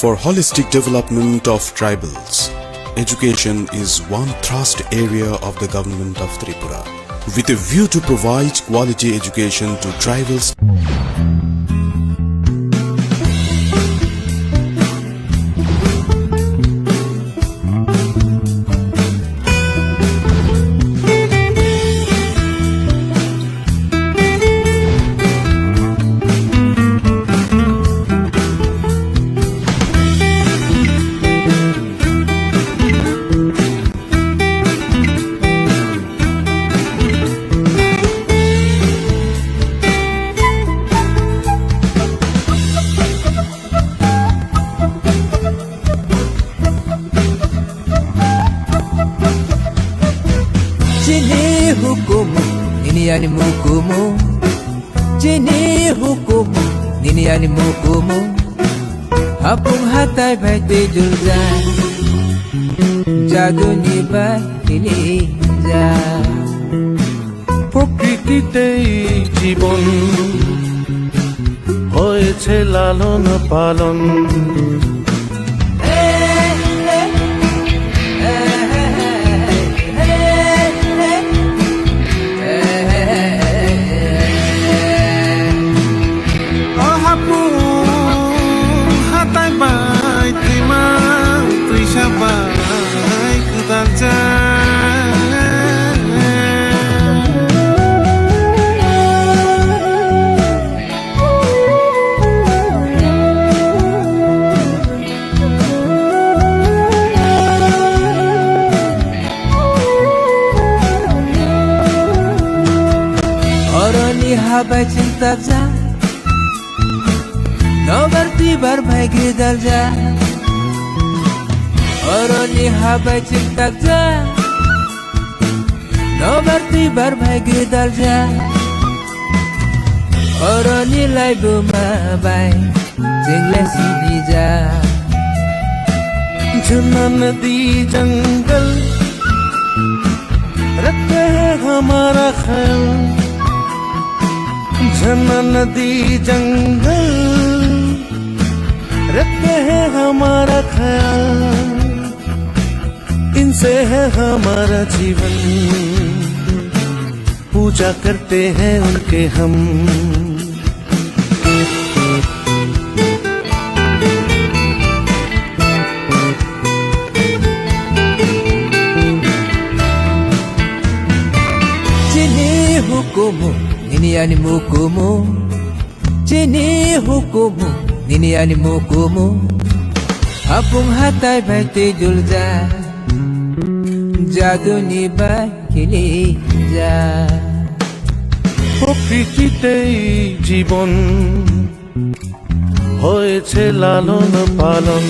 for holistic development of tribals. Education is one thrust area of the government of Tripura, with a view to provide quality education to tribals. Jini hukumu, nini yani mukumu? Jini hukumu, nini yani mukumu? Hapung hatai bai tidurja, jadu ni bai hilinja. প্রকৃতিতেই জীবন হয়েছে লালন পালন Habai cinta ja, no bertibar baik darja. Oroni habai cinta ja, no bertibar baik darja. Oroni lai buma bai, jingle sini ja. Jamuna नदी जंगल रखते हैं हमारा ख्याल जमुना नदी जंगल रखते हैं हमारा ख्याल इनसे है हमारा जीवन पूजा करते हैं उनके हम Hukumu, nini yani mukumu? Jini hukumu, nini yani mukumu? Hapung hatai bai tidurja, jadu ni bai hilinja. প্রকৃতিতেই জীবন হয়েছে লালন পালন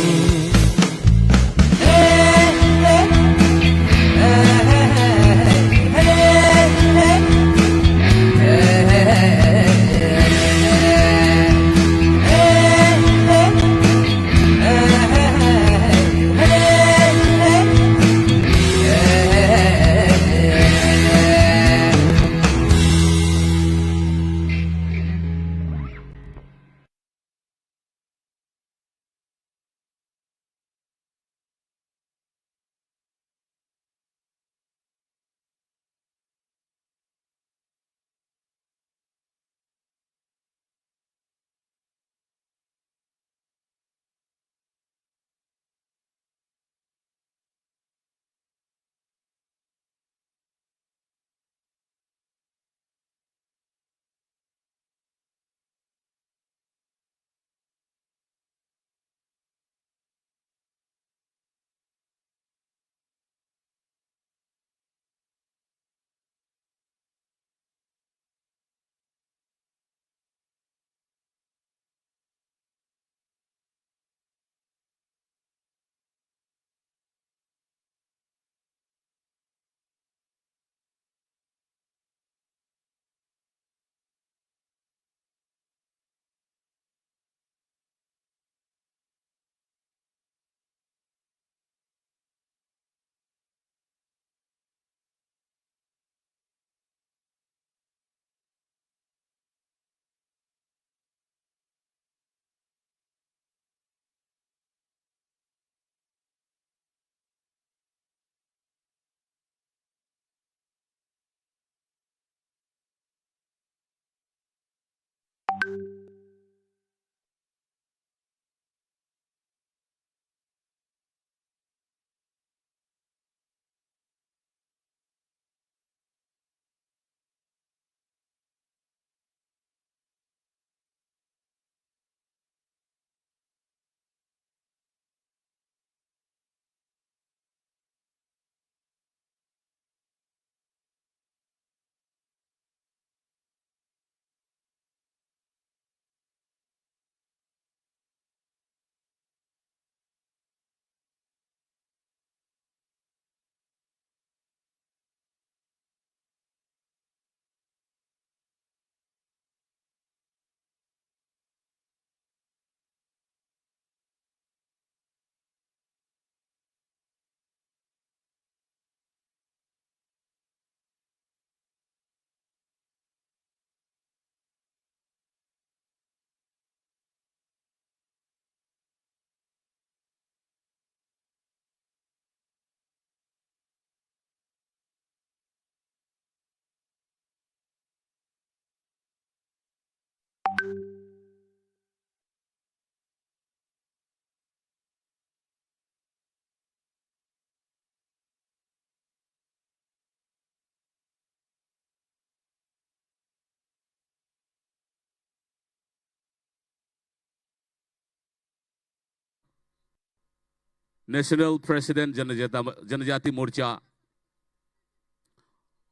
नेशनल प्रेसिडेंट जनजाति मोर्चा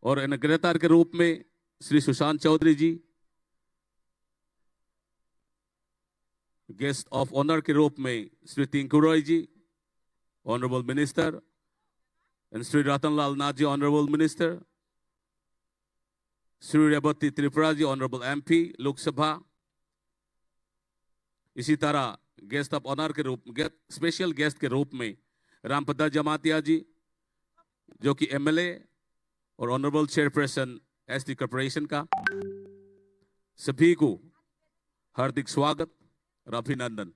और इनग्रेटर के रूप में Shri Sushant Chaudhary ji, guest of honour के रूप में Shri Tinku Roy ji, honourable minister, and Shri Ratanlal Nath ji, honourable minister, Shri Revati Tripura ji, honourable MP Lok Sabha. इसी तरह गेस्ट ऑफ ऑनर के रूप में, स्पेशल गेस्ट के रूप में रामपदा जमातिया जी, जो कि एमएलए और ऑनरेबल चेयरपर्सन एसटी कॉर्पोरेशन का। सभी को हार्दिक स्वागत और अभिनंदन।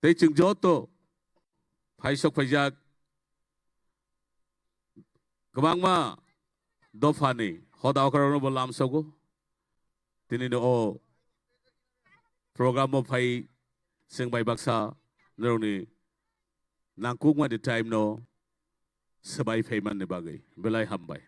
तै चिंगजो तो फाइसक फाइजाक गबांगमा दफानी हदाव करनो बलाम सगो तिनी no program mo phai sing bai baksa neroni nangkuk ma de time no sabai phai man ne bagai belai hambai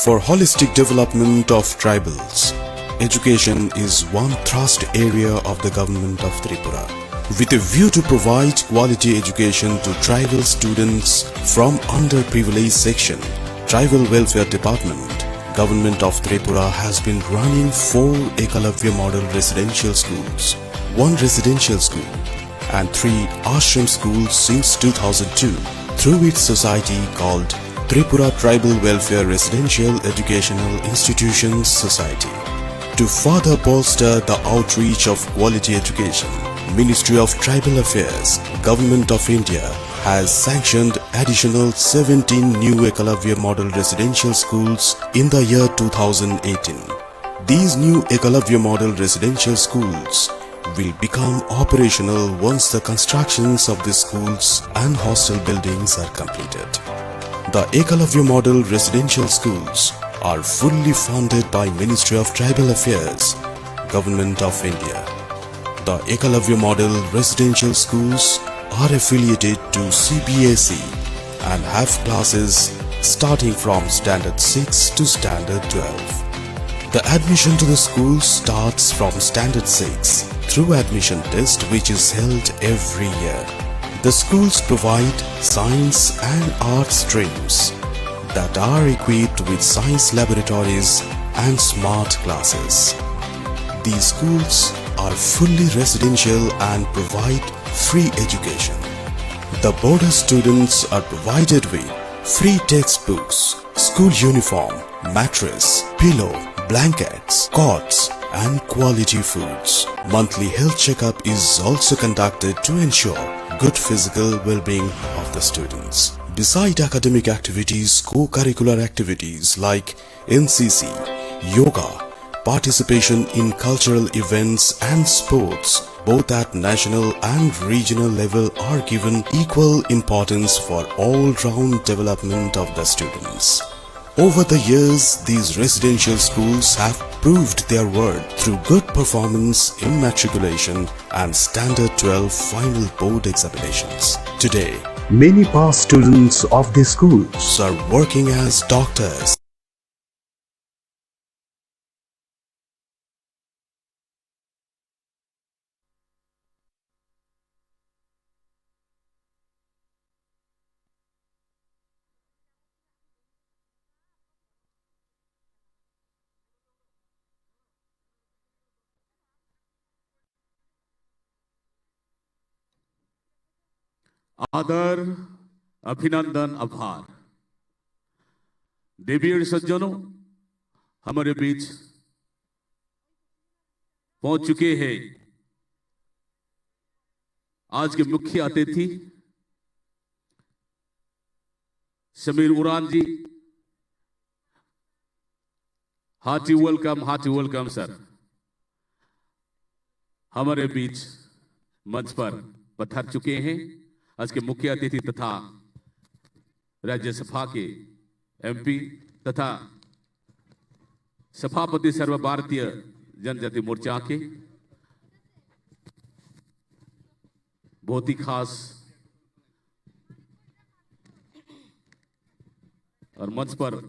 For holistic development of tribals, education is one thrust area of the government of Tripura. With a view to provide quality education to tribal students from underprivileged section, Tribal Welfare Department, Government of Tripura has been running 4 Ekalavya Model Residential Schools, 1 residential school and 3 ashram schools since 2002 through its society called Tripura Tribal Welfare Residential Educational Institutions Society. To further bolster the outreach of quality education, Ministry of Tribal Affairs, Government of India has sanctioned additional 17 new Ekalavya Model Residential Schools in the year 2018. These new Ekalavya Model Residential Schools will become operational once the constructions of the schools and hostel buildings are completed. The Ekalavya Model Residential Schools are fully funded by Ministry of Tribal Affairs, Government of India. The Ekalavya Model Residential Schools are affiliated to CBSE and have classes starting from Standard 6 to Standard 12. The admission to the school starts from Standard 6 through admission test which is held every year. The schools provide science and art streams that are equipped with science laboratories and smart classes. These schools are fully residential and provide free education. The border students are provided with free textbooks, school uniform, mattress, pillow, blankets, cots, and quality foods. Monthly health checkup is also conducted to ensure good physical well-being of the students. Beside academic activities, co-curricular activities like NCC, yoga, participation in cultural events and sports, both at national and regional level, are given equal importance for all-round development of the students. Over the years, these residential schools have proved their worth through good performance in matriculation and Standard 12 final board examinations. Today, many past students of these schools are working as doctors, आदर, अभिनंदन, आभार। देवी और सज्जनों, हमारे बीच पहुंच चुके हैं आज के मुख्य अतिथि Samir Uran ji. Hearty welcome sir. हमारे बीच मंच पर पधार चुके हैं आज के मुख्य अतिथि तथा राज्यसभा के एमपी तथा सभापति सर्व भारतीय जनजाति मोर्चा के बहुत ही खास और मंच पर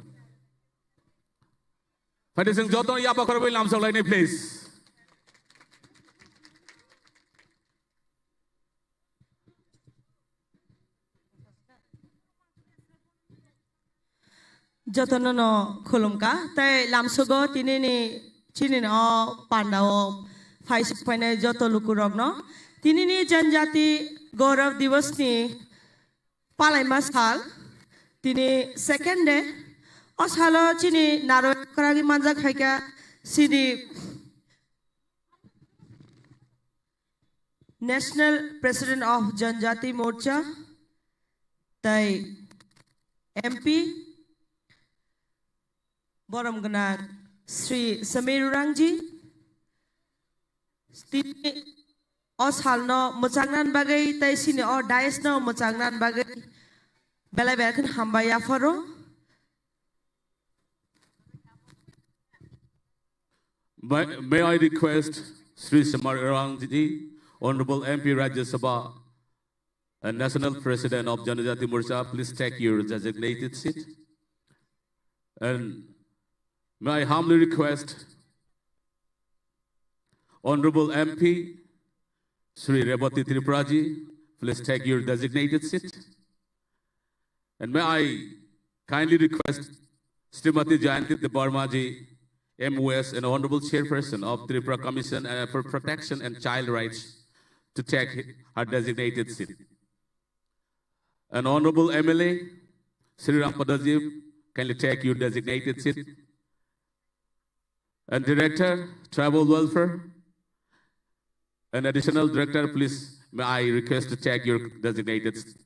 फटे सिंह जोतो या पकड़ नाम सब लाइने please. Jotono no kolumka, tai lamsogo tini no pandao faiz paine joto lukurogno, tini Janajatiya Gaurav Divas ni palai masal, tini second day, osalo tini naro karagi manja khaika sidi National President of Janajatiya Morcha, tai MP Boram Ganan Sri Samir Urangji, Stini Oshalno Muchangnan Bagay, Taisini or Daisno Muchangnan Bagay, Belaverkan Hambaya Faro. May I request Sri Samir Urangji, Honorable MP Rajya Sabha and National President of Janajatiya Morcha, please take your designated seat. And may I humbly request Honorable MP Sri Rebati Tripuraji, please take your designated seat. And may I kindly request Srimati Jayanti Barmaji, MOS and Honorable Chairperson of Tripura Commission for Protection and Child Rights to take her designated seat. And Honorable MLA Sri Rampadaji, kindly take your designated seat. And Director, Tribal Welfare, and Additional Director, please, may I request to take your designated seat.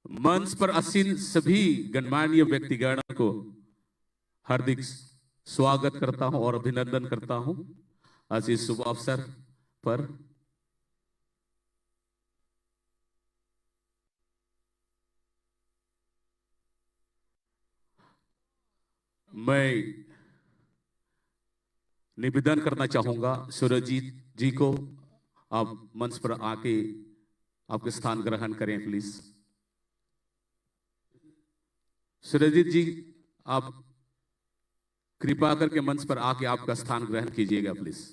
मंच पर आसीन सभी गणमान्य व्यक्तिगणों को हार्दिक स्वागत करता हूं और अभिनंदन करता हूं आज इस शुभ अवसर पर। मैं निवेदन करना चाहूंगा सूरजीत जी को, आप मंच पर आके आपके स्थान ग्रहण करें प्लीज। सूरजीत जी, आप कृपा करके मंच पर आके आपका स्थान ग्रहण कीजिएगा प्लीज।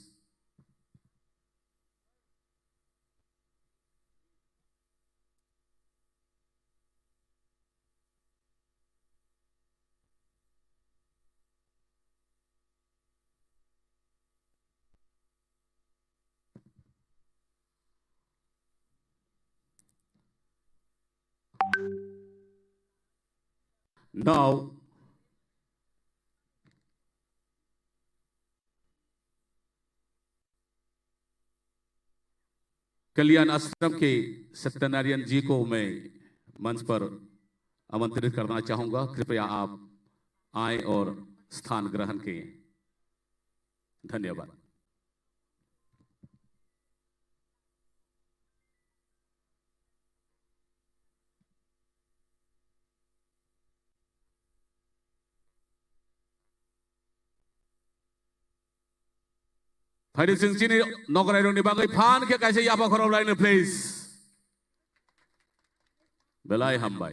Now, कल्याण आश्रम के सत्यनारायण जी को मैं मंच पर आमंत्रित करना चाहूंगा। कृपया आप आए और स्थान ग्रहण करें। धन्यवाद। Hari sing sini nokrai dong di bagai pan ke kaisa ya apa korang lain please. Belai hambai.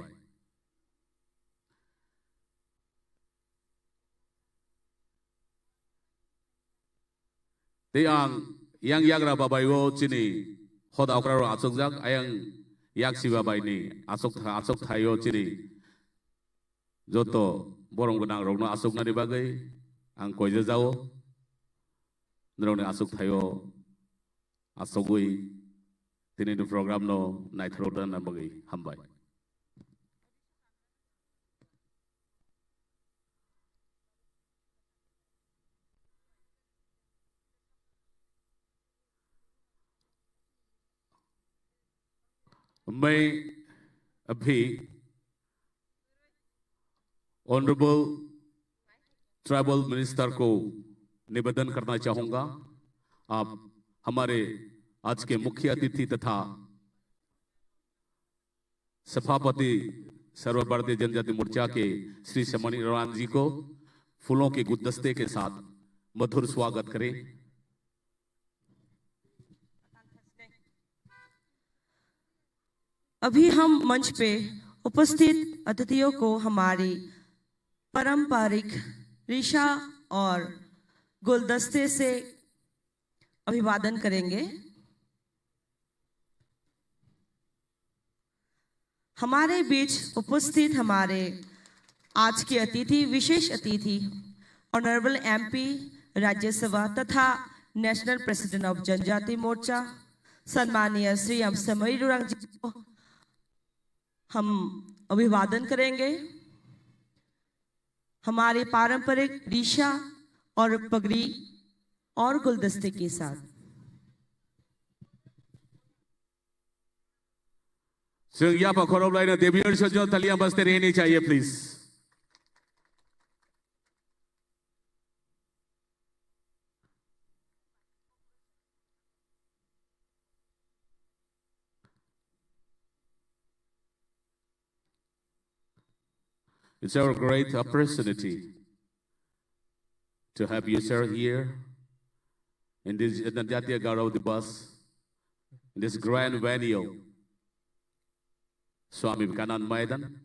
Tiang yang yagra babai wo sini hot aukra asok jak ayang yak si babai ni asok thayo sini joto borong gunang rongno asok na di bagai ang koize jao. Nrone asuk thayo asogui tini du program no night rodan na bagi hambai. मैं अभी honourable tribal minister को निवेदन करना चाहूंगा। आप हमारे आज के मुख्य अतिथि तथा सभापति सर्व भारतीय जनजाति मोर्चा के श्री शमनी राम जी को फूलों के गुलदस्ते के साथ मधुर स्वागत करें। अभी हम मंच पे उपस्थित अतिथियों को हमारी पारंपरिक ऋषा और गुलदस्ते से अभिवादन करेंगे। हमारे बीच उपस्थित हमारे आज के अतिथि विशेष अतिथि ऑनरेबल एमपी राज्यसभा तथा नेशनल प्रेसिडेंट ऑफ जनजाति मोर्चा सम्मानीय श्री स्वामी विवेकानंद जी को हम अभिवादन करेंगे। हमारे पारंपरिक ऋषा और पगड़ी और गुलदस्ते के साथ यहाँ पर लाइन देवियों से जो तलियां बजते रहनी चाहिए please. It's our great opportunity to have you, sir, here in this Janajatiya Gaurav Divas, in this grand venue, Swami Vivekananda Maidan.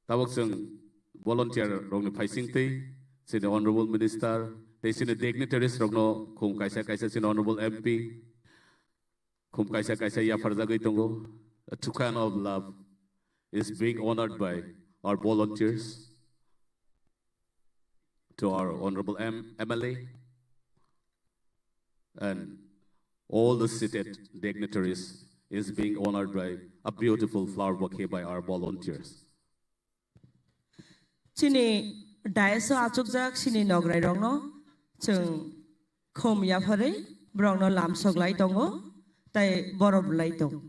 Tawag sang volunteer rong facing te, si the honorable minister, they si the dignitaries rong no kung kaisa si the honorable MP, kung kaisa ya farzagai tongo, a token of love is being honored by our volunteers, to our honorable MLA, and all the seated dignitaries is being honored by a beautiful flower bouquet by our volunteers. Chini daeso achukjak sini nograi rongno chung khom ya phare brongno lam soglai tongo tai borob lai tong.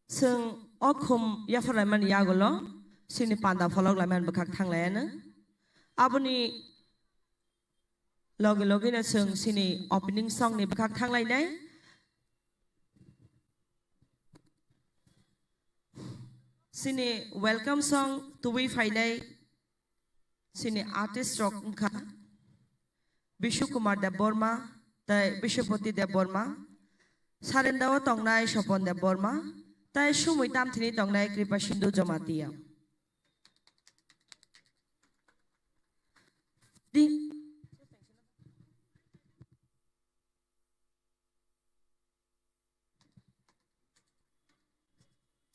Sung okhum ya phare man yagolo sini panda folok lai man bakak thang lai na abuni logi na sung sini opening song ni bakak thang lai nai sini welcome song to we finai sini artist rock kha Bishu Kumar Deborma tai Bishopoti Deborma Sarendawa tongnai Shopon Deborma tai Shumui tam thini tongnai Kripa Shindu Jamatia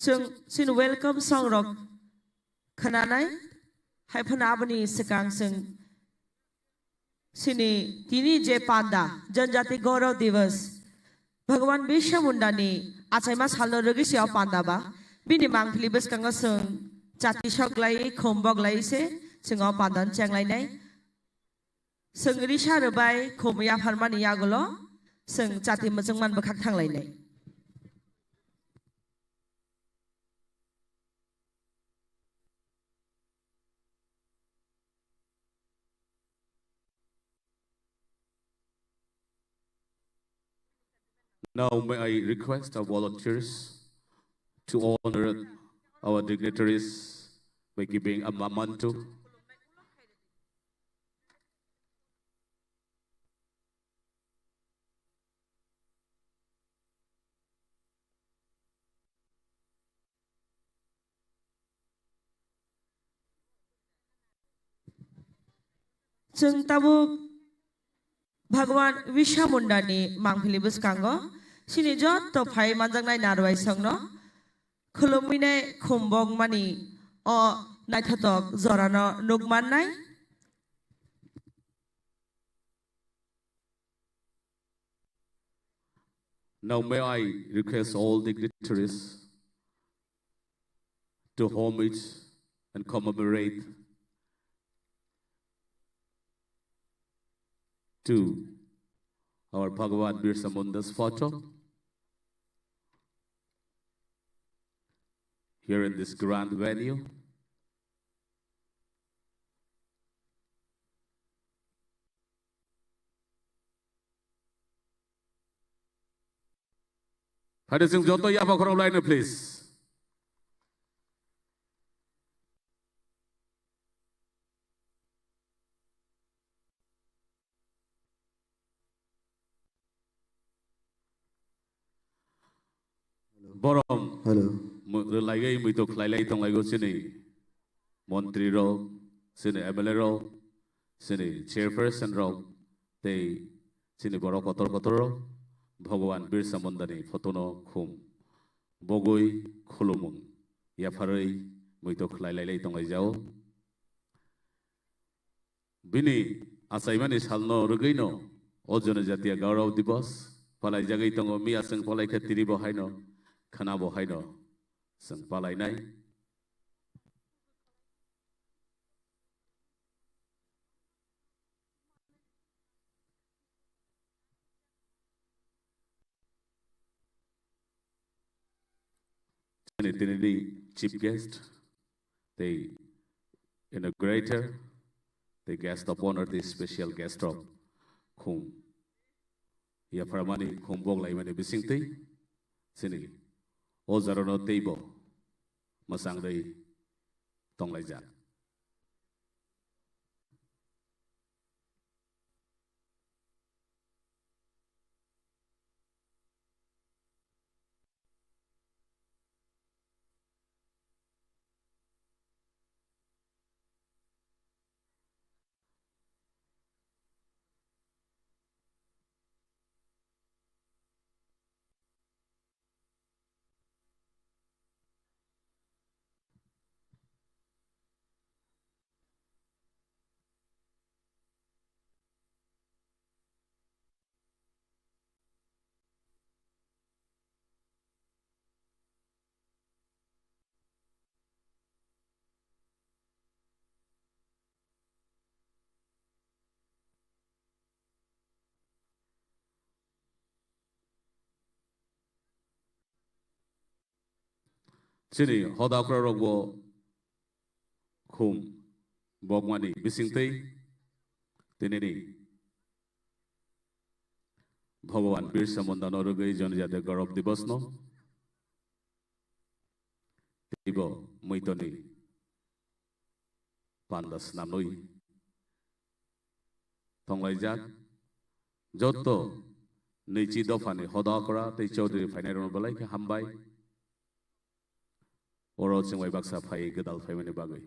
sin welcome song rock khananai hai phanabani sekang sini tini je panda Janajatiya Gaurav Divas Bhagwan Birsa Munda ni achai salno rogi sia panda ba bini mangpili beskanga jati soklai khombok lai se singo pandan chenglai nai risa robai khomya pharmani yagulo jati mojongman bakhak thanglai nai Now may I request our volunteers to honor our dignitaries by giving a memento. tabu Bhagwan Birsa Munda ni mangpili bwskango sini jotto phai manjaknai narwai songno khulumminai khombok mani o naithotok jorano nukmannai Now may I request all dignitaries to homage and commemorate to our Bhagwan Birsa Munda's photo here in this grand venue. Hadising joto ya pakorong line please. Borom. Hello. Lagi itu kelai tong lagi sini. Montri ro, sini MLA ro, sini chairperson ro, tei sini borok kotor ro. Bhagwan Birsa Munda ni photono khum. Bogoi khulumung. Ya pharai muito kelai tong lagi jauh. Bini asaimani salno rugaino. O Janajatiya Gaurav Divas. Palai jagai tongo mi aseng palai khatiri bohaino. Khana bohaino. Sang palai nai. The chief guest, the inaugurator, the guest of honor, the special guest of whom ya paramani khumbok lai mane bisingti sini o zarono teibo masang dei tong lai jan sini hoda krorogbo khum bogmani bisingti tinini Bhagwan Birsa Munda norugai Janajatiya Gaurav Divas no tibo muitoni pandas namnoi tonglai joto neichi dofani hoda kora tei chaudhuri phainai balai ke hambai oro chengwai baksa phai gedal phai mane bagai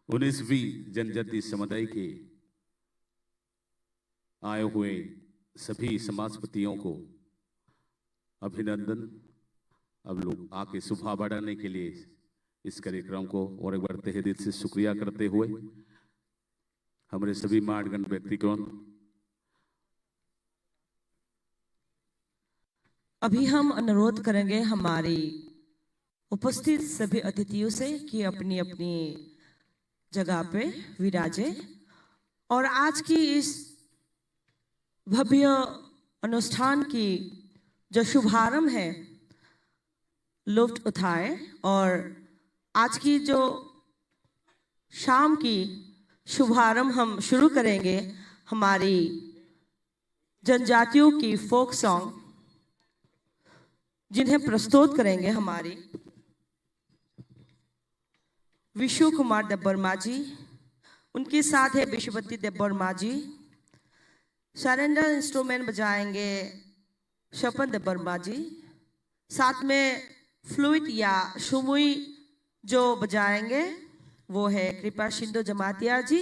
19वीं जनजातीय समुदाय के आए हुए सभी समाजपतियों को अभिनंदन। अब लोग आके शोभा बढ़ाने के लिए इस कार्यक्रम को और एक बार तहे दिल से शुक्रिया करते हुए हमारे सभी मानगण व्यक्तिगण, अभी हम अनुरोध करेंगे हमारी उपस्थित सभी अतिथियों से कि अपनी अपनी जगह पे विराजे और आज की इस भव्य अनुष्ठान की जो शुभारंभ है लुत्फ उठाए और आज की जो शाम की शुभारंभ हम शुरू करेंगे हमारी जनजातियों की फोक सॉन्ग जिन्हें प्रस्तुत करेंगे हमारी विशु कुमार देवर्मा जी, उनके साथ है विश्वपति देवर्मा जी। सरेंडर इंस्ट्रूमेंट बजाएंगे शपन देवर्मा जी, साथ में फ्लूइड या शुमुई जो बजाएंगे वो है कृपा सिंधु जमातिया जी।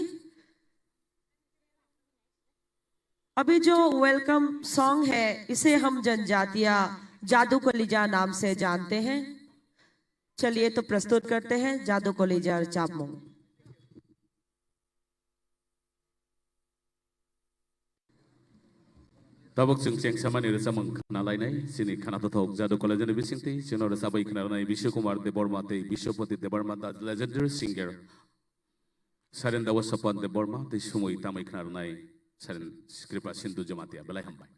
अभी जो वेलकम सॉन्ग है इसे हम जनजातिया जादू कलीजा नाम से जानते हैं। चलिए तो प्रस्तुत करते हैं जादू कलीजा चापमोंग। tabuk chung cheng samani re samang khana lainai sini khana to thok jadu college ni bisinti sino re sabai khana nai Vishnu Kumar Deborma te Vishwapati Deborma the legendary singer Saren dawa sapan Deborma te sumui tamai khana nai Saren Kripa Sindhu Jamatia belai hambai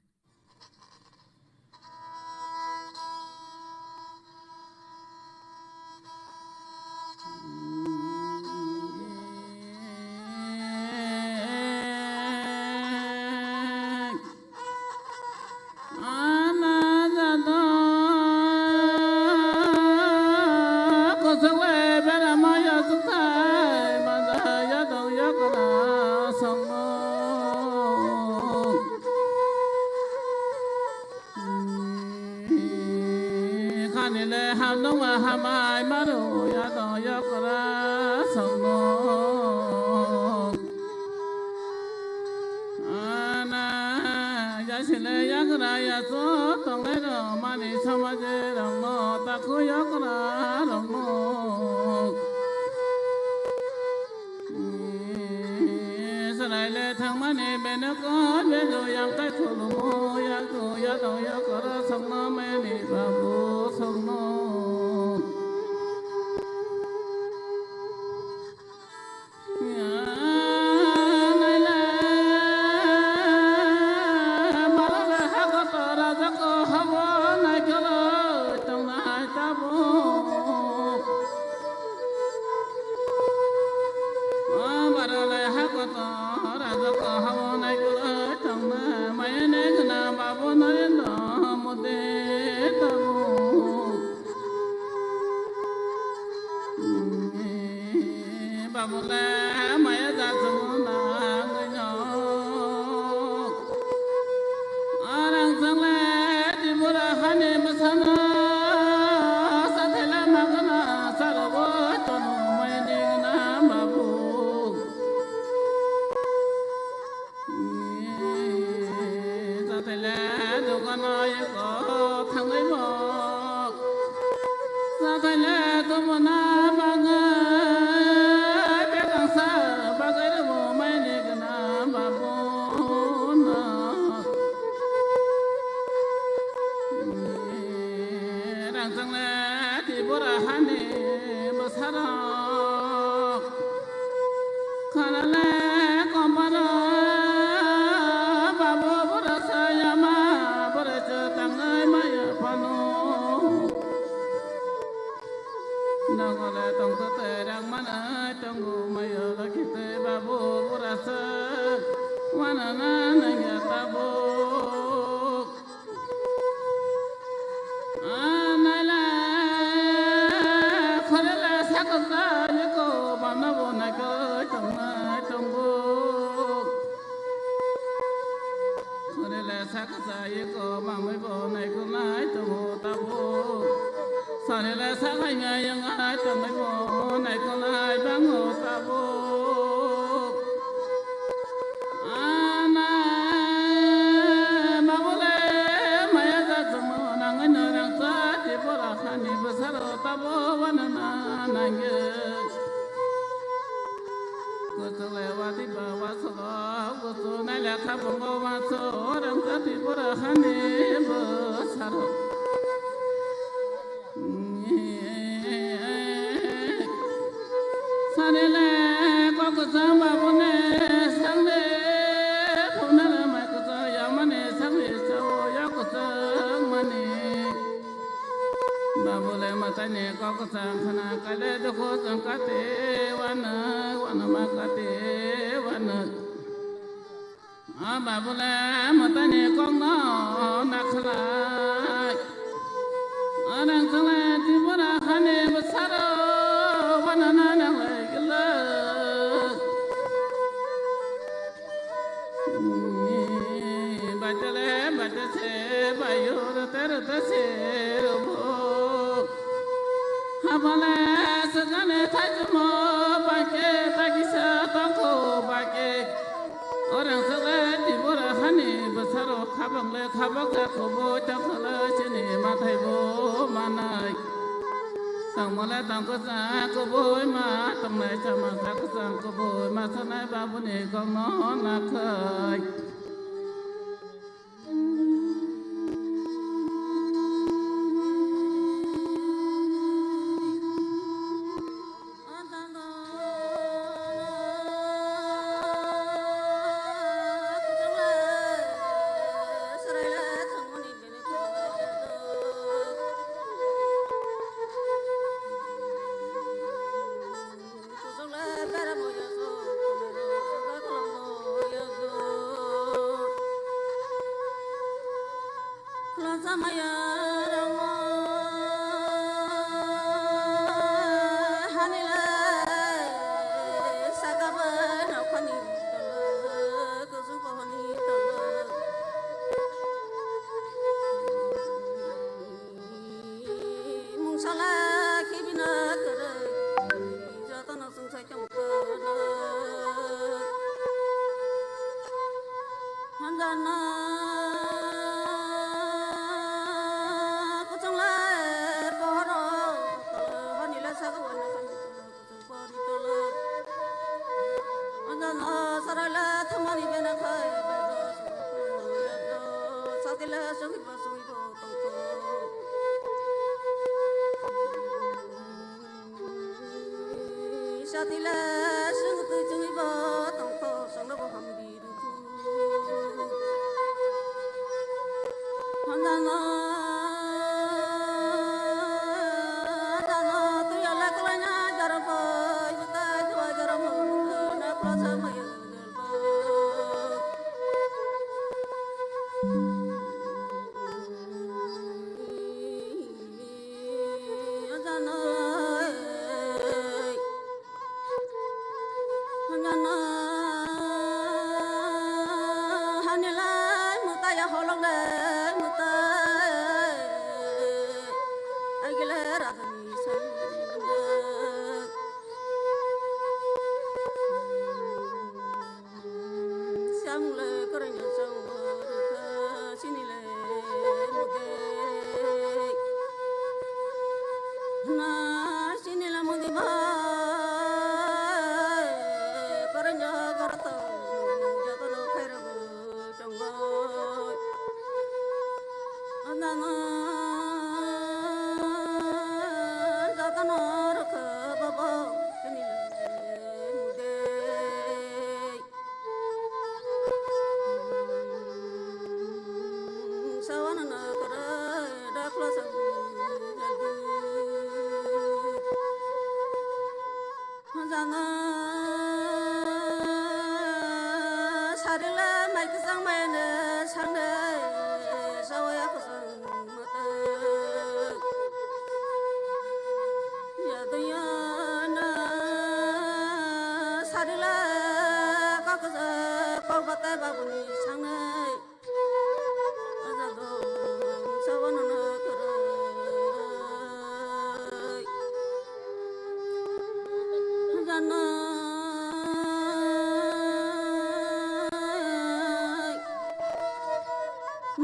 Sa ne la sa ngai ngai yang ai to mai bo nai ko lai bang ho ta bo Tripura Hani Basaro Tabo Vanana Nange Kutulewati Bawasala Kutunala Kabongo Vaso Oranka Tripura Hani Basaro Sanele Kokosamba Pune Sanle Punala Makosa Yamane Sanle Sao Yakosa Mane Babule Matane Kokosa Kana Kale Doko Sankate Wana Wana Makate Wana Babule Matane Kongno Nakala Arang Sala Tripura Hani Basaro Vanana Nangla Batale Batase Bayur Terase Robo Habale Sagane Tajmo Bake Takisa Tanko Bake Orang Sala Tripura Hani Basaro Kabangle Kabaka Kobo Takala Chini Mataibo Manai Samala Tankosa Koboy Ma Tamai Chama Takosan Koboy Masana Babuni Kono Nakai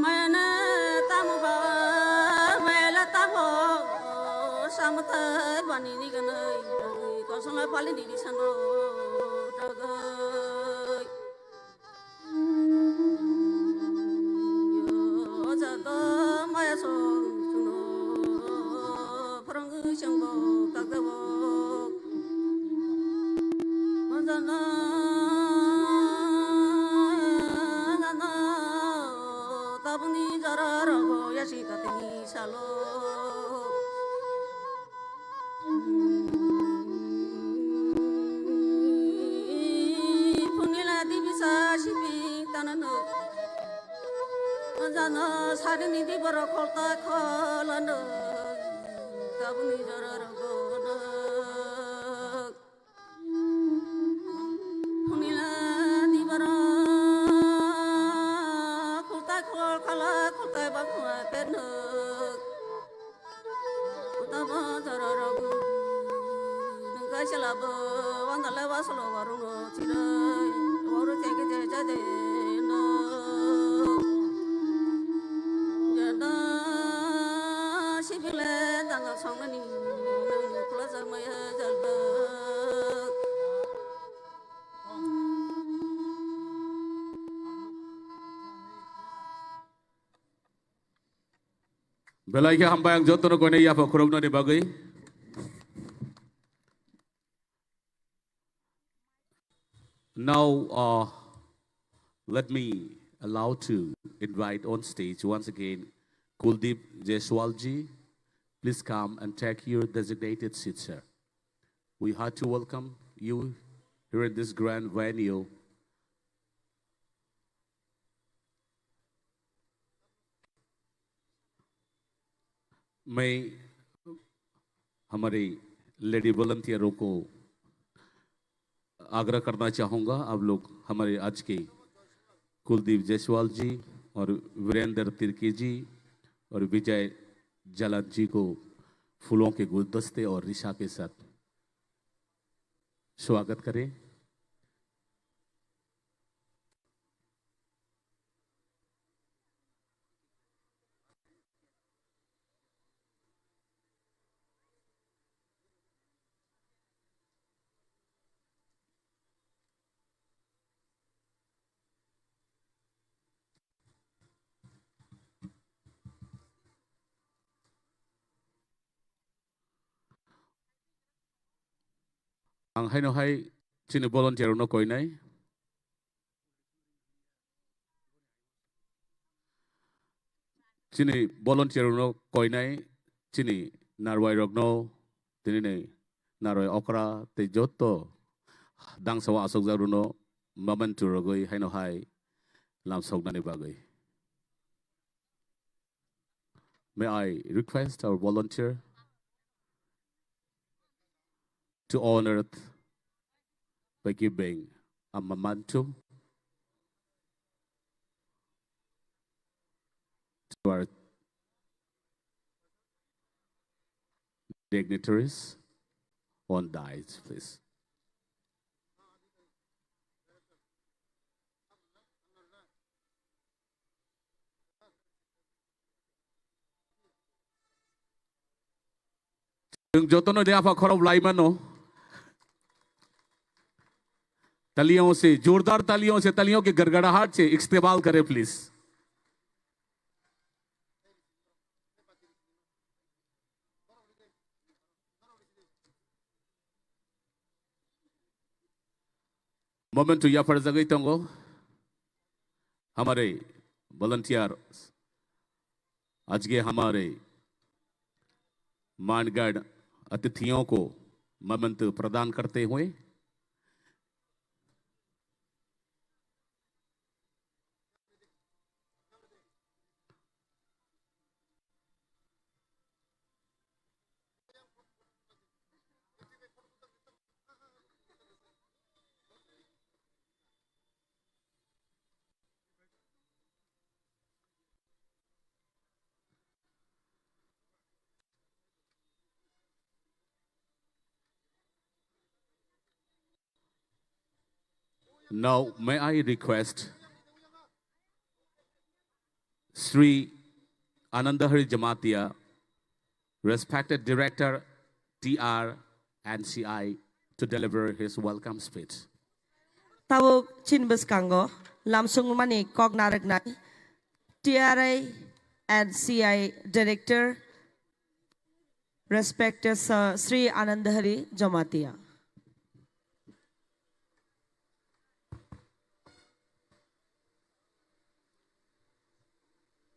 Mẹ nè ta mù bà mẹ là ta mù kamutai bani ni ganai kosongai pali ni di sandro tagai yo jado maya so suno parang changbo kagabo manjana nana tabuni jararago yasi kateni salo Jana sari ni di bara kholta kholan kabuni jarar gona punila di bara kholta khol khala kholta bakwa pen utama jarar go ngai chalab wandala waslo waruno chirai waru tege je je no Belai ke hamba yang jotono kone ya pak kurang nani bagai. Now, let me allow to invite on stage once again Kuldeep Jaiswalji. Please come and take your designated seat, sir. We had to welcome you here in this grand venue. मैं हमारे lady वॉलंटियरों को आग्रह करना चाहूँगा आप लोग हमारे आज के कुलदीप जायसवाल जी और वीरेंद्र तिर्की जी और विजय जलन जी को फूलों के गुलदस्ते और रिशा के साथ स्वागत करें। Ang hay no hay sini volunteer no koi nai sini volunteer no koi nai sini narwai rok no tini nei narwai okra te joto dang sawa asok jaru no maman tu rogoi hay no hay lam sok nani bagai. May I request our volunteer to honor it by giving a memento to our dignitaries on dais, please. Jotono dia apa khorab laiman no तालियों से जोरदार तालियों के गड़गड़ाहट से इस्तेमाल करें please. Moment या पर जगह तंगो हमारे वॉलंटियर आज के हमारे मानगढ़ अतिथियों को मोमेंट प्रदान करते हुए Now, may I request Sri Anandahari Janajatiya, respected Director, TR&CI to deliver his welcome speech. Tawag chinbus kango lamsung mani kog naragnay TRA and CI Director respected Sri Anandahari Jamatia.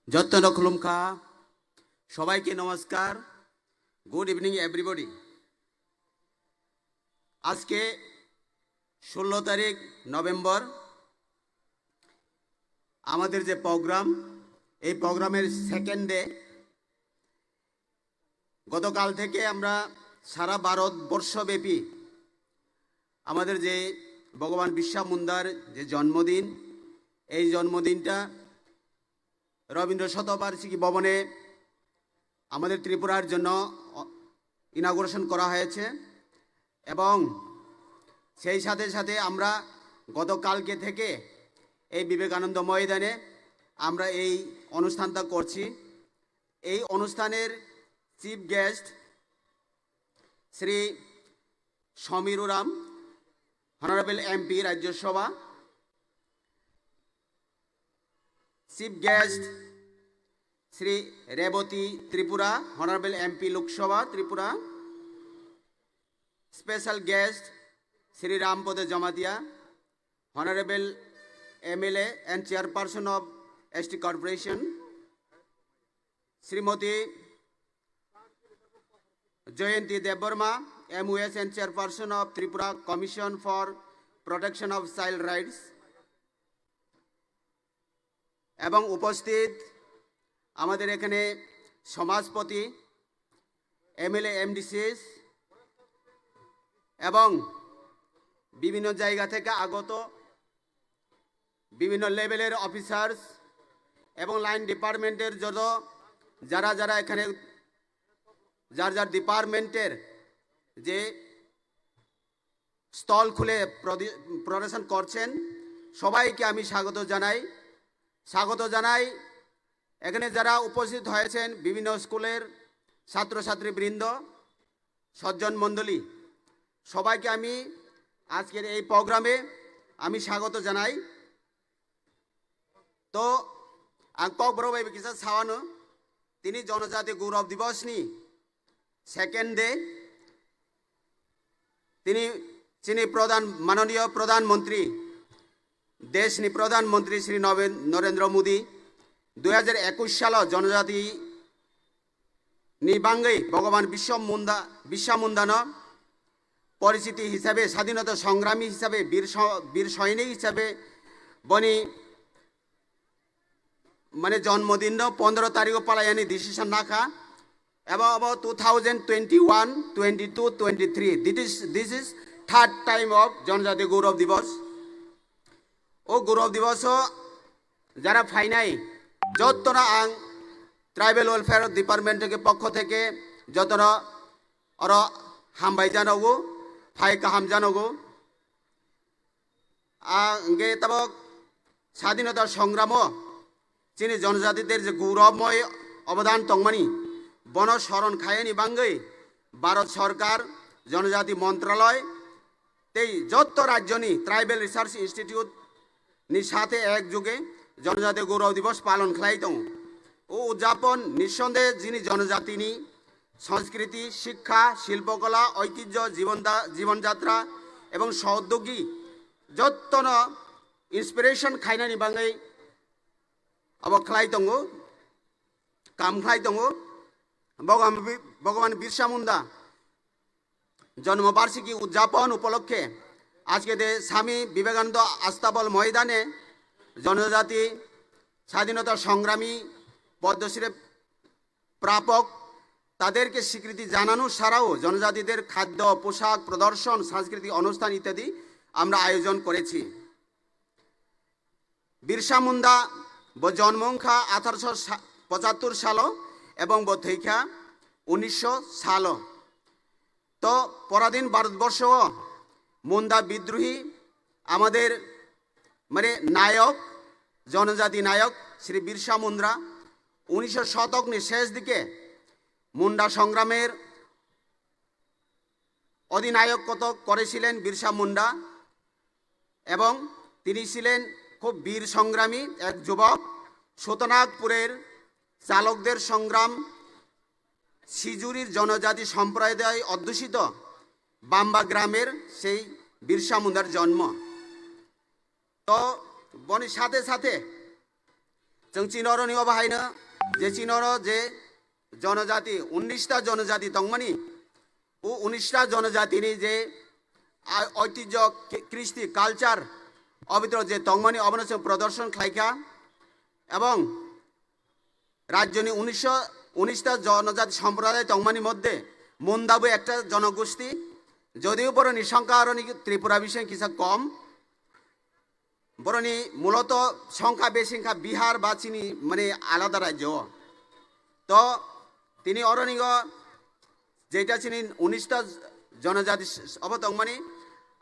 যত্ন খুলুমকা সবাইকে নমস্কার। Good evening everybody. আজকে 16 তারিখ November আমাদের যে programme, এই প্রোগ্রামের second day. গতকাল থেকে আমরা সারা ভারতবর্ষব্যাপী আমাদের যে ভগবান বিরসা মুন্ডার যে জন্মদিন, এই জন্মদিনটা রবীন্দ্র শতবার্ষিকী ভবনে আমাদের ত্রিপুরার জন্য ইনাগুরেশন করা হয়েছে এবং সেই সাথে সাথে আমরা গতকালকে থেকে এই বিবেকানন্দ ময়দানে আমরা এই অনুষ্ঠানটা করছি। এই অনুষ্ঠানের chief guest Shri Samir Uran, honourable MP Rajya Sabha. Chief guest Shri Revati Tripura, honourable MP Lok Sabha Tripura. Special guest Shri Ramapada Jamatia, honourable MLA and chairperson of ST Corporation. Shrimati Jayanti Debbarma, MOS and chairperson of Tripura Commission for Protection of Child Rights. এবং উপস্থিত আমাদের এখানে সমাজপতি, MLA, MDCs এবং বিভিন্ন জায়গা থেকে আগত বিভিন্ন লেভেলের অফিসার্স এবং লাইন ডিপার্টমেন্টের যত যারা যারা এখানে যার যার ডিপার্টমেন্টের যে স্টল খুলে প্রদর্শন করছেন, সবাইকে আমি স্বাগত জানাই। এখানে যারা উপস্থিত হয়েছেন বিভিন্ন স্কুলের ছাত্রছাত্রীবৃন্দ, সজ্জন মণ্ডলী, সবাইকে আমি আজকের এই প্রোগ্রামে আমি স্বাগত জানাই। তো आं कक बरोबाय बिकिसा सावानो तिनी जनजातीय गौरव दिवसनी सेकेंड डे तिनी चिनी प्रधान माननीय प्रधानमंत्री देशनी प्रधानमंत्री श्री नरेंद्र मोदी 2021 साल जनजाति निबांगै भगवान बिरसा मुंडान परिचिति हिसाबे स्वाधीनता संग्रामी हिसाबे वीर सैनिक हिसाबे बनी माने जन्मदिन 15 तारीख पालायानी decision नाखा about 2021, 22, 23 this is third time of Janajatiya Gaurav Divas. O Gaurav Divas যারা ফাইনাই যতনা আং ট্রাইবেল ওয়েলফেয়ার ডিপার্টমেন্ট থেকে পক্ষ থেকে যতনা আর হামবাই জানাগো ফাই কাহাম জানাগো আগে তব স্বাধীনতা সংগ্রাম চিনি জনজাতিদের যে গৌরবময় অবদান তংমানি বন শরণ খায়নি বাঙ্গই ভারত সরকার জনজাতি মন্ত্রণালয় তেই যত রাজ্যনি ট্রাইবেল রিসার্চ ইনস্টিটিউট নি সাথে একযোগে जनजातीय गौरव दिवस पालन खाई दं ओ उद्यापन निसंदेह जिनी जनजातिनी संस्कृति शिक्षा शिल्पकला ऐतिह्य जीवन यात्रा एवं सौद्योगी जतन इन्सपिरेशन खाईनानि बांगै अब खाई दं काम खाई दं भगवान बिरसा मुंडा जन्मवार्षिकी उद्यापन उपलक्षे आज के दे स्वामी विवेकानंद आस्थाबल मैदाने जनजाति स्वाधीनता संग्रामी पद्मश्री प्रापक तादेरके स्वीकृति जानानो छाड़ाओ जनजातिদের खाद्य पोशाक प्रदर्शन सांस्कृतिक অনুষ্ঠান इत्यादि আমরা আয়োজন করেছি। बिरसा मुंडा ब जन्मंखा 1875 साल এবং ब थैखा 1900 साल तो पराधीन भारतवर्ष मुंडा विद्रोही আমাদের মানে नायक जनजाति नायक श्री बिरसा मुंडा 1900 शतक शेष दिके मुंडा संग्रामेर অধিনায়কত্ব করেছিলেন বিরসা মুন্ডা এবং তিনি ছিলেন খুব বীর সংগ্রামী এক যুবক। শোতনাগপুরের চালকদের সংগ্রাম, সিজুরির জনজাতি সম্প্রদায় অধ্যুষিত বাম্বা গ্রামের সেই বিরসা মুন্ডার জন্ম। তো বনের সাথে সাথে जों चिन'रनि बाहायनो जे चिन'र जे जनजाति 19टा जनजाति दंमोन उ 19टा जनजातिनि जे ऐतिह्य कृष्टि कालचार अभितर जे दंमोन अबनो जों प्रदर्शन खालायखा এবং রাজ্যনি 19টা জনজাতি সম্প্রদায় দংমানি মধ্যে মুন্দাবু একটা জনগোষ্ঠী, যদিও বরনি সংখ্যা আরনি ত্রিপুরা বিষয় কিছু কম, বরনি মূলত সংখ্যা বেশি সংখ্যা বিহার বা চিনি মানে আলাদা রাজ্য। তো তিনি অরণিগ যেটা চিনি 19টা জনজাতি অবতংমানি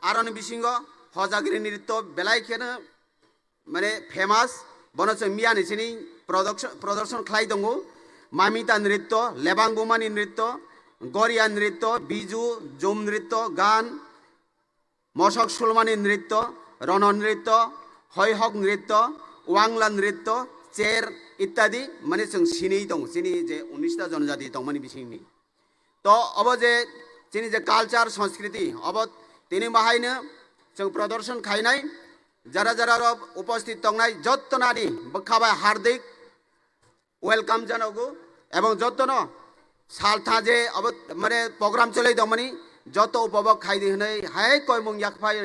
আরনি বিসিঙ্গ হজাগিরি নৃত্য বেলাইখেনো মানে ফেমাস বনसे मियानि चिनि प्रदर्शन खालाय दङ। मामिता नृत्य, लेबां बुमानि नृत्य, गरिया नृत्य, बिजु जुम नृत्य, गान, मशक सुलमानि नृत्य, रण नृत्य, हयहक नृत्य, वांगला नृत्य, चेर इत्यादि माने जों सिनि दं। चिनि जे 19टा जनजाति दं माने बिसिंनि। तो अब जे चिनि जे कालचार संस्कृति अब तिनि बाहायनो जों प्रदर्शन खायनाय যারা যারা উপস্থিত তংনাই যত্তনানি বখাবাই হার্দিক ওয়েলকাম জানাগো এবং যত্তন সালথা যে মানে প্রোগ্রাম চলাই দমনি যত উপভোগ খাইদি হनै হাই কয়মুং ইয়াকফাই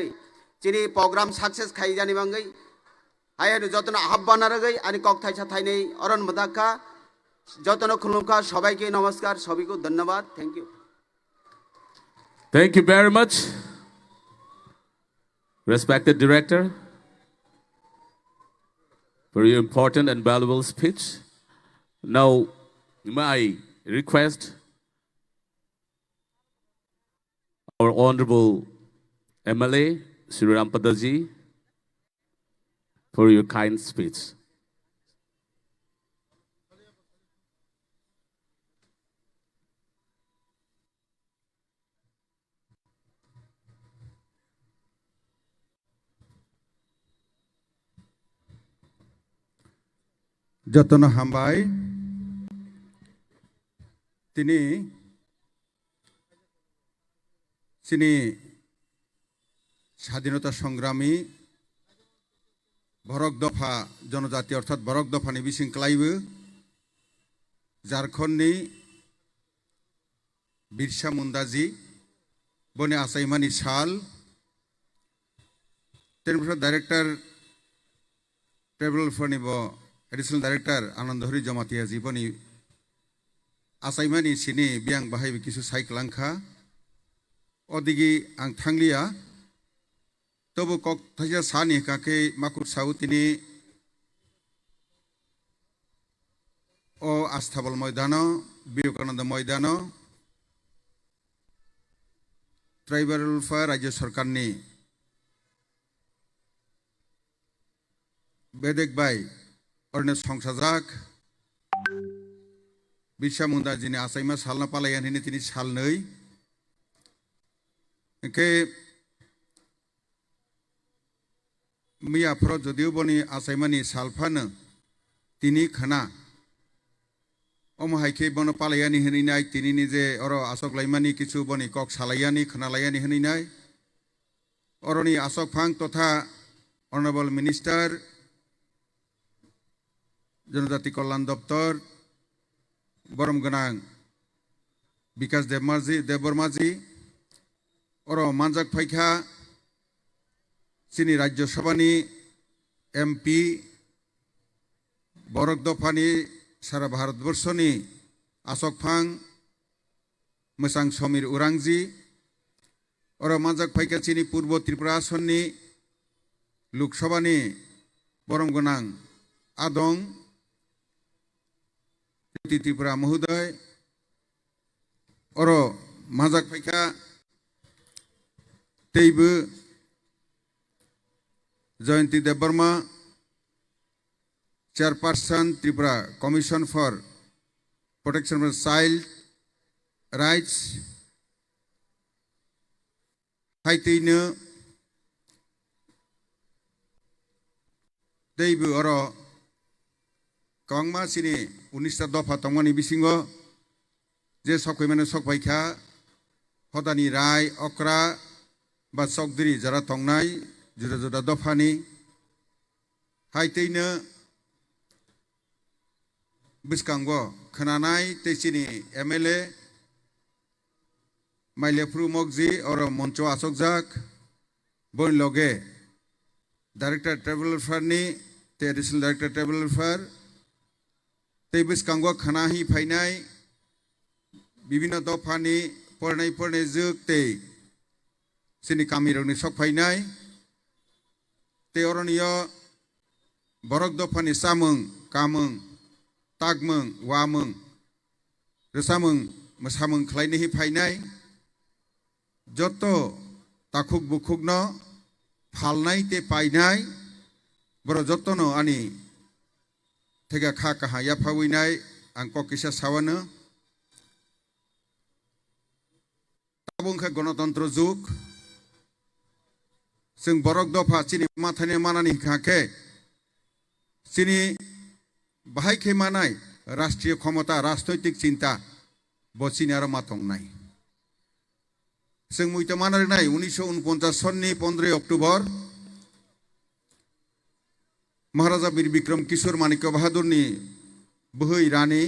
চিনি প্রোগ্রাম সাকসেস খাই জানি বাঙ্গै হাই হनु যত্তন আহ্বান রাগै আনি ককথাই সাথাইनै অরণ মদাকা যত্তন খুলুমকা সবাইকে নমস্কার, সবাইকে ধন্যবাদ। Thank you. Thank you very much, respected director, for your important and valuable speech. Now, may I request our Honorable MLA, Sri Rampadaji, for your kind speech. যতন হামবাই তিনি চিনি স্বাধীনতা সংগ্রামী ভরক দফা জনজাতি অর্থাৎ ভরক দফানি বিশৃঙ্খলাইবো ঝাড়খণ্ডনি বিরসা মুন্ডাজি বনে আসাইমানি সাল তেনফর director tribal for additional director Anandahari Jamatia जीवनी आसाइमानी सिनी बियांग बाहाय किसु साइक्लांखा ओदिगी आं थांलिया तबो कक थाइजा सानि काके माकुर साउतिनी ओ आस्थाबल मैदान विवेकानंद मैदान ट्राइबल फॉर राज्य सरकारनि बेदेक बाय अरने संसाजाक बिरसा मुंडा जिनि आसाइमा सालना पालायान हिनि तिनि सालनै एके मिया फ्र जदिउ बनि आसाइमानि सालफानो तिनि खना अमहायके बन पालायानि हिनिनाय तिनिनि जे अर आसक लाइमानि किछु बनि कक सालायानि खनालायानि हिनिनाय अरनि आसक फांग तथा ऑनरेबल मिनिस्टर जनजाति कल्याण दफ्तर गरम गनां विकास देवबर्माजी और मानजाक फाइखा चिनी राज्यसभानि एमपी बरक दफानि सारा भारतवर्षनि आसक फांग मोसां समीर उरांजी और मानजाक फाइखा चिनी पूर्व त्रिपुरा आसननि लोकसभानि गरम गनां आदं त्रिपुरा महोदय और माजाक फाइखा तेबो Jayanti Debbarma chairperson Tripura commission for protection of child rights haitino deibu oro kawangma sini 19 dofa tongmani bisingo je sokoi mane sokbaikha hodani rai okra ba sokdri jara tongnai juda juda dofani haitino biskango khananai tesini MLA Mailefru Mogji oro moncho asokjak bon loge Director Travel Farni te Additional Director Travel Far te biskango khanahi phainai bibino dofani pornai juk te sini kamironi sok phainai te oroniyo borok dofani samung kamung tagmung wamung resamung masamung khlainihi phainai joto takuk bukukno phalnai te painai boro jotono ani thega kha kaha ya phawinai angko kisa sawano tabungkha gণতন্ত্র যুগ जों borok dofa chini mathani manani khake chini bahai khemanai राष्ट्रीय क्षमता राजनैतिक चिंता बचिनी आरो माथं नाय जों मुइता मानार नाय 1949 सननि 15 अक्टोबर महाराजा वीर विक्रम किशोर माणिक्य बाहादुरनि बोहै रानी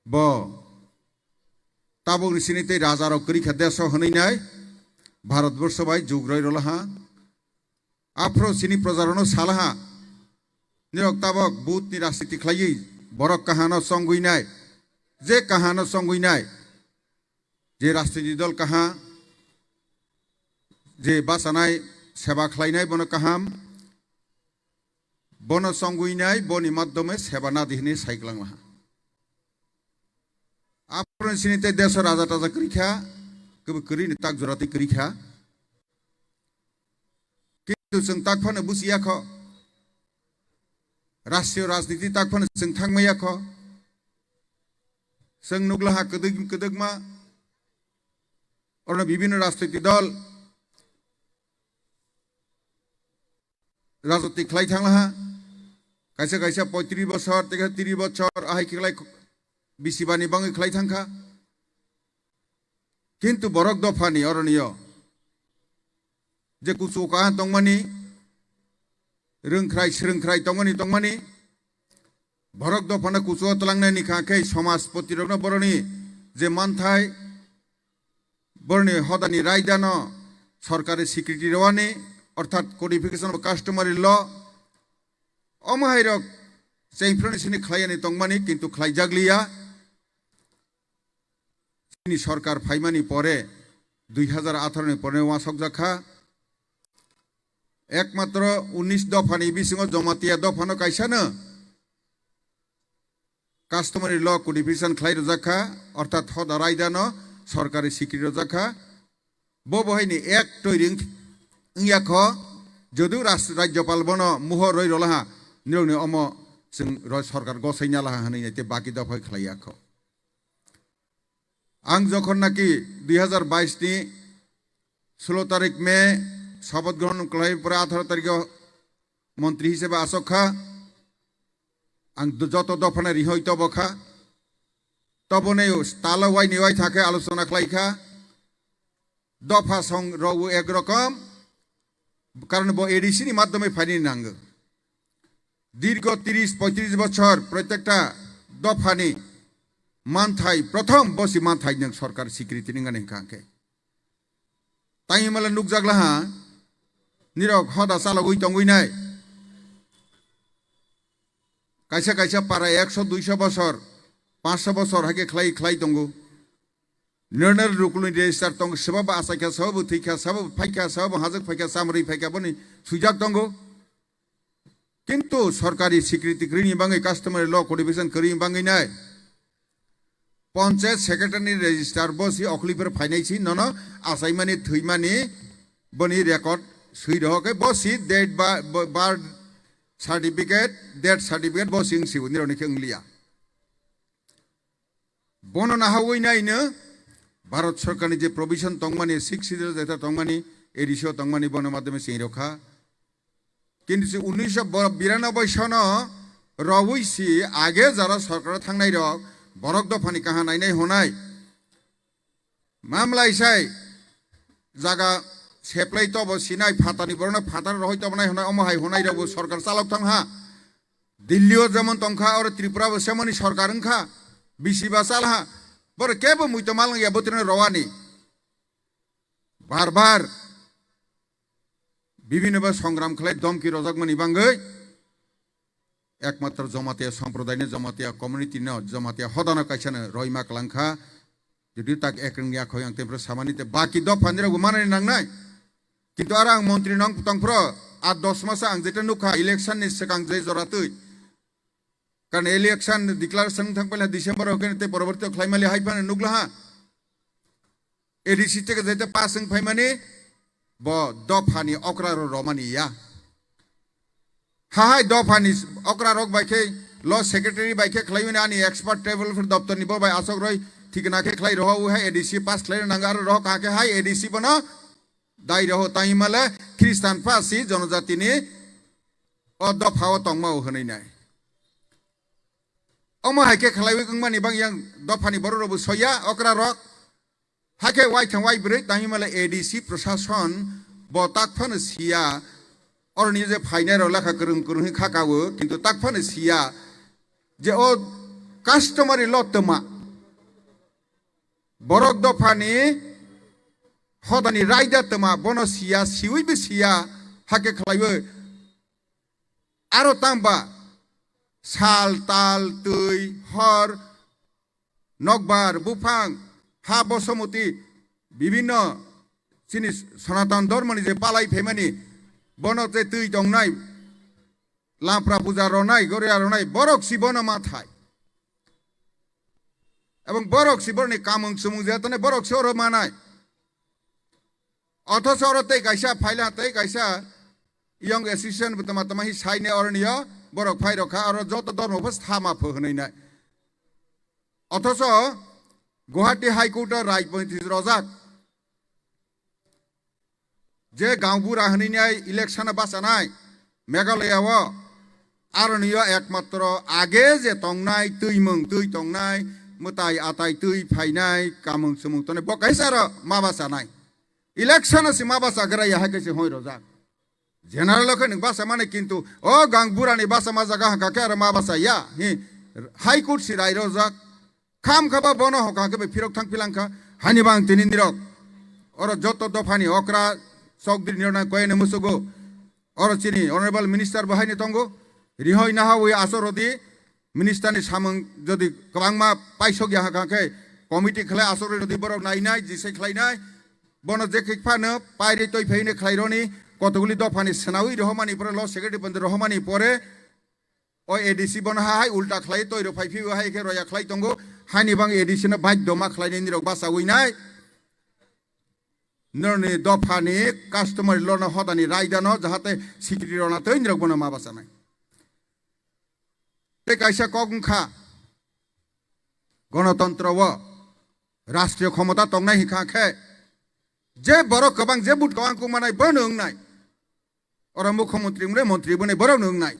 ब ताबुंनि सिनिते राजाराव करिखा देश हनैनाय भारतवर्ष बाय जुग्राय रलाहा आफ्रो सिनि प्रजारनो सालाहा निरक ताबक बुतनि राजनीति खलायै borok kahano songguinai je kahano songguinai je राजनीति दल kaha je basanai seba khlainai bono kaham bono songguinai boni maddome seba na dihni saiklanglha apron sinite desho raja taja krikha kebe krini tak jorati krikha kintu जों takphane busiakho राष्ट्रीय राजनीति ताकफान जों थांमायाखो जों नुग्लाहा कदगमा और विभिन्न राजनीतिक दल राजनीति खलाई थांलाहा कायसे कायसे 35 बछर 30 बछर आहाय खलाई बिसिबानि बाङै खलाई थांखा किन्तु बरक दफानि अरनिय जे कुचुका दंमानि रोंख्राय सोलोंख्राय दंमानि भरक दफाना कुचुआ तलांनायनि खाखै समाज प्रतिरग्न बरनि जे मानथाय बरनि हदानि रायदानो सरकारि स्वीकृति रवानि अर्थात कोडिफिकेशन अफ कास्टमारि ल अमाहायरक जैफ्रनि सिनि खलायनि दंमानि किन्तु खलायजाग्लिया सिनि सरकार फाइमानि परे 2018 नि परे वासक जाखा एकमात्र 19 दफानि बिसिङाव जमातिया दफानो कायसानो कास्टमारि ल कोडिफिकेशन खलाय रजाखा अर्थात हदा रायदानो सरकारि स्वीकृति रजाखा बहायनि एक तैरिं याखो जदु राज्यपाल बनो मुहर रय रलाहा निरनि अम जों सरकार गसायना लाहा हनैते बाकी दफा खलायाखो आं जखन नाकि 2022 नि 16 तारिख मे शपथ ग्रहण खालाय परे 18 तारिख मंत्री हिसेबे आसखा आं जत दफाना रिहय तबखा तबने तालवाय निवाय थाके आलोचना खालायखा दफा सं रौ एक रकम कारण बो एडिसिनि माध्यमे फाइनि नांगो दीर्घ 30-35 बछर प्रत्येकटा दफानि मानथाय प्रथम बसि मानथाय नों सरकार स्वीकृति निगाने खाके ताइ मला नुकजाग्लाहा निरक हदा सालगुइ तंगुइनाय कायसा कायसा पारा 100-200 बछर 500 बछर हाके खलाय दंगु निर्णय रुकुलनि रेजिस्टार तंग सबब आसाखा सब थैखा सब फाइखा सब हाजक फाइखा सामरै फाइखा बनि सुजाक दंगु किन्तु सरकारी स्वीकृति करिनि बाङै कास्टमारि ल कोडिफिकेशन करिनि बाङैनाय पंचायत सेक्रेटारि रेजिस्टार बसि अखलिफोर फाइनायसि नन आसाइमानि थैमानि बनि रेकर्ड सुइ रहके बसि date birth certificate date certificate बसिं सिउ निरनि खेंलिया बनो नाहावैनायनो ভারত সরকারের যে প্রভিশন তংমানি 6 সিরিয়াল যেটা তংমানি এডিশো তংমানি বনের মাধ্যমে সেই রক্ষা কিন্তু 1992 সন রবৈসি আগে যারা সরকার থাকনাই রক বরক দফানি কাহা নাইনাই হনাই মামলা ইসাই জায়গা সেপ্লাই তব সিনাই ফাতানি বরণ ফাতার রহই তব নাই হনাই অমহাই হনাই রব সরকার চালক থাংহা দিল্লিও যেমন তংখা আর ত্রিপুরাও সেমনি সরকার ওংখা বিসিবা চালহা বড় কেবো মুই তো মালঙ্গিয়া বতিনে রওয়ানি বারবার বিভিন্ন সংগ্রাম খালাই দমকি রজাকমানি বাঙ্গৈ একমাত্র জমাতিয়া সম্প্রদায় জমাতিয়া কমিউনিটি জমাতিয়া হদানো কাইসানো রহিমা কালাংখা যদি তাক একরঙ্গিয়া খয় আং তেমপ্র সামানিতে বাকি দফানিরাও মানানি নাংনাই কিন্তু আর আং মন্ত্রী নং তংপ্র 8-10 মাস আং যেটা নুখা ইলেকশন नि सिगां जे जरातै कारण इलेक्शन डिक्लारेशन थांगपला डिसेम्बर होकेनते परवर्ती खालायमालि हाइफान नुगलाहा एडिसि থেকে যেতে পাসং ফাইমানি ব দফানি অকরার রমানিয়া হাই দফানি অকরা রক বাইকে ল সেক্রেটারি বাইকে খালাইমানি আনি এক্সপার্ট টেবল ফর দপ্তর নিব বাই আসক রই ঠিক নাকে খালাই রহ হে এডিসি পাস খালাই নাঙ্গার রহ কাকে হাই এডিসি বনা দাই রহ তাইমালে খ্রিস্টান ফাসি জনজাতিনি অ দফাও তংমাও হনাই নাই অমা হাইকে খালাইবে গংমানি বাং ইয়াং দফানি বড় রবু সয়া অকরা রক হাকে ওয়াই থাং ওয়াই ব্রে তাইমালে এডিসি প্রশাসন বতাকফান সিয়া অরনি যে ফাইনার লেখা করুম করুম খাকাও কিন্তু তাকফান সিয়া যে ও কাস্টমারি লতমা বরক দফানি হদানি রাইদা তমা বন সিয়া সিউইবে সিয়া হাকে খালাইবে আরো তাম্বা সাল তাল তুই হর নকবার বুফাং হা বসমতি বিভিন্ন জিনিস সনাতন ধর্মনি যে পালাই ফেমানি বনতে তুই দংনাই লামপ্রা পূজা রনাই গরিয়া রনাই বরক শিবন মাথায় এবং বরক শিবরনি কামং সুমুং যেতনে বরক সর মানায় অথচ অরতে গাইসা ফাইলাতে গাইসা ইয়ং এসোসিয়েশন বতমা তমাহি সাইনে অরনিয় বরক ফাই রখা আর যত ধর্মফ স্থামা ফহনাই নাই অথচ গুয়াহাটি হাইকোর্টের রাজপন্থী রজাক যে গাঁওবুড়া হনিনাই ইলেকশন বাঁচানাই মেঘালয়াও আরনিয় একমাত্র আগে যে তংনাই তুই তংনাই মুতাই আতাই তুই ফাইনাই কামং সুমুং তনে বকাইসার মা বাঁচানাই ইলেকশন আছে মা বাঁচা গরাই হাইকেছে হই রজাক জেনারেল লখে বাসা মানে কিন্তু ও গাংবুরানি বাসা মাজা গাহ কাকে আর মা বাসা ইয়া হি হাইকোর্ট সিরাই রজাক খাম খাবা বন হকাকে ফিরক থাং পিলাংখা হানি বাং তিনি নিরক ওর যত দফানি অকরা সকদির নির্ণয় কয়েনে মুসুগো ওর চিনি অনারেবল মিনিস্টার বাহাইনি তঙ্গো রিহই নাহা ওই আসরদি মিনিস্টারনি সামং যদি কবাংমা পাইসগিয়া হাকাকে কমিটি খেলায় আসরে যদি বড় নাইনাই জিসে খেলাইনাই বন যে খেকফানো পাইরে তৈ ফেইনে খেলাইরনি কতগুলি দফানি সেনাউই রহমানি পরে ল সেক্রেটারি বন্ধ রহমানি পরে ওই এডিসি বনহা হাই উল্টা খেলাই তৈর ফাইফি হাই কে রয়া খেলাই তঙ্গো হাইনি বাং এডিসি না বাধ্য মা খেলাইনি নিরক বাসা উইনাই নরনি দফানি কাস্টমার লনা হদানি রাইদানো যাহাতে সিকিউরিটি রনা তৈ নিরক বন মা বাসা নাই কাইসা কগংখা গণতন্ত্র ও রাষ্ট্রীয় ক্ষমতা তংনাই হিখা খে যে বড় কবাং যে বুট কবাং কুমানাই বনং নাই ওরা মুখ্যমন্ত্রী মন্ত্রী বনে বড় নং নাই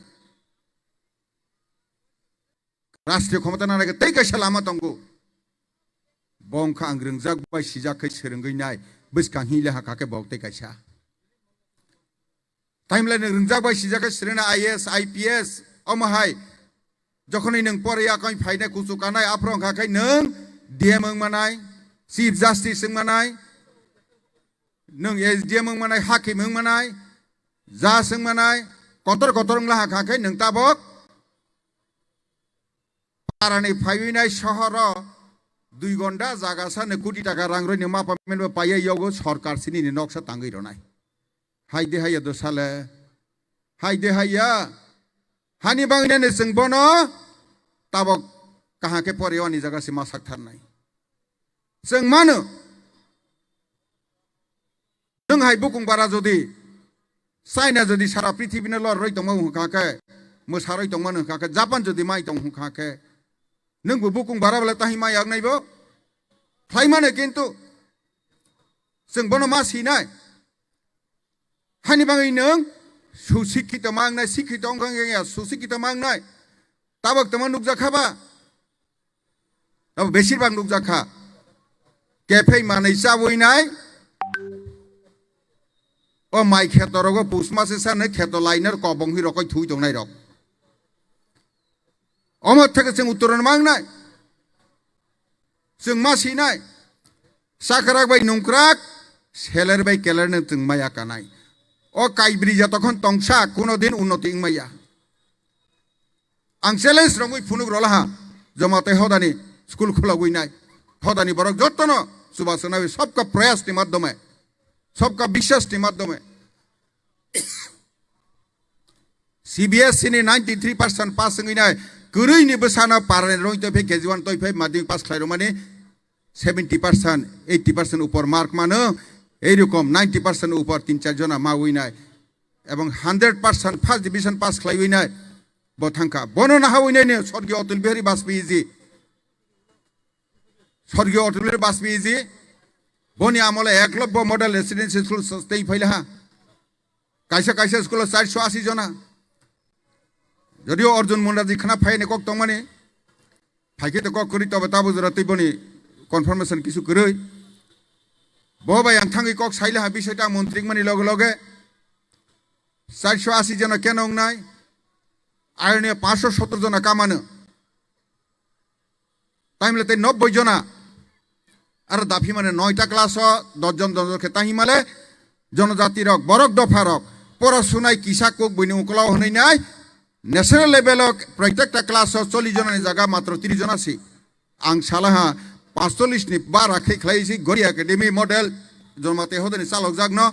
রাষ্ট্রীয় ক্ষমতা না লাগে তাই কাইসা লামা তঙ্গো বংখা আংগ্রং জাগ বাই সিজাখै সেরঙ্গै নাই বৈসকাং হিলে হাকাকে বকতে কাইসা টাইমলাইন রंजाग बाय सिजाखै सेरना आईएएस आईपीएस अमहाय যখনই নং পরে আকাই ফাইনা কুচু কানাই আফরং হাকাই নং ডিএম মানাই চিফ জাস্টিস মানাই নং এসডিএম মানাই হাকিম মানাই জাজ মানাই কতর কতর লা হাকাই নং তাবক পারানি ফাইনাই শহর 2 ঘন্টা জায়গা সানে কোটি টাকা রাংরই নে মাপা মেনবে পাইয়া ইয়গো সরকার সিনি নকশা তাঙ্গই রনাই হাইদে হাইয়া দো সালে হাইদे हाइया हानि बांगने ने जों बनो ताबक कहाँ के परिवानी जगह से मासाक थारनाय जों मानो जों हाय बुकुं बारा जदि चाइना जदि सारा पृथ्वीनो लर रय दङ हुकाके मोसारय दङ मान हुकाके जापान जदि माइ दङ हुकाके नोंबो बुकुं बारा बला ताहि माइ आगनायबो खालामनो किन्तु जों बनो मा सिनाय हानि बाङै नों सुशिक्षित मांनाय शिक्षित अंगांगेया सुशिक्षित मांनाय ताबक तमा नुकजाखाबा अब बेसिरभाग नुकजाखा केफे मानै जावैनाय ओ माइ खेतरगो पुसमासे साने खेत लाइनर कबंहि रकय थुइ दंनाय रक अमर থেকে जों उत्तरन मांनाय जों मा सिनाय साखराक बाय नंक्राक सेलेर बाय केलेरनो जों माया कानाय ओ काइब्रिजा तखन तंसा कोनोदिन उन्नति इंमाया आं चेलेन्ज रंगै फुनुग रलाहा जमाते हदानी स्कूल खुलागुइनाय हदानी बरक जत्तन सुभाषना सबका प्रयास के माध्यमे सबका विश्वास के माध्यमे सीबीएसई ने 93% पास संगिनाय गरैनि बसाना पारने रोइ तो फे केजी1 तो फे माध्यमिक पास खाइरो माने 70% 80% ऊपर मार्क मानो एरकम 90% ऊपर 3-4 जना मावैनाय एवं 100% फर्स्ट डिविजन पास खाइवैनाय बथांका बनो ना हावैनाय स्वर्गीय अटल बिहारी वाजपेयी जी स्वर्गीय अटल बिहारी वाजपेयी जी बनि आमले एकलव्य मॉडल रेसिडेंशियल स्कूल सस्ते फैला कायसा कायसा स्कूल 480 जना जदिও अर्जुन मुंडा जी खाना फाइने कक तंगमाने फाइके तो कक करी तब ताबो जरा तैबनि कन्फर्मेशन किसु करै बबाय आं थांगै कक साइला हा बिषयटा मन्त्रि माने लगे लगे 480 जना केन अंगनाय आयने 570 जना कामानो टाइमले ते 90 जना আর দাফি মানে 9টা ক্লাস 10 জন 10 জন কে তাহি মালে জনজাতি রক বরক দফা রক পড়াশোনায় কিসা কোক বইনি উকলাও হনাই নাই ন্যাশনাল লেভেল প্রত্যেকটা ক্লাস 40 জনের জায়গা মাত্র 30 জন আছে আং সালাহা 45 নি 12 खे खलाइसि गरि एकाडेमी मॉडल जमाते होदनि चालक जागनो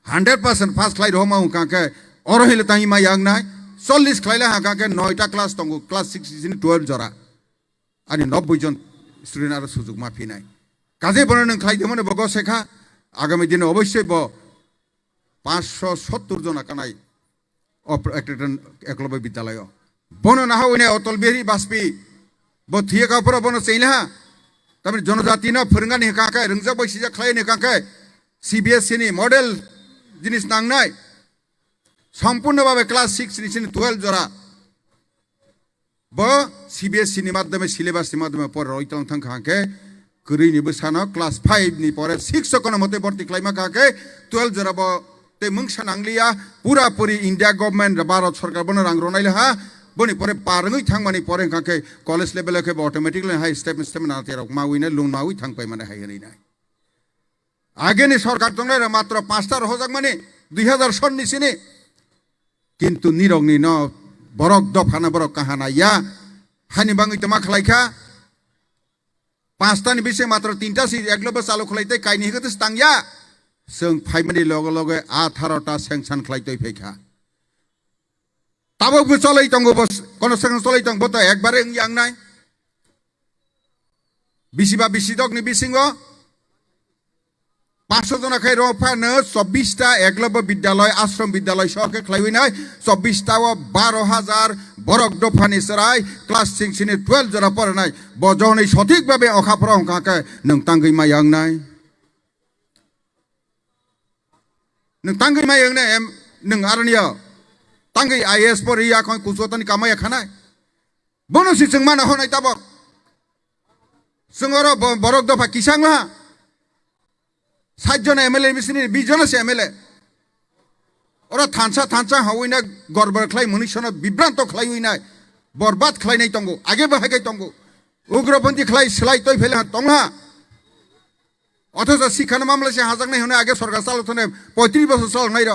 100% पास खलाइ रहमा काके अरहिले ताहि मा यांगनाय 40 खलाइला हा काके 9टा क्लास तंगु क्लास 6 12 जरा अनि 90 जन स्टूडेंट आरो सुजुग माफिनाय काजे बनन खाइदोमोन बगो सेखा आगामी दिन अवश्य ब 570 जना कानाय अप्रेक्टन एकलव्य विद्यालय बनो ना हावैनाय अटल बिहारी वाजपेयी ब थियकाफोर बनो चैला तमे जनजाति न फोरोंगानि काके रंजा बैसिजा खायनि काके सीबीएसई नि मॉडल जिनिस नांनाय सम्पूर्ण भावे क्लास 6 नि 12 जरा ब सीबीएसई नि माध्यमे सिलेबास नि माध्यमे पर रइतलं थां खाके गरैनि बसाना क्लास 5 नि पर 6 कोन मते भर्ती खाइमा काके 12 जरा ब ते मंगसा नांगलिया पूरा पूरी इंडिया गवर्नमेंट भारत सरकार बनो रां रनाइले हा बनि परे पारङै थांमानि परे काके कॉलेज लेवल के ऑटोमेटिकली हाई स्टेप स्टेप ना तेरक मावैना लोन मावै थांपाय माने हायनै आगेनि सरकार तंगले मात्र 5टा रहजाक माने 2000 सन निसिने किन्तु निरंनि न बरक दफाना बरक काहाना या हानि बाङै तमा खलाइखा 5टानि बिसे मात्र 3टा सि एकलबो चालु खलाइते काइनि हगते स्तांया जों फाइमानि लगे लगे 18टा सेंक्शन खलाइते फैखा ताबो चलै तंगो बस कनस्ट्राक्शन चलै तंगो त एकबारे यांगनाय बिसिबा बिसिदकनि बिसिङो 500 जना खाइ रफानो 24टा एकलव्य विद्यालय आश्रम विद्यालय सहके खलाइनाय 24टा 12000 बरक दफानि सराय क्लास 6 नि 12 जरा परनाय बजनै सঠিক भाबे अखाफोरा अंखाके नों तांगै मा यांगनाय नों तांगै मा यांगनाय नों आरनिया तांगै आईएएस पर या खय कुसोतनि कामाया खानाय बनसि जों माना होनाय ताबक जोंरो बरक दफा किसांला 60 जना एमएलए बिसिनि 20 जना से एमएलए ओरा थांसा हावैना गरबर खलाइ मनिसना बिभ्रांत खलाइनाय बरबाद खलाइनाय तंगो आगे बाहागै तंगो उग्रपन्थी खलाइ सलाइ तय फेला तंगहा अथच शिक्षानि मामला से हाजाकनाय होने आगे सरकार चालथने 35 बছর चलनाय र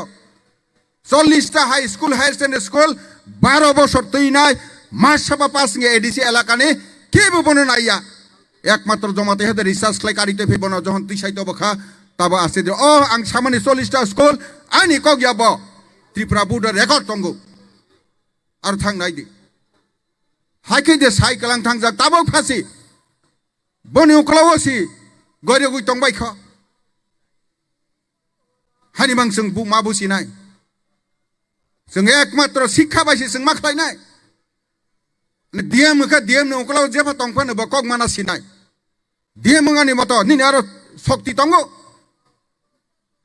40टा high school higher secondary school 12 बছর तैनाय मासबा पासिंग एडीसी एलाकाने केबो बनो नाइया एकमात्र जमाते हेदे रिसार्च खलाइ कारिते फे बनो जहन तिसाइतो बखा तब आसे ओ आं सामानि 40टा स्कूल आनि कगियाब त्रिपुरा बर्डर रेकर्ड तंगो आरो थांनाय दि हाइके दे साइकेल आं थांजा ताबो फासि बनि उकलावसि गरे गुइ तंबाय ख हानि बांसों बु मा बुसिनाय जों एकमात्र शिक्षा बायसि जों मा खालायनाय डीएम का डीएम ने उकलाव जेफा तंफानो बकक माना सिनाय দিয়ে মঙ্গানি মতো নিনে আরো শক্তি তঙ্গ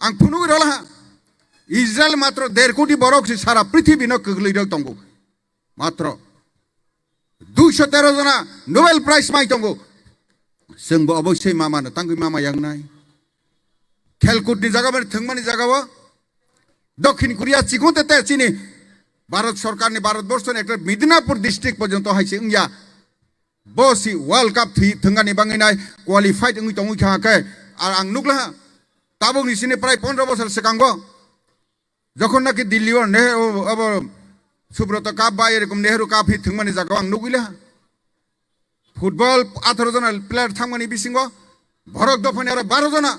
আং ফুনুগ রলাহা ইসরায়েল মাত্র 1.5 কোটি বরক সারা পৃথিবী নক গলিরক তঙ্গ মাত্র 213 जना নোবেল প্রাইজ মাই তঙ্গ जोंबो अवश्य मामानो तांगै मामा यांगनाय खेलकुदनि जागाबो थंमानि जागाबो दक्षिण कोरिया चिकोते ते चिनि भारत सरकारनि भारतबर्षनि एक मिदनापुर डिस्ट्रिक्ट पर्यन्त हाइसे इंया बसि वर्ल्ड कप थंगानि बांगिनाय क्वालिफाइड इंगि तंगि खाके आर आं नुगला ताबोंनि सिनि प्राय 15 বছর सिगांगो যখন নাকি দিল্লিও अब सुब्रत काप बा एरकम नेहरू काप हि थंमानि जागाव आं नुगिला फुटबल 18 जना प्लेयार थांमानि बिसिंगो भरक दफानि आरो 12 जना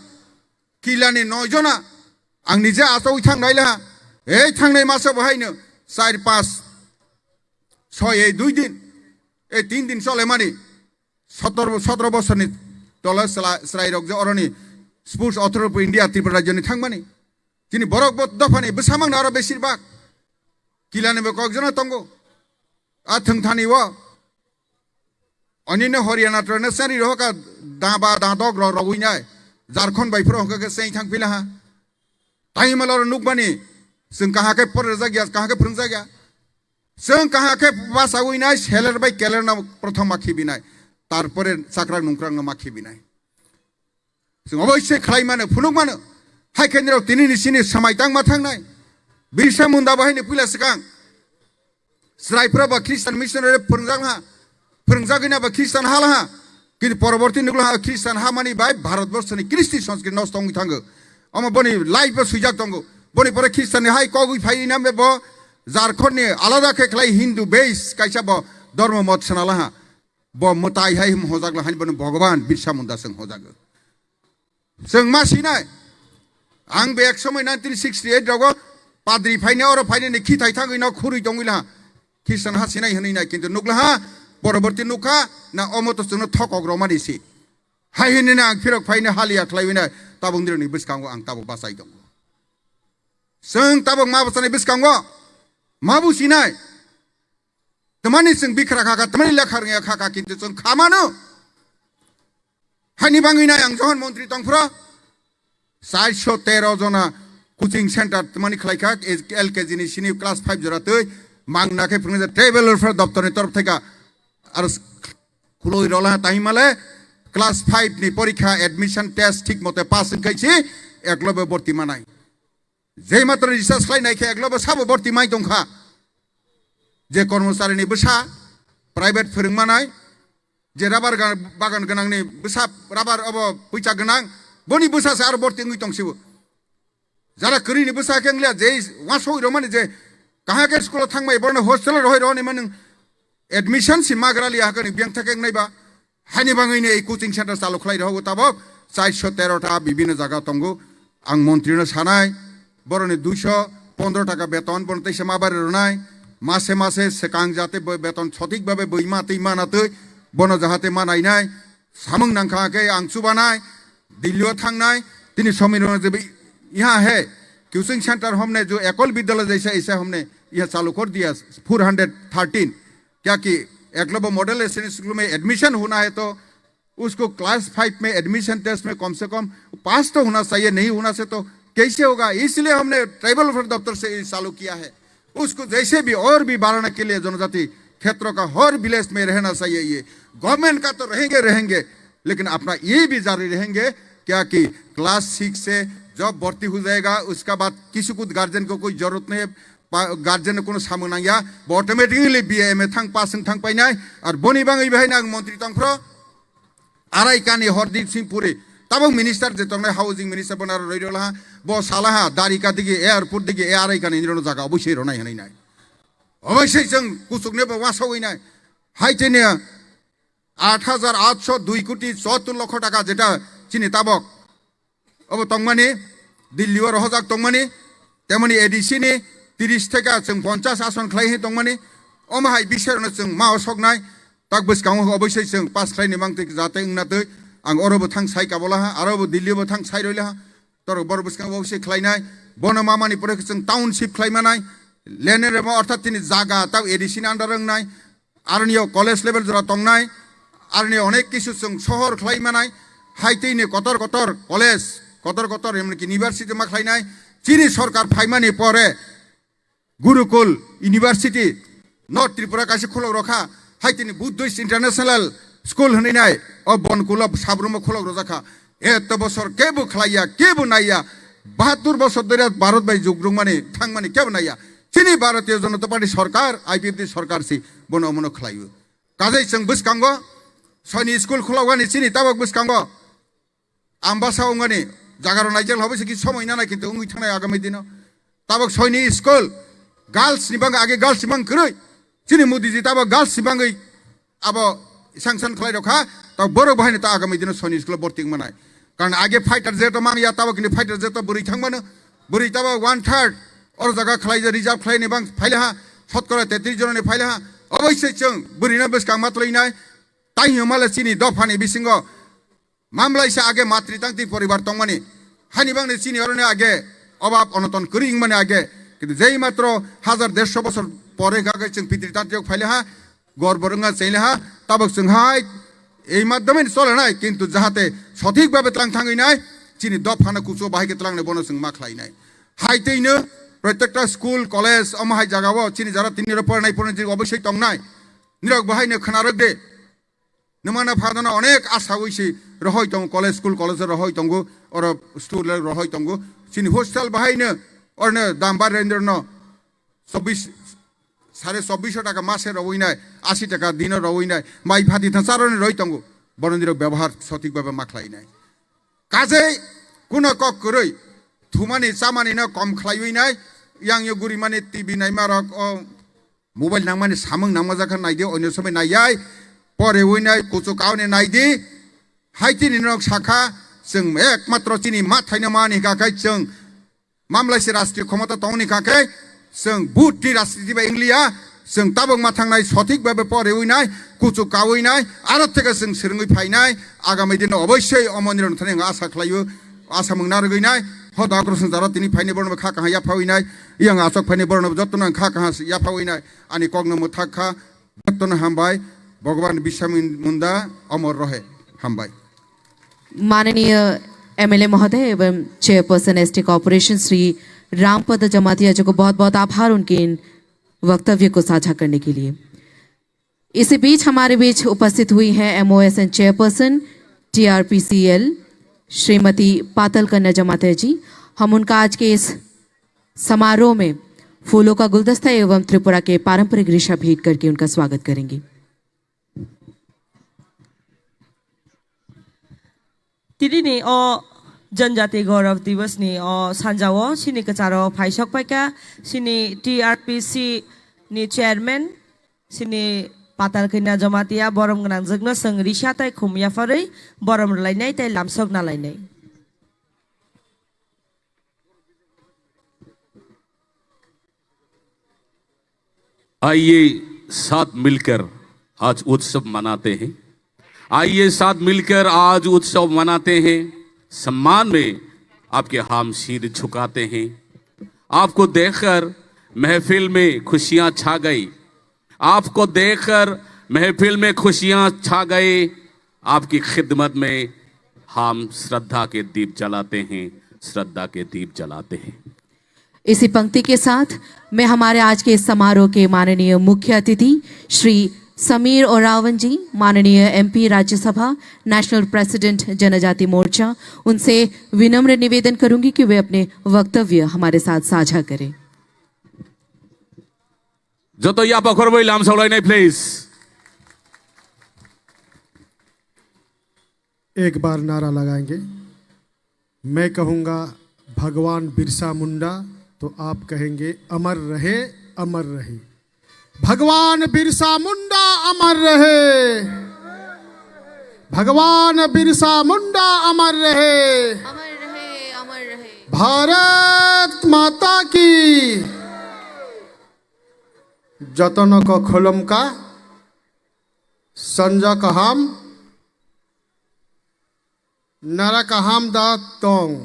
किलानि 9 जना आं निजे आसाव थांनायला ए थांनाय मासो बहायनो 4 5 6 2 दिन ए 3 दिन चले मानि 17 বছরनि तल स्राय रक जे अरनि sports authority of India Tripura राज्यनि थांमानि जिनि भरक दफानि बेसामां आरो बेसिरबाग किलानि बे कयजना तंगो आ थंथानिवो अन्यनो हरियाणा ट्रेन सारी रोका दाबा दादक रगुइनाय झारखंड बाइफोर होके सें थांफिला हा टाइमलर नुकबानि जों काहाके पर जागिया काहाके फोरों जागिया जों काहाके बासाउइनाय सेलर बाय केलर ना प्रथम माखि बिनाय तारपरे साकरा नुंक्रां माखि बिनाय जों अवश्य खालाय मानो फुनुक मानो हाय केन्द्रआव तिनि सिनि समायतां मा थांनाय बिरसा मुंडा बाहायनो फैला सिगां स्रायफोरा बा ख्रिस्टान मिशनारि फोरोंजांहा फोरोंजागैना बा ख्रिस्टान हालाहा किन्तु परवर्ती नुगला ख्रिस्टान हा मानि बाय भारतबर्षनि कृष्टि संस्कृति नष्ट होंगी थांगो अमा बनि लाइफ सुइजाक दंगो बनि पर ख्रिस्टान हाय कगुइ फाइना बे बो झारखंडनि आलादा केखलाय हिंदू बेस काइसा बो धर्म मत सनालाहा बो मताय हाय होजागला हानि बन भगवान बिरसा मुंडा जों होजागो जों मासिनाय आं बे एक समय 1968 रगो पाद्रि फाइना और फाइने खिथाय थांगैना खुरै दंगिला ख्रिस्टान हासिनाय हनैना किन्तु नुगला परवर्ती नुखा ना अमत जोंनो थकग्रमानिसि हायहिने आं फिरक फाइने हालिया ख्लायविना ताबंदिरनि बिसकांगो आं ताबो बासाय दं जों ताबो माबसानि बिसकांगो माबुसिनाय तमानि जों बिखरा खाका तमानि लेखा रोङा खाका किन्तु जों खामानो हानि बाङैनाय आं जहन मन्त्रि दंफ्रा 413 जना कोचिं सेन्टार तमानि ख्लायखा एलकेजी नि सिनि क्लास 5 जरातै मांगनाखे फोरोंजा ट्रेभेलर फर दप्तरनि तरफ थेका आरो खुलोइ रला टाइमाले क्लास 5 नि परीक्षा एडमिशन टेस्ट ठीक मते पास कैछि एकलबे भर्ती मानाय जे मात्र रिसार्च खालायनाय के एकलबे साबो भर्ती माय दंखा जे कर्मचारिनि बोसा प्राइवेट फोरोंमानाय जे राबार बागान गोनांनि बोसा राबार अब फैसा गोनां बनि बोसासे आरो भर्ती ngui दंसिबो जारा करिनि बोसा केंलिया जे वासoi रो माने जे कहा के स्कूल थांबाय बरनो हस्टेल रहाय रनि माने एडमिशन सिमाग्राली हाकनि बेंक थाके नायबा हानि बाङैनो ए कोचिं सेन्टार चालु खलाय रहो ताबो 413 टा बिभिन्न जागा तंगो आं मन्त्रीनो सानाय बरनि 215 टाका बेतन बनते समाबार रनाय मासे मासे सेकां जाते बेतन सঠিক भाबे बैमा तैमा नातै बन जाहाते मानायनाय सामं नांखाके आं सुबानाय दिल्लीयाव थांनाय दिनै समिरन जे यहाँ है कोचिंग सेंटर हमने जो एकल विद्यालय जैसा ऐसा हमने यह चालू कर दिया 413 क्या कि एकलव्य मॉडल एशियन स्कूल में एडमिशन होना है तो उसको क्लास 5 में एडमिशन टेस्ट में कम से कम पास तो होना चाहिए नहीं होना से तो कैसे होगा इसलिए हमने ट्राइबल वेलफेयर दफ्तर से चालू किया है उसको जैसे भी और भी बढ़ाने के लिए जनजाति क्षेत्रों का हर विलेज में रहना चाहिए ये गवर्नमेंट का तो रहेंगे लेकिन अपना ये भी जारी रहेंगे क्या कि क्लास 6 से जब भर्ती हो जाएगा उसका बाद किसी को गार्जियन को कोई जरूरत नहीं है गार्जियन को सामू नांगिया ऑटोमेटिकली बीए में थांग पास थांग पाइनाय और बनि बाङै बेहाय नां मंत्री तंफ्रो आरायकानि हरदीप सिंह पुरी तब मिनिस्टर जे तंनाय हाउसिंग मिनिस्टर बना रइरला बो सालाहा दारिका दिगे एयारपोर्ट दिगे ए आरायकानि निरनो जागा अबश्य रनाय हनैनाय अबश्य जों कुसुकने वासावैनाय हाइटेने 8802 कोटी 74 लाख टाका जेटा चिनि ताबक अब तंगमानि दिल्लीयाव रहजाक तंगमानि तेमनि एडिसि नि 30 टाका जों 50 आसन खलाय तंगमानि अमाहाय बिसोरनो जों माव सकनाय ताक बसकाव अबश्य जों पास खलायनि मांते जाते इंनातै आं अरबो थां साइ काबला आरो दिल्लीयाव थां साइ रइला तर बर बसकाव अबश्य खलायनाय बन मामानि परे जों टाउनशिप खलायमानाय लेनेरे अर्थात तिनि जागा ताव एडिसि नि आन्डार रंनाय आरनियाव कलेज लेभेल जरा तंनाय আর নে অনেক কিছু শহর খাইমানাই হাইতেইনে কতর কতর কলেজ কতর এমনকি ইউনিভার্সিটি মা খাইনাই চিনি সরকার ফাইমানি পরে গুরুকুল ইউনিভার্সিটি নর্থ ত্রিপুরা কাছে খোলক রখা হাইতেনি বুদ্ধিস্ট ইন্টারন্যাশনাল স্কুল হনিনাই ও বনকুলব সাবরুম খোলক রজাখা এত বছর কেবু খাইয়া কেবু নাইয়া 72 বছর ধরে ভারত বাই যুগরুং মানে থাং মানে কেবু নাইয়া চিনি ভারতীয় জনতা পার্টি সরকার আইপিএফটি সরকার সি বনমনো খাইयो কাজै जों बुसकांगो सयनि स्कुल खुलावगानि चिनि ताबक बुसकांगो आम्बासा उंगानि जागारो नाइजेल हबे कि समय ना किन्तु उंगि थांनाय आगामी दिनाव ताबक सयनि स्कुल गर्ल्स नि बांग आगे गर्ल्स नि बांग खरै चिनि मोदी जी ताबक गर्ल्स नि बांगै अब सांसन खलाय रखा ताब बरो बाहायनो ता आगामी दिनाव सयनि स्कुल बर्तिं मानाय कारण आगे फाइटर जेतो मांगिया ताबक नि फाइटर जेतो बुरै थांबानो बुरै ताबक 1/3 और जगह खलाय रिजार्व खलायनि बांग फाइलाहा शतकरा 33 जननि फाइलाहा अवश्य जों बुरैना बुसकां मातलैनाय ताइयो माले चिनि दफानि बिसिंग मामलायसे आगे मातृतांति परिवार तंमानि हानि बांगनि चिनि अरने आगे अभाब अनटन करिं माने आगे किन्तु जेई मात्र 1000-150 बছর পরে गागे जों पितृतांतिक फाइलाहा गरबरंगा चैलाहा ताबक जोंहाय এই মাধ্যমে চলেনাय किन्तु जाहाते सठिकभाবে तलां थाङैनाय चिनि दफाना कुचो बाहायके तलांने बनो जों मा खालायनाय हाइतैनो प्रत्येकटा स्कुल कलेज अमाहाय जागाव चिनि जारा तिनिर फरायनाय फरायनाय अबश्य तंनाय निरक बाहायनो खोनारक दे नमाना फादना अनेक आशा होइसे रहय दं कलेज स्कुल कलेज रहय दंगो और स्टुल रहय दंगो चिनि हस्टेल बाहायनो अरनो दाम बारेन्द्रनो 24,500 টাকা মাসে রইনায় 80 টাকা দিনে রইনায় মাই ভাতি থাসারনে রই দंगो বনন্দির ব্যবহার সঠিকভাবে মাখলাইনায় কাজে কোন কক কरै थुमानि चामानि ना कम खालायनाय यांग गुरि माने टीवी नाय मारक मोबाइल नां माने सामंग नां मजाखा नायदे अन्य समय नायय परे वइनाय कुचु कावने नायदि हाइतिनि नक शाखा जों एकमात्र चिनि मा थायना मानि काकाय जों मामलायसे राष्ट्रीय क्षमता तंनि काकाय जों बुद्धि राजनीति बा इंग्लिया जों ताबक मा थांनाय सठिक भाबे परे वइनाय कुचु कावइनाय आरो थेगा जों सिरङै फायनाय आगामी दिनाव अवश्य अमनिरन थानाय आशा खालायो आशा मंगना रगैनाय हद आग्रसन जारा तिनि फाइने बर्न खा कहा या फाविनाय yang asok फाइने बर्न जतन खा कहा या फाविनाय आनि कग्न मुथाखा जतन हामबाय भगवान बिस्वामी मुंडा अमर रहे हामबाय माननीय एमएलए महोदय एवं chairperson ST corporation Shri Ramapada Jamatia ji को बहुत-बहुत आभार उनके इन वक्तव्य को साझा करने के लिए। इसी बीच हमारे बीच उपस्थित हुई हैं एमओएसएन चेयरपर्सन टीआरपीसीएल श्रीमती पातल कन्या जमातिया जी। हम उनका आज के इस समारोह में फूलों का गुलदस्ता एवं त्रिपुरा के पारंपरिक रेशा भेंट करके उनका स्वागत करेंगे। तिनी जनजाति गौरव दिवस नि सानजाओ सिनि कचारो फाइसक पाइका सिनि टीआरपीसी नि चेयरमैन सिनि पाताल कन्या जमातिया बरम गनां जगनो सों रिसा ताय खुमिया फरै बरम लायनाय ताय लामसक ना लायनाय। आइए साथ मिलकर आज उत्सव मनाते हैं। आइए साथ मिलकर आज उत्सव मनाते हैं। सम्मान में आपके हम सिर झुकाते हैं। आपको देखकर महफिल में खुशियां छा गई। आपको देखकर महफिल में खुशियां छा गए। आपकी खिदमत में हम श्रद्धा के दीप जलाते हैं। श्रद्धा के दीप जलाते हैं। इसी पंक्ति के साथ मैं हमारे आज के इस समारोह के माननीय मुख्य अतिथि श्री समीर और रावण जी, माननीय एमपी राज्यसभा, नेशनल प्रेसिडेंट जनजाति मोर्चा, उनसे विनम्र निवेदन करूंगी कि वे अपने वक्तव्य हमारे साथ साझा करें। जो तो या पखर वही लाम सौलाई नहीं प्लीज। एक बार नारा लगाएंगे। मैं कहूंगा भगवान बिरसा मुंडा तो आप कहेंगे अमर रहे, अमर रहे। भगवान बिरसा मुंडा अमर रहे। भगवान बिरसा मुंडा अमर रहे। अमर रहे, अमर रहे। भारत माता की। जतन को खोलम का संजा कहाम नरा कहाम दा तोंग।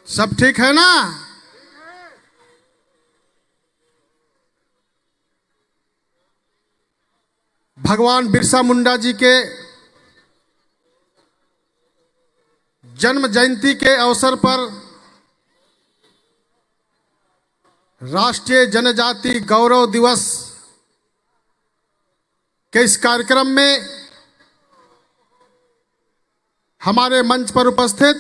सब ठीक है ना? भगवान बिरसा मुंडा जी के जन्म जयंती के अवसर पर राष्ट्रीय जनजाति गौरव दिवस के इस कार्यक्रम में हमारे मंच पर उपस्थित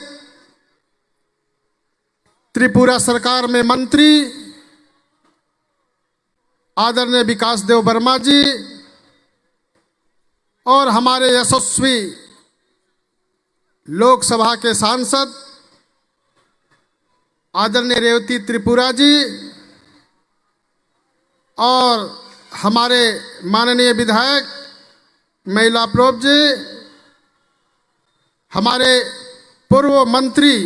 त्रिपुरा सरकार में मंत्री आदरणीय विकास देव वर्मा जी और हमारे यशस्वी लोकसभा के सांसद आदरणीय रेवती त्रिपुरा जी और हमारे माननीय विधायक महिला प्रोप जी, हमारे पूर्व मंत्री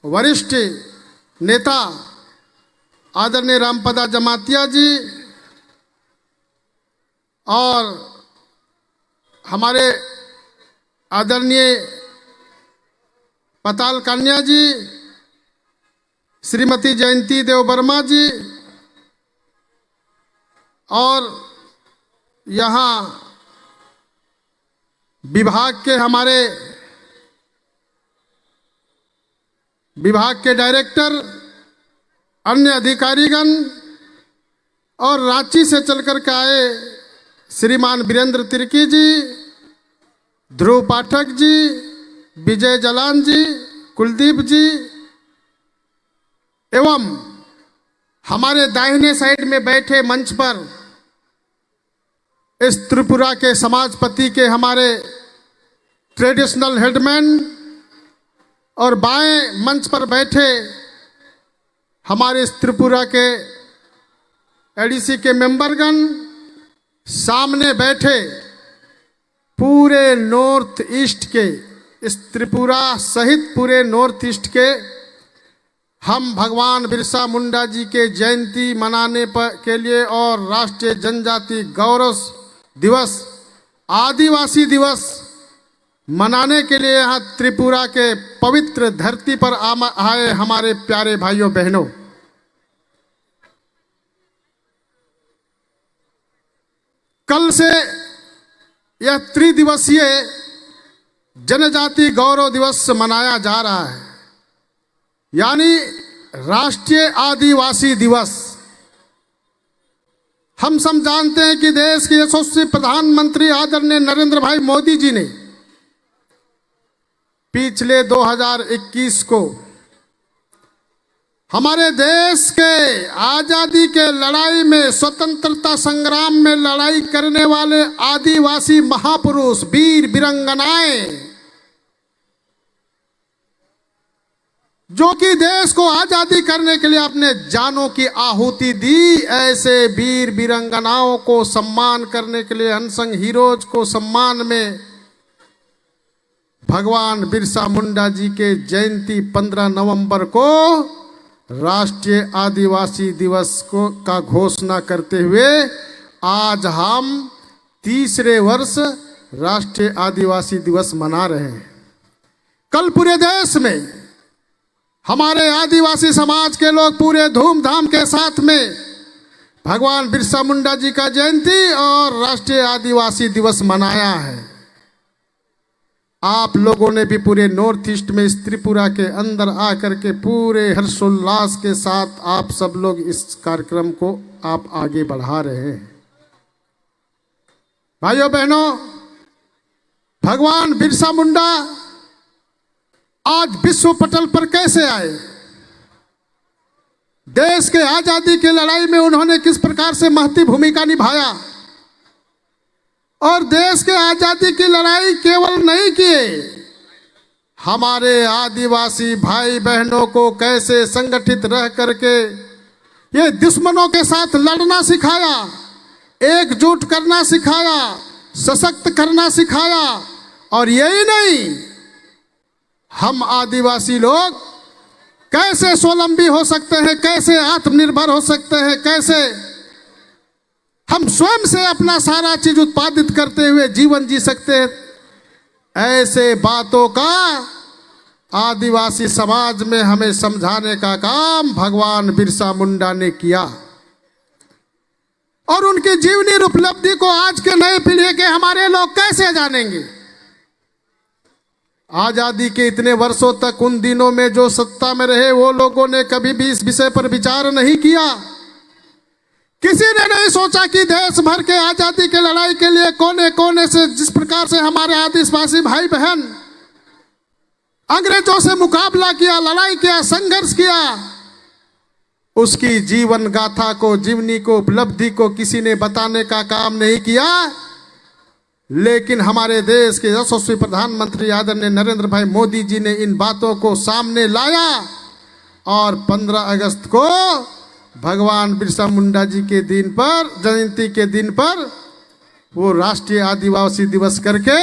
वरिष्ठ नेता आदरणीय रामपदा जमातिया जी और हमारे आदरणीय पताल कन्या जी, श्रीमती जयंती देव वर्मा जी और यहाँ विभाग के डायरेक्टर, अन्य अधिकारीगण और रांची से चलकर के आए श्रीमान वीरेंद्र तिर्की जी, ध्रुव पाठक जी, विजय जलान जी, कुलदीप जी एवं हमारे दाहिने साइड में बैठे मंच पर इस त्रिपुरा के समाजपति के हमारे ट्रेडिशनल हेडमैन और बाएं मंच पर बैठे हमारे इस त्रिपुरा के एडीसी के मेंबरगण, सामने बैठे पूरे नॉर्थ ईस्ट के, इस त्रिपुरा सहित पूरे नॉर्थ ईस्ट के हम भगवान बिरसा मुंडा जी के जयंती मनाने के लिए और राष्ट्रीय जनजाति गौरव दिवस, आदिवासी दिवस मनाने के लिए यहाँ त्रिपुरा के पवित्र धरती पर आए हमारे प्यारे भाइयों बहनों, कल से यह त्रिदिवसीय जनजाति गौरव दिवस मनाया जा रहा है, यानी राष्ट्रीय आदिवासी दिवस। हम सब जानते हैं कि देश के यशस्वी प्रधानमंत्री आदरणीय नरेंद्र भाई मोदी जी ने पिछले 2021 को हमारे देश के आजादी के लड़ाई में, स्वतंत्रता संग्राम में लड़ाई करने वाले आदिवासी महापुरुष, वीर वीरंगनाएं, जो कि देश को आजादी करने के लिए अपने जानों की आहुति दी, ऐसे वीर वीरंगनाओं को सम्मान करने के लिए, अनसंग हीरोज को सम्मान में भगवान बिरसा मुंडा जी के जयंती 15 नवंबर को राष्ट्रीय आदिवासी दिवस का घोषणा करते हुए आज हम तीसरे वर्ष राष्ट्रीय आदिवासी दिवस मना रहे हैं। कल पूरे देश में हमारे आदिवासी समाज के लोग पूरे धूमधाम के साथ में भगवान बिरसा मुंडा जी का जयंती और राष्ट्रीय आदिवासी दिवस मनाया है। आप लोगों ने भी पूरे नॉर्थ ईस्ट में, इस त्रिपुरा के अंदर आकर के पूरे हर्षोल्लास के साथ आप सब लोग इस कार्यक्रम को आप आगे बढ़ा रहे हैं। भाइयों बहनों, भगवान बिरसा मुंडा आज विश्व पटल पर कैसे आए, देश के आजादी की लड़ाई में उन्होंने किस प्रकार से महती भूमिका निभाया और देश के आजादी की लड़ाई केवल नहीं किए, हमारे आदिवासी भाई बहनों को कैसे संगठित रह करके ये दुश्मनों के साथ लड़ना सिखाया, एकजुट करना सिखाया, सशक्त करना सिखाया। और यही नहीं, हम आदिवासी लोग कैसे स्वावलंबी हो सकते हैं, कैसे आत्मनिर्भर हो सकते हैं, कैसे हम स्वयं से अपना सारा चीज उत्पादित करते हुए जीवन जी सकते हैं, ऐसे बातों का आदिवासी समाज में हमें समझाने का काम भगवान बिरसा मुंडा ने किया। और उनकी जीवनी उपलब्धि को आज के नए पीढ़ी के हमारे लोग कैसे जानेंगे? आजादी के इतने वर्षों तक उन दिनों में जो सत्ता में रहे वो लोगों ने कभी भी इस विषय पर विचार नहीं किया। किसी ने नहीं सोचा कि देश भर के आजादी के लड़ाई के लिए कोने कोने से जिस प्रकार से हमारे आदिवासी भाई बहन अंग्रेजों से मुकाबला किया, लड़ाई किया, संघर्ष किया, उसकी जीवन गाथा को, जीवनी को, उपलब्धि को किसी ने बताने का काम नहीं किया। लेकिन हमारे देश के यशस्वी प्रधानमंत्री आदरणीय नरेंद्र भाई मोदी जी ने इन बातों को सामने लाया और 15 अगस्त को भगवान बिरसा मुंडा जी के दिन पर, जयंती के दिन पर वो राष्ट्रीय आदिवासी दिवस करके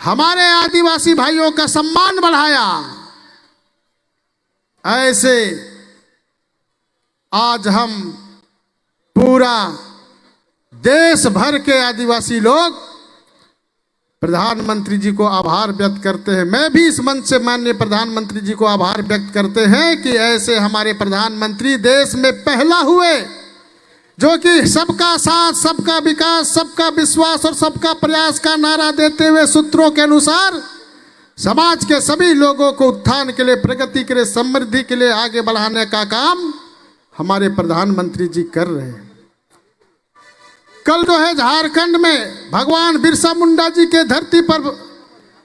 हमारे आदिवासी भाइयों का सम्मान बढ़ाया। ऐसे आज हम पूरा देश भर के आदिवासी लोग प्रधानमंत्री जी को आभार व्यक्त करते हैं। मैं भी इस मंच से माननीय प्रधानमंत्री जी को आभार व्यक्त करते हैं कि ऐसे हमारे प्रधानमंत्री देश में पहला हुए जो कि सबका साथ, सबका विकास, सबका विश्वास और सबका प्रयास का नारा देते हुए सूत्रों के अनुसार समाज के सभी लोगों को उत्थान के लिए, प्रगति के लिए, समृद्धि के लिए आगे बढ़ाने का काम हमारे प्रधानमंत्री जी कर रहे हैं। कल जो है झारखंड में भगवान बिरसा मुंडा जी के धरती पर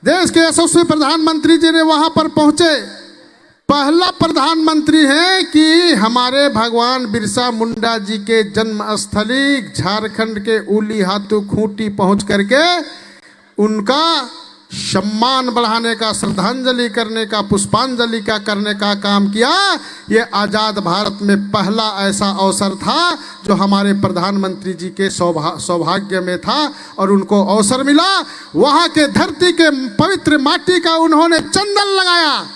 देश के यशस्वी प्रधानमंत्री जी ने वहां पर पहुंचे, पहला प्रधानमंत्री है कि हमारे भगवान बिरसा मुंडा जी के जन्म स्थली झारखंड के उली हाथू खूंटी पहुंच करके उनका सम्मान बढ़ाने का, श्रद्धांजलि करने का, पुष्पांजलि का करने का काम किया। ये आजाद भारत में पहला ऐसा अवसर था जो हमारे प्रधानमंत्री जी के सौभाग्य में था और उनको अवसर मिला। वहां के धरती के पवित्र माटी का उन्होंने चंदन लगाया,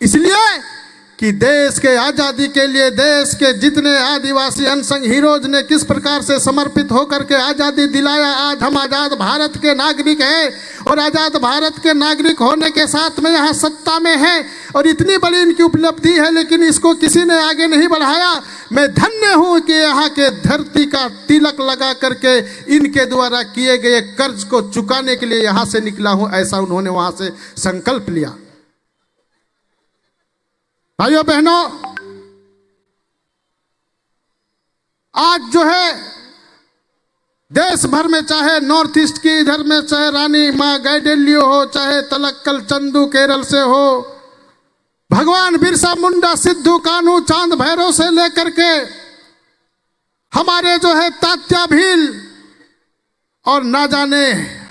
इसलिए कि देश के आजादी के लिए देश के जितने आदिवासी अनसंग हीरोज ने किस प्रकार से समर्पित होकर के आजादी दिलाया। आज हम आजाद भारत के नागरिक हैं और आजाद भारत के नागरिक होने के साथ में यहाँ सत्ता में है और इतनी बड़ी इनकी उपलब्धि है, लेकिन इसको किसी ने आगे नहीं बढ़ाया। मैं धन्य हूँ कि यहाँ के धरती का तिलक लगा करके इनके द्वारा किए गए कर्ज को चुकाने के लिए यहाँ से निकला हूँ, ऐसा उन्होंने वहाँ से संकल्प लिया। भाइयों बहनों, आज जो है देश भर में, चाहे नॉर्थ ईस्ट की इधर में, चाहे रानी माँ गाइडेलियो हो, चाहे तलक्कल चंदू केरल से हो, भगवान बिरसा मुंडा, सिद्धू कान्हू, चांद भैरव से लेकर के हमारे जो है तात्या भील और ना जाने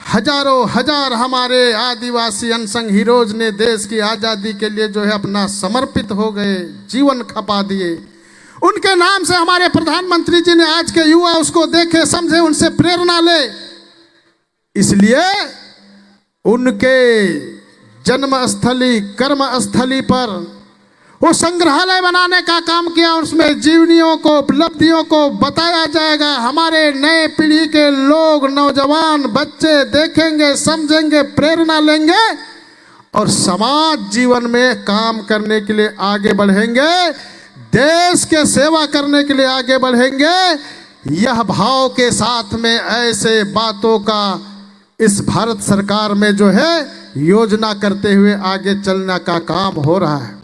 हजारों हजार हमारे आदिवासी अनसंग हीरोज ने देश की आजादी के लिए जो है अपना समर्पित हो गए, जीवन खपा दिए। उनके नाम से हमारे प्रधानमंत्री जी ने आज के युवा उसको देखे, समझे, उनसे प्रेरणा ले। इसलिए उनके जन्म स्थली, कर्म स्थली पर वो संग्रहालय बनाने का काम किया। उसमें जीवनियों को, उपलब्धियों को बताया जाएगा। हमारे नए पीढ़ी के लोग, नौजवान बच्चे देखेंगे, समझेंगे, प्रेरणा लेंगे और समाज जीवन में काम करने के लिए आगे बढ़ेंगे, देश के सेवा करने के लिए आगे बढ़ेंगे। यह भाव के साथ में ऐसे बातों का इस भारत सरकार में जो है योजना करते हुए आगे चलने का काम हो रहा है।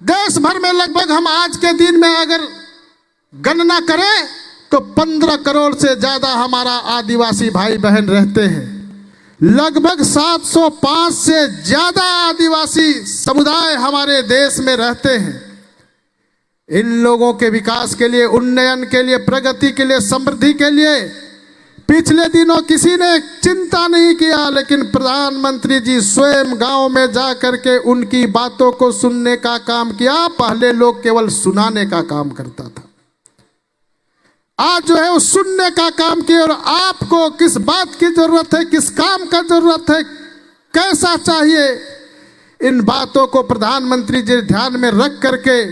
देश भर में लगभग हम आज के दिन में अगर गणना करें तो 15 करोड़ से ज्यादा हमारा आदिवासी भाई बहन रहते हैं। लगभग 705 से ज्यादा आदिवासी समुदाय हमारे देश में रहते हैं। इन लोगों के विकास के लिए, उन्नयन के लिए, प्रगति के लिए, समृद्धि के लिए पिछले दिनों किसी ने चिंता नहीं किया, लेकिन प्रधानमंत्री जी स्वयं गांव में जा करके उनकी बातों को सुनने का काम किया। पहले लोग केवल सुनाने का काम करता था, आज जो है वो सुनने का काम किया। और आपको किस बात की जरूरत है, किस काम का जरूरत है, कैसा चाहिए, इन बातों को प्रधानमंत्री जी ध्यान में रख करके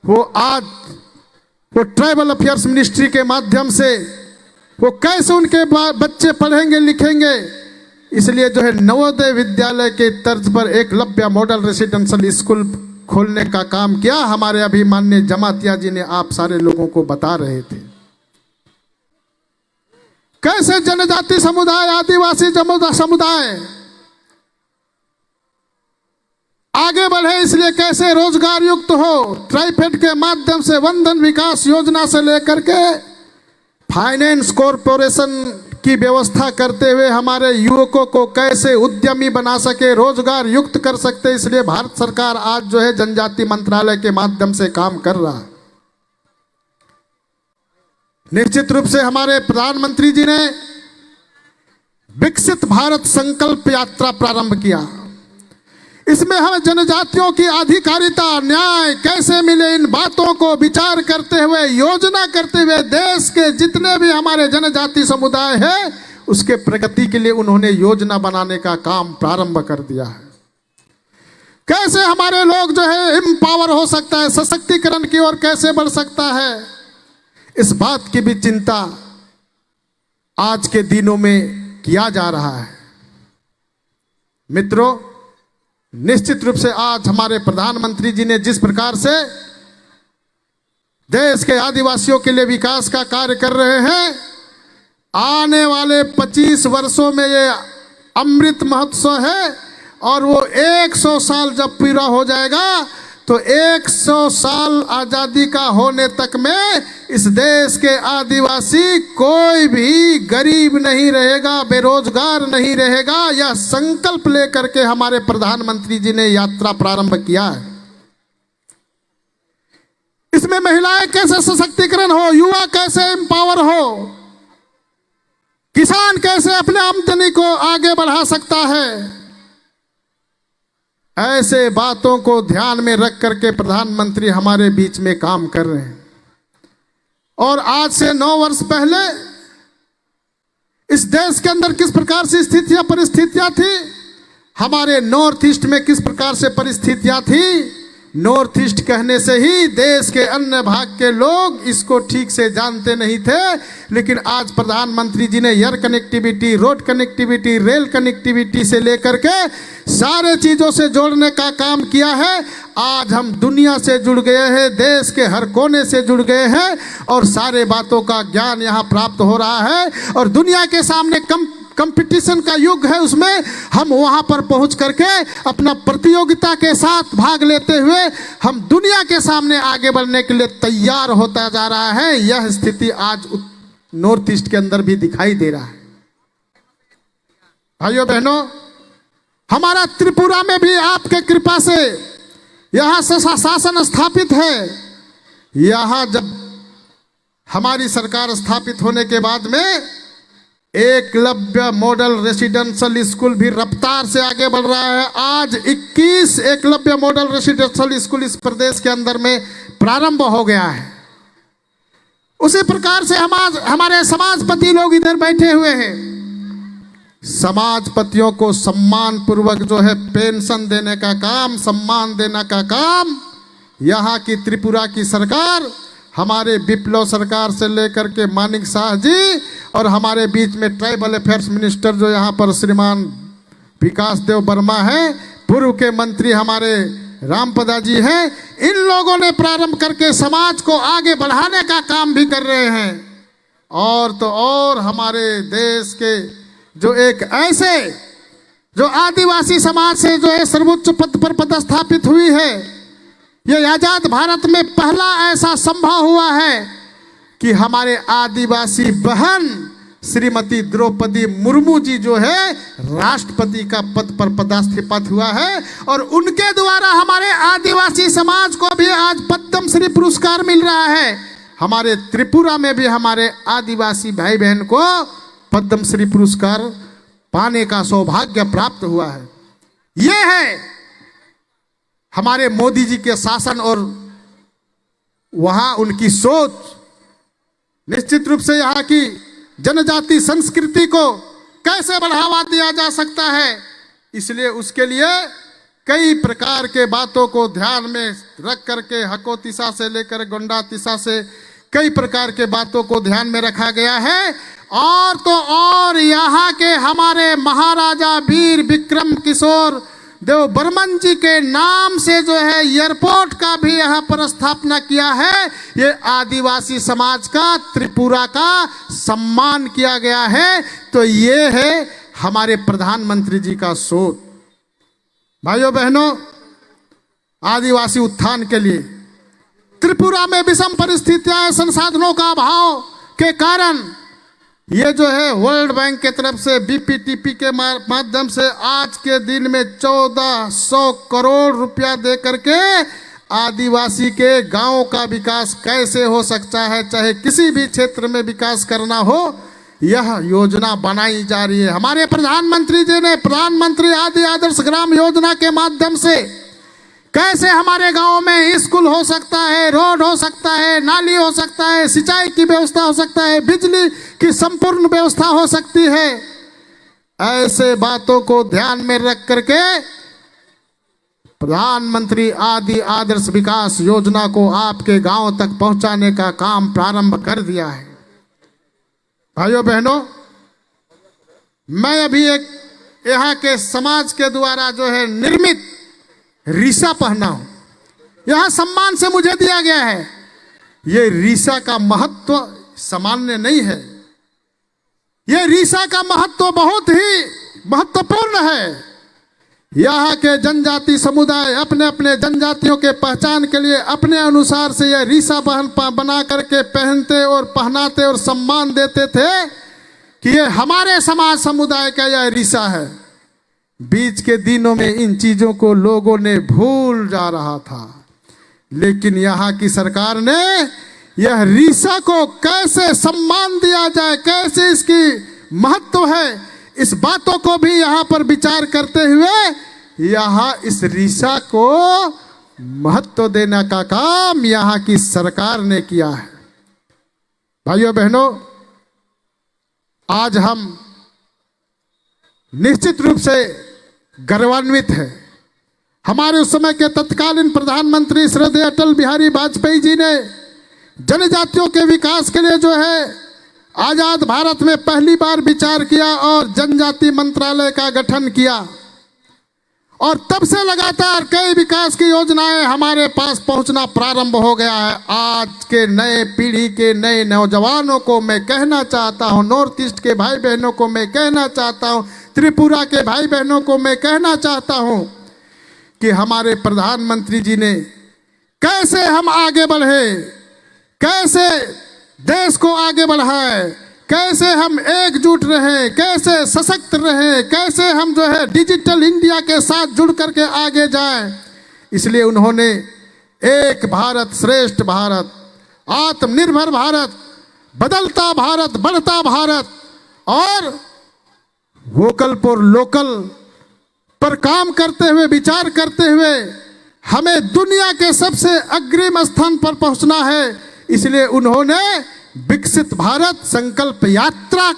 वो आज वो ट्राइबल अफेयर्स मिनिस्ट्री के माध्यम से वो कैसे उनके बच्चे पढ़ेंगे लिखेंगे, इसलिए जो है नवोदय विद्यालय के तर्ज पर एकलव्य मॉडल रेसिडेंशियल स्कूल खोलने का काम किया। हमारे अभी माननीय जमातिया जी ने आप सारे लोगों को बता रहे थे कैसे जनजाति समुदाय, आदिवासी समुदाय आगे बढ़े, इसलिए कैसे रोजगार युक्त हो। ट्राइफेड के माध्यम से वंदन विकास योजना से लेकर के फाइनेंस कॉरपोरेशन की व्यवस्था करते हुए हमारे युवकों को कैसे उद्यमी बना सके, रोजगार युक्त कर सकते, इसलिए भारत सरकार आज जो है जनजाति मंत्रालय के माध्यम से काम कर रहा है। निश्चित रूप से हमारे प्रधानमंत्री जी ने विकसित भारत संकल्प यात्रा प्रारंभ किया। इसमें हम जनजातियों की अधिकारिता, न्याय कैसे मिले, इन बातों को विचार करते हुए, योजना करते हुए देश के जितने भी हमारे जनजाति समुदाय है उसके प्रगति के लिए उन्होंने योजना बनाने का काम प्रारंभ कर दिया है। कैसे हमारे लोग जो है एम्पावर हो सकता है, सशक्तिकरण की ओर कैसे बढ़ सकता है, इस बात की भी चिंता आज के दिनों में किया जा रहा है। मित्रों, निश्चित रूप से आज हमारे प्रधानमंत्री जी ने जिस प्रकार से देश के आदिवासियों के लिए विकास का कार्य कर रहे हैं, आने वाले 25 वर्षों में ये अमृत महोत्सव है और वो 100 साल जब पूरा हो जाएगा तो 100 साल आजादी का होने तक में इस देश के आदिवासी कोई भी गरीब नहीं रहेगा, बेरोजगार नहीं रहेगा। यह संकल्प लेकर के हमारे प्रधानमंत्री जी ने यात्रा प्रारंभ किया है। इसमें महिलाएं कैसे सशक्तिकरण हो, युवा कैसे एम्पावर हो, किसान कैसे अपने आमदनी को आगे बढ़ा सकता है, ऐसे बातों को ध्यान में रख करके प्रधानमंत्री हमारे बीच में काम कर रहे हैं। और आज से 9 वर्ष पहले इस देश के अंदर किस प्रकार से स्थितियां परिस्थितियां थी, हमारे नॉर्थ ईस्ट में किस प्रकार से परिस्थितियां थी, नॉर्थ ईस्ट कहने से ही देश के अन्य भाग के लोग इसको ठीक से जानते नहीं थे। लेकिन आज प्रधानमंत्री जी ने air connectivity, road connectivity, rail connectivity से लेकर के सारे चीजों से जोड़ने का काम किया है। आज हम दुनिया से जुड़ गए हैं, देश के हर कोने से जुड़ गए हैं और सारे बातों का ज्ञान यहाँ प्राप्त हो रहा है। और दुनिया के सामने कंपटीशन का युग है, उसमें हम वहां पर पहुंच करके अपना प्रतियोगिता के साथ भाग लेते हुए हम दुनिया के सामने आगे बढ़ने के लिए तैयार होता जा रहा है। यह स्थिति आज नॉर्थ ईस्ट के अंदर भी दिखाई दे रहा है। भाइयों बहनों, हमारा त्रिपुरा में भी आपके कृपा से यहां से शासन स्थापित है। यहां जब हमारी सरकार स्थापित होने के बाद में एकलव्य मॉडल रेसिडेंशियल स्कूल भी रफ्तार से आगे बढ़ रहा है। आज 21 एकलव्य मॉडल रेसिडेंशियल स्कूल इस प्रदेश के अंदर में प्रारंभ हो गया है। उसी प्रकार से हमारे समाजपति लोग इधर बैठे हुए हैं। समाजपतियों को सम्मान पूर्वक जो है पेंशन देने का काम, सम्मान देने का काम यहाँ की त्रिपुरा की सरकार, हमारे विप्लव सरकार से लेकर के मानिक शाह जी और हमारे बीच में ट्राइबल अफेयर्स मिनिस्टर जो यहाँ पर श्रीमान विकास देव वर्मा है, पूर्व के मंत्री हमारे रामपदा जी हैं, इन लोगों ने प्रारंभ करके समाज को आगे बढ़ाने का काम भी कर रहे हैं। और तो और हमारे देश के जो एक ऐसे जो आदिवासी समाज से जो है सर्वोच्च पद पर पदस्थापित हुई है, यह आजाद भारत में पहला ऐसा संभव हुआ है कि हमारे आदिवासी बहन श्रीमती द्रौपदी मुर्मू जी जो है राष्ट्रपति का पद पर पदस्थापित हुआ है। और उनके द्वारा हमारे आदिवासी समाज को भी आज पद्म श्री पुरस्कार मिल रहा है। हमारे त्रिपुरा में भी हमारे आदिवासी भाई बहन को पद्म श्री पुरस्कार पाने का सौभाग्य प्राप्त हुआ है। यह है हमारे मोदी जी के शासन और वहां उनकी सोच। निश्चित रूप से यहाँ की जनजाति संस्कृति को कैसे बढ़ावा दिया जा सकता है, इसलिए उसके लिए कई प्रकार के बातों को ध्यान में रख करके हकोतिसा से लेकर गोंडा तिसा से कई प्रकार के बातों को ध्यान में रखा गया है। और तो और यहाँ के हमारे महाराजा वीर विक्रम किशोर देव बर्मन जी के नाम से जो है एयरपोर्ट का भी यहाँ पर स्थापना किया है। ये आदिवासी समाज का, त्रिपुरा का सम्मान किया गया है। तो ये है हमारे प्रधानमंत्री जी का सोच। भाइयों बहनों, आदिवासी उत्थान के लिए त्रिपुरा में विषम परिस्थितियां, संसाधनों का अभाव के कारण ये जो है वर्ल्ड बैंक के तरफ से बीपीटीपी के माध्यम से आज के दिन में 1400 करोड़ रुपया दे करके आदिवासी के गांव का विकास कैसे हो सकता है, चाहे किसी भी क्षेत्र में विकास करना हो, यह योजना बनाई जा रही है। हमारे प्रधानमंत्री जी ने प्रधानमंत्री आदि आदर्श ग्राम योजना के माध्यम से कैसे हमारे गांव में स्कूल हो सकता है, रोड हो सकता है, नाली हो सकता है, सिंचाई की व्यवस्था हो सकता है, बिजली की संपूर्ण व्यवस्था हो सकती है। ऐसे बातों को ध्यान में रख करके प्रधानमंत्री आदि आदर्श विकास योजना को आपके गांव तक पहुंचाने का काम प्रारंभ कर दिया है। भाइयों बहनों, मैं अभी एक यहाँ के समाज के द्वारा जो है निर्मित रीसा पहना हूं, यह सम्मान से मुझे दिया गया है। ये रीसा का महत्व सामान्य नहीं है। ये रीसा का महत्व बहुत ही महत्वपूर्ण है। यहाँ के जनजाति समुदाय अपने अपने जनजातियों के पहचान के लिए अपने अनुसार से यह रीसा बना करके पहनते और पहनाते और सम्मान देते थे कि ये हमारे समाज समुदाय का यह रीसा है। बीच के दिनों में इन चीजों को लोगों ने भूल जा रहा था, लेकिन यहाँ की सरकार ने यह रीसा को कैसे सम्मान दिया जाए, कैसे इसकी महत्व है, इस बातों को भी यहाँ पर विचार करते हुए यहाँ इस रीसा को महत्व देने का काम यहाँ की सरकार ने किया है। भाइयों बहनों, आज हम निश्चित रूप से गर्वान्वित है। हमारे उस समय के तत्कालीन प्रधानमंत्री श्रद्धेय अटल बिहारी वाजपेयी जी ने जनजातियों के विकास के लिए जो है आजाद भारत में पहली बार विचार किया और जनजाति मंत्रालय का गठन किया, और तब से लगातार कई विकास की योजनाएं हमारे पास पहुंचना प्रारंभ हो गया है। आज के नए पीढ़ी के नए नौजवानों को मैं कहना चाहता हूं, नॉर्थ ईस्ट के भाई बहनों को मैं कहना चाहता हूं, त्रिपुरा के भाई बहनों को मैं कहना चाहता हूं कि हमारे प्रधानमंत्री जी ने कैसे हम आगे बढ़े, कैसे देश को आगे बढ़ाए, कैसे हम एकजुट रहे, कैसे सशक्त रहे, कैसे हम जो है डिजिटल इंडिया के साथ जुड़ करके आगे जाएं। इसलिए उन्होंने एक भारत श्रेष्ठ भारत, आत्मनिर्भर भारत, बदलता भारत, बढ़ता भारत और वोकल फॉर लोकल पर काम करते हुए, विचार करते हुए हमें दुनिया के सबसे अग्रिम स्थान पर पहुंचना है। इसलिए उन्होंने विकसित भारत संकल्प यात्रा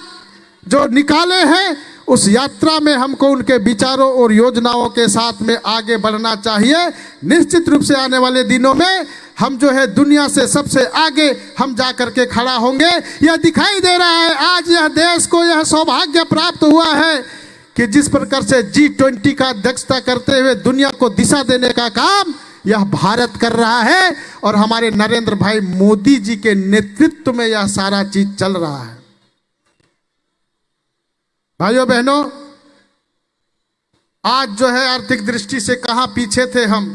जो निकाले हैं, उस यात्रा में हमको उनके विचारों और योजनाओं के साथ में आगे बढ़ना चाहिए। निश्चित रूप से आने वाले दिनों में हम जो है दुनिया से सबसे आगे हम जा करके खड़ा होंगे। यह दिखाई दे रहा है, आज यह देश को यह सौभाग्य प्राप्त हुआ है कि जिस प्रकार से G20 का अध्यक्षता करते हुए दुनिया को दिशा देने का काम यह भारत कर रहा है, और हमारे नरेंद्र भाई मोदी जी के नेतृत्व में यह सारा चीज चल रहा है। भाइयों बहनों, आज जो है आर्थिक दृष्टि से कहां पीछे थे हम,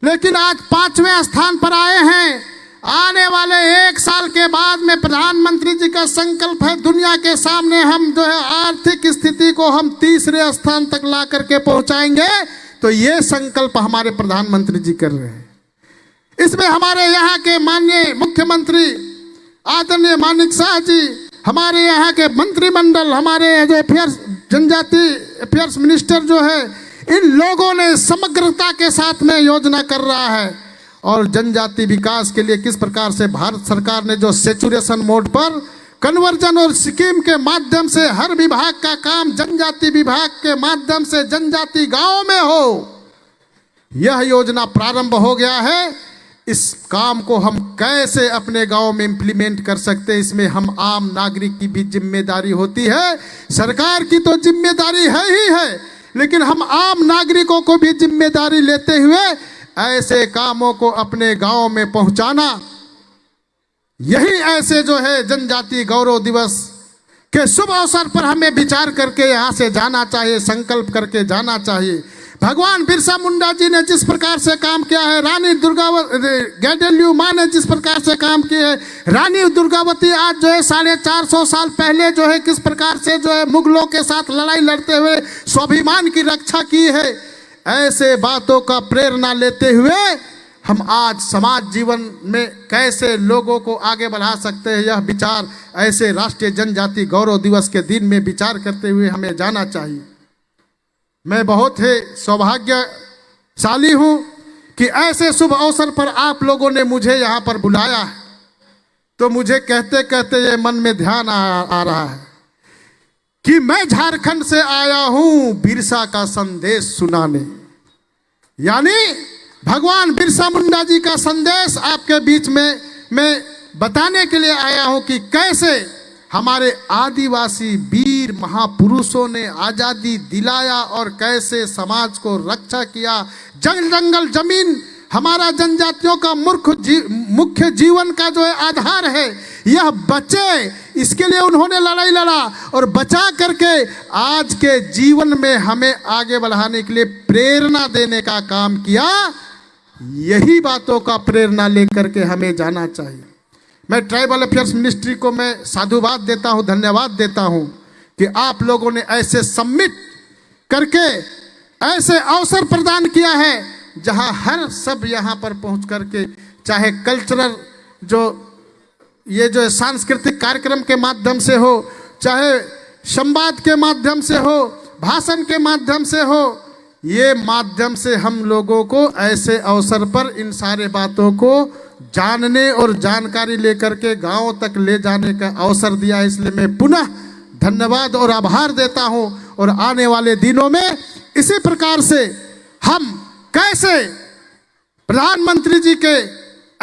लेकिन आज 5वें स्थान पर आए हैं। आने वाले 1 साल के बाद में प्रधानमंत्री जी का संकल्प है, दुनिया के सामने हम जो है आर्थिक स्थिति को हम 3रे स्थान तक ला करके पहुंचाएंगे। तो ये संकल्प हमारे प्रधानमंत्री जी कर रहे हैं। इसमें हमारे यहाँ के माननीय मुख्यमंत्री आदरणीय मानिक शाह जी, हमारे यहाँ के मंत्रिमंडल, हमारे जो जनजाति अफेयर्स मिनिस्टर जो है, इन लोगों ने समग्रता के साथ में योजना कर रहा है। और जनजाति विकास के लिए किस प्रकार से भारत सरकार ने जो सेचुरेशन मोड पर कन्वर्जन और स्कीम के माध्यम से हर विभाग का काम जनजाति विभाग के माध्यम से जनजाति गांव में हो, यह योजना प्रारंभ हो गया है। इस काम को हम कैसे अपने गांव में इंप्लीमेंट कर सकते हैं, इसमें हम आम नागरिक की भी जिम्मेदारी होती है। सरकार की तो जिम्मेदारी है ही है, लेकिन हम आम नागरिकों को भी जिम्मेदारी लेते हुए ऐसे कामों को अपने गांव में पहुंचाना, यही ऐसे जो है जनजातीय गौरव दिवस के शुभ अवसर पर हमें विचार करके यहाँ से जाना चाहिए, संकल्प करके जाना चाहिए। भगवान बिरसा मुंडा जी ने जिस प्रकार से काम किया है, रानी गैडेल्यू माँ ने जिस प्रकार से काम किया है, रानी दुर्गावती आज जो है 450 साल पहले जो है किस प्रकार से जो है मुगलों के साथ लड़ाई लड़ते हुए स्वाभिमान की रक्षा की है, ऐसे बातों का प्रेरणा लेते हुए हम आज समाज जीवन में कैसे लोगों को आगे बढ़ा सकते हैं, यह विचार ऐसे राष्ट्रीय जनजाति गौरव दिवस के दिन में विचार करते हुए हमें जाना चाहिए। मैं बहुत ही सौभाग्यशाली हूँ कि ऐसे शुभ अवसर पर आप लोगों ने मुझे यहाँ पर बुलाया है, तो मुझे कहते कहते ये मन में ध्यान आ रहा है कि मैं झारखंड से आया हूँ बिरसा का संदेश सुनाने, यानी भगवान बिरसा मुंडा जी का संदेश आपके बीच में मैं बताने के लिए आया हूं कि कैसे हमारे आदिवासी वीर महापुरुषों ने आज़ादी दिलाया और कैसे समाज को रक्षा किया। जंगल जमीन हमारा जनजातियों का मुख्य जीवन का जो है आधार है, यह बचे, इसके लिए उन्होंने लड़ाई लड़ा और बचा करके आज के जीवन में हमें आगे बढ़ाने के लिए प्रेरणा देने का काम किया। यही बातों का प्रेरणा लेकर के हमें जाना चाहिए। मैं ट्राइबल अफेयर्स मिनिस्ट्री को मैं साधुवाद देता हूं, धन्यवाद देता हूं कि आप लोगों ने ऐसे सबमिट करके ऐसे अवसर प्रदान किया है जहां हर सब यहां पर पहुंच करके, चाहे कल्चरल जो ये जो सांस्कृतिक कार्यक्रम के माध्यम से हो, चाहे संवाद के माध्यम से हो, भाषण के माध्यम से हो, ये माध्यम से हम लोगों को ऐसे अवसर पर इन सारे बातों को जानने और जानकारी लेकर के गांव तक ले जाने का अवसर दिया है। इसलिए मैं पुनः धन्यवाद और आभार देता हूं और आने वाले दिनों में इसी प्रकार से हम कैसे प्रधानमंत्री जी के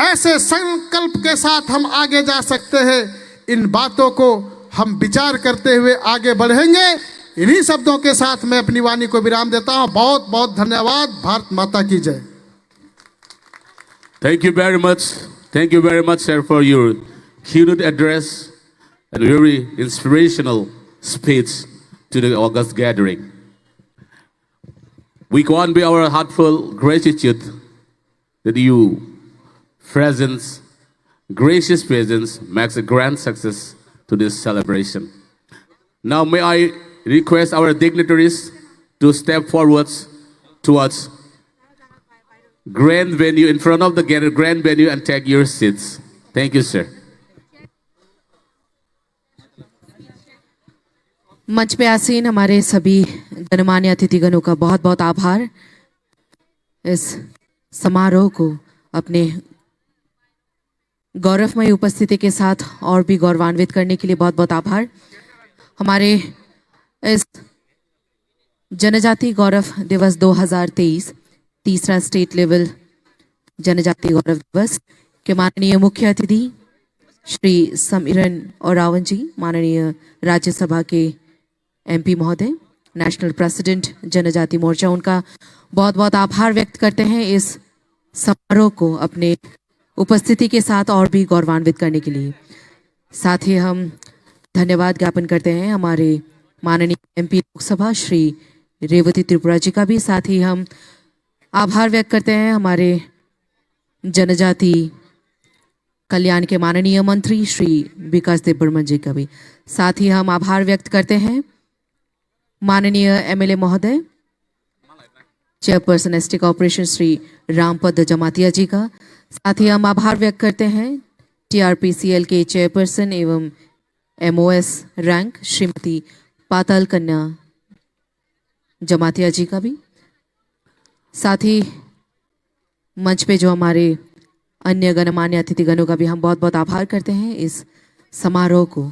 ऐसे संकल्प के साथ हम आगे जा सकते हैं, इन बातों को हम विचार करते हुए आगे बढ़ेंगे। इन्हीं शब्दों के साथ मैं अपनी वाणी को विराम देता हूं। बहुत बहुत धन्यवाद। भारत माता की जय। Thank you very much. Thank you very much, sir, for your keynote address and very inspirational speech to the August gathering. We convey our heartfelt gratitude that you presence, gracious presence makes a grand success to this celebration. Now may I request our dignitaries to step forwards towards grand venue, in front of the grand venue, and take your seats. Thank you, sir. मंच पे आसीन हमारे सभी गणमान्य अतिथिगणों का बहुत बहुत आभार। इस समारोह को अपने गौरवमय उपस्थिति के साथ और भी गौरवान्वित करने के लिए बहुत बहुत आभार। हमारे इस जनजातीय गौरव दिवस 2023 तीसरा स्टेट लेवल जनजातीय गौरव दिवस के माननीय मुख्य अतिथि श्री समीरन और रावण जी, माननीय राज्यसभा के एमपी महोदय, नेशनल प्रेसिडेंट जनजाति मोर्चा, उनका बहुत बहुत आभार व्यक्त करते हैं इस समारोह को अपने उपस्थिति के साथ और भी गौरवान्वित करने के लिए। साथ ही हम धन्यवाद ज्ञापन करते हैं हमारे माननीय एमपी लोकसभा श्री रेवती त्रिपुरा जी का भी। साथ ही हम आभार व्यक्त करते हैं हमारे जनजाति कल्याण के माननीय मंत्री श्री विकास देव बर्मन जी का भी। साथ ही हम आभार व्यक्त करते हैं माननीय एमएलए महोदय, chairperson ST corporation Shri Ramapada Jamatia ji का। साथ ही हम आभार व्यक्त करते हैं टीआरपीसीएल के चेयरपर्सन एवं एमओएस रैंक श्रीमती पाताल कन्या जमातिया जी का भी। साथ ही मंच पे जो हमारे अन्य गणमान्य अतिथिगणों का भी हम बहुत बहुत आभार करते हैं इस समारोह को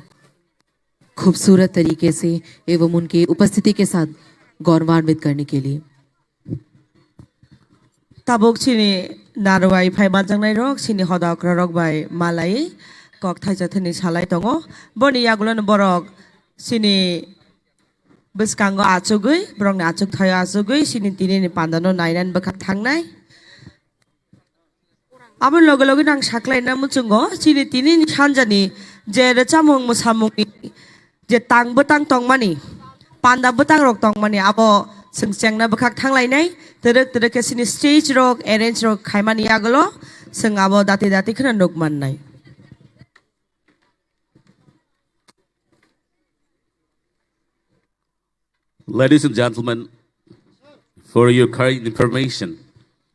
खूबसूरत तरीके से एवं उनकी उपस्थिति के साथ गौरवान्वित करने के लिए। ताबुक चिनी नारवाई फाइबार जंगनाय रक चिनी हदाक्रा रक बाय मालाई कक थाइजाथनि सालाय दङ बनि यागुलन बरक चिनी boskango achugui brong achuk thayo achugui sini tini ni pandano nainan bakak thangnai abo logo logo nang saklai na muchungo sini tini ni sanjani je rechamung musamung je tang botang tongmani panda botang rok tongmani abo sengseng na bakak thanglai nai terek terek ke sini stage rok arrange rok khaimani agolo seng abo dati dati khana nokman nai. Ladies and gentlemen, for your current information,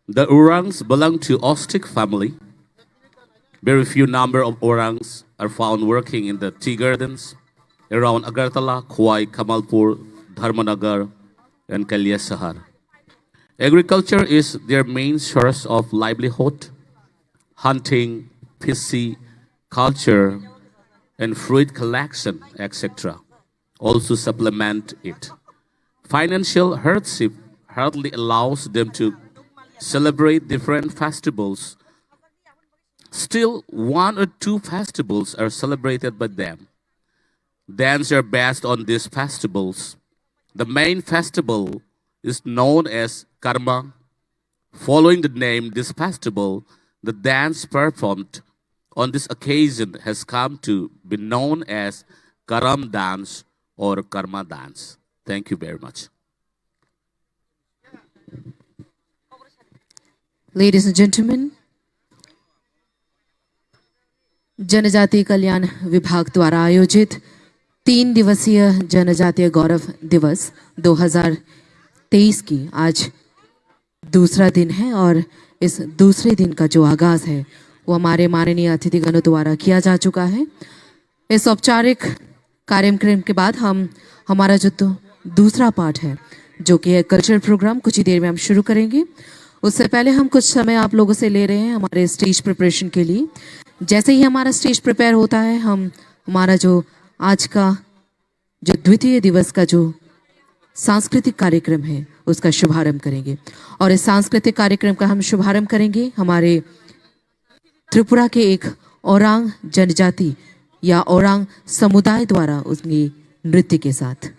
the orangs belong to Ostic family. Very few number of orangs are found working in the tea gardens around Agartala, Khumpui, Kamalpur, Dharmanagar, and Kalyasahar. Agriculture is their main source of livelihood. Hunting, pisci, culture, and fruit collection, etc. also supplement it. Financial hardship hardly allows them to celebrate different festivals. Still, one or two festivals are celebrated by them. Dance are based on these festivals. The main festival is known as Karma. Following the name, this festival, the dance performed on this occasion has come to be known as Karam dance or Karma dance. Thank you very much. Ladies and gentlemen, जनजातीय कल्याण विभाग द्वारा आयोजित 3 दिवसीय जनजातीय गौरव दिवस 2023 की आज दूसरा दिन है और इस दूसरे दिन का जो आगाज है वो हमारे माननीय अतिथिगणों द्वारा किया जा चुका है। इस औपचारिक कार्यक्रम के बाद हमारा जो दूसरा पार्ट है जो कि है कल्चरल प्रोग्राम, कुछ ही देर में हम शुरू करेंगे। उससे पहले हम कुछ समय आप लोगों से ले रहे हैं हमारे स्टेज प्रिपरेशन के लिए। जैसे ही हमारा स्टेज प्रिपेयर होता है हम हमारा जो आज का जो द्वितीय दिवस का जो सांस्कृतिक कार्यक्रम है उसका शुभारंभ करेंगे। और इस सांस्कृतिक कार्यक्रम का हम शुभारंभ करेंगे हमारे त्रिपुरा के एक ओरांग जनजाति या ओरांग समुदाय द्वारा उसकी नृत्य के साथ।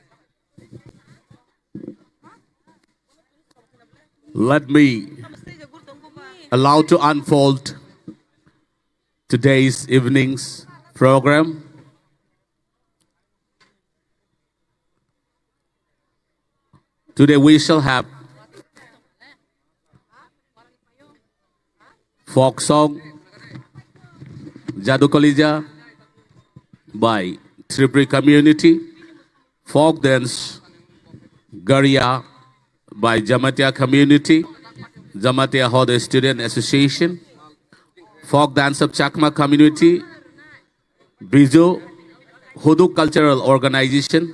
Let me allow to unfold today's evening's program. Today we shall have folk song Jadu Kalija by Tripuri community, folk dance Garia by Janajatiya community, Janajatiya Gaurav Student Association, folk dance of Chakma community, Bijo Hudu Cultural Organization,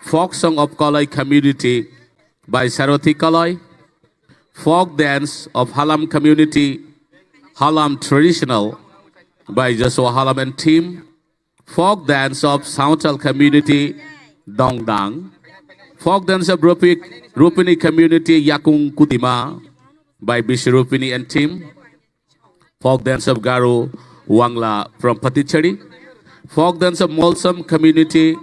folk song of Kalai community by Saroti Kalai, folk dance of Halam community, Halam traditional by Joshua Halam and team, folk dance of Sauntal community, Dongdang, folk dance of Rupini community, Yakung Kutima by Bisharupini and team, folk dance of Garu Wangla from Patichari, folk dance of Molsam community,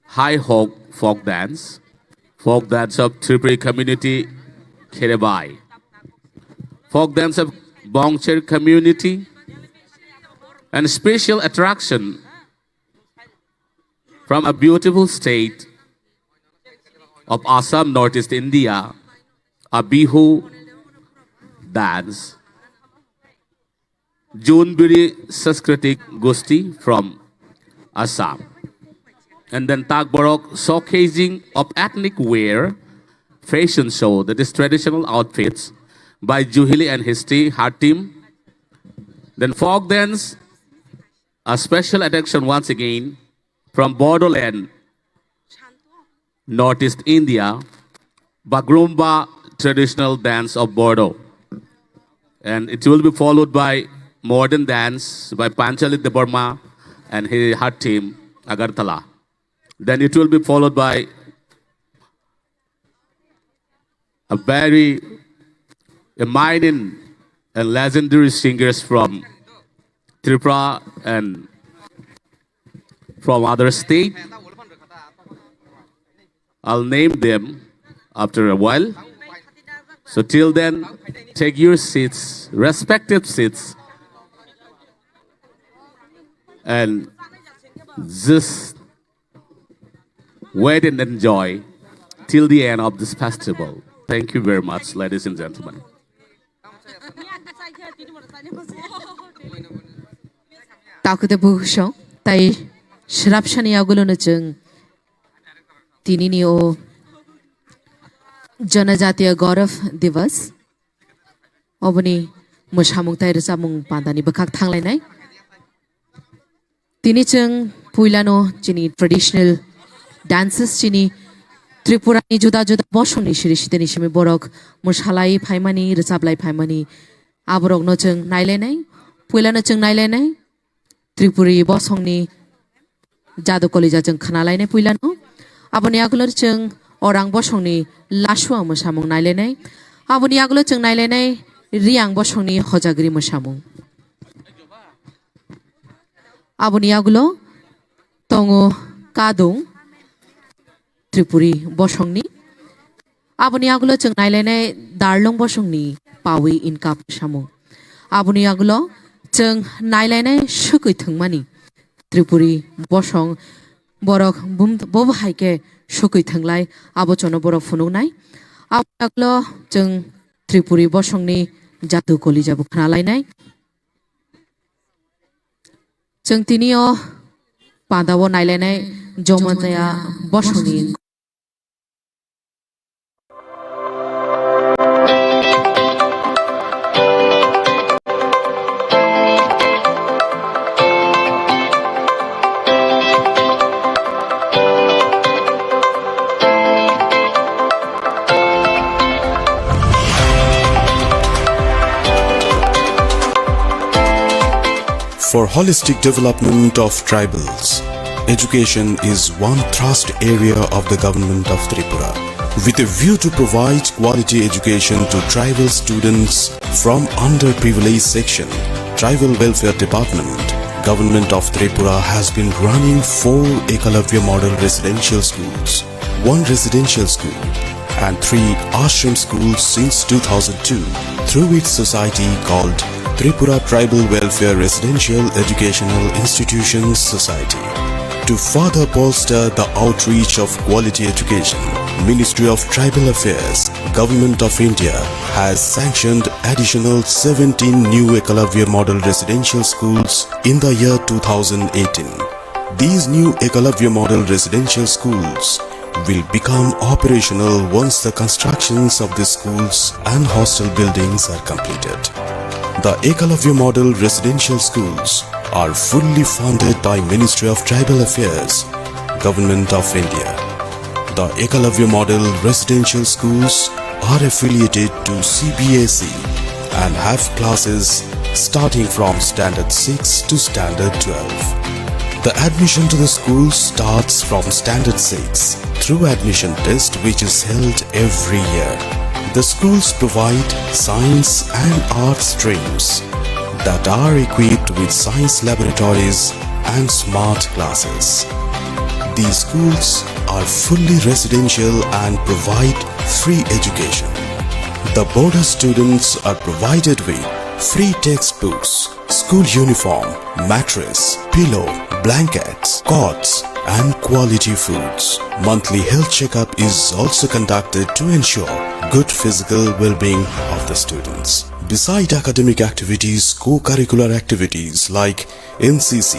High Hog folk dance, folk dance of Tripuri community, Kerebai, folk dance of Bongcher community, and special attraction from a beautiful state of Assam, Northeast India, a Bihu dance, Junburi Sanskritik Gusti from Assam, and then Tagborok showcasing of ethnic wear, fashion show that is traditional outfits by Juhili and his heart team, then folk dance, a special attraction once again from Borderland, Northeast India, Bagrumba traditional dance of Bordeaux. And it will be followed by modern dance by Panchalit de Burma and his heart team, Agartala. Then it will be followed by a very eminent and legendary singers from Tripura and from other state. I'll name them after a while. So till then, take your seats, respective seats, and just wait and enjoy till the end of this festival. Thank you very much, ladies and gentlemen. Takude buhsho tai shrapshani agulono chung tinini o Janajatiya Gaurav Divas oboni mushamung tai rosamung pandani bakak thanglai tini chung puilano chini traditional dances chini Tripura ni juda juda bosong ni shiri shite ni shimi borok mushalai phaimani rosablai phaimani aborok no chung nailenai puilano chung nailenai Tripuri bosong ni jadu kolija chung khanalainai puilano aboni agulor chung orang bosong ni laswa musamung nailenai aboni agulor chung nailenai riang bosong ni hojagri musamung aboni agulo tongo kadung Tripuri bosong ni aboni agulo chung nailenai darlong bosong ni pawi inkap samung aboni agulo chung nailenai sukui thungmani Tripuri bosong borok bobo haike sukui thunglai abo chono borok funungnai agulo chung Tripuri bosong ni jatu kolija bu khnalainai chung tinio padawo nailenai Janajatiya bosong ni For holistic development of tribals, education is one thrust area of the government of Tripura. With a view to provide quality education to tribal students from underprivileged section, Tribal Welfare Department, Government of Tripura has been running 4 Ekalavya Model Residential Schools, 1 residential school and 3 ashram schools since 2002 through its society called Tripura Tribal Welfare Residential Educational Institutions Society. To further bolster the outreach of quality education, Ministry of Tribal Affairs, Government of India has sanctioned additional 17 new Ekalavya Model Residential Schools in the year 2018. These new Ekalavya Model Residential Schools will become operational once the constructions of the schools and hostel buildings are completed. The Ekalavya Model Residential Schools are fully funded by Ministry of Tribal Affairs, Government of India. The Ekalavya Model Residential Schools are affiliated to CBSE and have classes starting from Standard 6 to Standard 12. The admission to the schools starts from Standard 6 through admission test which is held every year. The schools provide science and arts streams that are equipped with science laboratories and smart classes. These schools are fully residential and provide free education. The border students are provided with free textbooks, school uniform, mattress, pillow, blankets, cots, and quality foods. Monthly health checkup is also conducted to ensure good physical well-being of the students. Beside academic activities, co-curricular activities like NCC,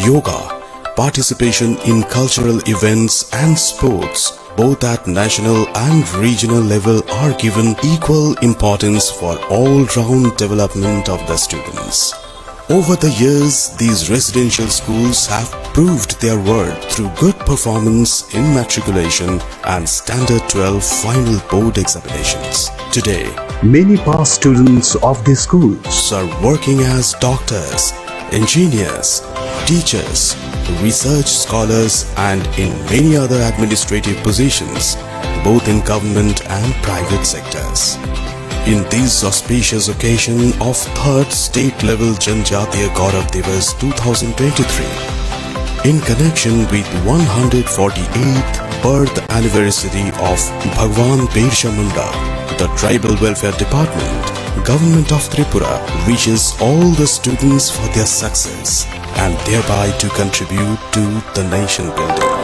yoga, participation in cultural events and sports, both at national and regional level, are given equal importance for all-round development of the students. Over the years, these residential schools have proved their worth through good performance in matriculation and Standard 12 final board examinations. Today, many past students of these schools are working as doctors, engineers, teachers, research scholars and in many other administrative positions, both in government and private sectors. In this auspicious occasion of 3rd State Level Janajatiya Gaurav Divas 2023, in connection with 148th birth anniversary of Bhagwan Birsa Munda, the Tribal Welfare Department, Government of Tripura wishes all the students for their success and thereby to contribute to the nation building.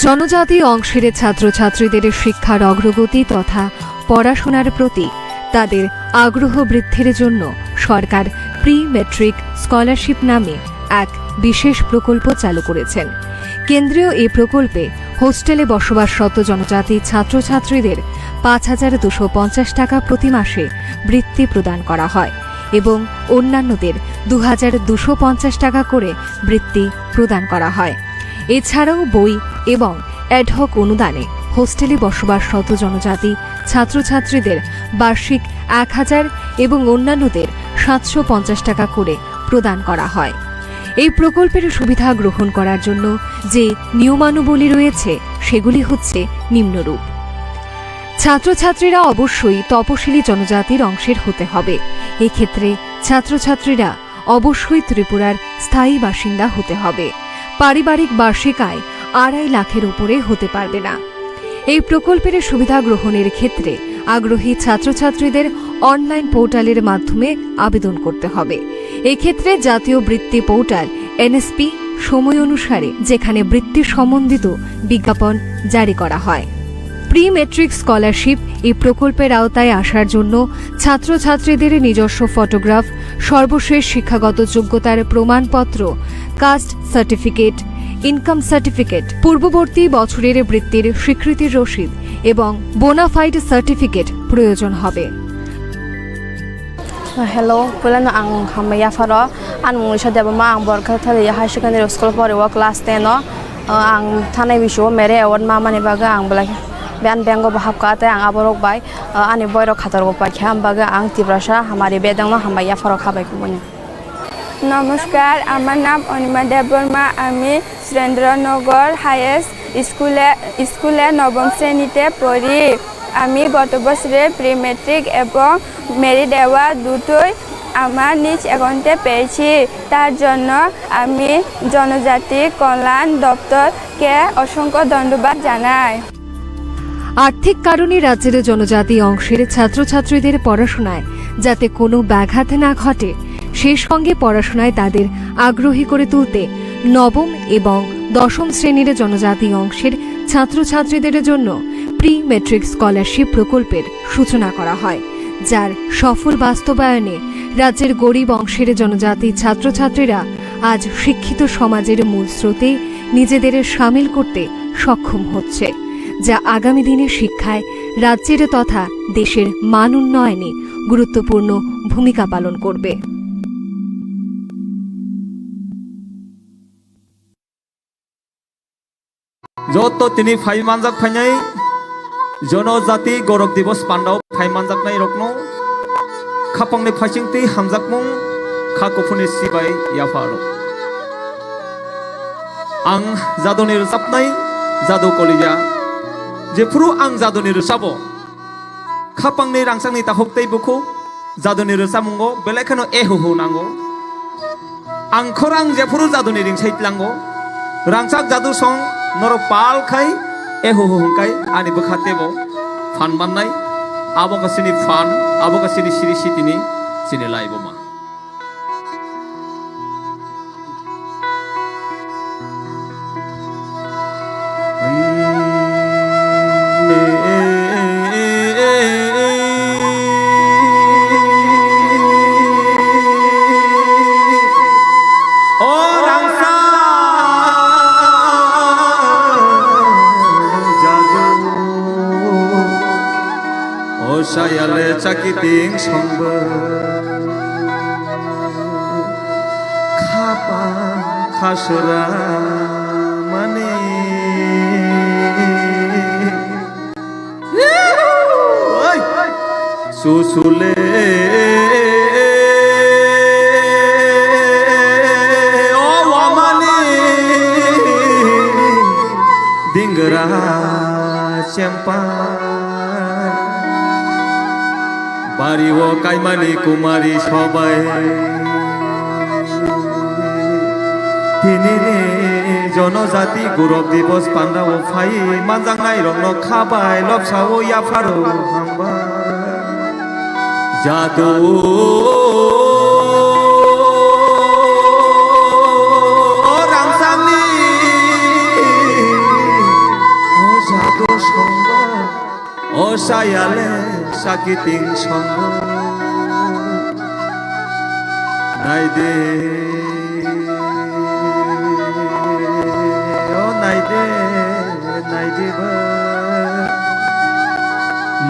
জনজাতি অংশের ছাত্রছাত্রীদের শিক্ষার অগ্রগতি তথা পড়াশোনার প্রতি তাদের আগ্রহ বৃদ্ধির জন্য সরকার প্রি মেট্রিক স্কলারশিপ নামে এক বিশেষ প্রকল্প চালু করেছেন। কেন্দ্রীয় এই প্রকল্পে হোস্টেলে বসবাসরত জনজাতি ছাত্রছাত্রীদের ৫,২৫০ টাকা প্রতি মাসে বৃত্তি প্রদান করা হয় এবং অন্যান্যদের ২,২৫০ টাকা করে বৃত্তি প্রদান করা হয়। এছাড়াও বই এবং অ্যাডহক অনুদানে হোস্টেলে বসবাসরত জনজাতি ছাত্রছাত্রীদের বার্ষিক ১,০০০ এবং অন্যান্যদের ৭৫০ টাকা করে প্রদান করা হয়। এই প্রকল্পের সুবিধা গ্রহণ করার জন্য যে নিয়মানুবলী রয়েছে সেগুলি হচ্ছে নিম্নরূপ। ছাত্রছাত্রীরা অবশ্যই তপশিলি জনজাতির অংশের হতে হবে। এক্ষেত্রে ছাত্রছাত্রীরা অবশ্যই ত্রিপুরার স্থায়ী বাসিন্দা হতে হবে। পারিবারিক বার্ষিক আয় ২.৫ লাখের উপরে হতে পারবে না। এই প্রকল্পের সুবিধা গ্রহণের ক্ষেত্রে আগ্রহী ছাত্রছাত্রীদের অনলাইন পোর্টালের মাধ্যমে আবেদন করতে হবে। এক্ষেত্রে জাতীয় বৃত্তি পোর্টাল এনএসপি সময় অনুসারে যেখানে বৃত্তি সম্বন্ধিত বিজ্ঞাপন জারি করা হয়। প্রি মেট্রিক স্কলারশিপ এই প্রকল্পের আওতায় আসার জন্য ছাত্রছাত্রীদের নিজস্ব ফটোগ্রাফ, সর্বশেষ শিক্ষাগত যোগ্যতার প্রমাণপত্র, কাস্ট সার্টিফিকেট, ইনকাম সার্টিফিকেট, পূর্ববর্তী বছরের বৃত্তির স্বীকৃতির রসিদ এবং বোনাফাইড সার্টিফিকেট প্রয়োজন হবে। Hello, pulan ang hamaya faro an mulisha debama ang borka thali high secondary school for work class 10 no ang thanai bisho mere award mama ni baga ang blak ban bengo bahap ka ta ang aborok bai ani boiro khatar go pai kham baga ang tibrasha hamari bedang no hamaya faro khabai ko bonya। নমস্কার, আমার নাম অনিমা দেববর্মা। আমি Surendranagar highest স্কুলে নবম শ্রেণীতে পড়ি। আমি গত বছরে প্রি মেট্রিক এবং মেরিট অ্যাওয়ার্ড দুটোই আমার নিজ অ্যাকাউন্টে পেয়েছি। তার জন্য আমি জনজাতি কল্যাণ দপ্তরকে অসংখ্য ধন্যবাদ জানাই। আর্থিক কারণে রাজ্যের জনজাতি অংশের ছাত্রছাত্রীদের পড়াশোনায় যাতে কোনো ব্যাঘাত না ঘটে সেই সঙ্গে পড়াশোনায় তাদের আগ্রহী করে তুলতে নবম এবং দশম শ্রেণীর জনজাতি অংশের ছাত্রছাত্রীদের জন্য প্রি মেট্রিক স্কলারশিপ প্রকল্পের সূচনা করা হয়, যার সফল বাস্তবায়নে রাজ্যের গরিব অংশের জনজাতি ছাত্রছাত্রীরা আজ শিক্ষিত সমাজের মূল স্রোতে নিজেদের সামিল করতে সক্ষম হচ্ছে, যা আগামী দিনে শিক্ষায় রাজ্যের তথা দেশের মান উন্নয়নে গুরুত্বপূর্ণ ভূমিকা পালন করবে। যত তিনি ফাইমানজাক ফাইনাই জনজাতি গৌরব দিবস পান্ডাও ফাইমানজাকনাই রকনো খাপাংনি ফাইচিংতি হামজাকমুং খাকুফুনি सिबाय याफारो आं जादुनि रोजाबनाय जादु कलिजा जेफुरु आं जादुनि रोजाबो खापांनि रांसांनि ताहकतै बुखौ जादुनि रोजाबमुंगो बेलेखानो एहुहु नांगो आं खरां जेफुरु जादुनि रिंसाइतलांगो रांसाक जादु सं नर पाल खाय एहुहु हंखाय आनि बखातेबो फान माननाय आबोगासिनि फान आबोगासिनि सिरि सितिनि सिनि लाइबोमा sayale cakiting songbe khapa khasra mani susule o wamani dingra champai bari o kaimani kumari shobai tinine Janajatiya Gaurav Divas pandao phai manjangnai rokno khabai lopsao yafaro hangbai jadu rangsangni o jadu songba o sayale sakiting songba naide o naide naideba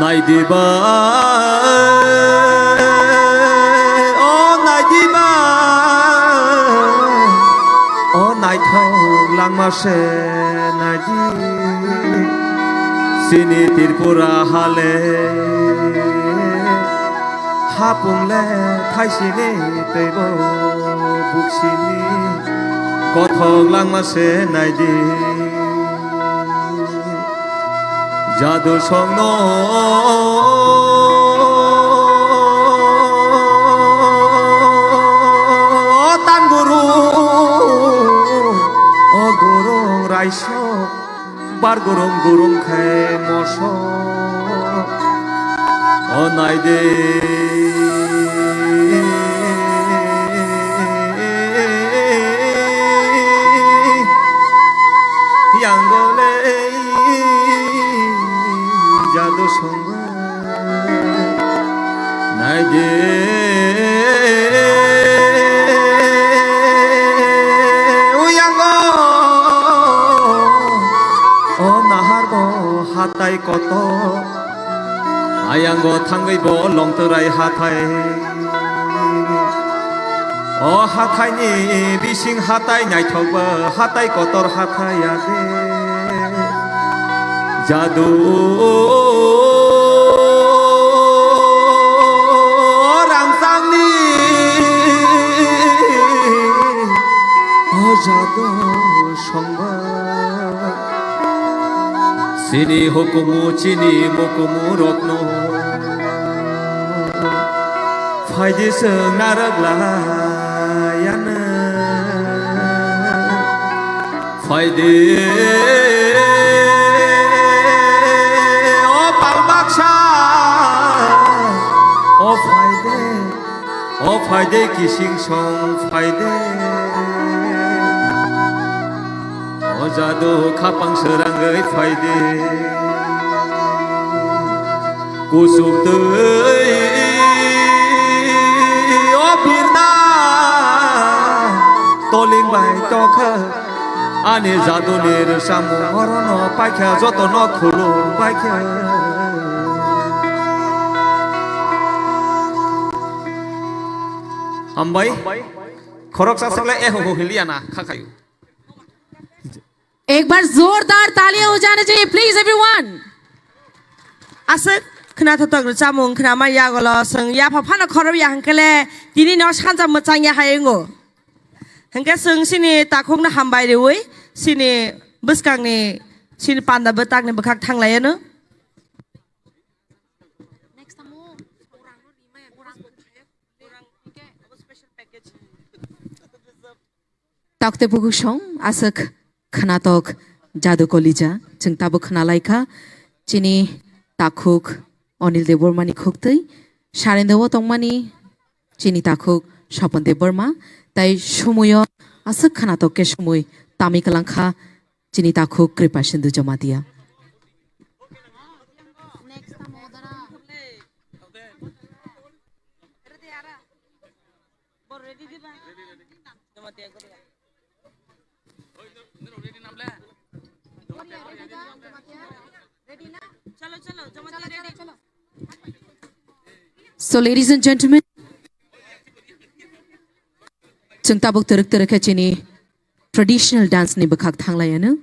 naideba o naideba o naithong langmase naidi sini tirpura hale hapungle thaisini teibo buksini kothong langmase naidi jadu songno tan guru o gurung raisho bar gurung gurung khai moso o naide yangole jadu songba naide uyango o nahargo hatai koto ayango thangai bo longtorai hatai o hatai ni bising hatai naithokba hatai kotor hatai ade jadu rangsangni o jadu songba sini hukumu chini mukumu rokno faidi seng naragla yana faidi o palbaksha o faide kising song faide o jadu khapang serangai faide kusuk tei o birna toling bai tokha ane jadu nir samu horono paikha jotono khulu paikha ambai khorok sasle e ho hiliana khakayu एक बार जोरदार तालियां हो जाने चाहिए please everyone asik kena tatok camung kena maya golo seng ya papa khorab ya hangkele tini no sanjam mecang ya hayengo hangke seng sini takung na hambai dewe sini beskang ni sini panda betak ni bekak thang layano takte buku song asik khanatok jadu kolija jeng tabu khanalaika chini takhuk Anil Debormani khuktai Sharendewo tongmani chini takhuk Swapan Deborma tai sumoyo asik khanatokke sumoi tami kalangkha chini takhuk Kripa Sindhu Jamatia So ladies and gentlemen, Chung tabuk teruk chini traditional dance नि बखाक थांलायानो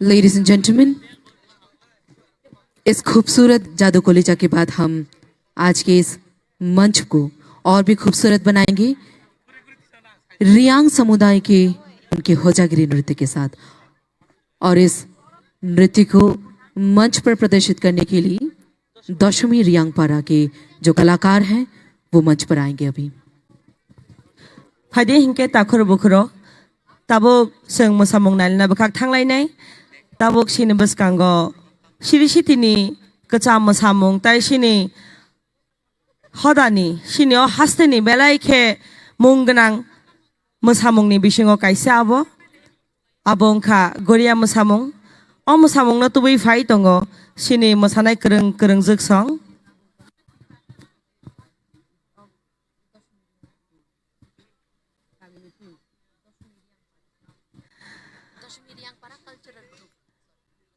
Ladies and gentlemen, इस खूबसूरत जादू कोलिजा के बाद हम आज के इस मंच को और भी खूबसूरत बनाएंगे रियांग समुदाय के उनके होजागिरी नृत्य के साथ। और इस नृत्य को मंच पर प्रदर्शित करने के लिए दशमी रियांग पारा के जो कलाकार हैं वो मंच पर आएंगे अभी। फायदे हिंके ताखुर बुखुरो ताबो जों मोसामुं नालिना बखाक थांलायनाय ताबो सिनि बसकांगो सिरि सितिनि गोजा मोसामुं ताइ सिनि हदानि सिनियाव हास्तेनि बेलायखे मुं गोनां मोसामुंनि बिसिङाव कायसे आबो अंखा गरिया मोसामुं अ मोसामुंनो तुबै फाय दङ सिनि मोसानाय गोरों गोरों जोगसं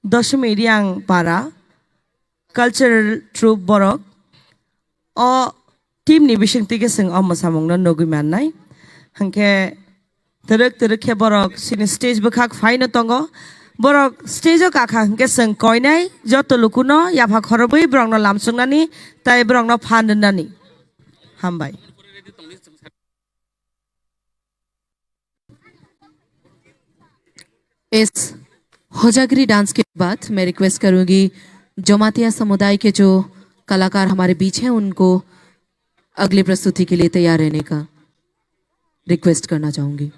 दशमी रियांग पारा cultural troupe Barak a team नि बिसिंतिगे जों अ मोसामुंनो नगुमानाय हंके तरक तरक के बरक सिनि स्टेज बखाक फायनो दङ बरक स्टेजो काखा हंके जों कयनाय जत लुकुनो याफा खरबै ब्रंनो लामसुंनानि ताइ ब्रंनो फाननानि हामबाय। इस होजागिरी डांस के बाद मैं रिक्वेस्ट करूंगी जमातिया समुदाय के जो कलाकार हमारे बीच हैं उनको अगली प्रस्तुति के लिए तैयार रहने का रिक्वेस्ट करना चाहूंगी।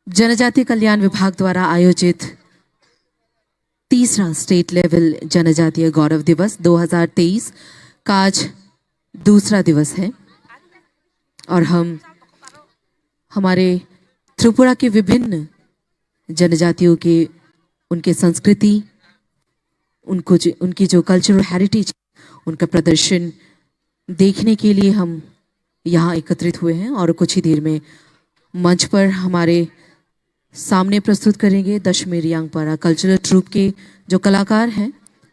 जनजातीय कल्याण विभाग द्वारा आयोजित तीसरा स्टेट लेवल जनजातीय गौरव दिवस 2023 का आज दूसरा दिवस है और हम हमारे त्रिपुरा के विभिन्न जनजातियों के उनके संस्कृति उनकी जो कल्चरल हेरिटेज उनका प्रदर्शन देखने के लिए हम यहाँ एकत्रित हुए हैं और कुछ ही देर में मंच पर हमारे सामने प्रस्तुत करेंगे दशमी रियांग पारा कल्चरल ट्रूप के जो कलाकार हैं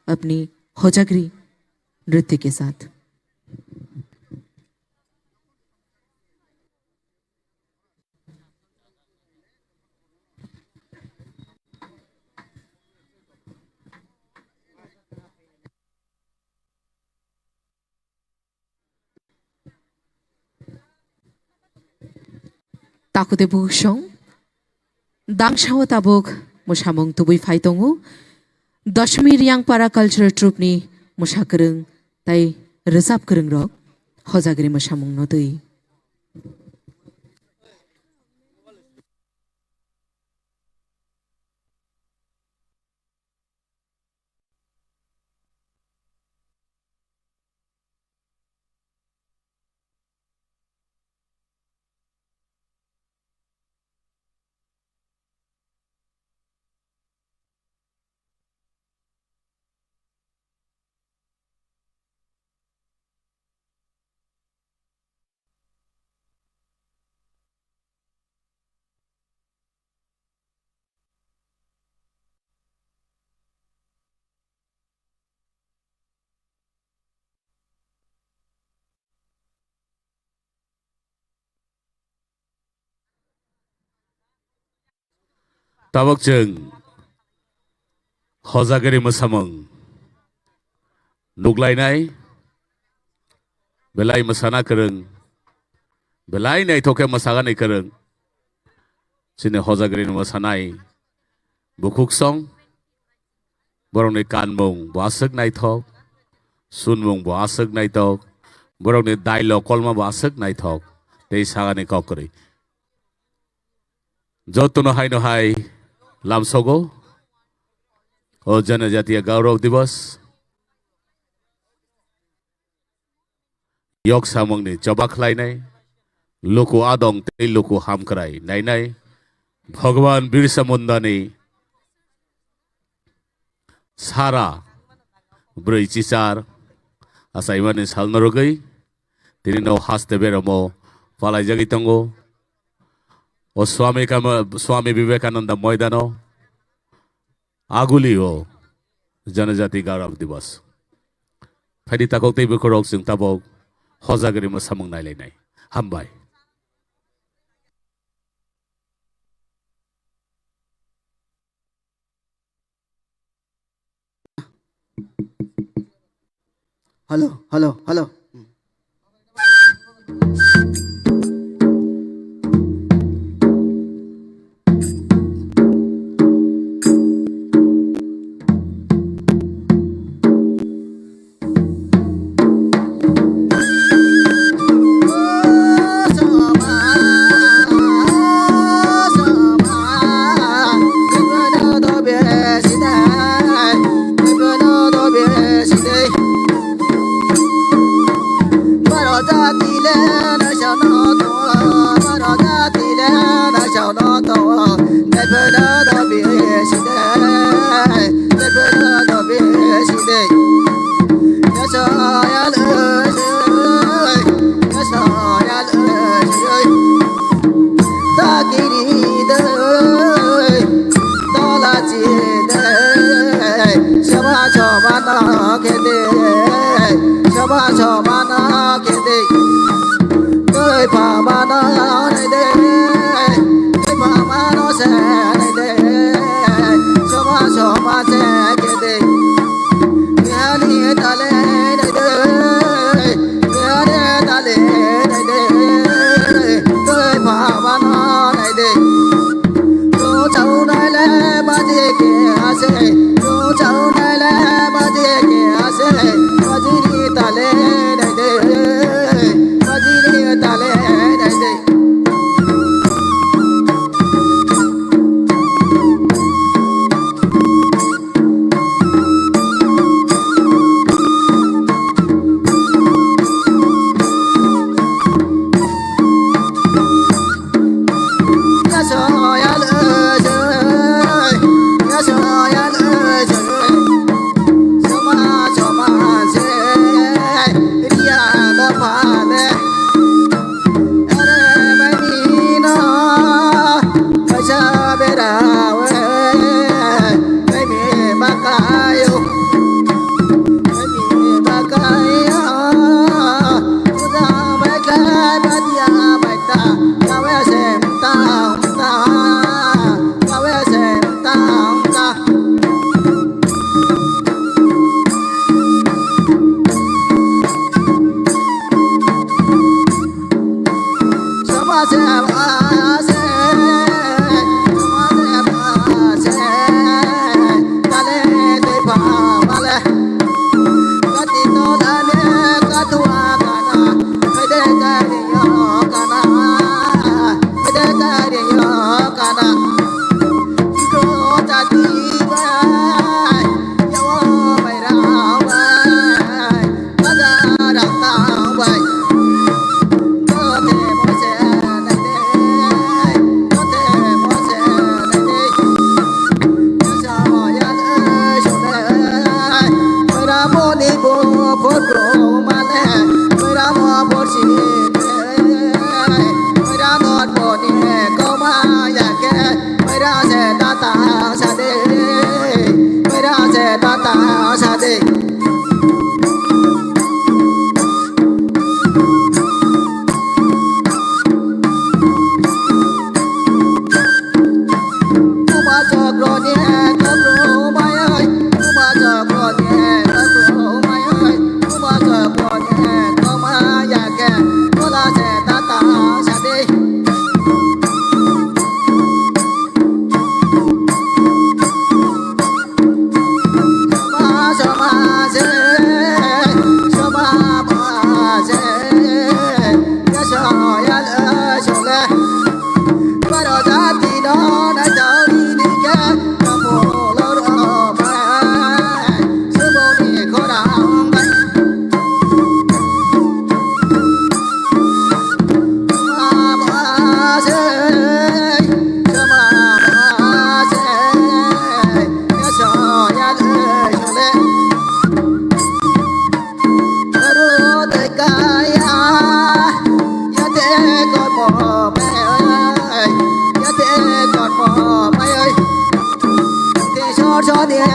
अपनी होजागिरी नृत्य के साथ। ताकुते बुशों दांगशाव ताबुक मुशामुंग तुबुई फाइतोंगु दशमी रियांग पारा कल्चरल ट्रुपनि मुशाकरं ताई रोजाब करं रक होजागिरी मुशामुंग नो दै। tabok jeng hojagari mosamung nuglainai belai masana kereng belai nai thoke masaganai kereng sini hojagari mosanai bukuk song borong ni kanmung basek nai thok sunmung basek nai thok borong ni dialog kolma basek nai thok tei sagani kokori jotono hai lamsogo o Janajatiya Gaurav Divas yok samong ni chobak lainai luku adong tei luku hamkrai nainai Bhagwan Birsa Munda ni sara broi chichar asaimani salnarogai tini no haste beromo palai jagi tongo o Swami Vivekananda Maidan aguli o Janajatiya Gaurav Divas phadi takok tei bekorok jeng tabok hojagari mosamung nailai hambai Hello.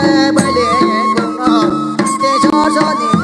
Hãy subscribe cho kênh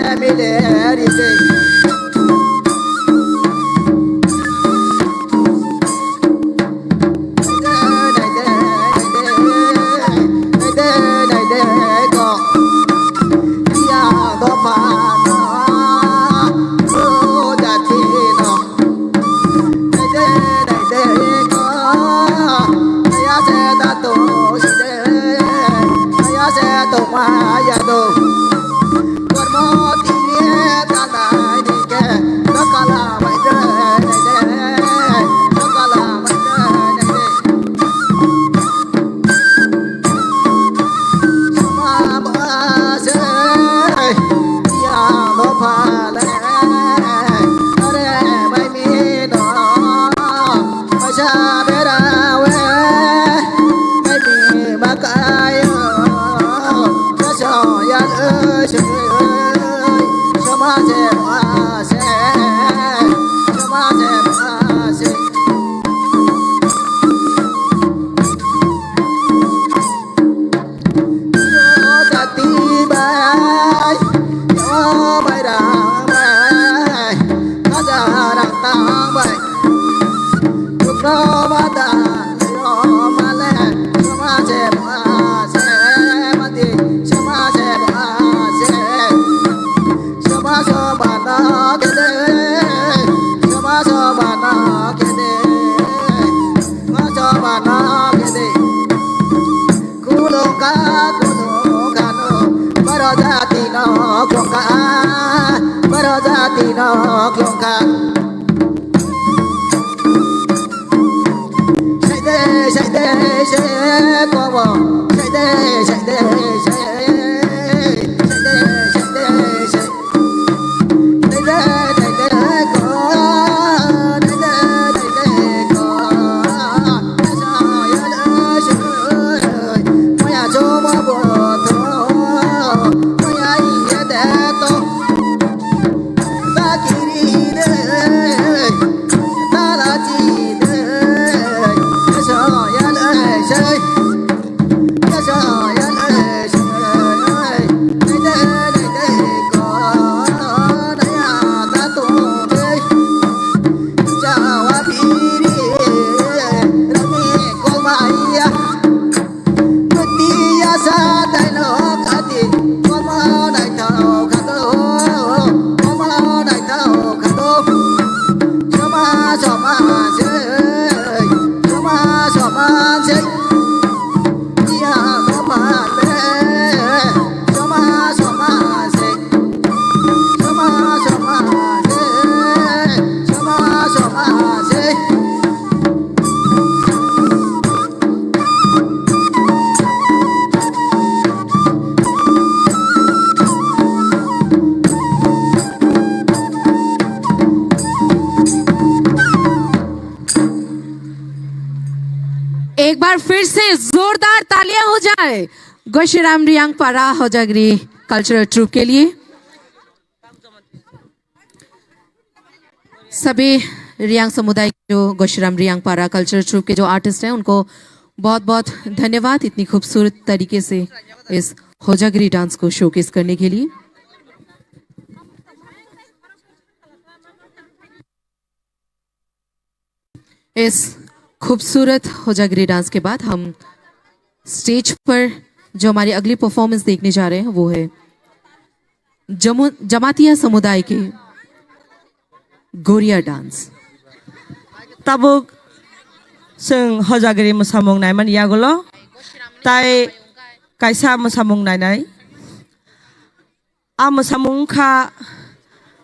Ghiền Mì Gõ để không bỏ lỡ एक बार फिर से जोरदार तालियां हो जाए गोशीराम रियांग पारा Hojagiri cultural troop के लिए। सभी रियांग समुदाय के जो गोशीराम रियांग पारा कल्चरल ट्रूप के जो आर्टिस्ट हैं उनको बहुत बहुत धन्यवाद इतनी खूबसूरत तरीके से इस होजागिरी डांस को शोकेस करने के लिए। इस खूबसूरत होजागिरी डांस के बाद हम स्टेज पर जो हमारी अगली परफॉर्मेंस देखने जा रहे हैं वो है जमातिया समुदाय के गोरिया dance. Tabuk sing hojagiri musamung naiman yagulo tai kaisa musamung nainai a musamung kha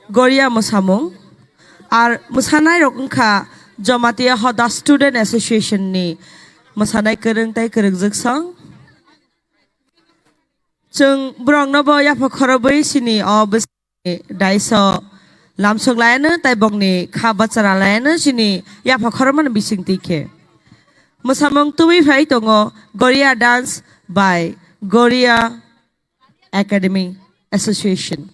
goria musamung ar musanai rokung kha Janajatiya Hoda Student Association ni musanai kereng tai kereng jeksang जों ब्रंगनबो याफा खरबै सिनि अबस दाइसो लामसोग लायनो ताइबंनि खा बाचारा लायनो सिनि याफा खरमन बिसिं तिखे मोसामंग तुइ फाइ दङो Goria dance by Goria academy association.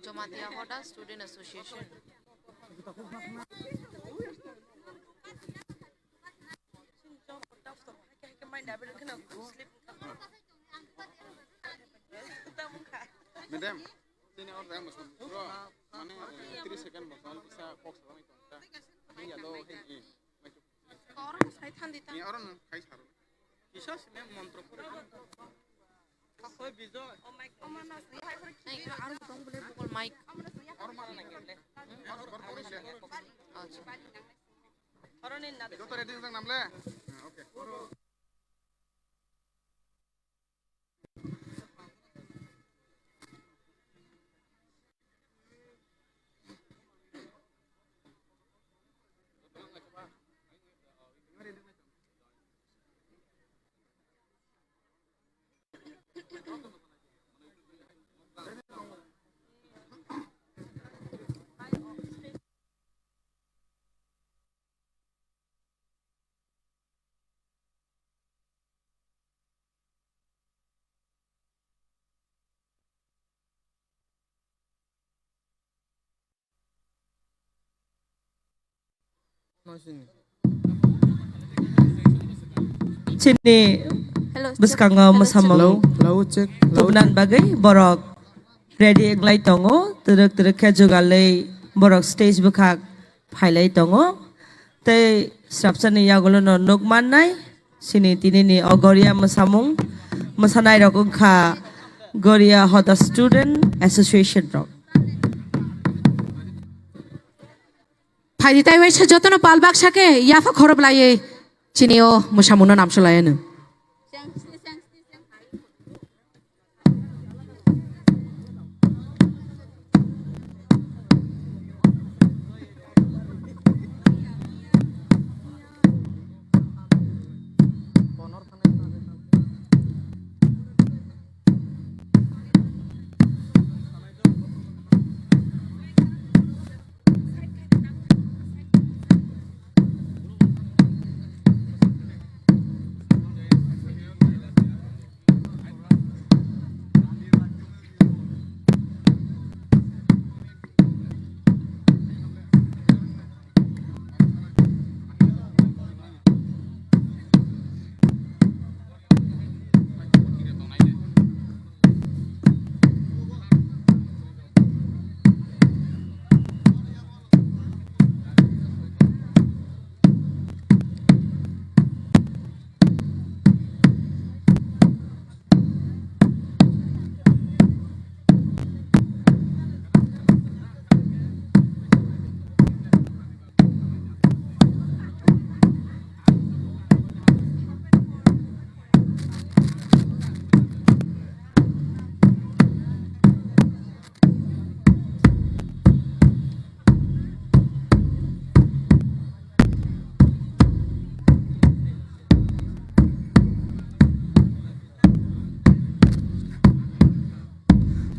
Janajatiya Hoda Student Association। Madam, sini orang yang masuk. Bro, mana 3 second bakal bisa fox orang itu. Ini ya lo ini. Orang saya tadi. Ini orang saya saru. Kisah sih memang mantra pura. Kakoi bijo. Oh my God. Mana sih? Ini orang dong boleh pukul mic. Orang mana lagi? Orang berkorban sih. Orang ini nada. Dokter ready tentang namle. Oke. Sini beskango musamung tubunan bagai borok ready englai tongo teruk kejugalai borok stage bekak pilai tongo te strapsani yagulo no nukman nai sini tini ni ogoria musamung musanai rok kha Goria Hoda Student Association rok फाइदी ताई वैसे जतनो पालबाग सके याफा खरब लाये चिनियो मुसामुनो नाम सुलायन।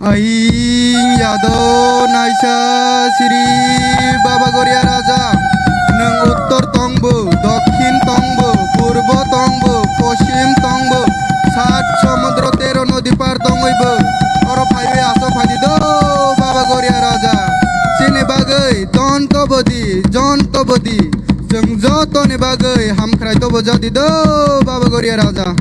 Aing yado naisa Sri Baba Goria Raja nang uttor tongbo dokhin tongbo purbo tongbo poshim tongbo sat samudra tero nodi par tongoibo oro phaibe aso phadi do Baba Goria Raja sini bagai jon tobodi jeng joto ne bagai ham khrai tobo jadi do Baba Goria Raja.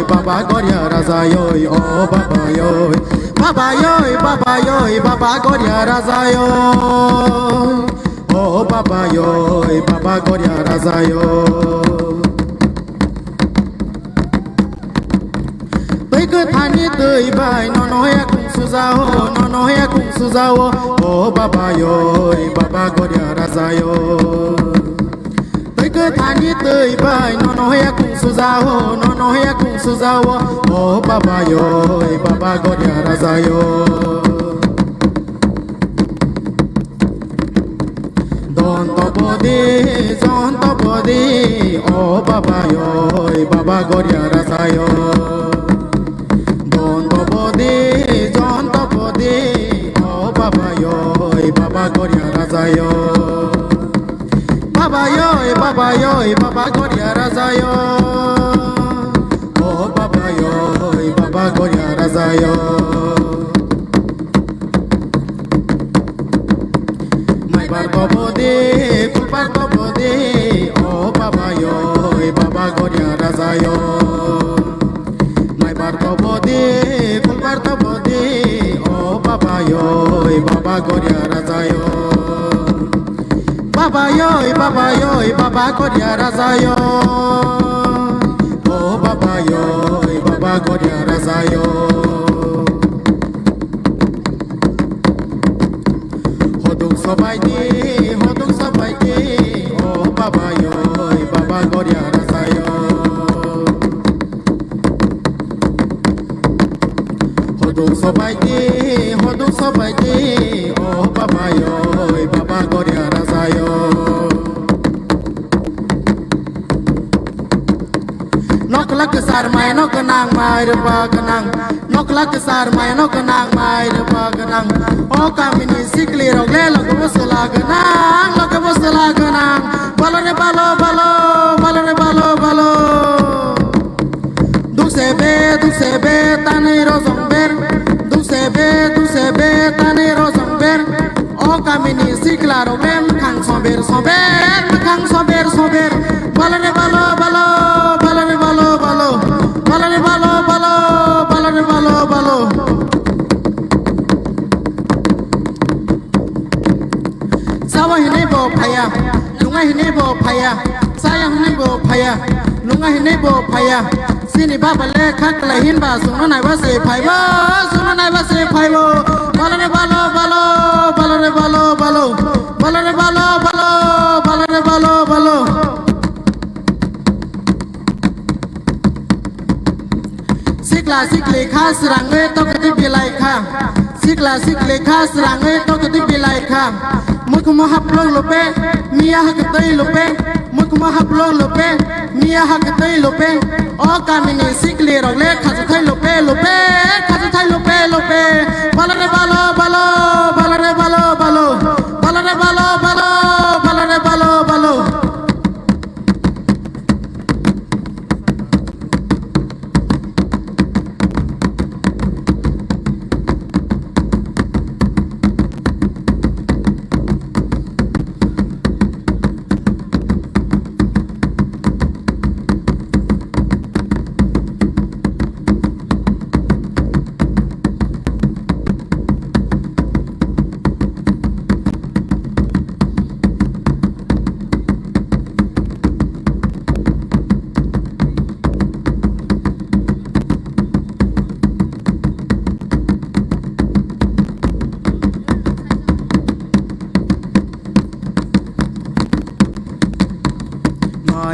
Baba Goria Raza yoy, oh Baba yoy, Baba yoy, Baba yoy, Baba Goria Raza yoy, oh Baba yoy, Baba Goria Raza yoy. Tôi cứ than như tươi bài nó nói cùng su giao, nó nói cùng su giao, oh Baba yoy, Baba Goria Raza yoy. Cứ than như tươi bài nó nói cùng su giao, nó nói cùng su giao, oh Baba yoy, Baba Goria Raza yoy. Don to body, oh Baba yoy, Baba Goria Raza yoy. Don to body, oh Baba yoy, Baba Goria Raza yoy. Baba yoy, Baba Goria Raza yoy, oh Baba yoy, Baba Goria Raza yoy. My barco body, full barco body, oh Baba yoy, Baba Goria Raza yoy. My barco body, full barco body, oh Baba yoy, Baba Goria Raza yoy. Baba yoy, Baba Goria Raza yoy, oh Baba yoy, Baba Goria Raza yoy. Hodung sabai di, oh Baba yoy, Baba Goria Raza yoy. Hodung sabai di, oh Baba yoy, Baba Goria Raza yoy. Nok lak sar mai nok nang mai re ba kanang, nok lak sar mai nok nang mai re ba kanang. O kamini sikli rog le lok busla kanang, lok busla kanang. Balo re balo balo, balo re balo balo. Du se be tani rozomber, du se be tani rozomber. O kamini sikla rog le mkhang somber somber, mkhang somber somber. Balo re balo balo. Sawa hine bo phaya, lunga hine bo phaya, saya hine bo phaya, lunga hine bo phaya. Sini baba le khak la hin ba sunu nai ba se phai bo, sunu nai ba se phai bo. Balo re balo balo, balo re balo balo, balo re balo balo, balo re balo balo. Sikle khas rangai to kati bilai kha, sikle khas rangai to kati bilai kha. Muk mahap long lope, mia hakatai lope, muk mahap long lope, mia hakatai lope. O kamini sikle rogle khajuthai lope lope, khajuthai lope lope. Balo re balo balo, balo re balo balo, balo re balo balo, balo re balo balo.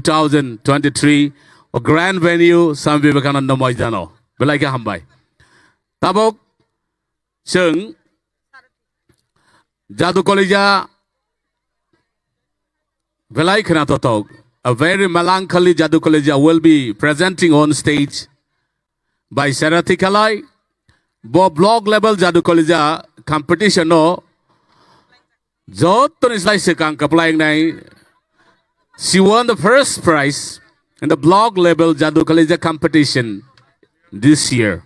2023 or grand venue Swami Vivekananda Maidan belai ke hambai tabok seng jadu koleja belai kena totok a very melancholy jadu koleja will be presenting on stage by Sarathi Kalai bo blog level jadu koleja competition no jot tunis lai sekang kaplayang nai. She won the first prize in the blog level Jadu Kaleja competition this year.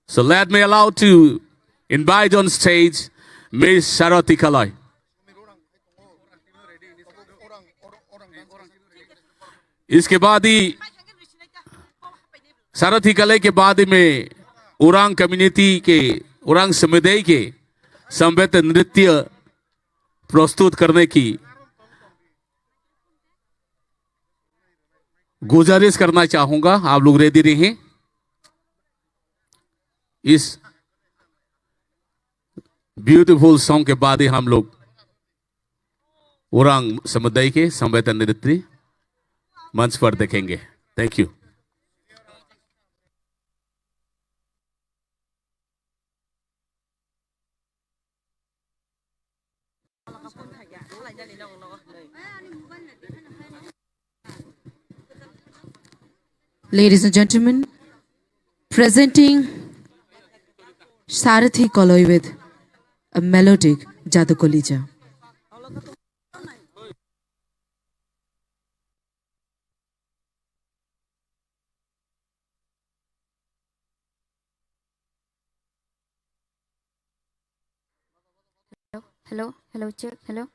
So let me allow to invite on stage Miss Sarathi Kalai. इसके बाद ही सारथी कले के बाद में Orang community के उरांग समुदाय के संवेद नृत्य प्रस्तुत करने की गुजारिश करना चाहूंगा. आप लोग रेडी रहें. इस ब्यूटीफुल सॉन्ग के बाद ही हम लोग उरांग समुदाय के संवेदन नृत्य मंच पर देखेंगे. Thank you. Ladies and gentlemen, presenting Sarathi Kalai with a melodic Jadu Kolija. Hello, check, hello.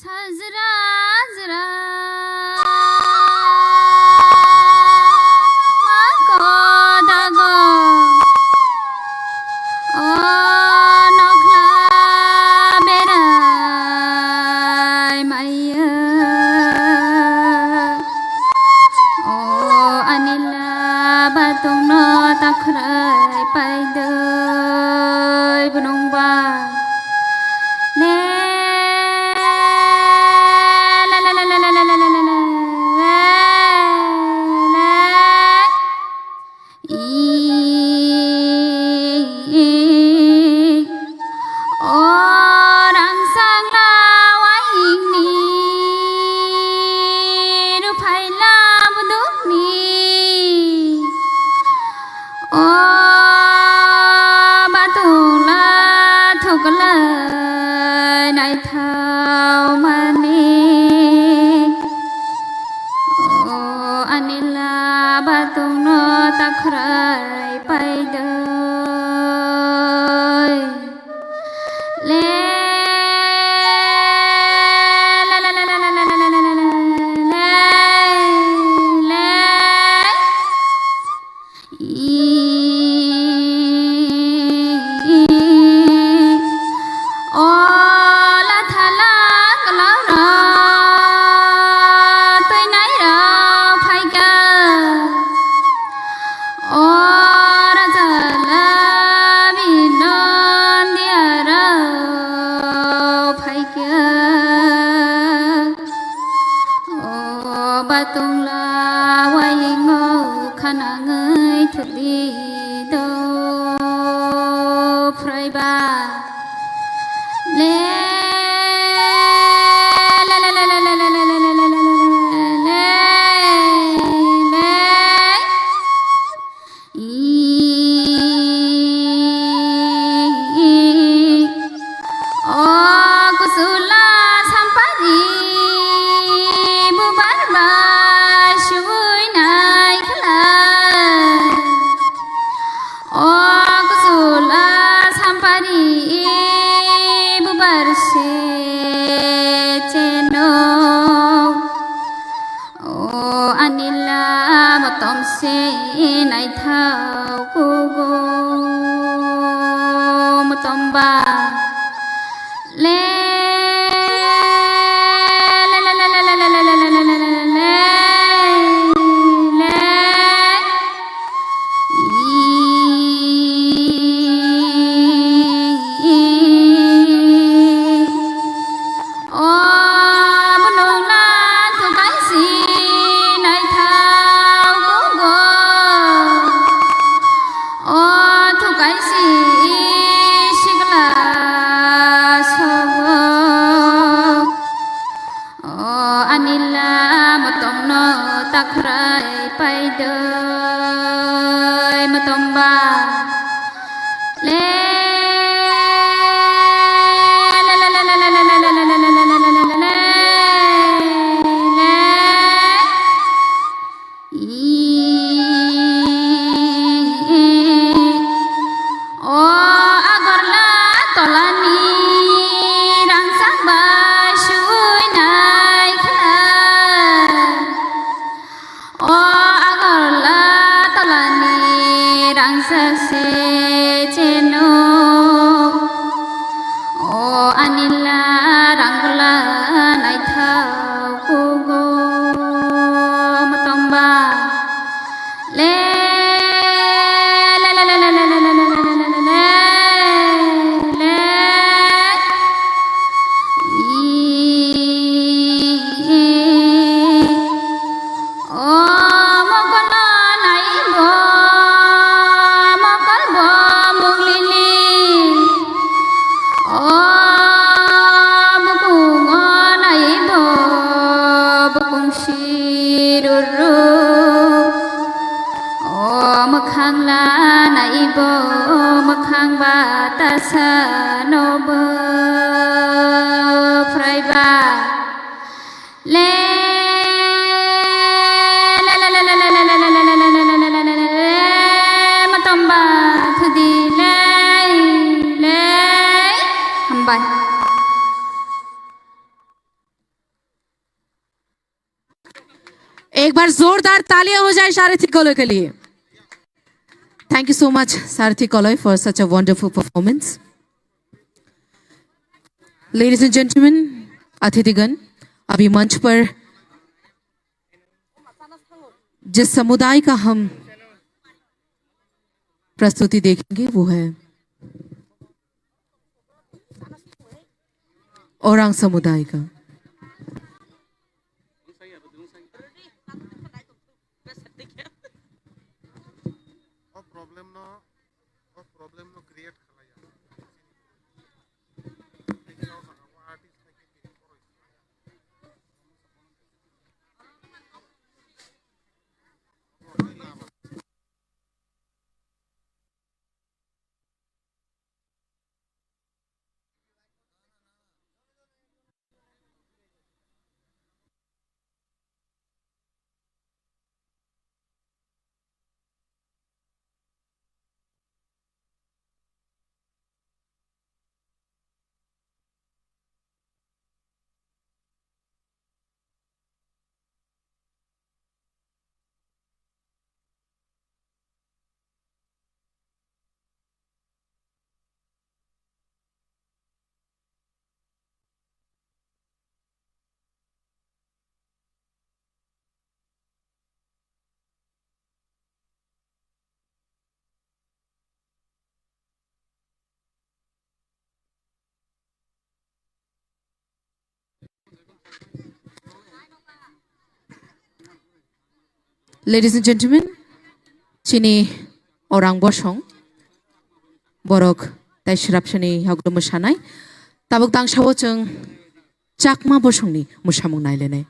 Sajra, Sajra, Mako Dago, Oh Nokla Berai Maya, Oh Anila Batung No Takrai Paidai Bunongba. takhrai pai doi matomba le एक बार जोरदार तालियां हो जाए सारथी कॉलोय के लिए. Thank you so much, Sarathi Koloy, for such a wonderful performance. Ladies and gentlemen, अतिथिगण, अभी मंच पर जिस समुदाय का हम प्रस्तुति देखेंगे वो है ओरांग समुदाय का. Ladies and gentlemen, chini orang bosong borok tai shrapshani hagro mosanai tabuk tangsawo जों chakma bosongni mosamung nailenai.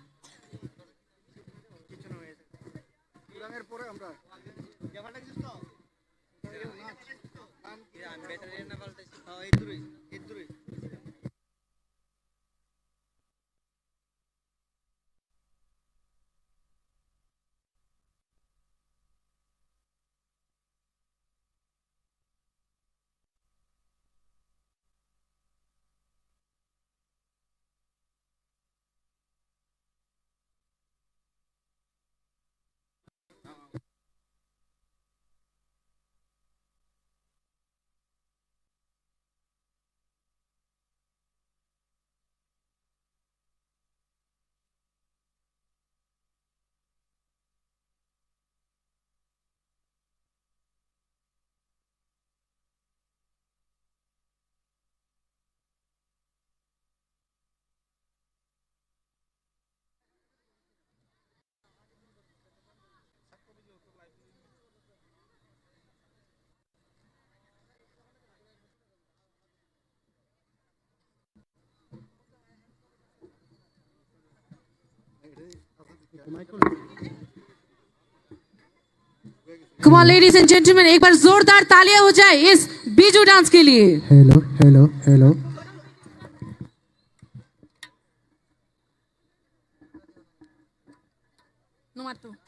Come on, ladies and gentlemen, एक बार जोरदार तालियां हो जाए इस बीजू डांस के लिए. Hello hello hello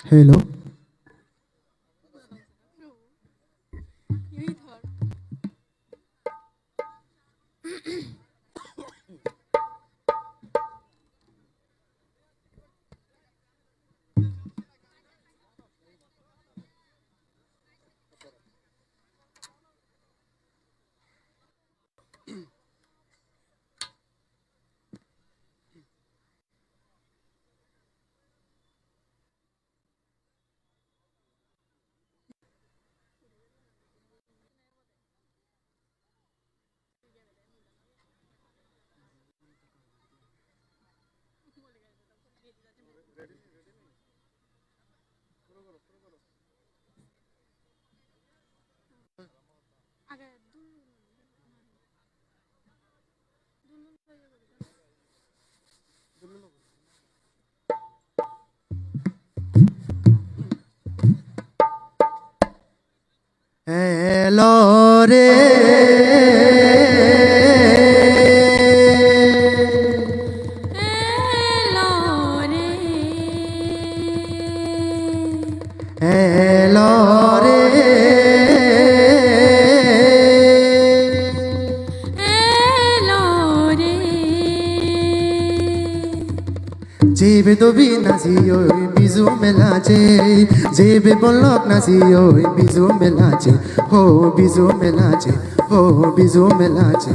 hello hello रे हेलो रे जेबे दोबी नाजियो बिजु मेलाचे जेबे बोलक नाजियो बिजु मेलाचे हो बिजु मेलाचे हो बिजु मेलाचे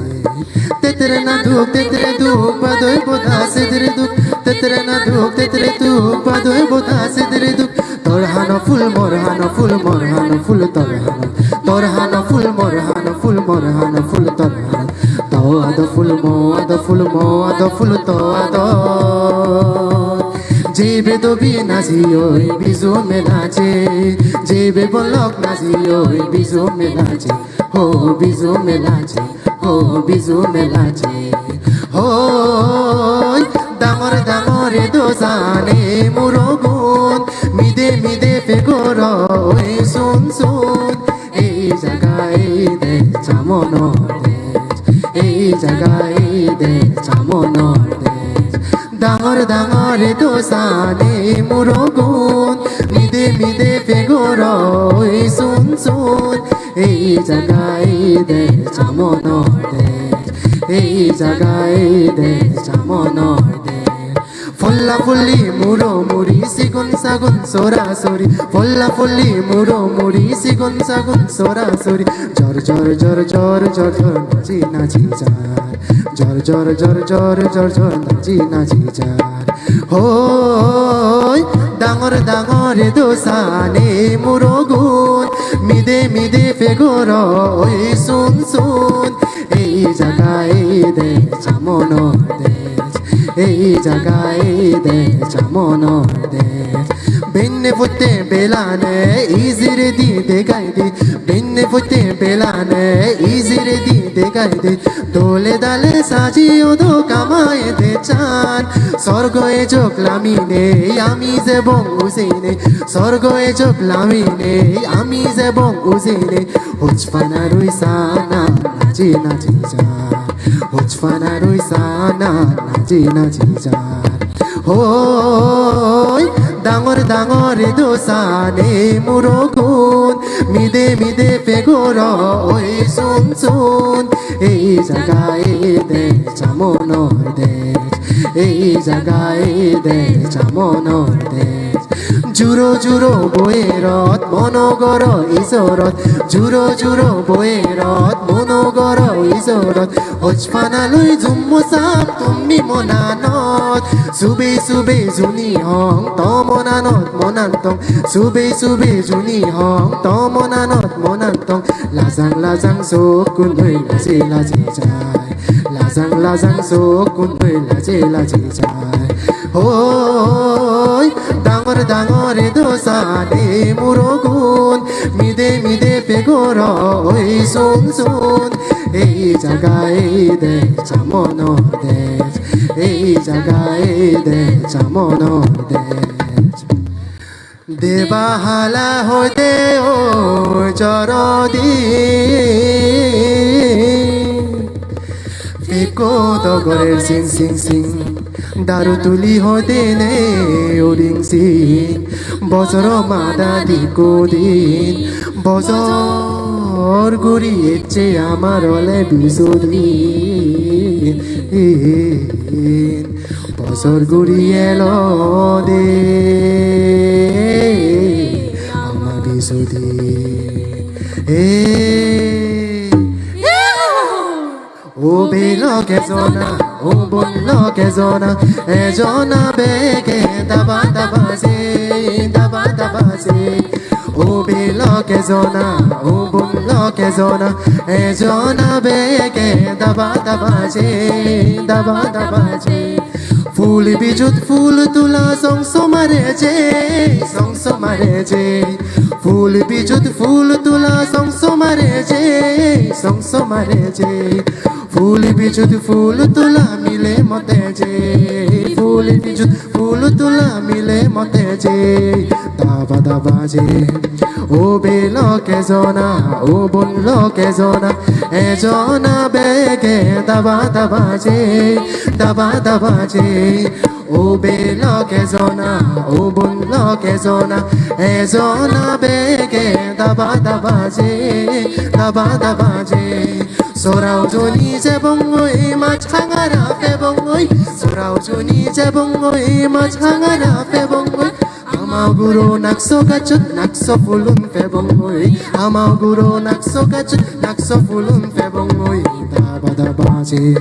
तेतरे ना दुख तेतरे दुख बदोय बोधा से तेरे दुख तेतरे ना दुख तेतरे दुख बदोय बोधा से तेरे दुख तोरहानो फुल मोरहानो फुल मोरहानो फुल तोरहानो तोरहानो फुल मोरहानो फुल मोरहानो फुल तोरहानो तो आदो फुल मो आदो फुल मो आदो फुल तो आदो जेबे दोबी नाजियो बिजु मेलाचे जेबे बोलक नाजियो बिजु मेलाचे हो बिजु मेलाचे हो बिजु मेलाचे हो डाঙर डाঙरे दोजाने मुरगुन मिदे मिदे फेगोर ओই শুন শুন এই জায়গায় দেখ চামনর দেশ এই জায়গায় দেখ চামনর দেশ ডাঙর ডাঙরে দোসানে মুরগুন মিদে মিদে ফেগোর ওই শুন শুন এই জায়গায় দেখ চামনর দেশ এই জায়গায় দেখ চামনর দেশ ফল্লা ফুল্লি মুড়ো মুড়ি সিগুন সাগুন সোরাসরি ফল্লা ফুল্লি মুড়ো মুড়ি সিগুন সাগুন সোরাসরি জর জর জর জর জর জর নাচি নাচি যার জর জর জর জর জর জর নাচি নাচি যার হই ডাঙর ডাঙরে দোসানে মুড়ো গুন মিদে মিদে ফেগোর ওই শুন শুন এই জায়গায় দেখ চামনর দেশ এই জায়গায় দেখ চামনর দেশ বেন্নে ফুটে বেলানে ইজিরে দি দেখাই দে বেন্নে ফুটে বেলানে ইজিরে দি দেখাই দে দোলে দালে সাজিও দো কামায়ে দে চান স্বর্গয়ে চোখলামি নেই আমি যে বঙ্গুসি নেই স্বর্গয়ে চোখলামি নেই আমি যে বঙ্গুসি নেই হুচফানা রুইসানা নাচি নাচি যার হুচফানা রুইসানা নাচি নাচি যার হই ডাঙর ডাঙরে দোসানে মুরগুন মিদে মিদে ফেগোর ওই শুন শুন এই জায়গায় দেখ চামনর দেশ এই জায়গায় দেখ চামনর দেশ জুরো জুরো বয়েরত মনগর ঈশ্বরত জুরো জুরো বয়েরত মনগর ঈশ্বরত হজফানালৈ জুম্মু চাপ তুমি মনানত সুবে সুবে জুনি হং তমনানত মনান্তং সুবে সুবে জুনি হং তমনানত মনান্তং লাজাং লাজাং চকুন হৈ লাজে লাজে যায় লাজাং লাজাং চকুন হৈ লাজে লাজে যায় হই ডাঙর ডাঙরে দোসানে মুরগুন মিদে মিদে ফেগোর ওই শুন শুন এই জায়গায় দেখ চামনর দেশ এই জায়গায় দেখ চামনর দেশ দেবাহালা হইতে ও চরদি ফেকো তগরের সিং সিং সিং দারু তুলি হইতে নে ওরিং সিং বছর মাদা দিকো দিন বছর ঘুরিয়েছে আমার হলে বিশুদিন বছর ঘুরিয়ে এলো দে আমার বিশুদিন ও বেলক এজনা ও বলক এজনা এজনা বেগে দাবা দাবাজে দাবা দাবাজে ও বেলক এজনা ও বলক এজনা এজনা বেগে দাবা দাবাজে দাবা দাবাজে ফুল বিজুত ফুল তুলা সংস মারেছে সংস মারেছে ফুল বিজুত ফুল তুলা সংস মারেছে সংস মারেছে ফুল বিজুত ফুল তুলা মিলে মতে যে ফুল বিজুত ফুল তুলা মিলে মতে যে দাবা দাবা যে ও বেলক এজনা ও বলক এজনা এজনা বেগে দাবা দাবা যে দাবা দাবা যে ও বেলক এজনা ও বলক এজনা এজনা বেগে দাবা দাবা যে দাবা দাবা যে 소라우 조니 제봉의 마창아라 빼봉의 소라우 조니 제봉의 마창아라 빼봉의 아마구로 낙서가cut 낙서 풀룬 빼봉의 아마구로 낙서가cut 낙서 풀룬 빼봉의 다바다바지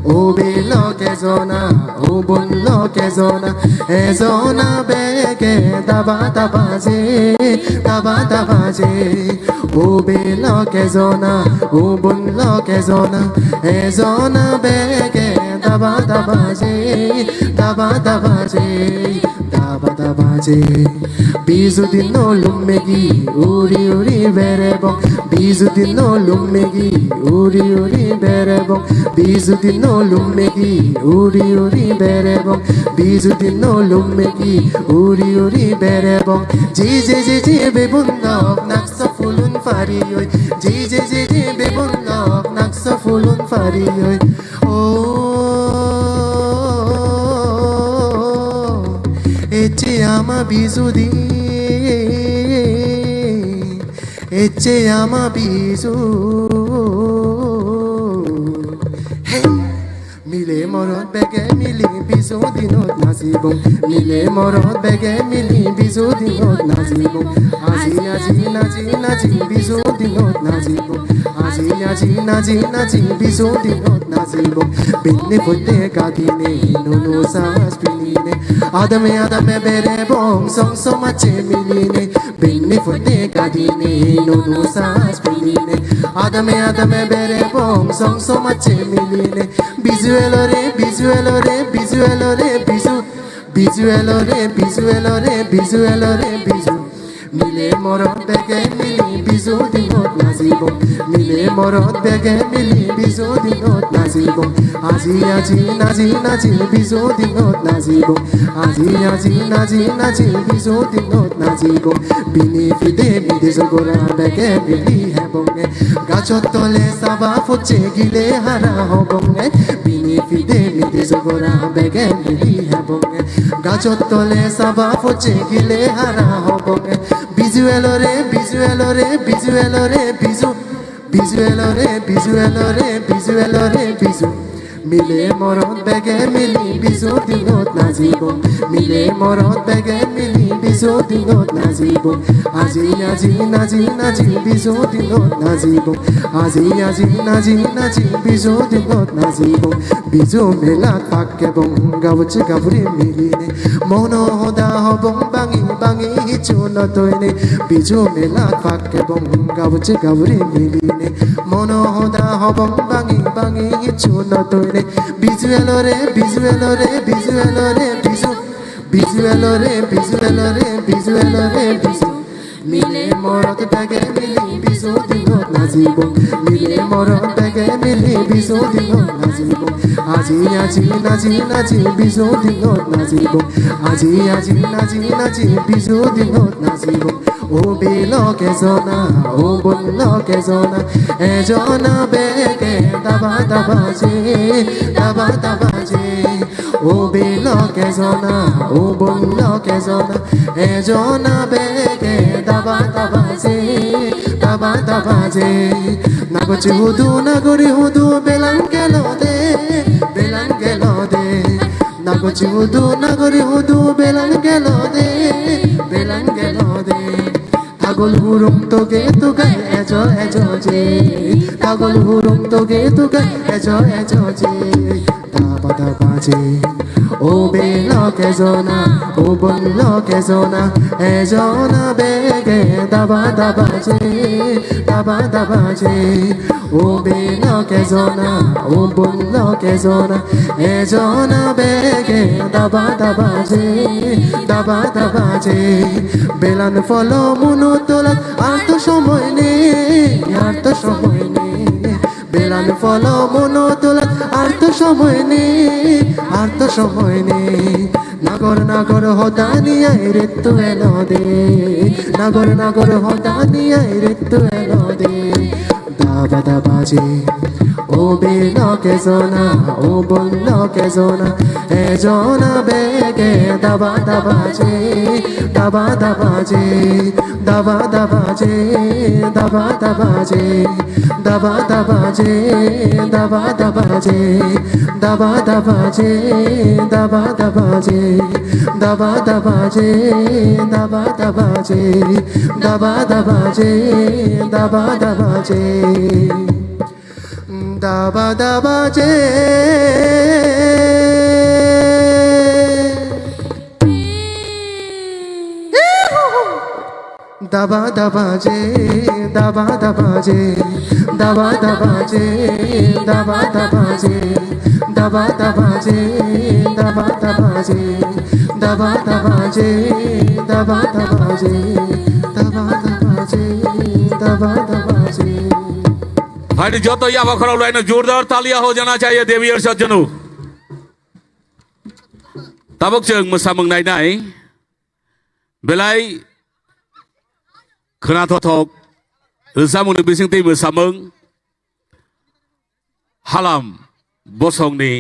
오 빌럭 에조나 오 볼럭 에조나 에조나 베게 다바다바지 다바다바지 오 빌럭 에조나 오 볼럭 에조나 에조나 베게 다바다바지 다바다바지 다바다바지 비수딘노 룸메기 우리 우리 베레봉 비수딘노 룸메기 우리 우리 베레봉 비수딘노 룸메기 우리 우리 베레봉 비수딘노 룸메기 우리 우리 베레봉 지지지지 베분덕 낙서 풀룬 파리요이 지지지지 베분덕 낙서 풀룬 파리요이 오 এচে আমা বিজুদি এচে আমা বিজু মিলে মরত বেগে মিলি বিজু দিনত নাচিবং মিলে মরত বেগে মিলি বিজু দিনত নাচিবং আজি আজি নাচি নাচি বিজু দিনত নাচিবং আজি আজি নাচি নাচি বিজু দিনত নাচিবং বিন্নি ফুটে গাদিনে নুনু সাস পিনিনে আদমে আদমে বেরে বং সংস মাছে মিলিনে বিন্নি ফুটে গাদিনে নুনু সাস পিনিনে আদমে আদমে বেরে বং সংস মাছে মিলিনে বিজুয়েলো রে বিজুয়েলো রে বিজুয়েলো রে বিজু বিজুয়েলো রে বিজুয়েলো রে বিজুয়েলো রে বিজু মিলে মরত বেগে মিলি বিজু দিনত নাচিবং মিলে মরত বেগে মিলি বিজু দিনত নাচিবং আজি আজি নাচি নাচি বিজু দিনত নাচিবং আজি আজি নাচি নাচি বিজু দিনত নাচিবং বিনি ফিদে বিদেশ গোরা বেগে মিলি হেবংগে গাছত তলে চাবা ফুটছে গিলে হারা হবংগে বিনি ফিদে বিদেশ গোরা বেগে মিলি হেবংগে গাছত তলে চাবা ফুটছে গিলে হারা হবংগে বিজুয়েলো রে বিজুয়েলো রে বিজুয়েলো রে বিজু বিজুয়েলো রে বিজুয়েলো রে বিজুয়েলো রে বিজু মিলে মরত বেগে মিলি বিজু দিনত নাচিবং মিলে মরত বেগে মিলি বিজু দিনত নাচিবং আজি আজি নাচি নাচি বিজু দিনত নাচিবং আজি আজি নাচি নাচি বিজু দিনত নাচিবং বিজু মেলাত পাকেবং গাবছে গাবুরি মিলিনে মন হদা হবং বাঙি বাঙি হিচু নতইনে বিজু মেলাত পাকেবং গাবছে গাবুরি মিলিনে মন হদা হবং বাঙি বাঙি হিচু নতইনে বিজুয়েলো রে বিজুয়েলো রে বিজুয়েলো রে বিজু বিজুয়েলো রে বিজুয়েলো রে বিজুয়েলো রে বিজু মিলে মরত বেগে মিলি বিজু বিশুদিনত নাচিব মিলে মৰম বেগে মিলি বিশুদিনত নাচিব আজি আজি নাচি নাচি বিশুদিনত নাচিব আজি আজি নাচি নাচি বিশুদিনত নাচিব ও বেলকে জনা ও বনকে জনা এজনা বেগে দাবা দাবা যে ও বেলকে জনা ও বনকে জনা এজনা বেগে দাবা দাবা যে নাগচি হুদু নাগরি হুদু বেলান গেল দে নাগচি হুদু নাগরি হুদু বেলান গেল দে Tagol hurung toge tugai ejo je Tagol hurung toge tugai ejo je Daba je O belo ke zona O bonlo ke zona Ejona bege daba je O belo ke zona O bonlo ke zona Ejona bege daba je Belan follow muno তোলা আর তো সময় নেই Belan follow মনো তোলা আর তো সময় নেই নাগর হদানিয়াই রে তো এলো দে নাগর হদানিয়াই রে তো এলো দে দাবা যে ও বেলকে জনা ও বনকে জনা এজনা বেগে দাবা যে দাবা যে भाई जो तो या बखरा लाइन जोरदार तालियां हो जाना चाहिए देवी और सज्जनों तबक चंग मसामंग नाई नाई बेलाई खना थोक सामुन बिसिं तै मसामंग हालाम बसंगनि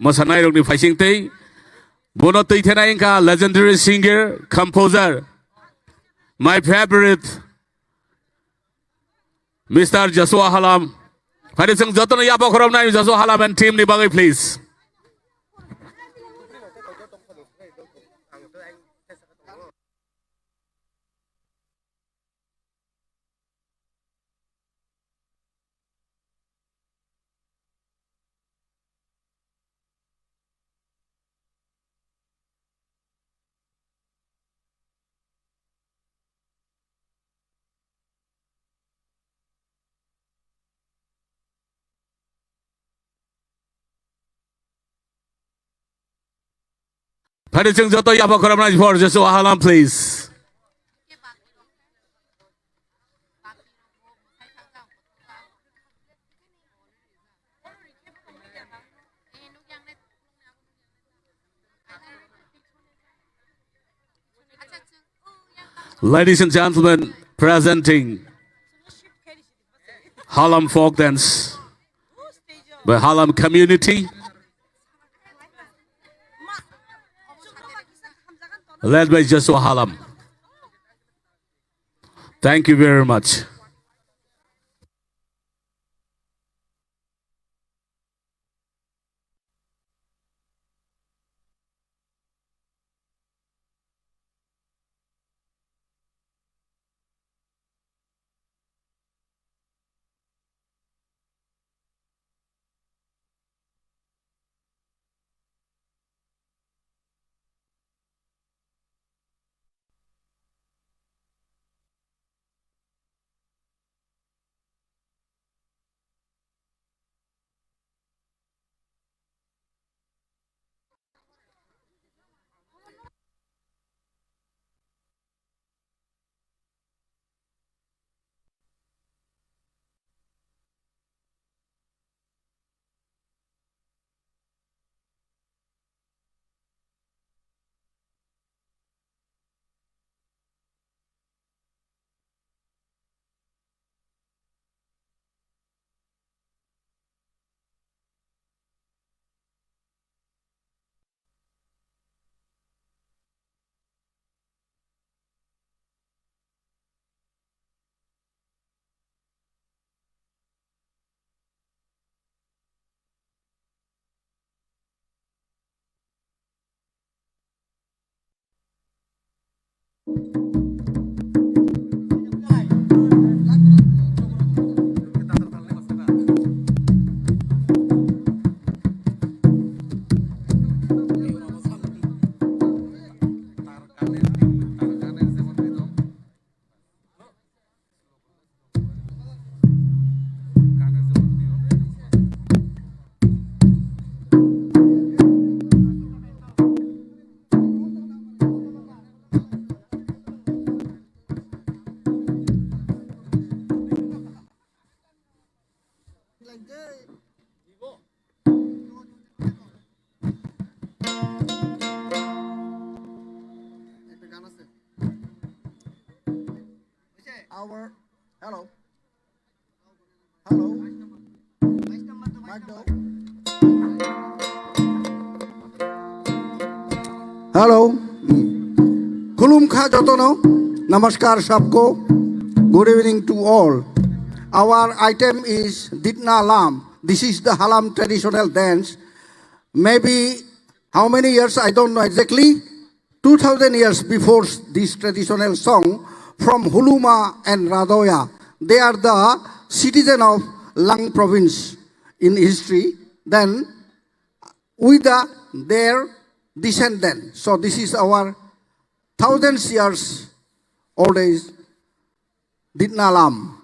मोसानाय रंनि फाइसिं तै बोनो तैथेनाय का legendary singer composer my favorite Mr. Joshua Halam. Hari sing jotono ya bokrom nai Joshua Halam and team ni bagai please. Hari sing joto ya bokrom nai for Joshua Halam please. Ladies and gentlemen, presenting Halam folk dance by Halam community, led by Joshua Halam. Thank you very much. Hello. Hello. Kulum kha jotono. Namaskar sabko. Good evening to all. Our item is Ditna Lam. This is the Halam traditional dance. Maybe how many years I don't know exactly. 2000 years before this traditional song from Huluma and Radoya. They are the citizen of Lang province in history. Then with their descendant. So this is our thousands years old age Ditna Lam.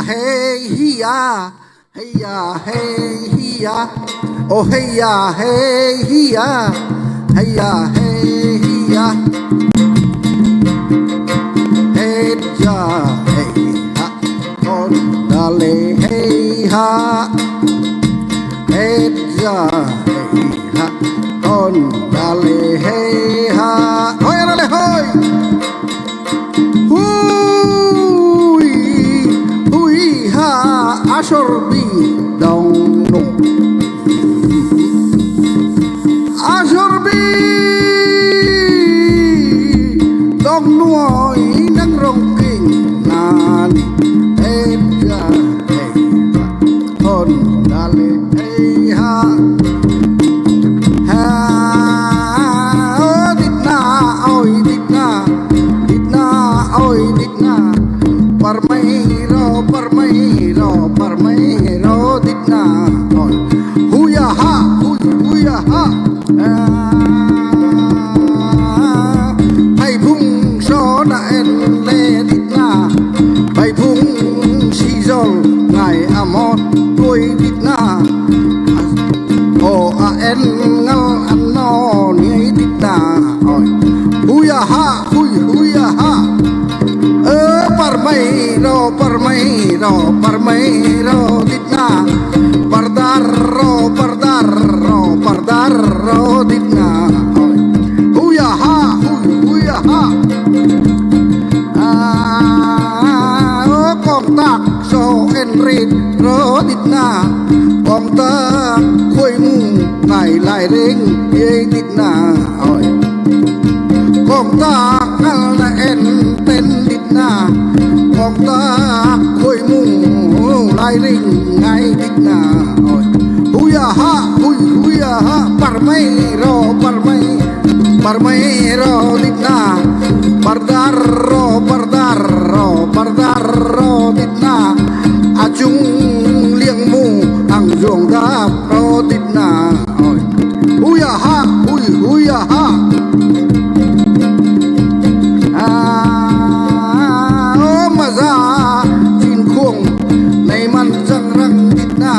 Hey hiya, heya hey hiya, oh heya hey hiya, heya hey hiya, hey ja hey ha, on dale hey ha, hey ja hey ha, on dale hey ha, hoy dale hoy. Asorbi dong nung Asorbi dong nuoi nang rong king nani Eja eja on dale eha ha oh ditna oi ditna ditna oi ditna parmairo parmairo parmairo ditna huya ha hay phung so na en le ditna hay phung si zol ngày amot đuôi ditna o a en ngal an no ni ditna huya ha parmairo parmairo parmairo ditna pardarro pardarro pardarro ditna huya ha con tak so en rit ro ditna con ta khôi mu ngày lại ring ye ditna con ta là en tên ditna con ta khôi mu lại ring ngày ditna huya ha parmairo parmairo ditna pardarro pardarro pardarro ditna achung liang mu ang juang da pro ditna huya ha maza chin khuông này man răng răng ditna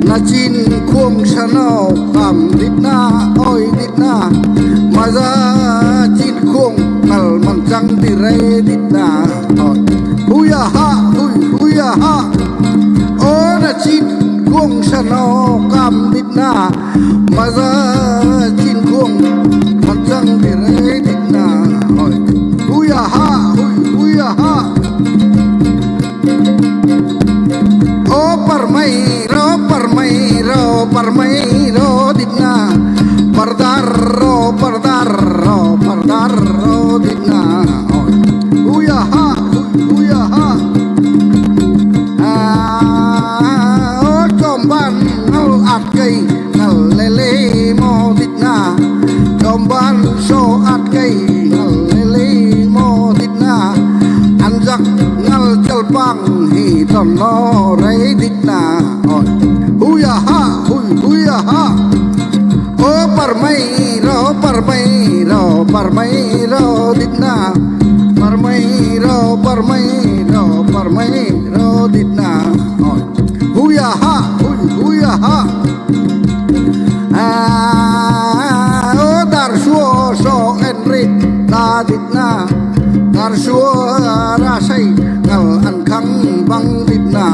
na chin khuông sano kam ditna oi ditna maza chin khuông nal man răng ti re ditna huya ha o na chin khuông sano kam ditna maza chin khuông man răng ti re ditna huya ha o parmairo parmairo ditna pardaro pardaro pardaro ditna uya ha chomban ngal at cây ngal lele mo ditna chomban so at cây ngal lele mo ditna anjak ngal chalpang hi ton no rei ditna huya ha o parmairo parmairo parmairo ditna parmairo parmairo parmairo ditna huya ha o dar suo so enrit ta ditna dar suo ra say ngal an khang bang ditna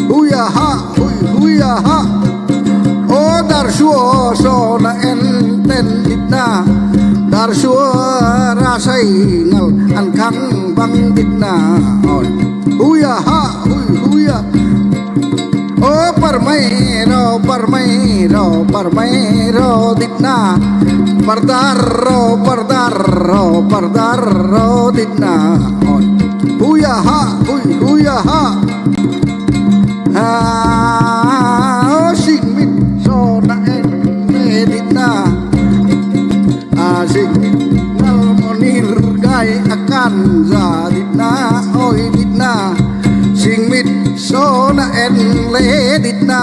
huya ha o dar suo so na en ten ditna dar suo ra say ngal an khang bang ditna huya ha o parmairo parmairo parmairo ditna pardaro pardaro pardaro ditna huya ha sing mit so na en ditna sing ngal monir gai akan za ditna oi ditna sing mit so na en le ditna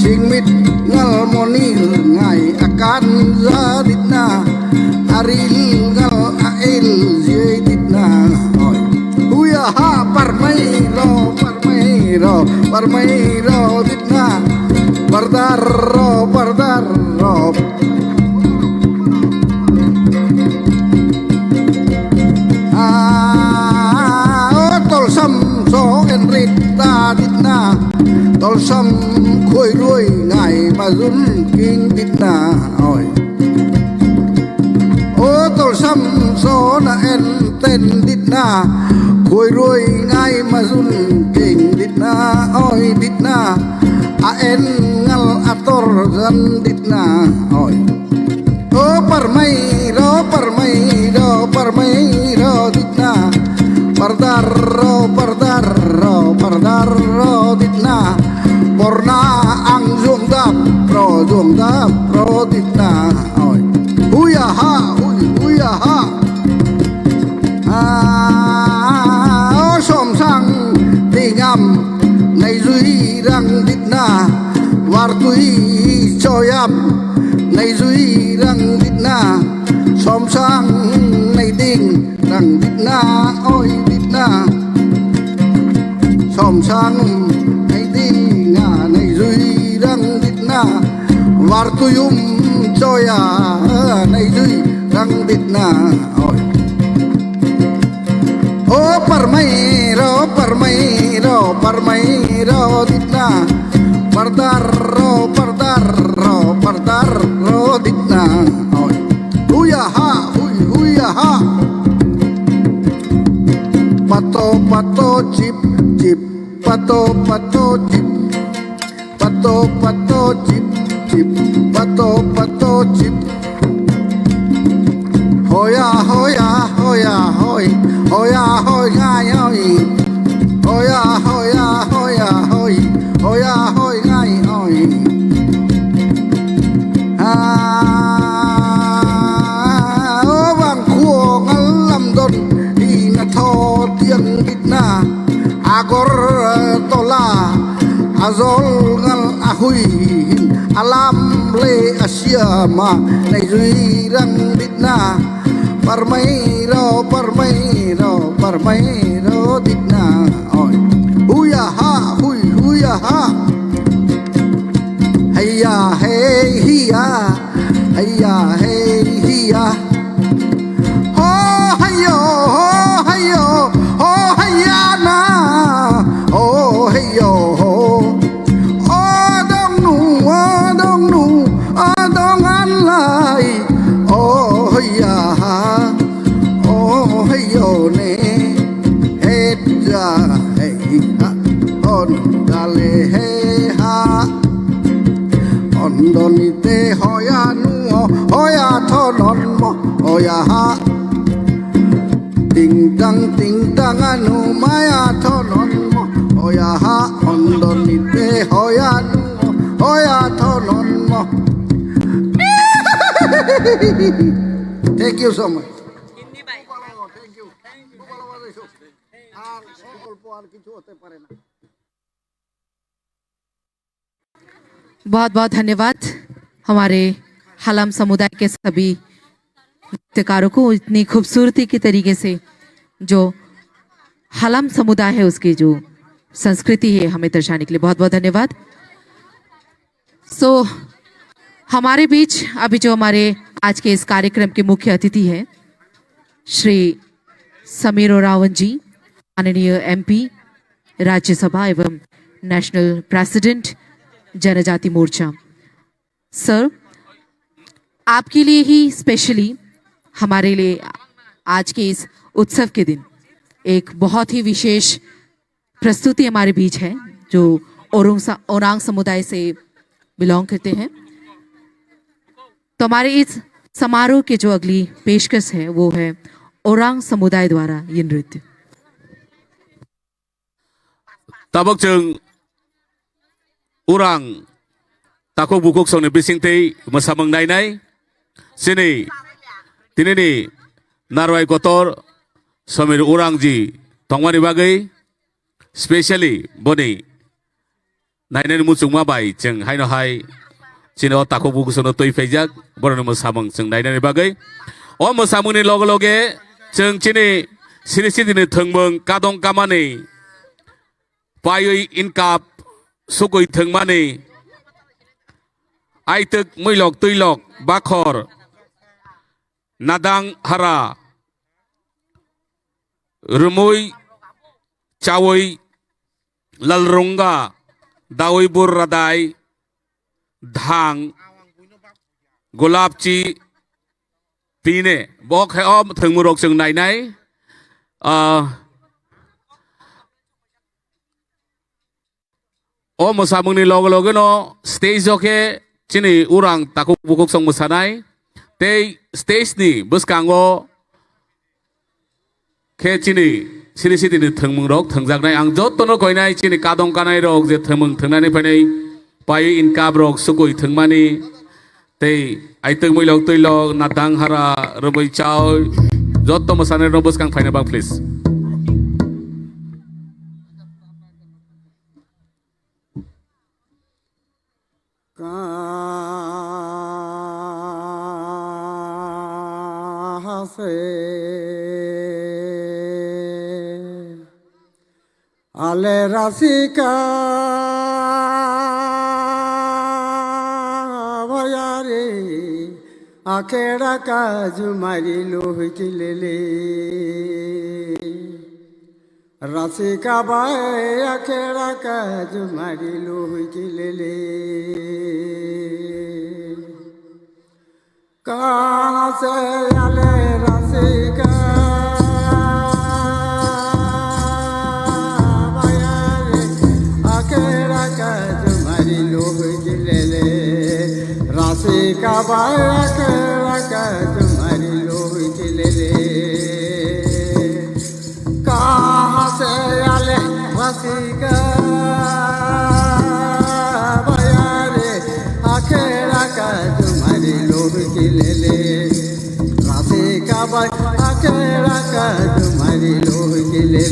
sing mit ngal monir gai akan za ditna aril ngal ail je ditna huya ha parmairo parmairo parmairo ditna pardaro pardaro tol sam so en rita ditna tol sam khôi ruồi ngài mà run kinh ditna tol sam so na en ten ditna khôi ruồi ngài mà run kinh ditna ditna a en ngal ator zan ditna parmairo parmairo parmairo ditna pardaro pardaro pardaro ditna porna ang zoom dap pro ditna huya ha som sang tingam nay duy răng ditna war tui choyam nay duy răng ditna som sang nay ding răng ditna oi ditna som sang nay ding nay duy răng ditna war tuyum choya nay duy răng ditna oi parmairo parmairo parmairo ditna pardaro pardaro pardaro ditna huya ha pato pato chip chip pato pato chip pato pato chip chip pato pato chip hoya hoya hoya hoy hoya hoy gai hoy hoya hoya hoya hoy hoya hoy gai hoy vang khua ngal lam don đi na tho tiếng ditna Agartala azol ngal ahui alam le asyama nay duy răng ditna parmairo parmairo parmairo ditna huya ha hayya hey hiya hayya hey hiya hayyo hayya na hayyo dong nu dong an lai hayya hayyo ne hết ra hey ha on dale hey ha খণ্ডনিতে হয়ানু হয়াথ নন্ম হয়াহা টিং tongue Anu মায়াথ নন্ম হয়াহা খণ্ডনিতে হয়ানু হয়াথ নন্ম thank you so much আর বিকল্প আর কিছু হতে পারে না बहुत बहुत धन्यवाद हमारे हलम समुदाय के सभी नृत्यकारों को इतनी खूबसूरती के तरीके से जो हलम समुदाय है उसकी जो संस्कृति है हमें दर्शाने के लिए बहुत बहुत धन्यवाद। हमारे बीच अभी जो हमारे आज के इस कार्यक्रम के मुख्य अतिथि हैं श्री समीर ओरावन जी, माननीय MP राज्यसभा एवं नेशनल प्रेसिडेंट जनजाति मोर्चा। सर, आपके लिए ही स्पेशली हमारे लिए आज के इस उत्सव के दिन एक बहुत ही विशेष प्रस्तुति हमारे बीच है जो ओरांग समुदाय से बिलोंग करते हैं। तो हमारे इस समारोह के जो अगली पेशकश है वो है ओरांग समुदाय द्वारा ये नृत्य। Tabakjeng urang takok bukuk songni bisingtei mosamang nainai sini tinini narwai kotor somir urangji tongmani bagai specially boni nainai muchung mabai jeng haino hai sini o takok bukuk songno toi feijak boroni mosamang jeng nainai bagai o mosamangni loge loge jeng sini sini sini thongmung kadong kamani payoi inkap sukoi thengmani aituk muilok tuilok bakhor nadang hara rumui chawoi lalrunga dawoi bur radai dhang golapchi pine bok hai om thengmurok jeng nainai o mosamungni logo logo no stage oke chini urang takuk bukuk song mosanai tei stage ni buskango ke chini sini sini ni thengmung rok thengjaknai ang jottono koinai chini kadong kanai rok je thengmung thengnani phainai pai inkap rok sukoi thengmani tei aitung muilok tuilok nadang hara roboi chao jotto mosanai ro buskang phaina bang please कहाँ से आले रसिका भयारे आखेड़ा का जुमारी लोह किले रसिका बाए आखेड़ा का जुमारी लोह किले कहाँ से आले रसिका भयारे आखेड़ा का जुमारी लोह किले रसिका बाए आखेड़ा का जुमारी लोह किले कहाँ से आले रसिका भयारे आखेड़ा का जुमारी लोह किले रसिका बाए आखेड़ा का जुमारी लोह किले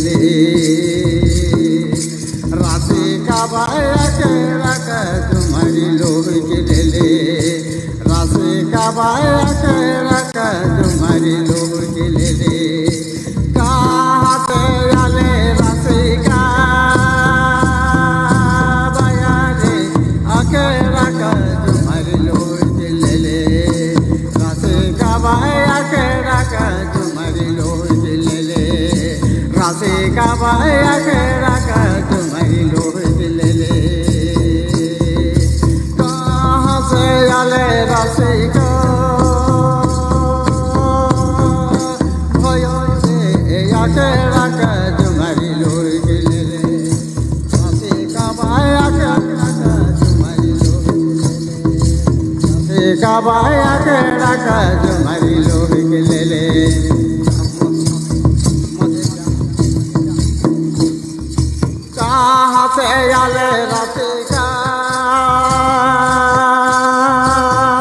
रसिका बाए आखेड़ा का जुमारी लोह किले रसिका बाए आखेड़ा का जुमारी लोह किले कहाँ से आले रसिका भयारे आखेड़ा का जुमारी लोह किले रसिका बाए आखेड़ा का जुमारी लोह किले रसिका बाए आखेड़ा का जुमारी लोह किले कहाँ से आले रसिका आखेड़ा का जुमारी लोह किले रसिका बाए आखेड़ा का जुमारी लोह किले का बाया के रखा जुमरी लोग के ले कहाँ से आले राती का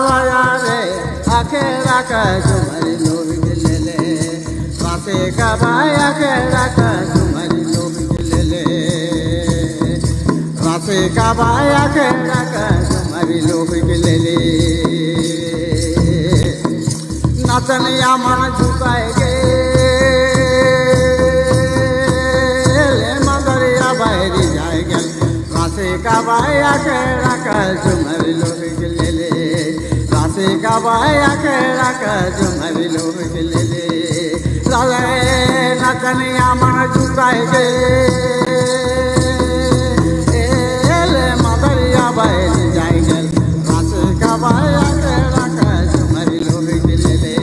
बाया रे आके रखा जुमरी लोग के ले राती का बाया के रखा जुमरी लोग के ले राती का बाया के रखा जुमरी लोग के ले नाचनिया मन झुकाएगे मगरिया बाहरी जाएगा राशि का बाया के रखा झुमरी लोग के ले राशि का बाया के रखा झुमरी लोग के ले नाचनिया मन झुकाएगे मगरिया बाहरी जाएगा राशि का बाया के रखा झुमरी लोग के ले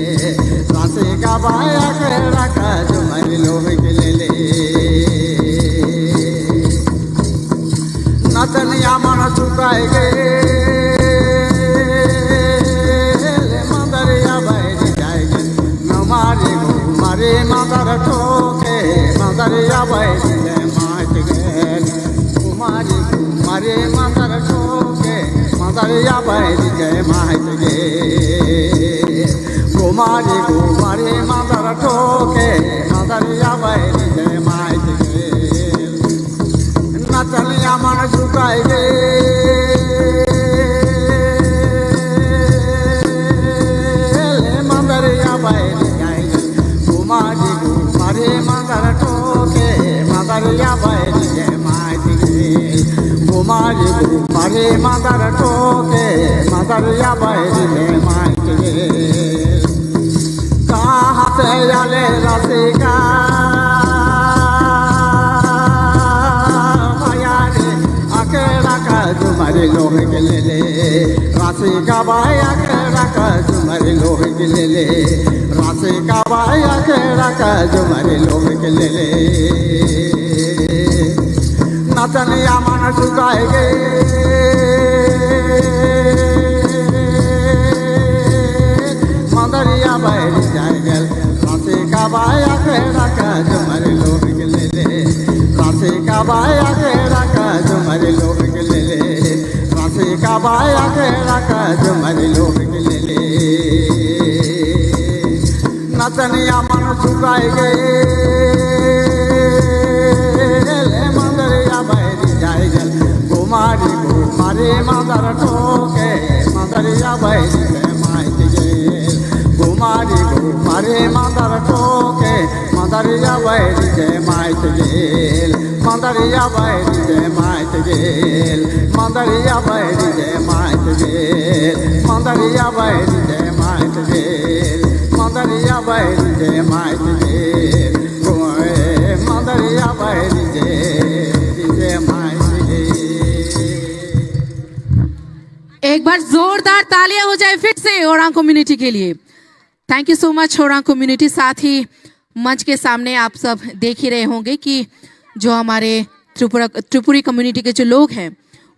राशि का बाया के रखा झुमरी लोग के ले नतनिया मन झुकाएगे मदरिया बैठ जाएगे मारे गो मारे मदर ठोके मदरिया बैठ गए माट गए मारे गो मारे मदर ठोके मदरिया बैठ गए माट गए मारे गो मारे मदर ठोके मदरिया बैठ गए माट गए नचनिया मन झुकाएगे मदरिया बैठ जाएंगे मारे गो मारे मदर ठोके मदरिया बैठ गए माट गए मारे गो मारे मदर ठोके मदरिया बैठ गए माट गए कहाँ से आले राशि का बाया रे आके रखा झुमरी लोग के ले राशि का बाया के रखा झुमरी लोग के ले राशि का बाया के रखा झुमरी लोग के ले नचनिया मन झुकाएगे मदरिया बैठ जाएगा राशि का बाया के रखा झुमरी लोग के ले राशि का बाया के रखा झुमरी लोग के ले राशि का बाया के रखा झुमरी लोग के ले नचनिया मन झुकाएगे मदरिया बैठ जाएगा घुमारी घुमारी मदर ठोके मदरिया बैठ गए माइट गए घुमारी घुमारी मदर ठोके मदरिया बैठ गए माइट गेल मदरिया बैठ गए माइट गेल मदरिया बैठ गए माइट गेल मदरिया बैठ गए माइट गेल मदरिया बैठ गए माइट गेल मदरिया बैठ गए माइट गेल। एक बार जोरदार तालियां हो जाए फिर से ओरांग कम्युनिटी के लिए। Thank you so much Orang community. साथ ही मंच के सामने आप सब देख ही रहे होंगे कि जो हमारे त्रिपुरी कम्युनिटी के जो लोग हैं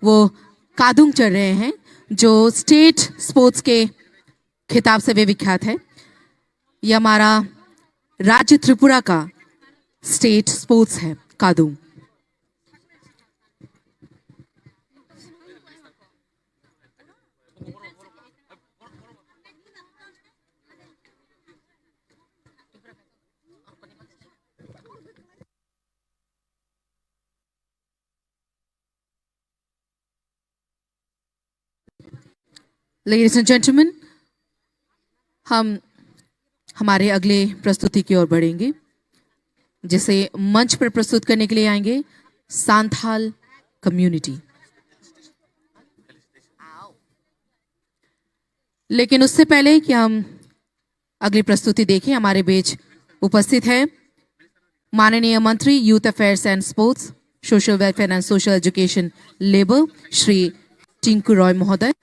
वो कादुंग चढ़ रहे हैं, जो स्टेट स्पोर्ट्स के खिताब से वे विख्यात है। ये हमारा राज्य त्रिपुरा का स्टेट स्पोर्ट्स है कादुंग। Ladies and gentlemen, हम हमारे अगले प्रस्तुति की ओर बढ़ेंगे, जिसे मंच पर प्रस्तुत करने के लिए आएंगे सांथाल कम्युनिटी। लेकिन उससे पहले कि हम अगली प्रस्तुति देखें, हमारे बीच उपस्थित है माननीय मंत्री youth affairs and sports, social welfare and social education, labour, Shri Tinku Roy महोदय।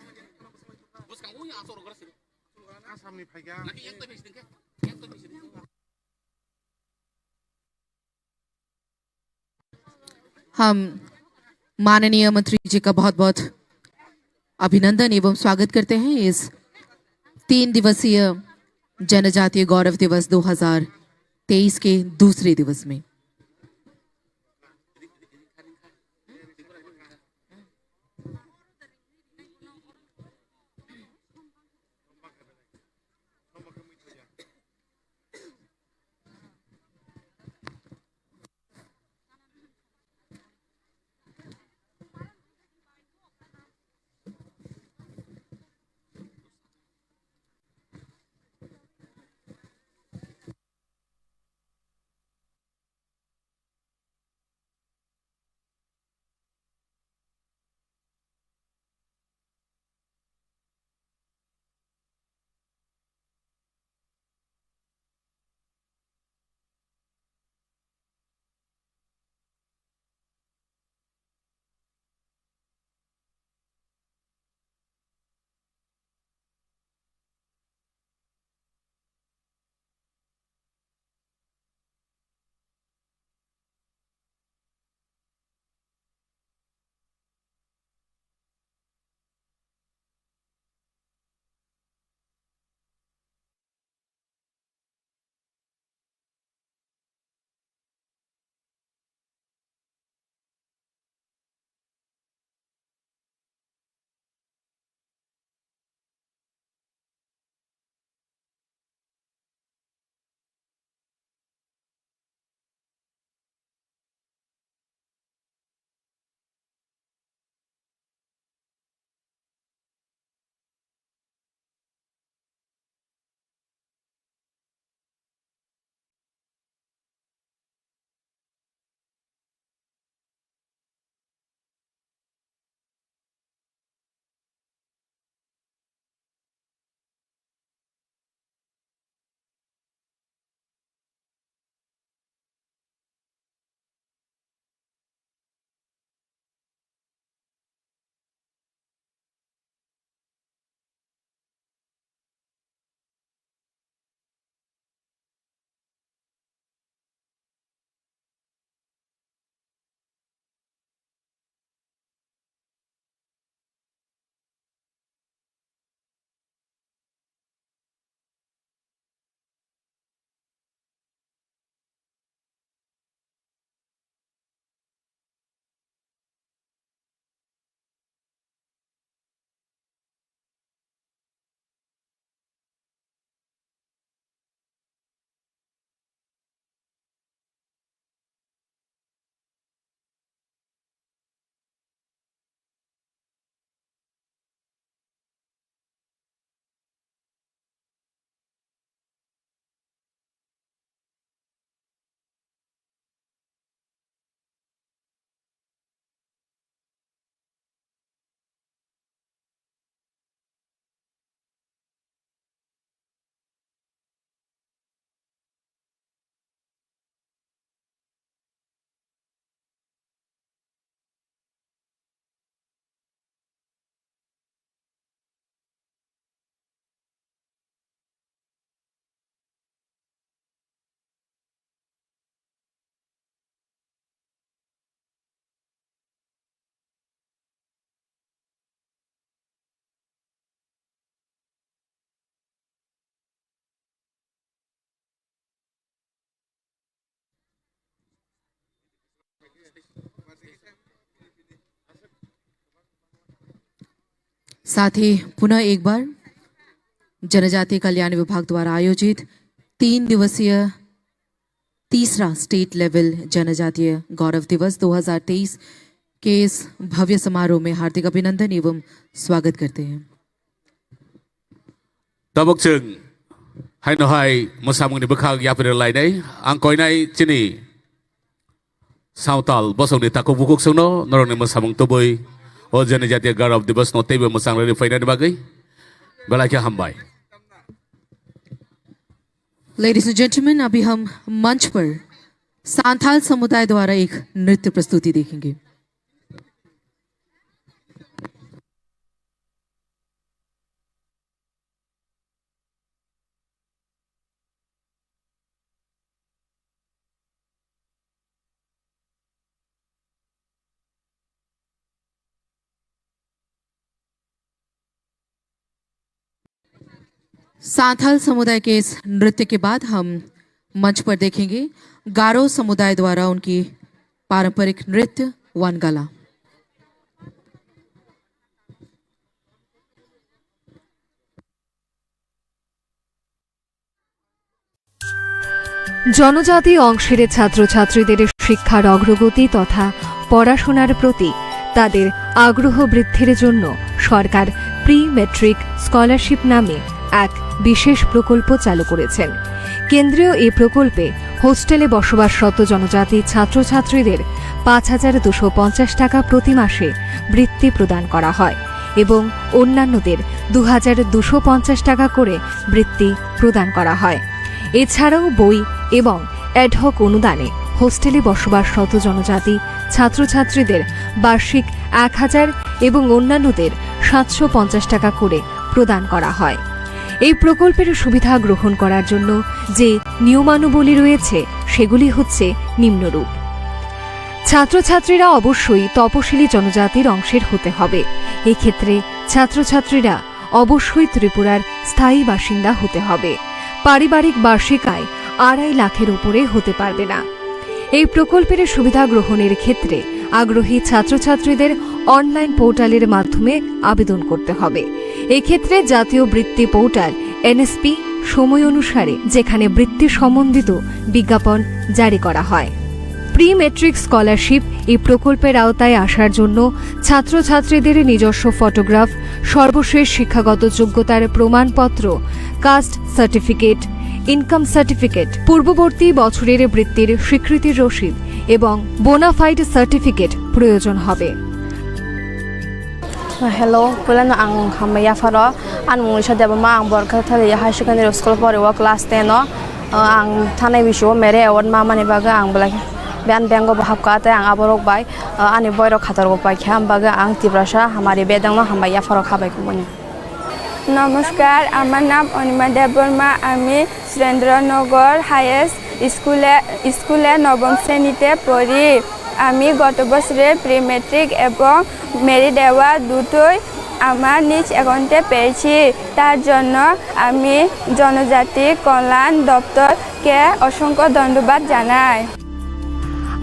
हम माननीय मंत्री जी का बहुत बहुत अभिनंदन एवं स्वागत करते हैं इस 3 दिवसीय जनजातीय गौरव दिवस 2023 के दूसरे दिवस में साथ ही पुनः एक बार जनजातीय कल्याण विभाग द्वारा आयोजित 3 दिवसीय तीसरा स्टेट लेवल जनजातीय गौरव दिवस 2023 के इस भव्य समारोह में हार्दिक अभिनंदन एवं स्वागत करते हैं। तबक जों हाय नहाय मोसामुंनि बोखाग याफोर लायनाय आं कयनाय चिनि सावताल बसौनि ताको बुकुक सोनो नरनि मोसामुं तबै ओ जनजातीय गौरव दिवस नोतेबो मोसां रे फैनायनि बागै बेलाखे हामबाय। Ladies and gentlemen, अभी हम मंच पर सांथाल समुदाय द्वारा एक नृत्य प्रस्तुति देखेंगे। सांथाल समुदाय के इस नृत्य के बाद हम मंच पर देखेंगे गारो समुदाय द्वारा उनकी पारंपरिक नृत्य वनगला। জনজাতি অংশের ছাত্রছাত্রীদের শিক্ষার অগ্রগতি তথা পড়াশোনার প্রতি তাদের আগ্রহ বৃদ্ধির জন্য সরকার প্রি মেট্রিক স্কলারশিপ নামে এক বিশেষ প্রকল্প চালু করেছেন। কেন্দ্রীয় এই প্রকল্পে হোস্টেলে বসবাসরত জনজাতি ছাত্রছাত্রীদের ৫,২৫০ টাকা প্রতি মাসে বৃত্তি প্রদান করা হয় এবং অন্যান্যদের ২,২৫০ টাকা করে বৃত্তি প্রদান করা হয়। এছাড়াও বই এবং অ্যাডহক অনুদানে হোস্টেলে বসবাসরত জনজাতি ছাত্রছাত্রীদের বার্ষিক ১,০০০ এবং অন্যান্যদের ৭৫০ টাকা করে প্রদান করা হয়। এই প্রকল্পের সুবিধা গ্রহণ করার জন্য যে নিয়মানুবলী রয়েছে সেগুলি হচ্ছে নিম্নরূপ। ছাত্রছাত্রীরা অবশ্যই তপশিলি জনজাতির অংশের হতে হবে। এক্ষেত্রে ছাত্রছাত্রীরা অবশ্যই ত্রিপুরার স্থায়ী বাসিন্দা হতে হবে। পারিবারিক বার্ষিক আয় ২.৫ লাখের উপরে হতে পারবে না। এই প্রকল্পের সুবিধা গ্রহণের ক্ষেত্রে আগ্রহী ছাত্রছাত্রীদের অনলাইন পোর্টালের মাধ্যমে আবেদন করতে হবে। এক্ষেত্রে জাতীয় বৃত্তি পোর্টাল এনএসপি সময় অনুসারে যেখানে বৃত্তি সম্বন্ধিত বিজ্ঞাপন জারি করা হয়। প্রি মেট্রিক স্কলারশিপ এই প্রকল্পের আওতায় আসার জন্য ছাত্রছাত্রীদের নিজস্ব ফটোগ্রাফ, সর্বশেষ শিক্ষাগত যোগ্যতার প্রমাণপত্র, কাস্ট সার্টিফিকেট, ইনকাম সার্টিফিকেট, পূর্ববর্তী বছরের বৃত্তির স্বীকৃতির রসিদ এবং বোনাফাইড সার্টিফিকেট প্রয়োজন হবে। Hello, pulan ang hamaya faro an mulisha debama ang Agartala high secondary school pore class 10 no ang thanai bisho mere award mama ni baga ang bla ban bengo bahap ka ta ang aborok bai ani boiro khatar go pai kham baga ang tibrasha hamari bedang no hamaya faro khabai ko moni। নমস্কার, আমার নাম অনিমা দেববর্মা। আমি Surendranagar highest স্কুলে নবম শ্রেণীতে পড়ি। আমি গত বছরে প্রি মেট্রিক এবং মেরিট অ্যাওয়ার্ড দুটোই আমার নিজ অ্যাকাউন্টে পেয়েছি। তার জন্য আমি জনজাতি কল্যাণ দপ্তরকে অসংখ্য ধন্যবাদ জানাই।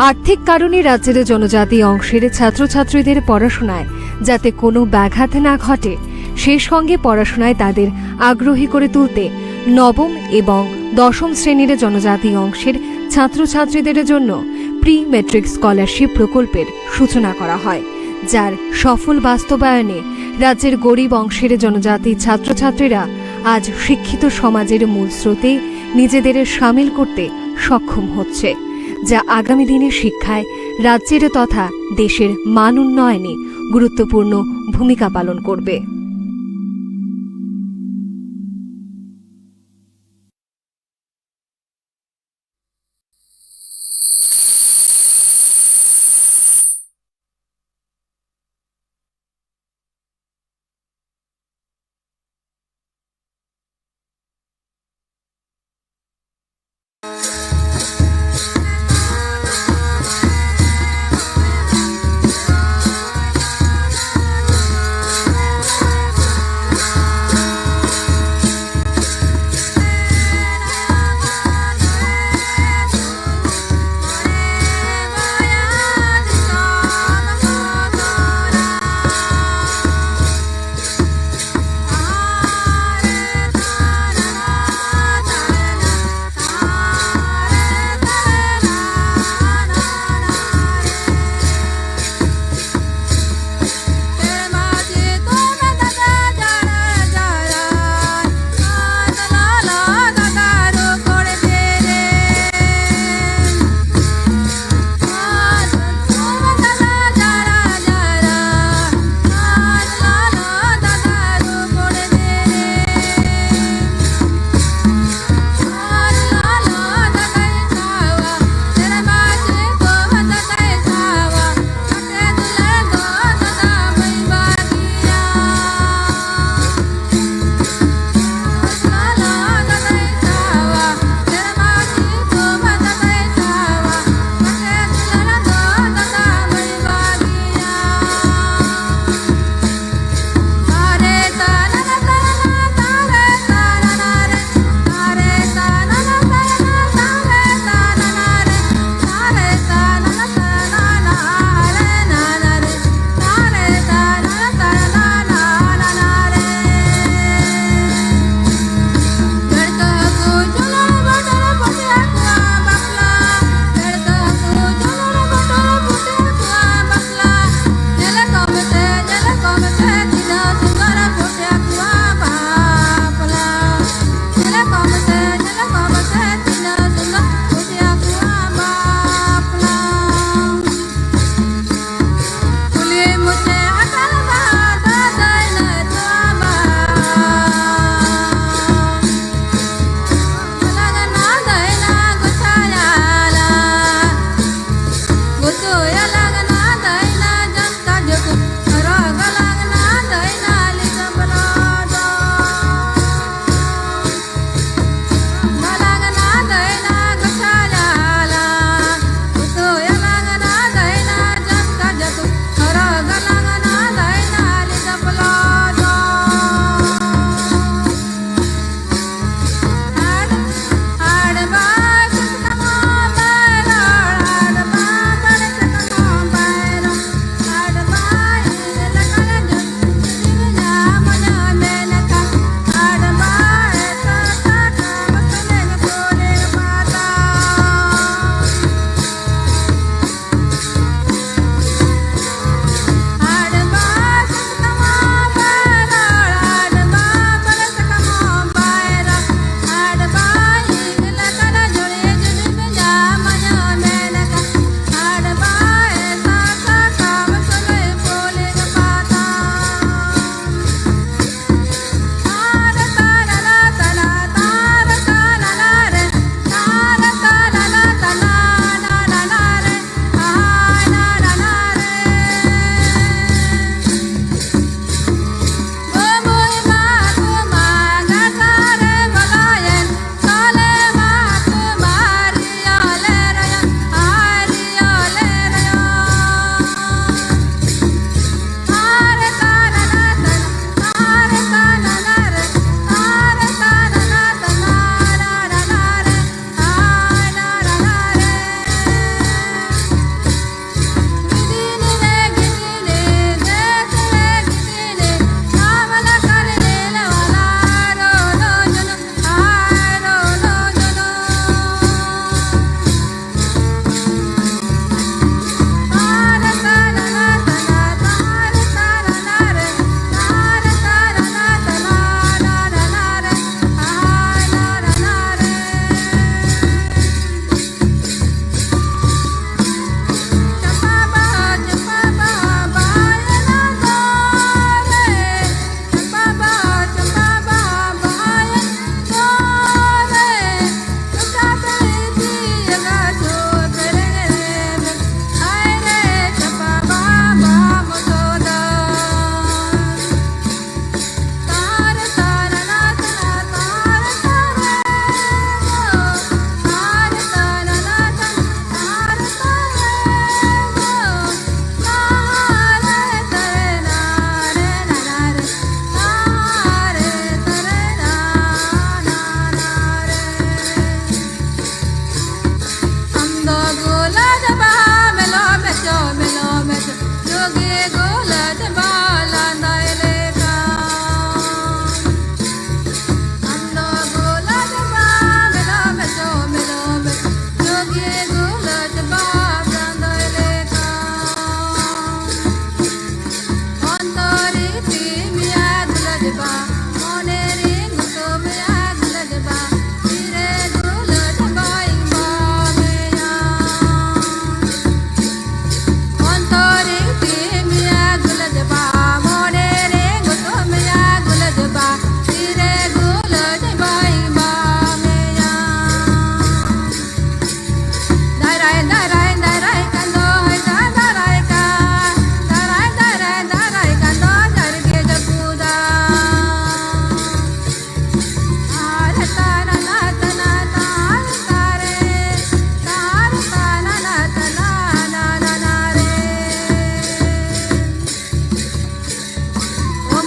আর্থিক কারণে রাজ্যের জনজাতি অংশের ছাত্রছাত্রীদের পড়াশোনায় যাতে কোনো ব্যাঘাত না ঘটে সেই সঙ্গে পড়াশোনায় তাদের আগ্রহী করে তুলতে নবম এবং দশম শ্রেণীর জনজাতি অংশের ছাত্রছাত্রীদের জন্য প্রি মেট্রিক স্কলারশিপ প্রকল্পের সূচনা করা হয়, যার সফল বাস্তবায়নে রাজ্যের গরিব অংশের জনজাতি ছাত্রছাত্রীরা আজ শিক্ষিত সমাজের মূল স্রোতে নিজেদের সামিল করতে সক্ষম হচ্ছে, যা আগামী দিনের শিক্ষায় রাজ্যের তথা দেশের মান উন্নয়নে গুরুত্বপূর্ণ ভূমিকা পালন করবে।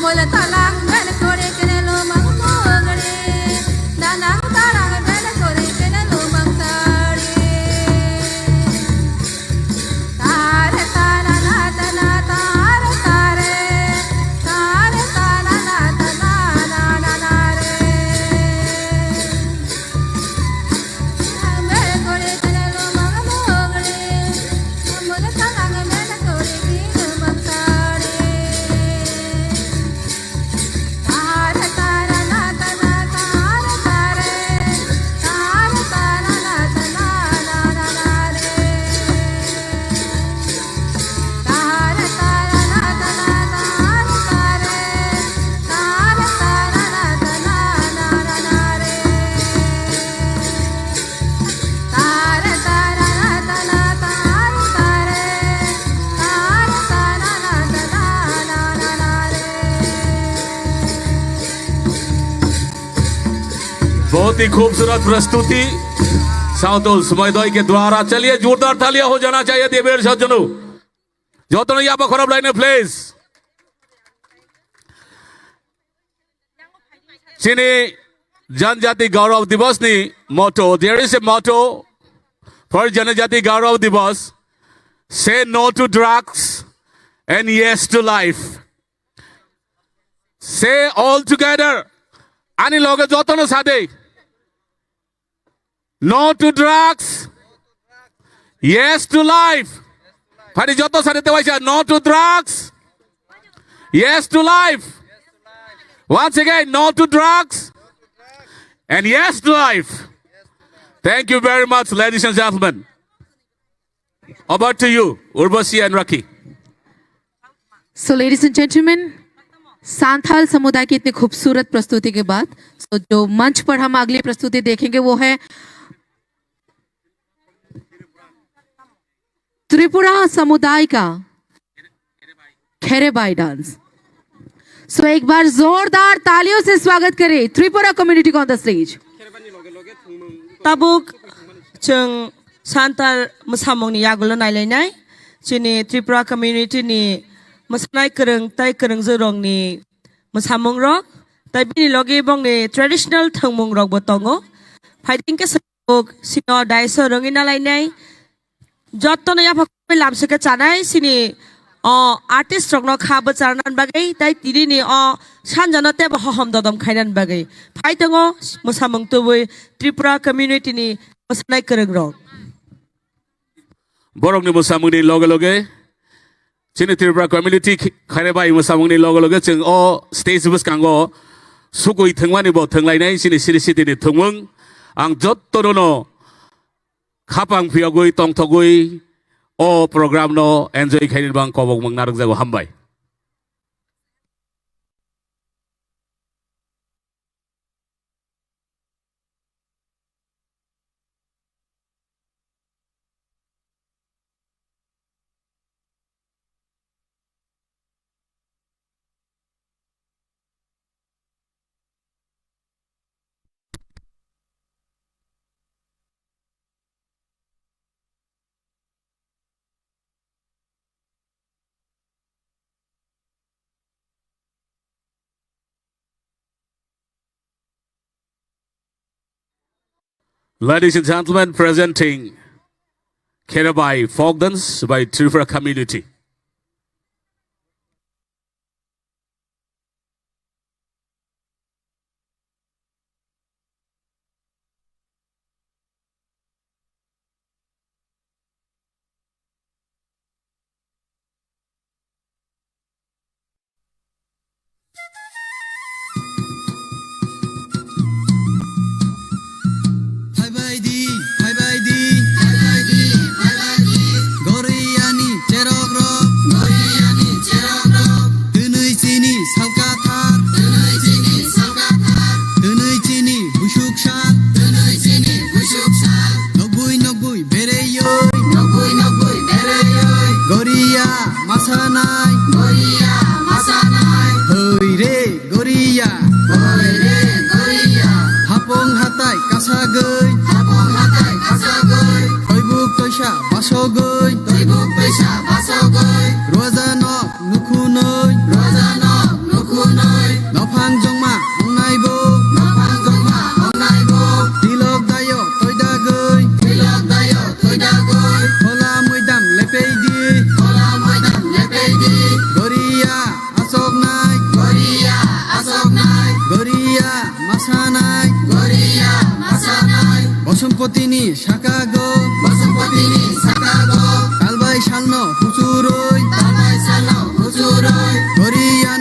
Amole talang ben kore kene lo mang mogre danang tarang ben kore kene lo mang tare tare tana na tana tare tare tare tana na tana na na na re ben kore kene lo mang mogre amole talang ben kore kene lo mang tare tare tara na tana tare tare tare tara na tana na na na re tare tara na tana tare tare tare tara na tana na na na re tare tara na tana tare tare tare tara na tana na na na re बहुत ही खूबसूरत प्रस्तुति साउथोल समयदय के द्वारा। चलिए जोरदार तालियां हो जाना चाहिए देवेर सज्जनों जो तो यहाँ पर खराब लाइन प्लीज चीनी जनजाति गौरव दिवस नी motto there is a motto for Janajati Gaurav Divas से no to drugs and yes to life से ऑल टुगेदर आनी लोग जो तो सादे No to drugs. Yes to life. Hari joto sare tewaisa no to drugs. Yes to life. Once again, no to drugs. And yes to life. Thank you very much, ladies and gentlemen. Over to you, Urvashi and Raki. So, ladies and gentlemen, Santhal समुदाय की इतनी खूबसूरत प्रस्तुति के बाद जो मंच पर हम अगली प्रस्तुति देखेंगे वो है त्रिपुरा समुदाय का खेरेबाई डांस। सो एक बार जोरदार तालियों से स्वागत करें त्रिपुरा कम्युनिटी को on the stage. Tabuk chung santal musamong ni yagulo nailai chini Tripura community ni musanai kereng tai kereng zorong ni musamong rok tai bini logi bong ni traditional thangmong rok botongo fighting ke sabuk sino daiso rongi nalai nai jotto na yapak lamse ke chanai sini artist rok no khabo charnan bagai tai tiri ni sanjana te ba hom dodom khainan bagai phaitongo musamong tubui Tripura community ni musanai kereng rok borok ni musamong ni loge loge chini Tripura community khairebai musamong ni loge loge chung stage bus kango sugoi thengwani bo thenglai nai sini siri city ni thungmung ang jotto no khapang phiagoi tongthogoi program no enjoy khainin bang kobok mangnarok jago hambai Ladies and gentlemen, presenting Kerabai folk dance by Tripura community. Goriani, Cherogro.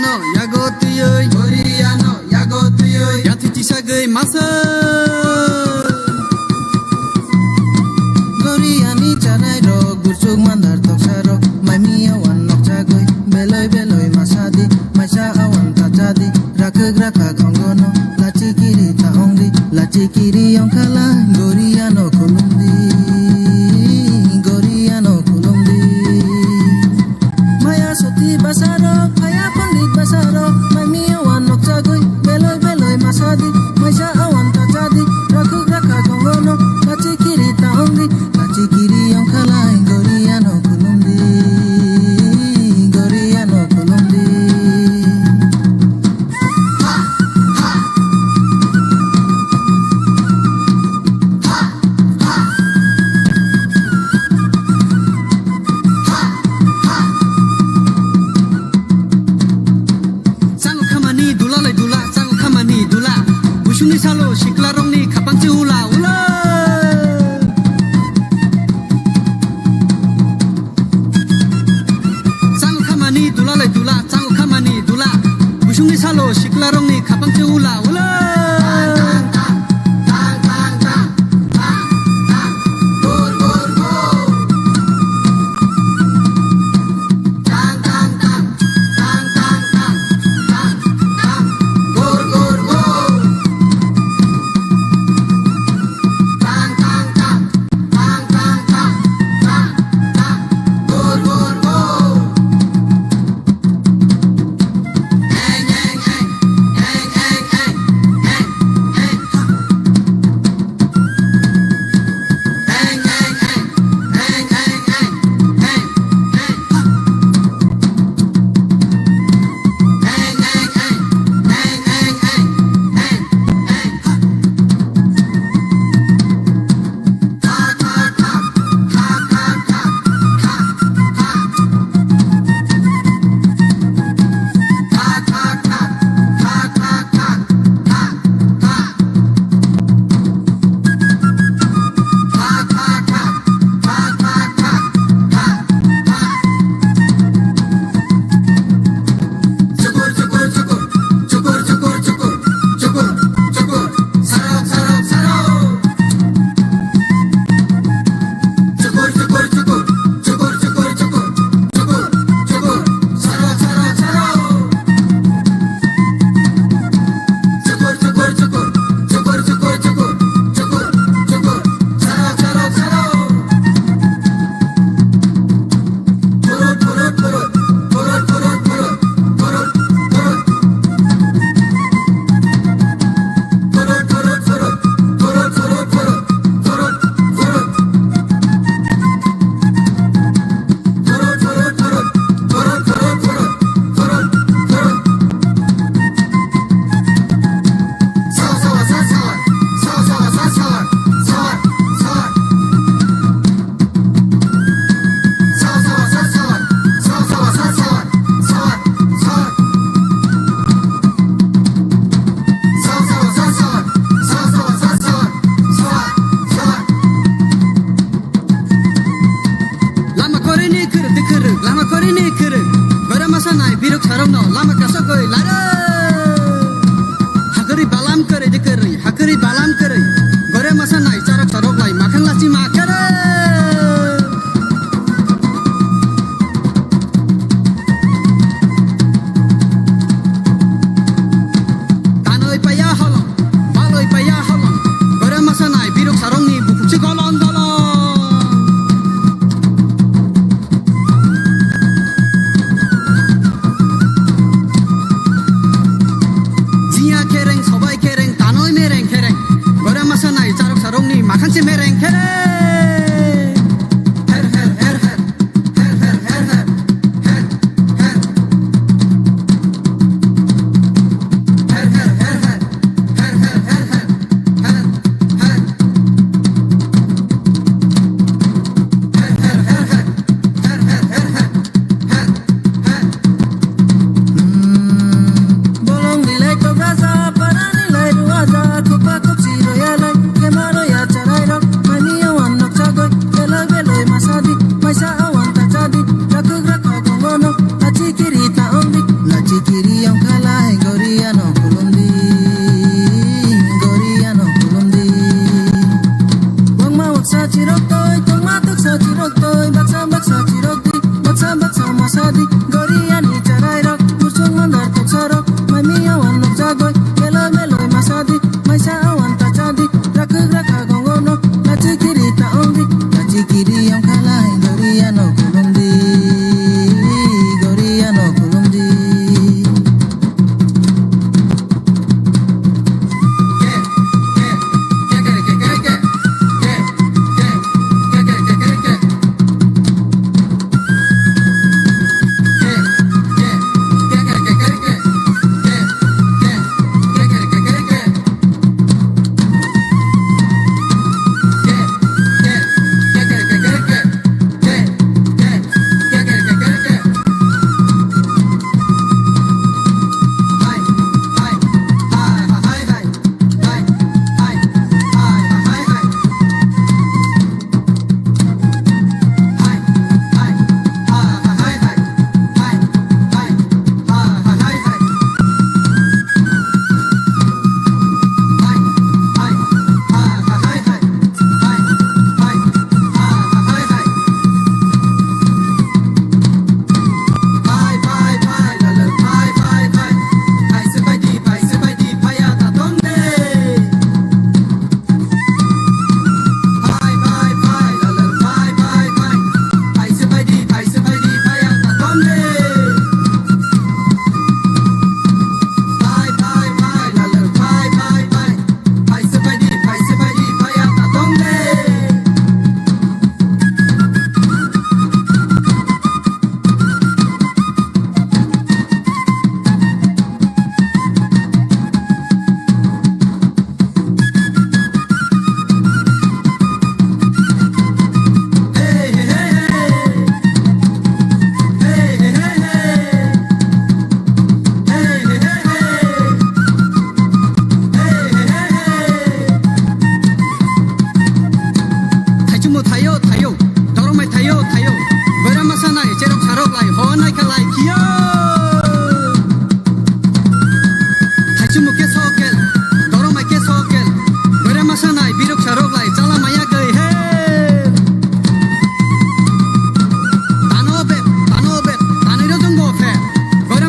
Goriano yagotiyoy Goriano yagotiyoy Yathichi sagay masa Goriani chanai ro Gursuk mandar toksaro Maimiya wan nokchagoy Beloy beloy masadi Maisa awan tajadi Rakag rakag ongono Lachi kiri tahongdi Lachi kiri yongkala Goriano kulumdi Goriano kulumdi Maya soti basaro Maya pandit basaro Maimiya wan nokchagoy Beloy beloy masadi Maisa awan tajadi Rakag rakag ongono Lachi kiri tahongdi Lachi kiri yongkala Goriano kulumdi Goriano kulumdi Sango kamani dula lai dula Sango kamani dula Busuni salo shikla rongni kapangci ula ula Sango kamani dula lai dula Sango kamani dula Busuni salo shikla rongni kapangci ula ula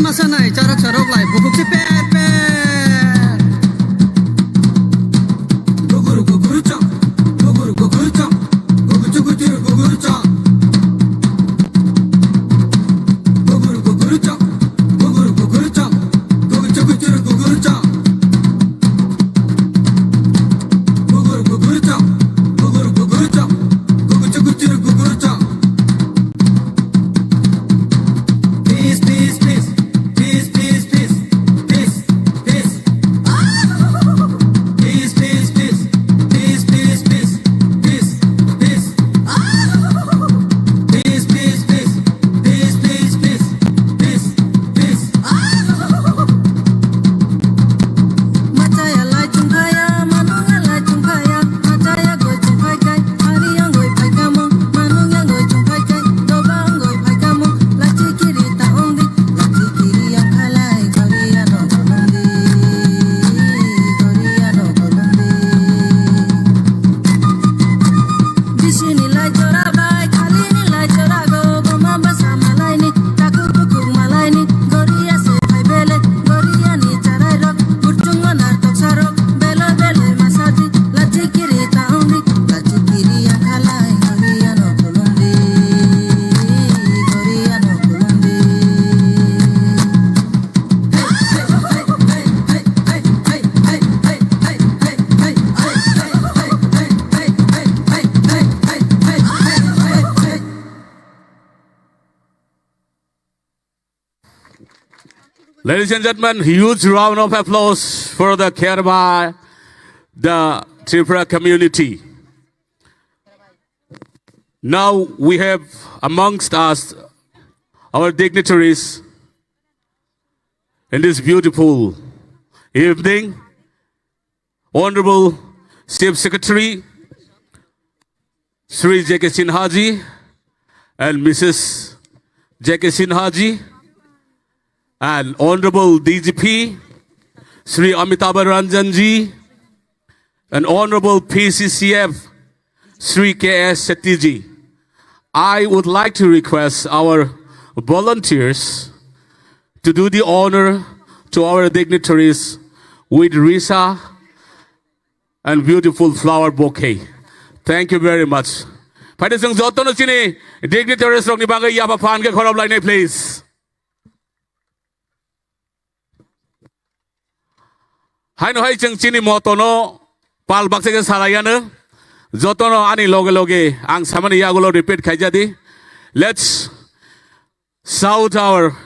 masa nai cara carok lai bukuk si pe guguru guguru chong guguru guguru chong gugu chugu chiru guguru chong guguru guguru chong guguru guguru chong gugu chugu chiru guguru chong guguru guguru chong guguru guguru chong gugu chugu chiru guguru chong. Peace, peace, peace, peace, peace, peace, peace, peace. Peace, peace, peace, peace, peace, peace, peace, peace. Peace, peace, peace, peace, peace, peace, peace, peace. Mataya lai chungkaya, manunga lai chungkaya, mataya go chungkai kai, hariyang go pai kamu, manunga go chungkai kai, dobang go pai kamu, lachi kiri ta ondi, lachi kiri yang kalai, Korea no kolondi, Korea no kolondi. Dishi ni lai chora bai, kali ni lai chora go, boma basa malai ni, takur bukur malai ni, Korea se pai bele, Korea ni charai rok, burchungo nar tok sarok, belo belo masaji, lachi kiri ta ondi, lachi kiri yang kalai, Korea no kolondi, Korea no kolondi. Ladies and gentlemen, huge round of applause for the care by the Tripura community. Now we have amongst us our dignitaries in this beautiful evening. Honorable Chief Secretary Sri J.K. Sinha ji and Mrs. J.K. Sinha ji, and Honorable DGP Sri Amitabh Ranjan ji, and Honorable PCCF Sri K.S. Shetty ji. I would like to request our volunteers to do the honor to our dignitaries with Risa and beautiful flower bouquet. Thank you very much. Pada sang joto no sini dignitaries rong ni bagay yapa pan ke khorob line please. Hai no hai chang chini moto no pal bakse ke salaya no joto no ani loge loge ang samani yagulo repeat khai jadi. Let's shout our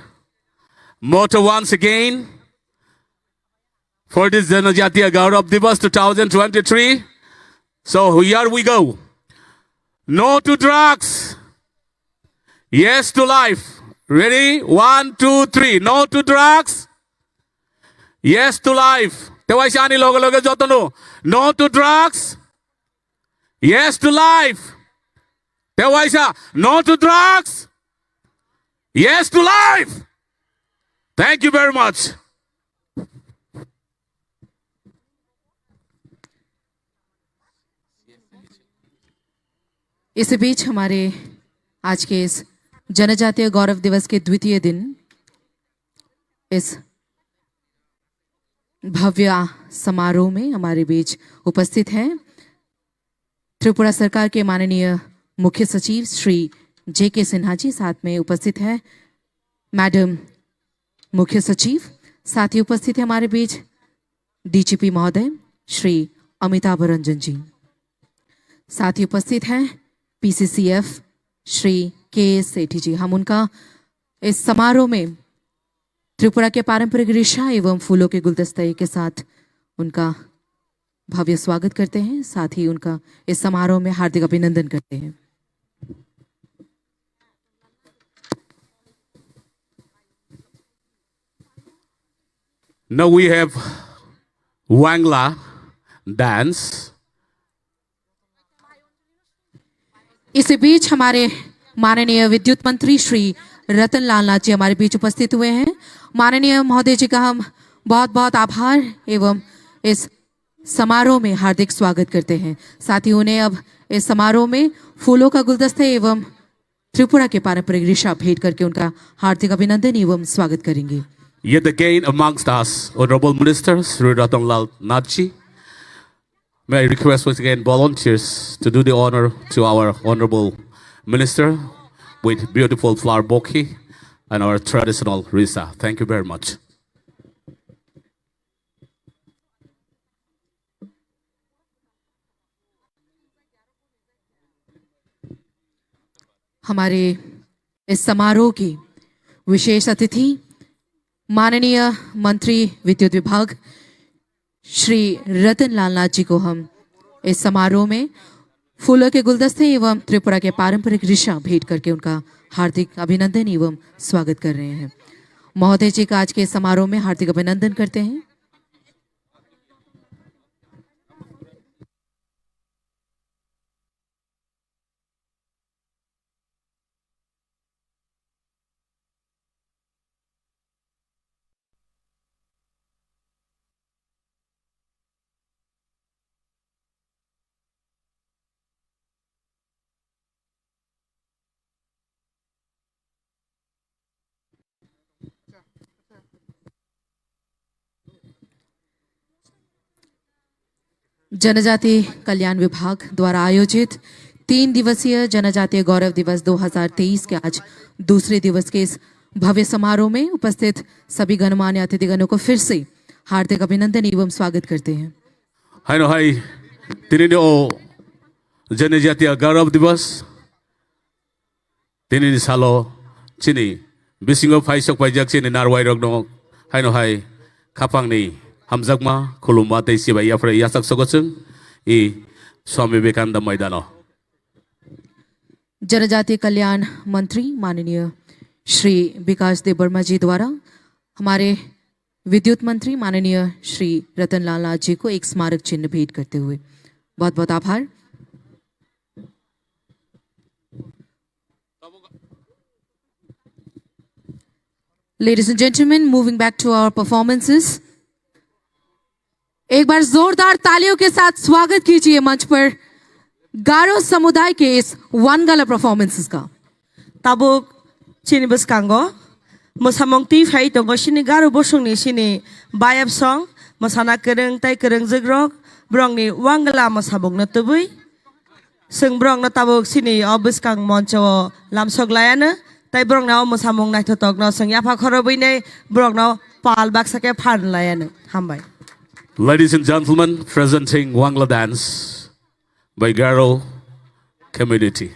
motto once again for this Janajatiya Gaurav Divas 2023. So here we go. No to drugs. Yes to life. Ready? 1, 2, 3. No to drugs. Yes to life. Tewashani logo logo jotono. No to drugs. Yes to life. Tewasha. No to drugs. Yes to life. Thank you very much. इस बीच हमारे आज के इस जनजातीय गौरव दिवस के द्वितीय दिन इस भव्य समारोह में हमारे बीच उपस्थित हैं त्रिपुरा सरकार के माननीय मुख्य सचिव श्री J.K. सिन्हा जी, साथ में उपस्थित है मैडम मुख्य सचिव, साथ ही उपस्थित है हमारे बीच DGP महोदय श्री अमिताभ रंजन जी, साथ ही उपस्थित हैं PCCF श्री K.S. सेठी जी। हम उनका इस समारोह में त्रिपुरा के पारंपरिक रिक्शा एवं फूलों के गुलदस्ते के साथ उनका भव्य स्वागत करते हैं, साथ ही उनका इस समारोह में हार्दिक अभिनंदन करते हैं। Now we have Wangla dance. इसी बीच हमारे माननीय विद्युत मंत्री श्री रतन लाल नाथ जी हमारे बीच उपस्थित हुए हैं। माननीय महोदय जी का हम बहुत बहुत आभार एवं इस समारोह में हार्दिक स्वागत करते हैं। साथ ही उन्हें अब इस समारोह में फूलों का गुलदस्ते एवं त्रिपुरा के पारंपरिक रिशा भेंट करके उनका हार्दिक अभिनंदन एवं स्वागत करेंगे। Yet again amongst us, Honorable Minister Sri Ratanlal Natji. May I request once again volunteers to do the honor to our Honorable Minister with beautiful flower bouquet and our traditional risa. Thank you very much. हमारे इस समारोह की विशेष अतिथि माननीय मंत्री विद्युत विभाग श्री रतन लाल नाथ जी को हम इस समारोह में फूलों के गुलदस्ते एवं त्रिपुरा के पारंपरिक रिशा भेंट करके उनका हार्दिक अभिनंदन एवं स्वागत कर रहे हैं। महोदय जी का आज के समारोह में हार्दिक अभिनंदन करते हैं। जनजाति कल्याण विभाग द्वारा आयोजित 3 दिवसीय जनजातीय गौरव दिवस 2023 के आज दूसरे दिवस के इस भव्य समारोह में उपस्थित सभी गणमान्य अतिथिगणों को फिर से हार्दिक अभिनंदन एवं स्वागत करते हैं। हाय तिनिनो जनजातीय गौरव दिवस तिनिनि सालो चिनी बिसिंगो फाइसक फाइजक चिनी नारवाई रगनो हाय खापांगनि हामजागमा खुलुमबा दैसिबाय याफ्रा याsak सगोसों ई स्वामी विवेकानंद मैदान। जनजातीय कल्याण मंत्री माननीय श्री विकास देव वर्मा जी द्वारा हमारे विद्युत मंत्री माननीय श्री रतन लाल नाथ जी को एक स्मारक चिन्ह भेंट करते हुए बहुत बहुत आभार। Ladies and gentlemen, moving back to our performances. एक बार जोरदार तालियों के साथ स्वागत कीजिए मंच पर गारो समुदाय के इस वनगला परफॉर्मेंसेस का। ताबुक चिनी बसकांगो मोसामंगती फाइ दंगो सिनी गारो बोसंगनि सिनी बायब सं मोसाना करंग ताइ करंग जग्रग ब्रंगनि वांगला मोसाबुंगनो तबुइ जों ब्रंगनो ताबुक सिनी अबसकांग मंचो लामसगलायानो ताइ ब्रंगनाव मोसामंग नायथतगनो जों याफा खरबैनै ब्रंगनाव पाल बाक्साके फानलायानो हामबाय। Ladies and gentlemen, presenting Wangla dance by Garo community.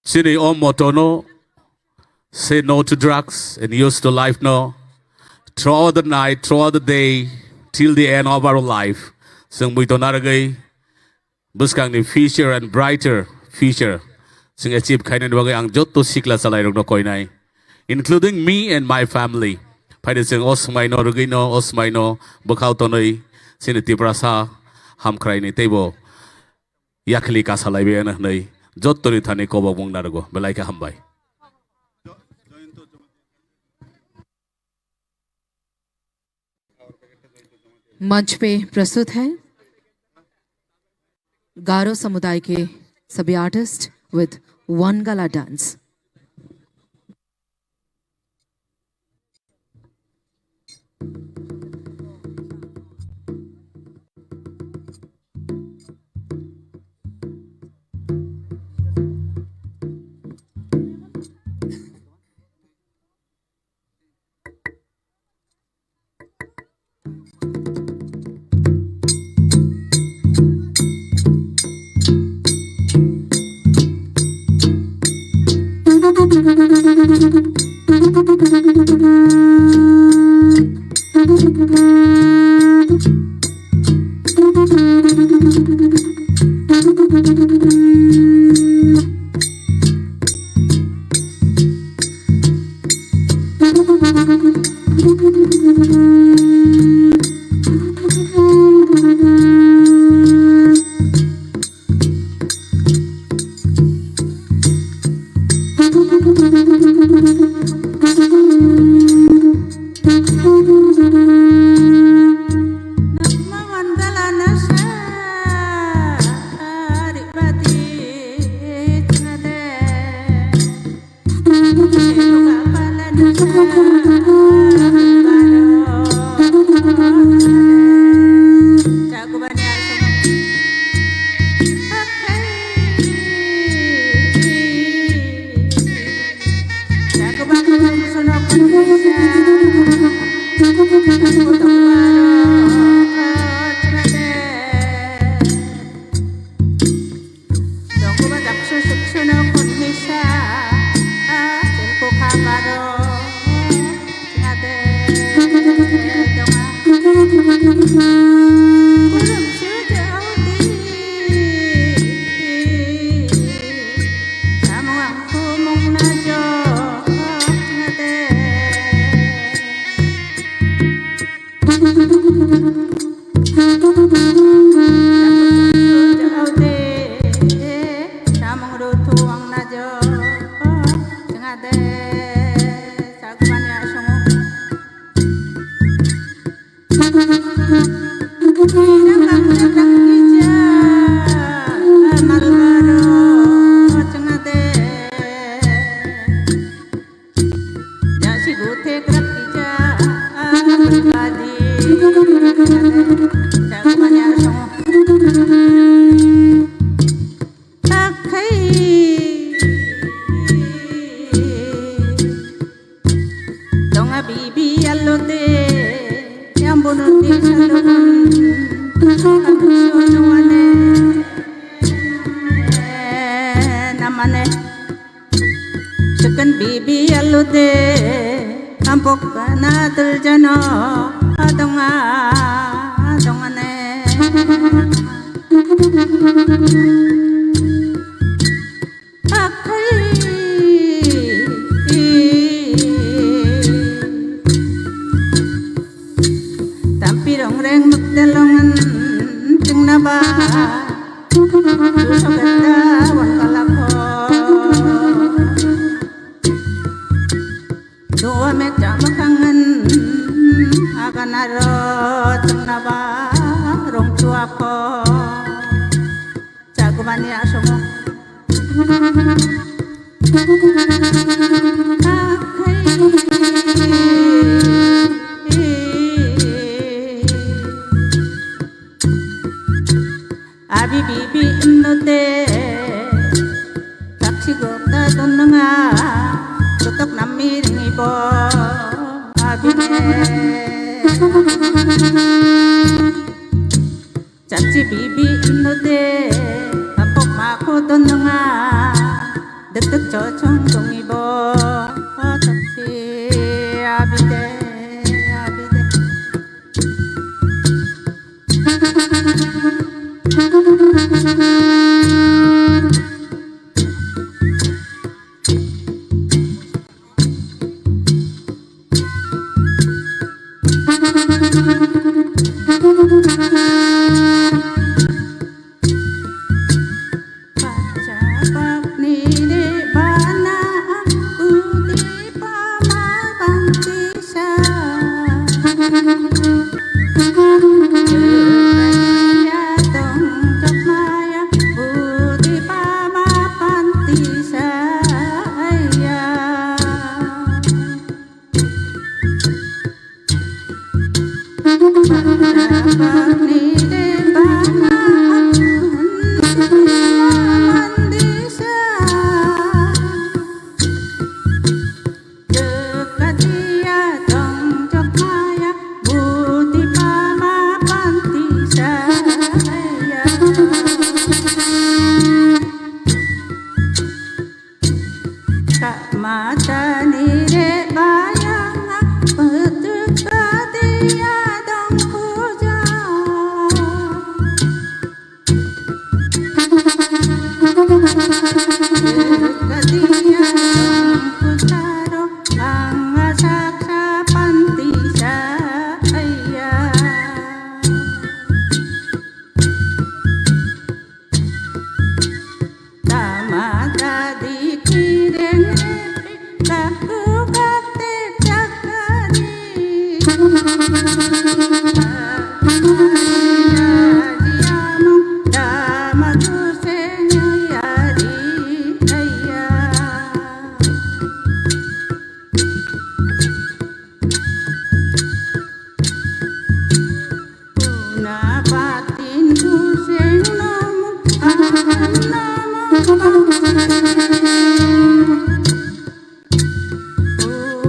Sini Om Motono, say no to drugs and used to life no. Throughout the night, throughout the day, till the end of our life. Sing we tonaragay, buskang ni future and brighter future. Sing achieve kainan bagay ang jot to sikla sa layrog no koinay, including me and my family. Pwede sing osmay no rugino, osmay no bakaw tonoy sinitiprasa hamkray ni tebo. Yakli ka sa laybiyan na nay jot to ni tani ko babong narago balay ka hambay. मंच पे प्रस्तुत है गारो समुदाय के सभी artist with Wangala dance.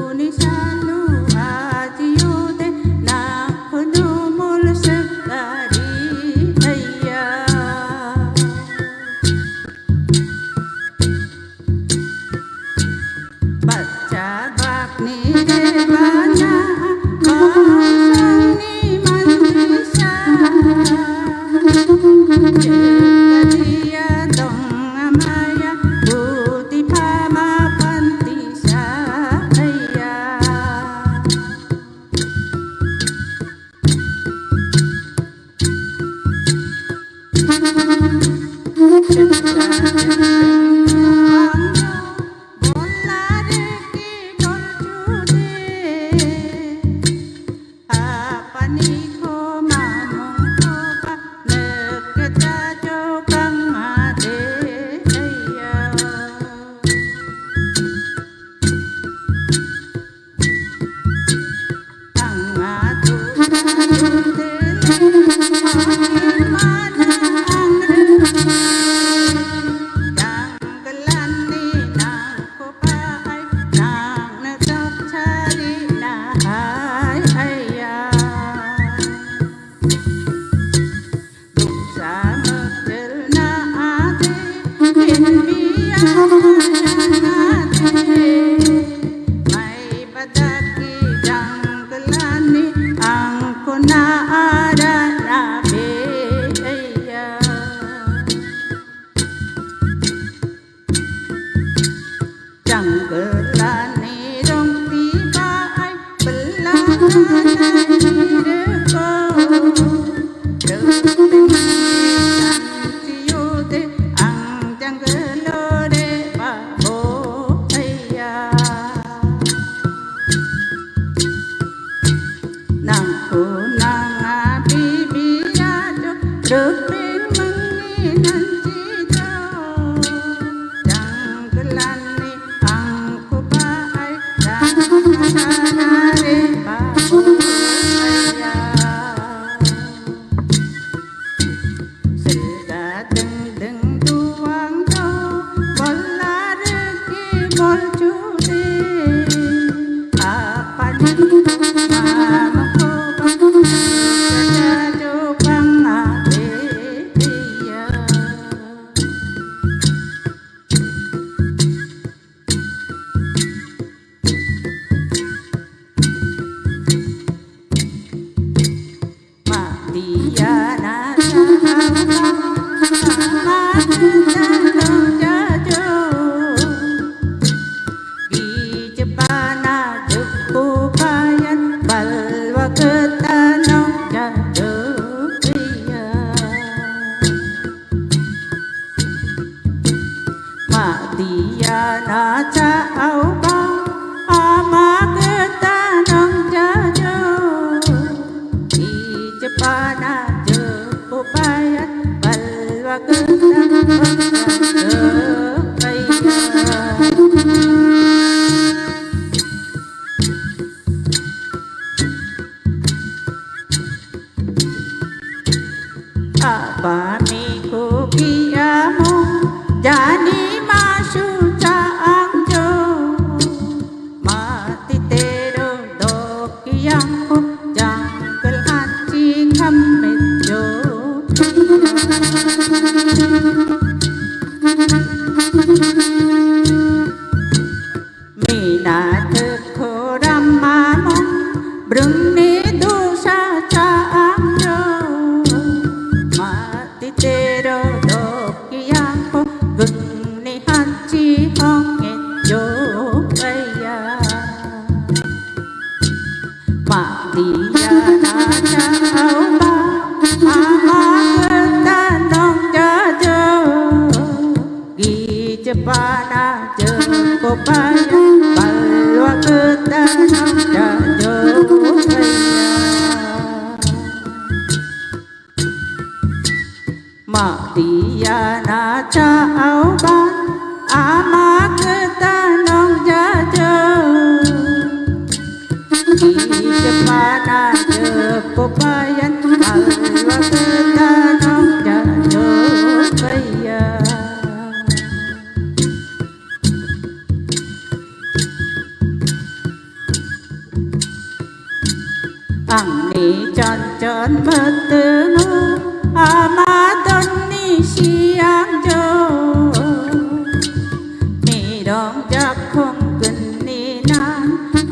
Unisa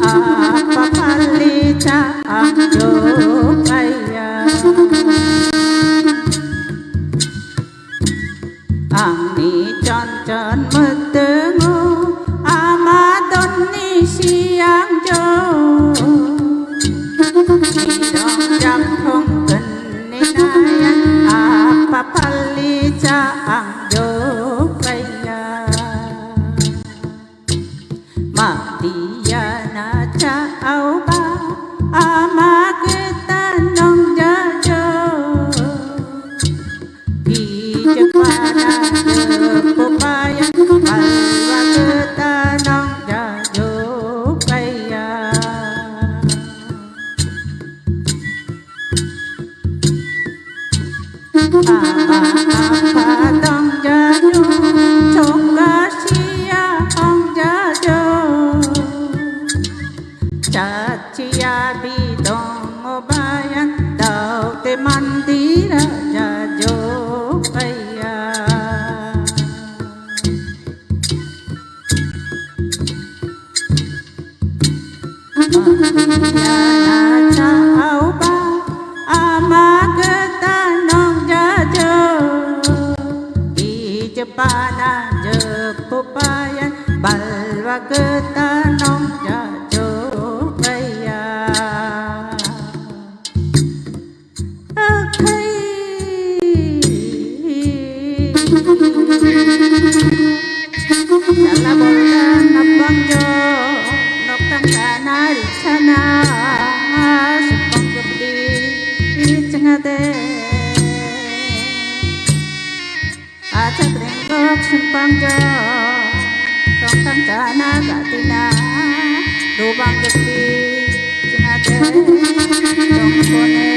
Ah apa palita angjo kaya angni chon chon metengo amadon ni siang jo nidong jam thong ken ni naya apa palita angjo kaya Matia na cha au ba ama kita nong jajo ki cepana pupaya balwa kita nong jajo kaya apa dong jajo chonga sia hong jajo Chachiya bidong obayan daw te mandira jajo kaya Maria na chao ba amagata nong jajo Ijapana jepupayan balwa gata nong jajo Salabotan nabangjo noktang tanari chana sepong gede icengade aja krenggok sempangjo noktang tana gatina lubang gede cengade dong bone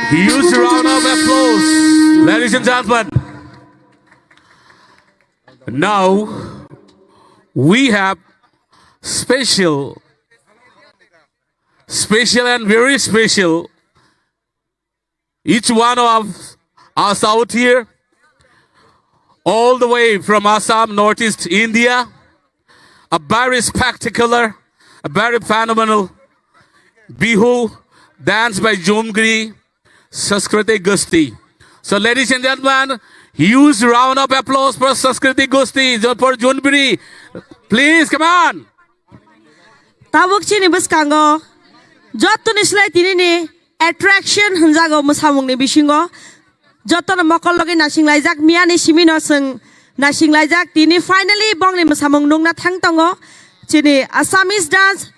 Huge round of applause, ladies and gentlemen. Now we have special and very special. Each one of us out here, all the way from Assam, Northeast India, a very spectacular, a very phenomenal Bihu dance by Jumgri. Sanskriti Gusti. So ladies and gentlemen, huge round of applause for Sanskriti Gusti, for Junbiri. Please, come on. Tabuk chini buskango. Joto ni slide ini ni attraction hunjago musamung ni bisingo. Joto na mokol logi nasing laizak mia ni simino seng nasing laizak tini finally bong ni musamung nung na thang tongo. Chini Assamese dance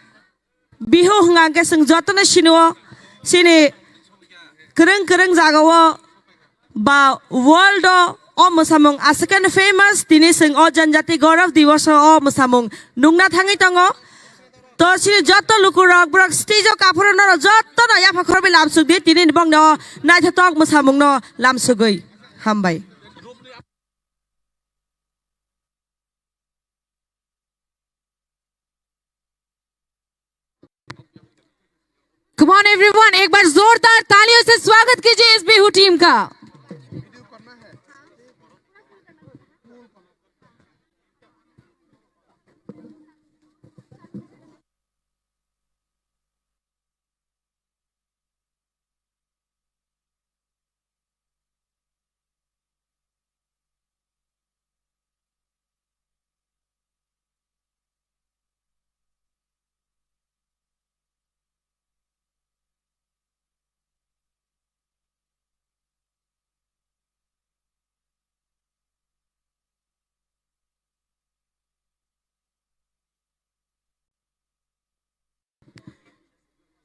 Bihu hungangke seng joto na sinuo sini kereng jagawo ba world o musamung asakan famous tini sing o Janajatiya Gaurav Divas o musamung nungna thangi tongo to sini joto lukurok brok stage o kapuro no joto na ya phakor be lamsuk di tini bong no na thatok musamung no lamsugoi hambai Come on everyone, एक बार जोरदार तालियों से स्वागत कीजिए इस Bihu team का।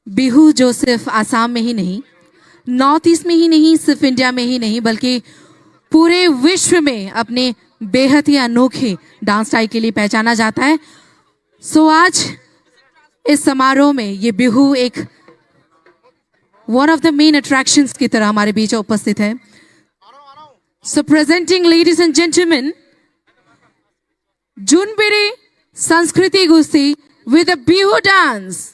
बिहू जो सिर्फ आसाम में ही नहीं, नॉर्थ ईस्ट में ही नहीं, सिर्फ इंडिया में ही नहीं बल्कि पूरे विश्व में अपने बेहद ही अनोखे डांस स्टाइल के लिए पहचाना जाता है। सो आज इस समारोह में ये बिहू एक one of the main attractions की तरह हमारे बीच उपस्थित है। So presenting ladies and gentleman, जुनबिरी संस्कृति गुस्ती with a Bihu dance.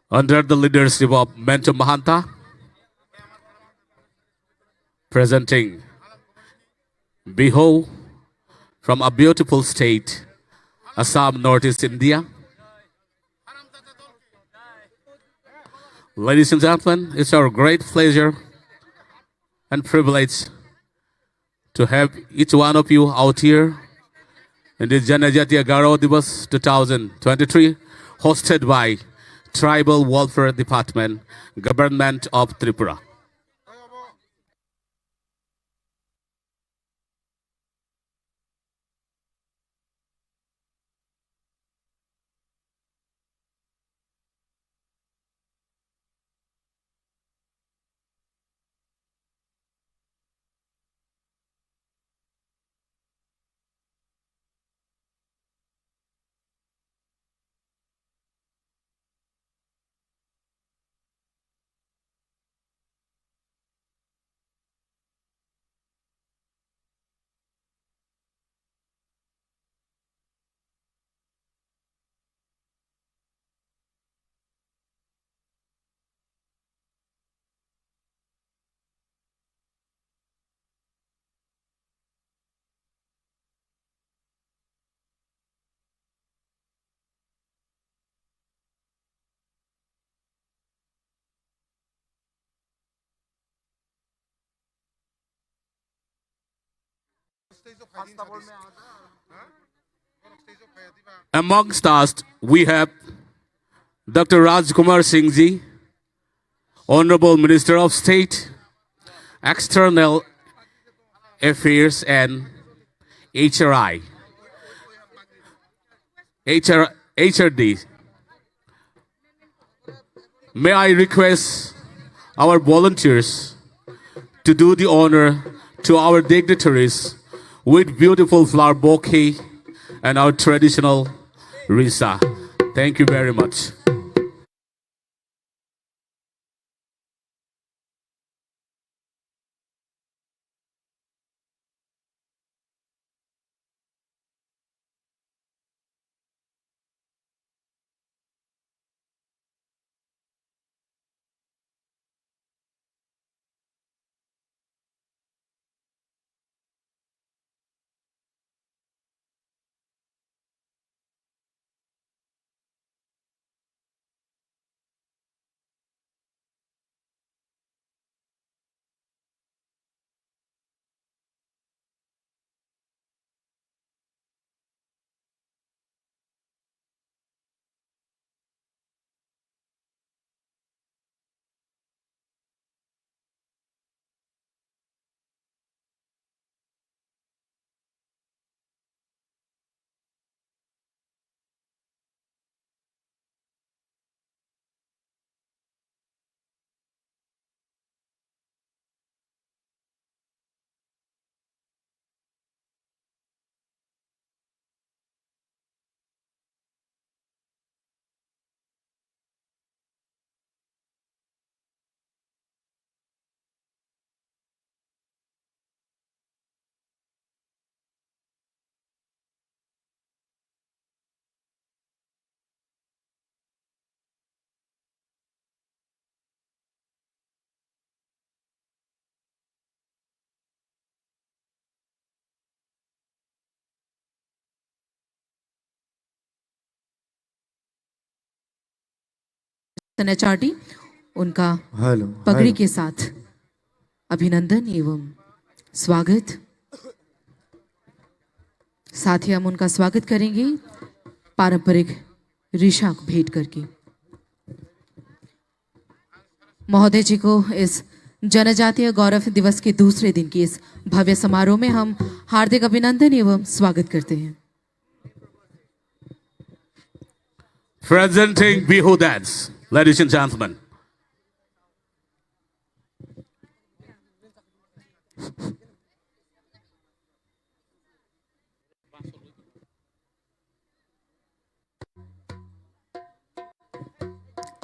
under the leadership of Mento Mahanta, presenting Bihu from a beautiful state, Assam, Northeast India. Ladies and gentlemen, it's our great pleasure and privilege to have each one of you out here in the Janajatiya Gaurav Divas 2023, hosted by Tribal Welfare Department, Government of Tripura. Amongst us, we have Dr. Rajkumar Singh Ji, Honorable Minister of State, External Affairs and HRD. May I request our volunteers to do the honor to our dignitaries with beautiful flower bouquet and our traditional risa. Thank you very much. HRD उनका पगड़ी के साथ अभिनंदन एवं स्वागत। साथ ही हम उनका स्वागत करेंगे पारंपरिक ऋषा भेंट करके। महोदय जी को इस जनजातीय गौरव दिवस के दूसरे दिन की इस भव्य समारोह में हम हार्दिक अभिनंदन एवं स्वागत करते हैं। Presenting Bihu dance, ladies and gentlemen.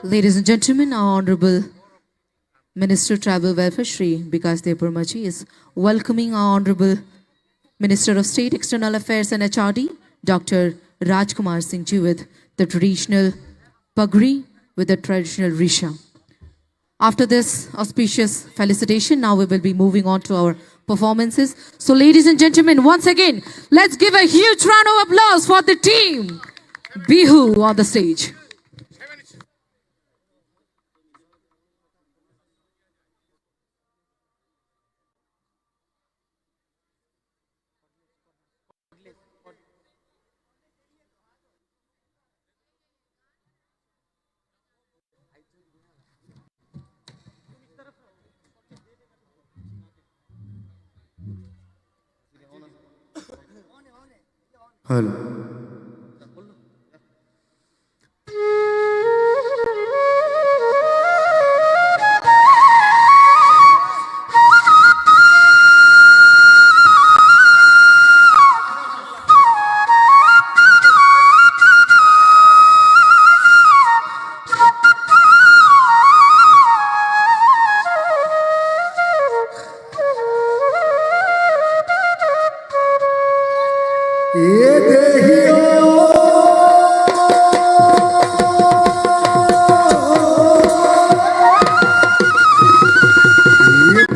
Ladies and gentlemen, our Honorable Minister Tribal Welfare Shri Vikas Deparmaji is welcoming our Honorable Minister of State External Affairs and HRD Dr. Rajkumar Singh Ji with the traditional pagri with the traditional Risha. After this auspicious felicitation, now we will be moving on to our performances. So ladies and gentlemen, once again, let's give a huge round of applause for the team Bihu on the stage. Hello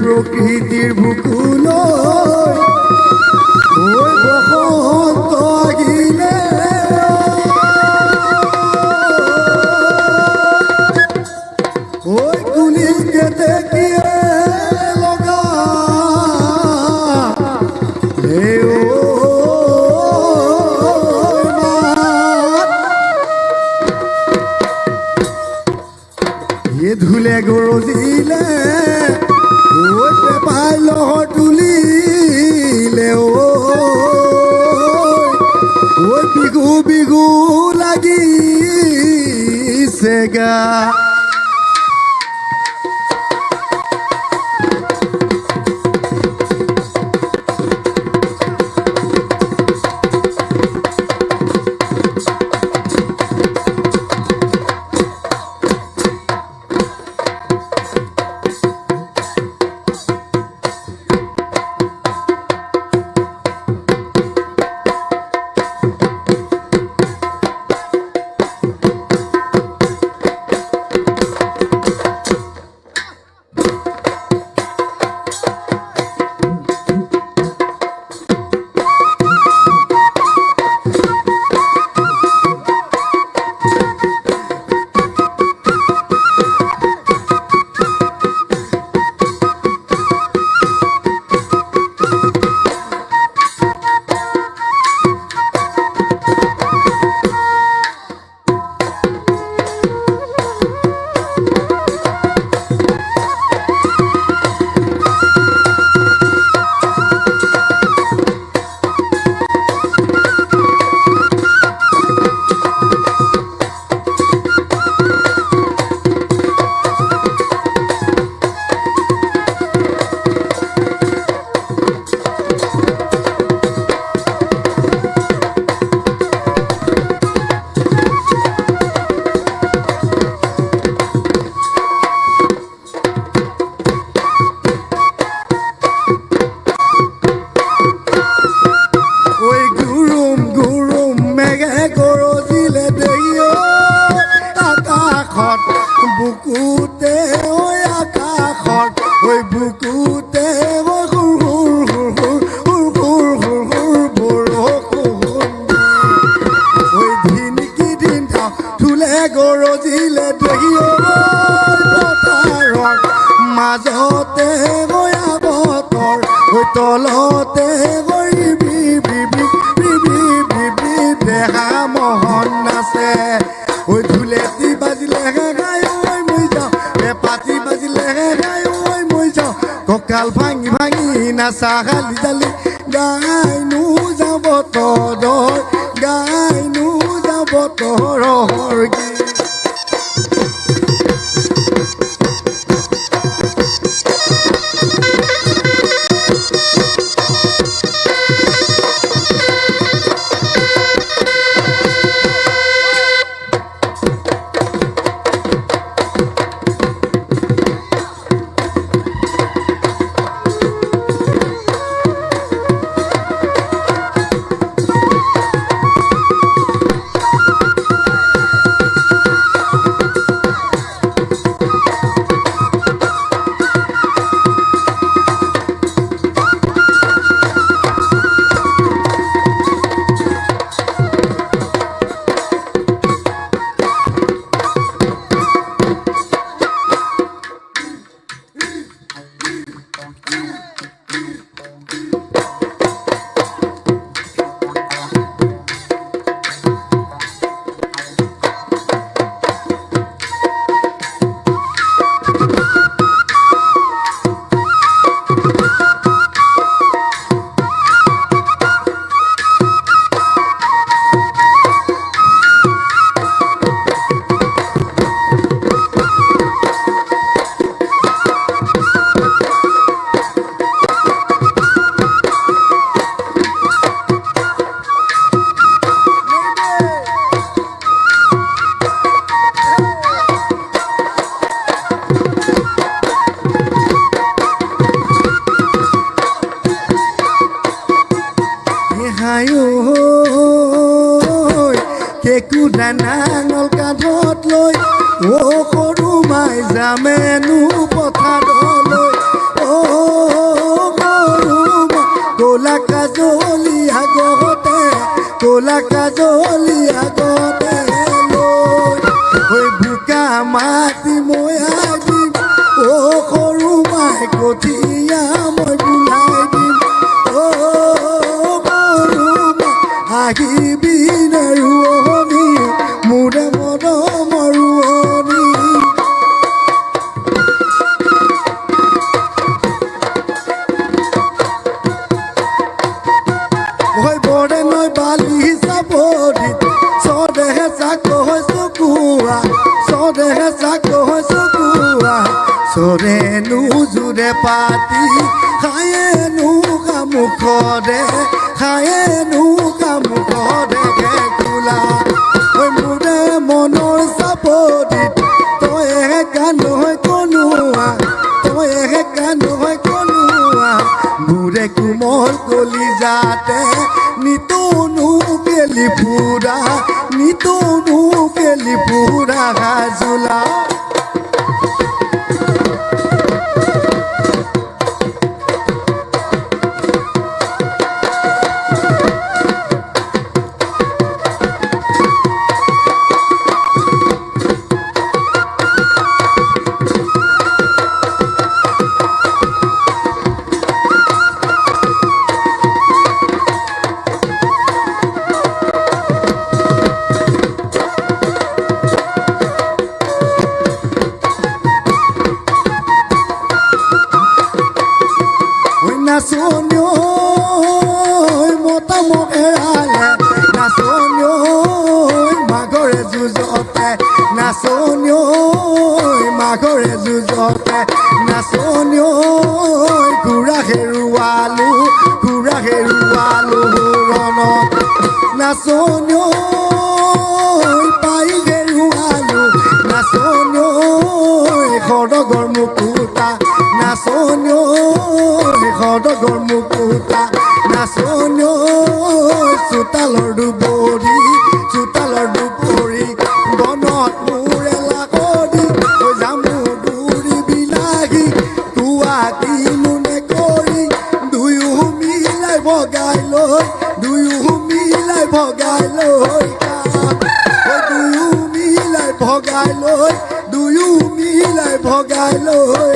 প্রকৃতির বুকুল ওই বসন্ত আহিলে ওই কুলিকে দেখিয়ে লগা হে ও এ ধুলে গরজিলে ওই pile তুলিলে ওই বিগু বিগু লাগিছে গা বুকুতে ওই আকাশত ওই বুকুতে ওই দিনকি দিন থুলে গৰজিলে পথাৰৰ মাজতে গয়া বতৰ ওই তলতে গৈ দেহা মোহন নাচে ওই ধুলেটি বাজিলে গাই ওই মই যাওঁ পেপাটি বাজিলে গাই ওই মই যাওঁ কঁকাল ভাঙি ভাঙি নাচা খালি জালি গাইনো যাব তদৰ গাইনো যাব তৰৰ গীত একোটা নাঙল কান্ধত লৈ সৰু মাই যামেনো পথাৰলৈ সৰু মাই ক'লা কাজলি আগতে ক'লা কাজলি আগতে লৈ বোকা মাটি মই দিম সৰু মাই কঠীয়া মই বুলাই দিম সৰু মাই আহিবি নেৰুৱনি মোৰে মৰমৰ ৰোৱনি বৰে নৈ বালি চাপৰিত চদেহে চাক হৈ চকুৱা চদেহে চাক হৈ চকুৱা চৰেনো জোৰে পাতি খায়েনো কামুখৰে খায়েনো কামুখৰে খোলা মোৰে মনৰ চাপৰিত তয়ে গান হৈ কনোৱা তয়ে গান হৈ কনোৱা মোৰে কোমল কলিজাতে নিতনো কেলি ফুৰা নিতনো কেলি ফুৰা গাজোলা নাচনিও মতা মোক এৰালে নাচনিও মাঘৰে যুঁজতে নাচনিও মাঘৰে যুঁজতে নাচনিও ঘোঁৰা হেৰুৱালো ৰণত নাচনিও পাই হেৰুৱালো নাচনিও খড়গৰ মুকুতা নাচনিও খড়গৰ মুকুতা নাচনিও চোতালৰ দুবৰি বনত মূৰেলা কৰি জামুগুৰি বিলাহী কোৱা কিনো নে কৰি দুয়ো মিলাই ভগাই লৈ দুয়ো মিলাই ভগাই লৈ দুয়ো মিলাই ভগাই লৈ দুয়ো মিলাই ভগাই লৈ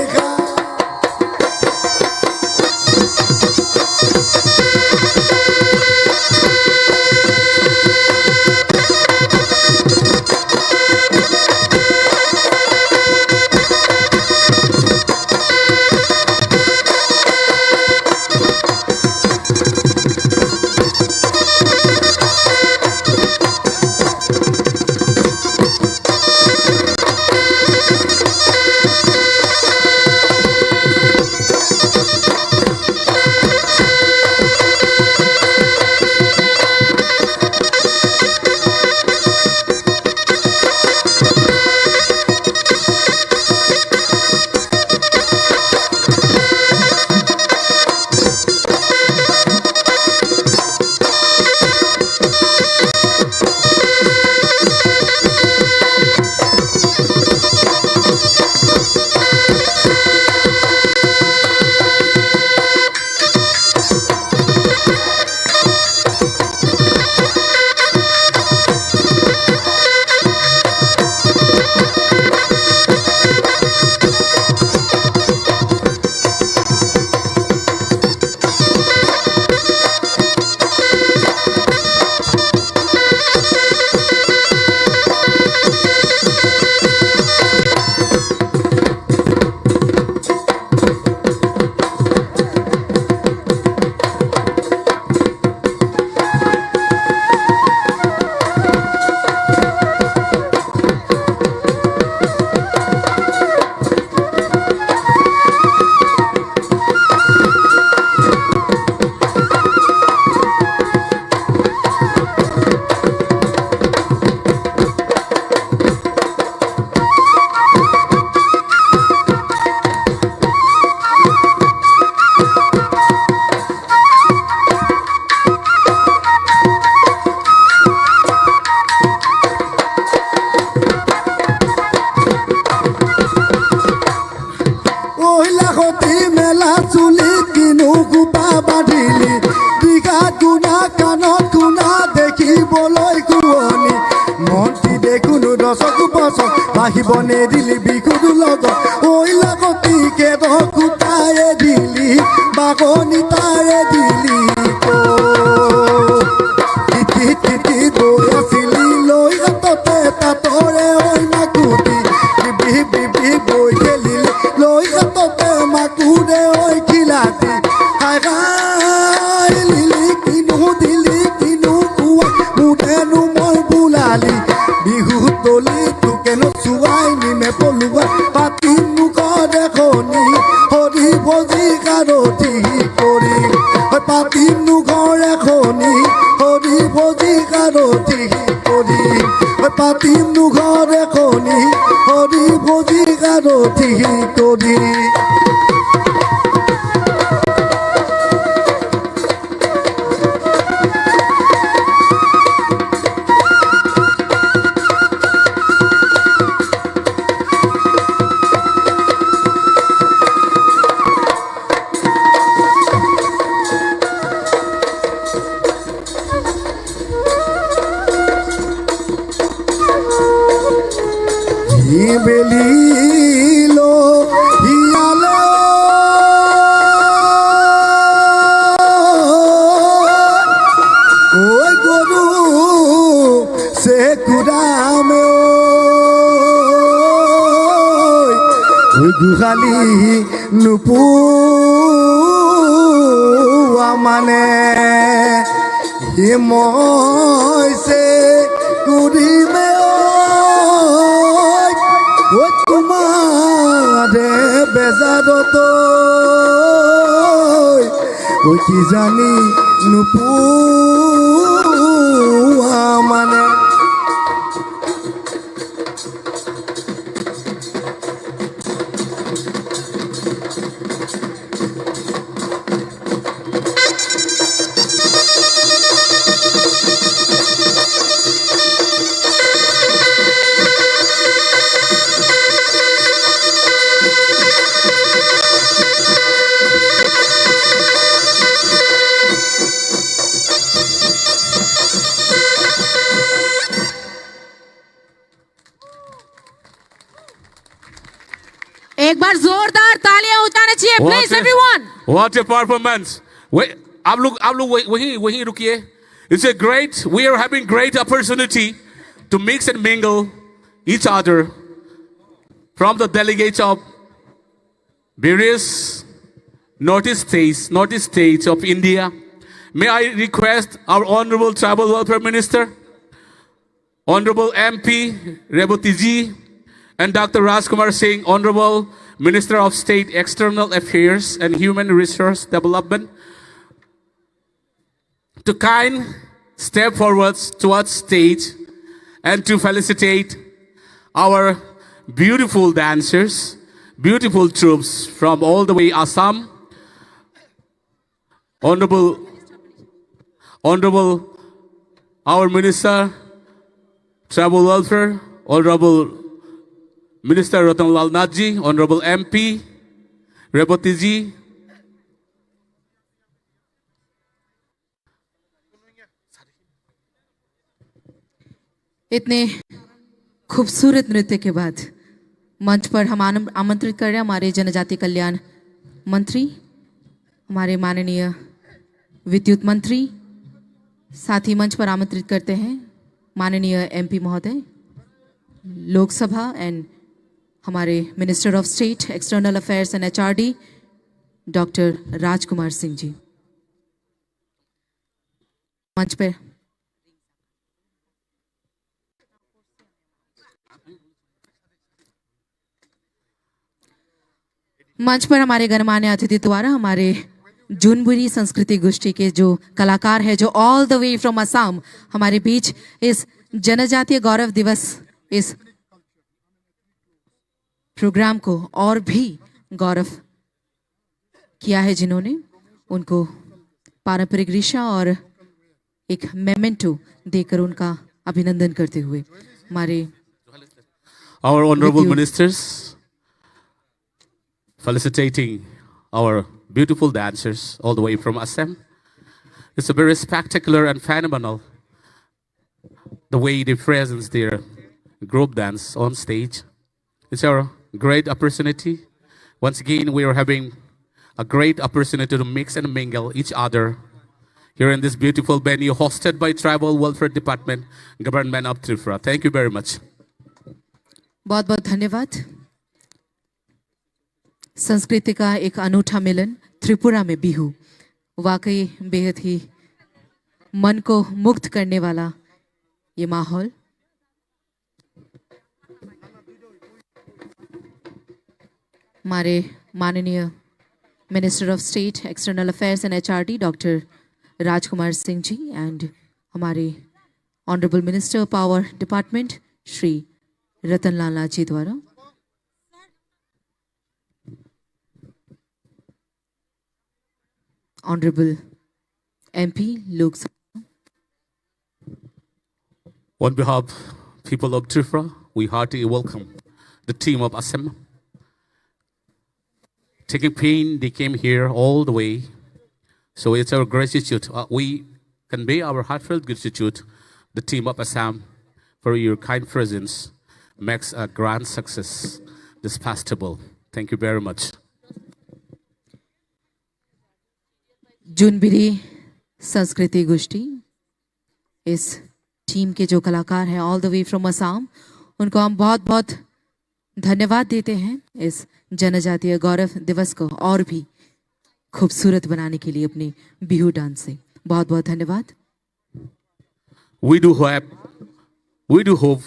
নাচিবলৈ কুৱনি মন্ত্ৰী দেখোন ৰসক বচক বাহিব নেদিলি বিহুৰ লগত ঐ লাগতিকে দকুতাৰে দিলি বাগনি তাৰে দিলি তিতি গৈ আছিলি লৈ হাততে তাতৰে ঐ মাকুতি বিবি বিবি গৈ খেলিলি লৈ হাততে মাকুৰে ঐ খিলাতি হাই হাই লিলি কিনো দিলি কিনো কোৱা মুঠেনো মই বুলালি বিহু তলি তোকে নচুৱাই নিমে পলুৱা পাতি মুখত এখনি হৰি ভজি কাৰতি কৰি পাতি মুখৰ এখনি হৰি ভজি কাৰতি কৰি পাতি মুখৰ এখনি হৰি ভজি কাৰতি কৰি বেলিলো হিয়ালে ওই গরু সে কুদামে ওই গুহালি নুপুয়া মানে মই সে কুদিমে ও তোমারে বেজারত ওই কি জানি নুপুয়া মানে एक बार जोरदार तालियां उठाना चाहिए please everyone What a performance! Wait, आप लोग वहीं रुकिए. It's a great. We are having great opportunity to mix and mingle each other from the delegates of various northeast states of India. May I request our Honorable Tribal Welfare Minister, Honorable MP Reboti Ji, and Dr. Rajkumar Singh, Honorable Minister of State External Affairs and Human Resource Development, to kind step forwards towards stage and to felicitate our beautiful dancers, beautiful troops from all the way Assam. Honorable our Minister, Tribal Welfare, Honorable Minister Ratanlal Nathji, Honorable MP, Reboti Ji. इतने खूबसूरत नृत्य के बाद मंच पर हम आमंत्रित कर रहे हैं हमारे जनजाति कल्याण मंत्री, हमारे माननीय विद्युत मंत्री, साथ ही मंच पर आमंत्रित करते हैं माननीय एमपी महोदय, लोकसभा एंड हमारे minister of state external affairs and HRD doctor Rajkumar Singh ji मंच पर। मंच पर हमारे गणमान्य अतिथि द्वारा हमारे जुनबुरी संस्कृति गोष्ठी के जो कलाकार है जो all the way from Assam हमारे बीच इस जनजातीय गौरव दिवस इस प्रोग्राम को और भी गौरव किया है, जिन्होंने उनको पारंपरिक रिशा और एक मेमेंटो देकर उनका अभिनंदन करते हुए हमारे Our honorable ministers felicitating our beautiful dancers all the way from Assam. It's a very spectacular and phenomenal the way they present their group dance on stage. It's our great opportunity. Once again, we are having a great opportunity to mix and mingle each other here in this beautiful venue hosted by Tribal Welfare Department, Government of Tripura. Thank you very much. बहुत बहुत धन्यवाद। संस्कृति का एक अनूठा मिलन त्रिपुरा में बिहू वाकई बेहद ही मन को मुक्त करने वाला ये माहौल। हमारे माननीय minister of state external affairs and HRD doctor Rajkumar Singh ji and हमारे honourable minister power department Shri Ratan Lal ji द्वारा honourable MP Lok Sabha. On behalf of people of Tripura, we heartily welcome the team of Assam. Taking pain, they came here all the way. So it's our gratitude. We convey our heartfelt gratitude, the team of Assam, for your kind presence. Makes a grand success this festival. Thank you very much. जुनबिरी संस्कृति गोष्ठी इस team के जो कलाकार हैं all the way from Assam, उनको हम बहुत बहुत धन्यवाद देते हैं इस जनजातीय गौरव दिवस को और भी खूबसूरत बनाने के लिए अपने बिहू डांस से। बहुत बहुत धन्यवाद। We do hope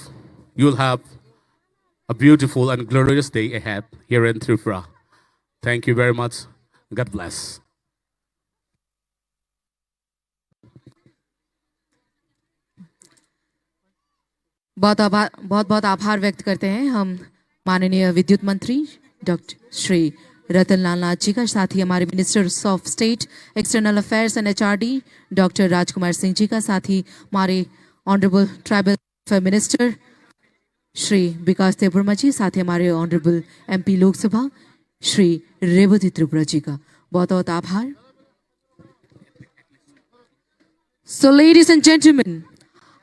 you'll have a beautiful and glorious day ahead here in Tripura. Thank you very much. God bless. बहुत बहुत आभार व्यक्त करते हैं हम माननीय विद्युत मंत्री डॉक्टर श्री रतन लाल नाथ जी का, साथ ही हमारे minister of state external affairs and HRD doctor Rajkumar Singh ji का, साथ ही हमारे honourable tribal affair minister Shri Vikas Debbarma ji, साथ ही हमारे ऑनरेबल एमपी लोकसभा श्री रेवती त्रिपुरा जी का बहुत बहुत आभार। So ladies and gentlemen,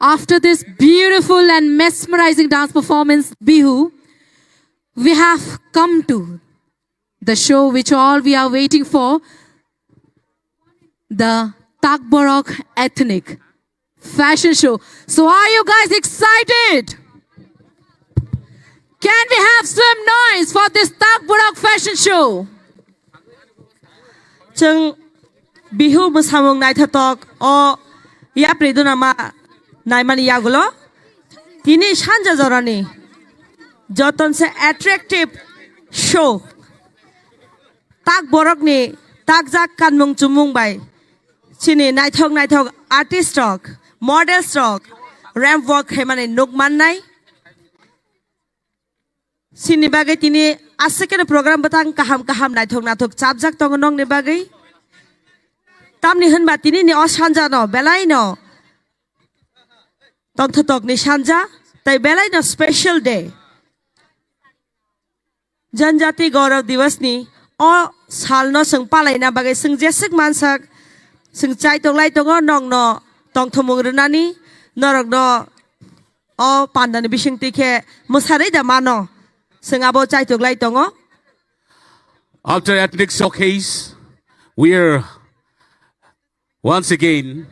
after this beautiful and mesmerizing dance performance, Bihu, we have come to the show which all we are waiting for, the Takborok Ethnic Fashion Show. So are you guys excited? Can we have some noise for this Takborok Fashion Show? Chung Bihu Musamung Naitatok or Yapridunama Naimani Yagulo Tini Shanja Zorani Joton se attractive show Tak Borokni Takzak Kanmung Chumung by Chini Naithog artist talk, model talk, ramp walk Hemani Nukmanai Sini Bagay Tini Asekana program Batang Kaham Naithog Natok Chabjak Tongonong ni Bagay Tamni Hunba Tini ni Oshanja no Belai no Tontotok ni Shanja, tai belai na special day. Janajatiya Gaurav Divas ni o sal no sung palai na bagai sung jesek mansak sung chai tong lai tongo nong no tong thomung runani norok no o pandan bising tike musare da mano sung abo chai tong lai tongo. After ethnic showcase, we're once again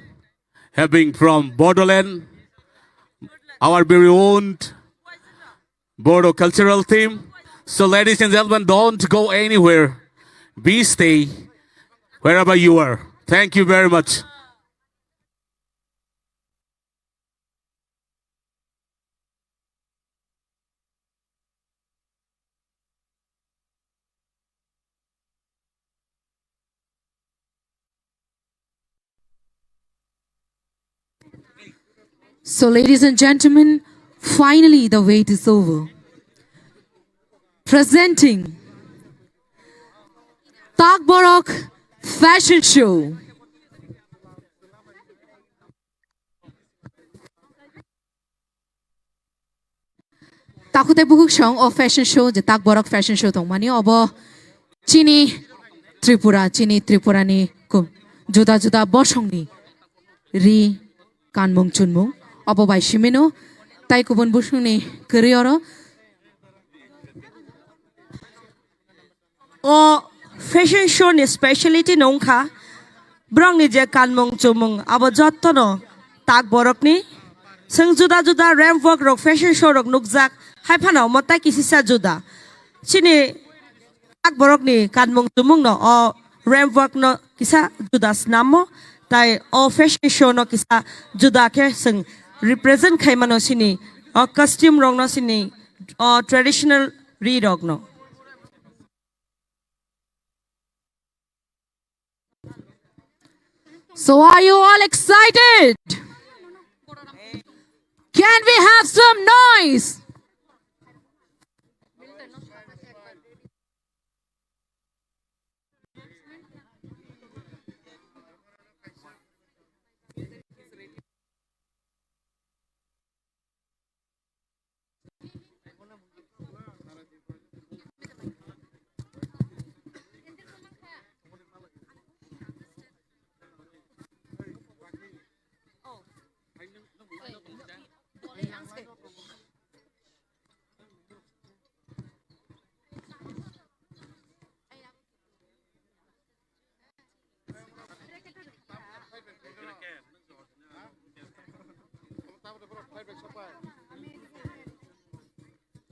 having from Borderland our very own Bodo cultural theme. So ladies and gentlemen, don't go anywhere. Be stay wherever you are. Thank you very much. So ladies and gentlemen, finally the wait is over. Presenting Takborok Fashion Show. Takute buhuk shong of fashion show, the Takborok Fashion Show tong mani obo Chini Tripura ni ko juda boshong ni ri kanmung chunmung Opobai Shimeno, Taikubun Bushuni, Kurioro. O fashion show ni speciality nongkha. Brang ni je kanmong chumong abo jotto no tak borok ni. Seng juda juda ramp walk rok fashion show rok nukjak. Hai phano motai kisisa juda. Sini tak borok ni kanmong chumong no o ramp walk no kisa juda snamo. Tai o fashion show no kisa juda ke seng represent khaimano sini. O costume rok no sini. O traditional re rok no. So are you all excited? Can we have some noise?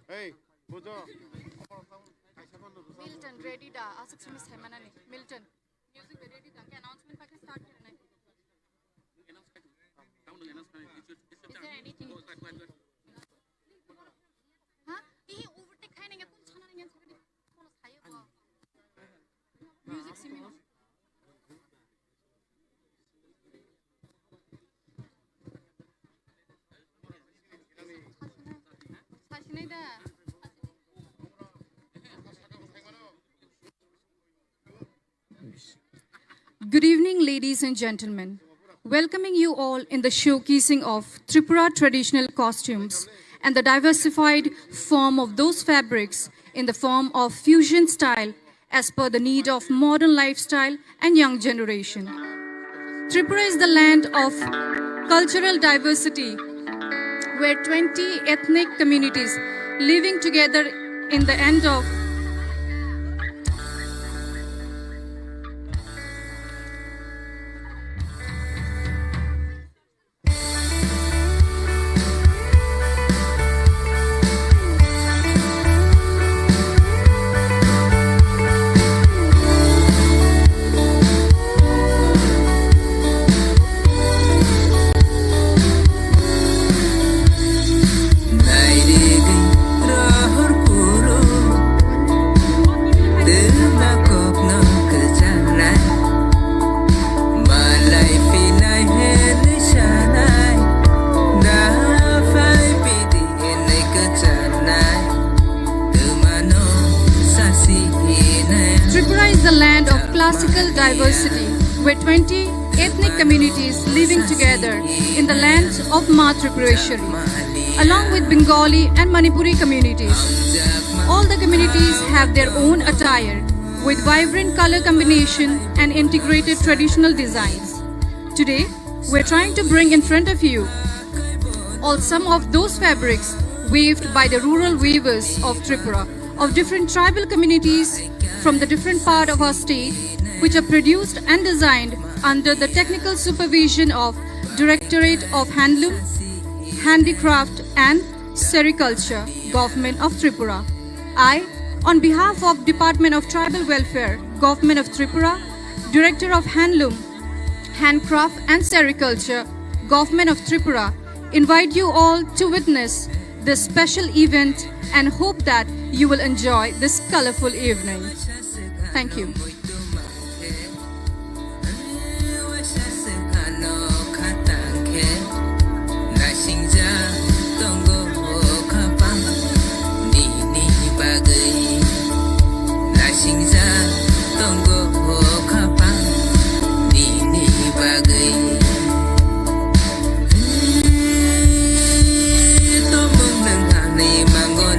Hey, Bojo. Milton, ready da. Ask Miss Hemanani. Milton. Music ready da. Announcement packet start करना है. Is there anything? हाँ? ये overtake खाने के कौन छाना नहीं है सकती. कौन साये को? Music सिमिनो. Good evening, ladies and gentlemen. Welcoming you all in the showcasing of Tripura traditional costumes and the diversified form of those fabrics in the form of fusion style as per the need of modern lifestyle and young generation. Tripura is the land of cultural diversity where 20 ethnic communities living together in the end of classical diversity, where 20 ethnic communities living together in the land of Ma Tripureshwari, along with Bengali and Manipuri communities. All the communities have their own attire, with vibrant color combination and integrated traditional designs. Today, we're trying to bring in front of you all some of those fabrics weaved by the rural weavers of Tripura, of different tribal communities from the different part of our state, which are produced and designed under the technical supervision of Directorate of Handloom, Handicraft and Sericulture, Government of Tripura. I, on behalf of Department of Tribal Welfare, Government of Tripura, Director of Handloom, Handcraft and Sericulture, Government of Tripura, invite you all to witness this special event and hope that you will enjoy this colorful evening. Thank you. Mango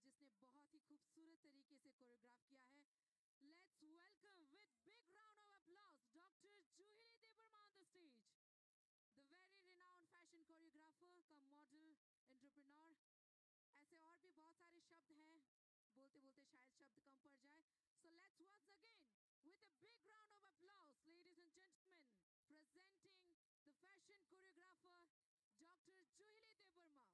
जिसने बहुत ही खूबसूरत तरीके से choreograph किया है. Let's welcome with big round of applause Dr. Juhili Debarma on the stage. The very renowned fashion choreographer come model entrepreneur. ऐसे और भी बहुत सारे शब्द हैं, बोलते बोलते शायद शब्द कम पड़ जाए. So let's once again with a big round of applause, ladies and gentlemen, presenting the fashion choreographer Dr. Juhili Debarma. So ladies and gentlemen, it's the final.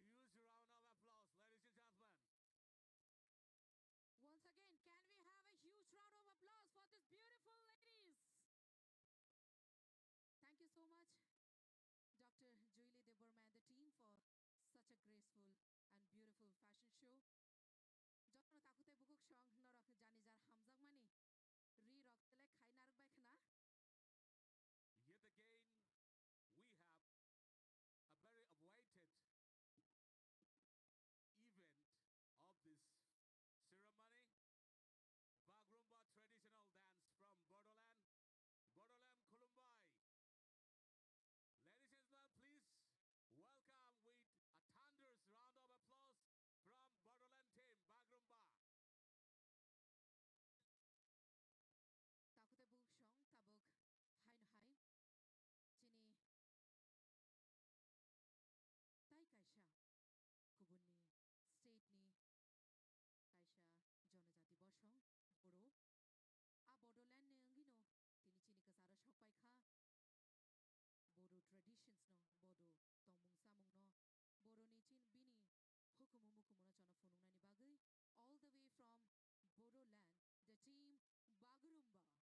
Huge round of applause, ladies and gentlemen. Once again, can we have a huge round of applause for these beautiful ladies? Thank you so much, Dr. Juhili Debarma and the team for such a graceful and beautiful fashion show. Jotono takute bukuk shong norok janijar hamzak mani ri rok tele khai narok bai khana. Yet again, we have a very awaited event of this ceremony, Bagrumba traditional dance from Bodoland, Khumpui. Ladies and gentlemen, please welcome with a thunderous round of applause from Bodoland team, Bagrumba. Takute bukuk shong tabuk hai no hai chini tai kaisha kubunni state ni kaisha Janajati Bosong Boro a Bodoland ne angino tini chini kasara shok paikha Bodo traditions no Bodo tongmung samung no Bodo ni chin bini hukumu mukumu na chana funung na ni bagai all the way from Bodoland, the team Bagrumba. It will be followed by our local traditional and modern dance and modern songs.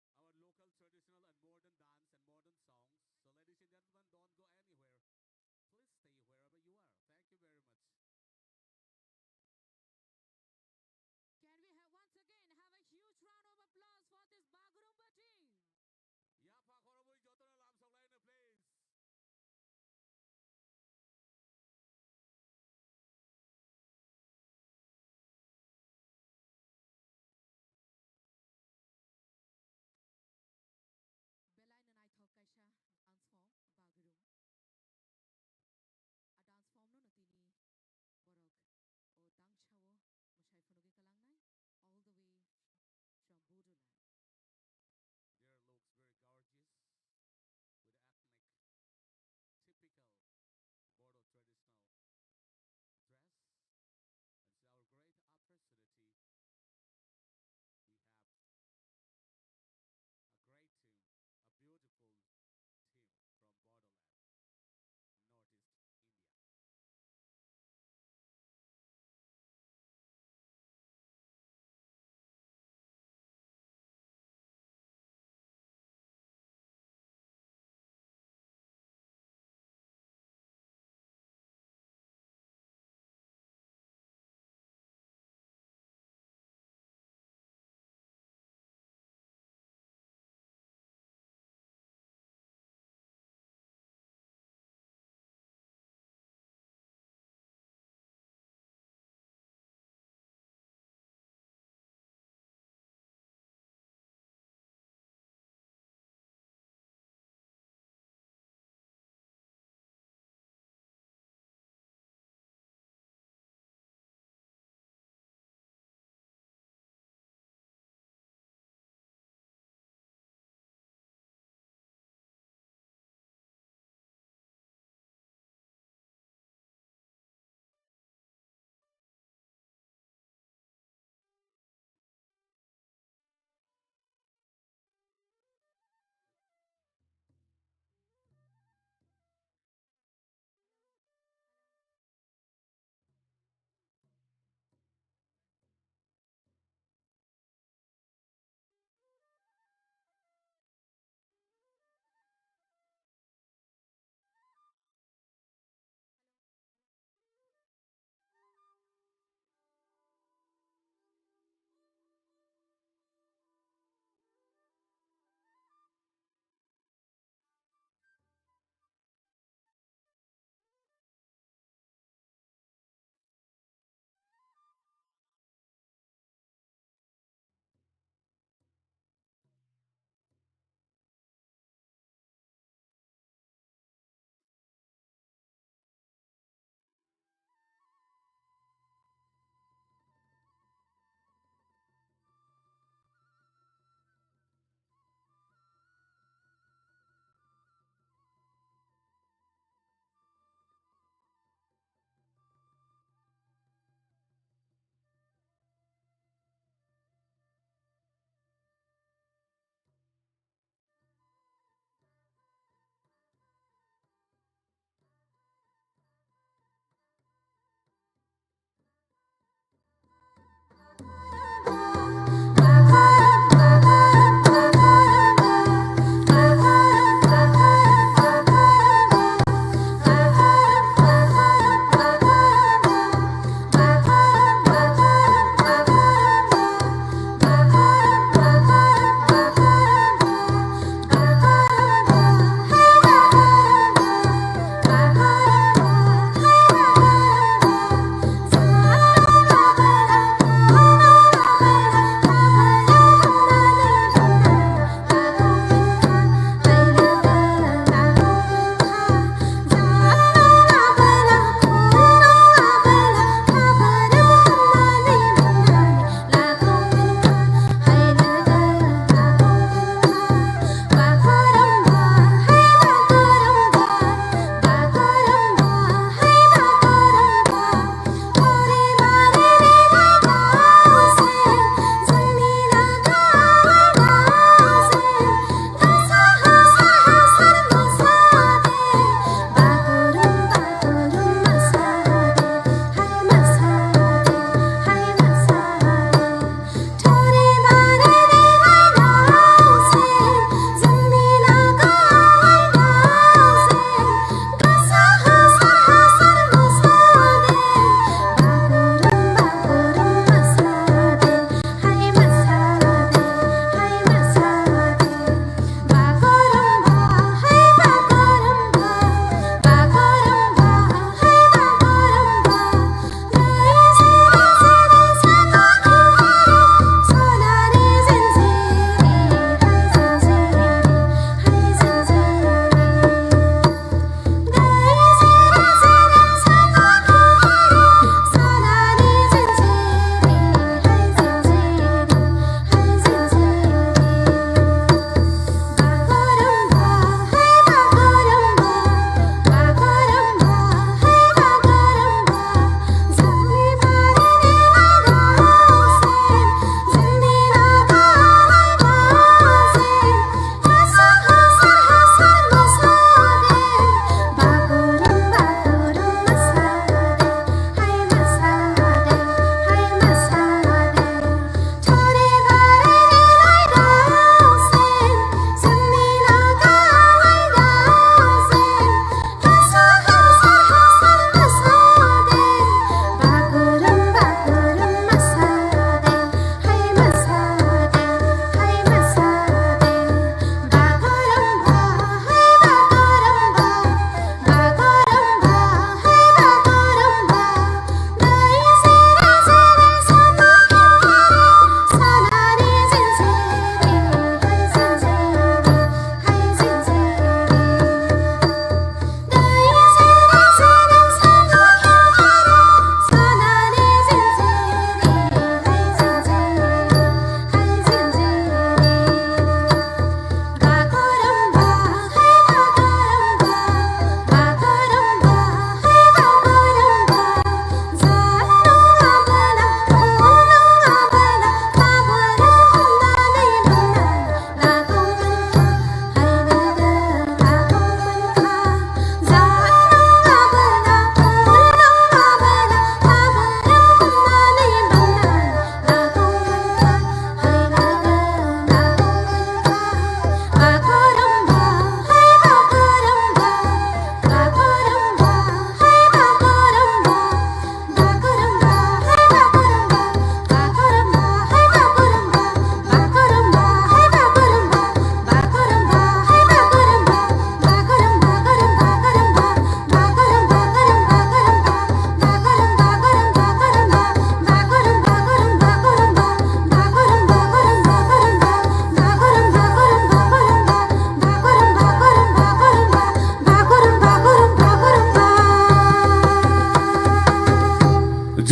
So ladies and gentlemen, don't go anywhere. Please stay wherever you are. Thank you very much. Can we have once again have a huge round of applause for this Bagrumba team? Ya pa koroboi jotona lam songlai please.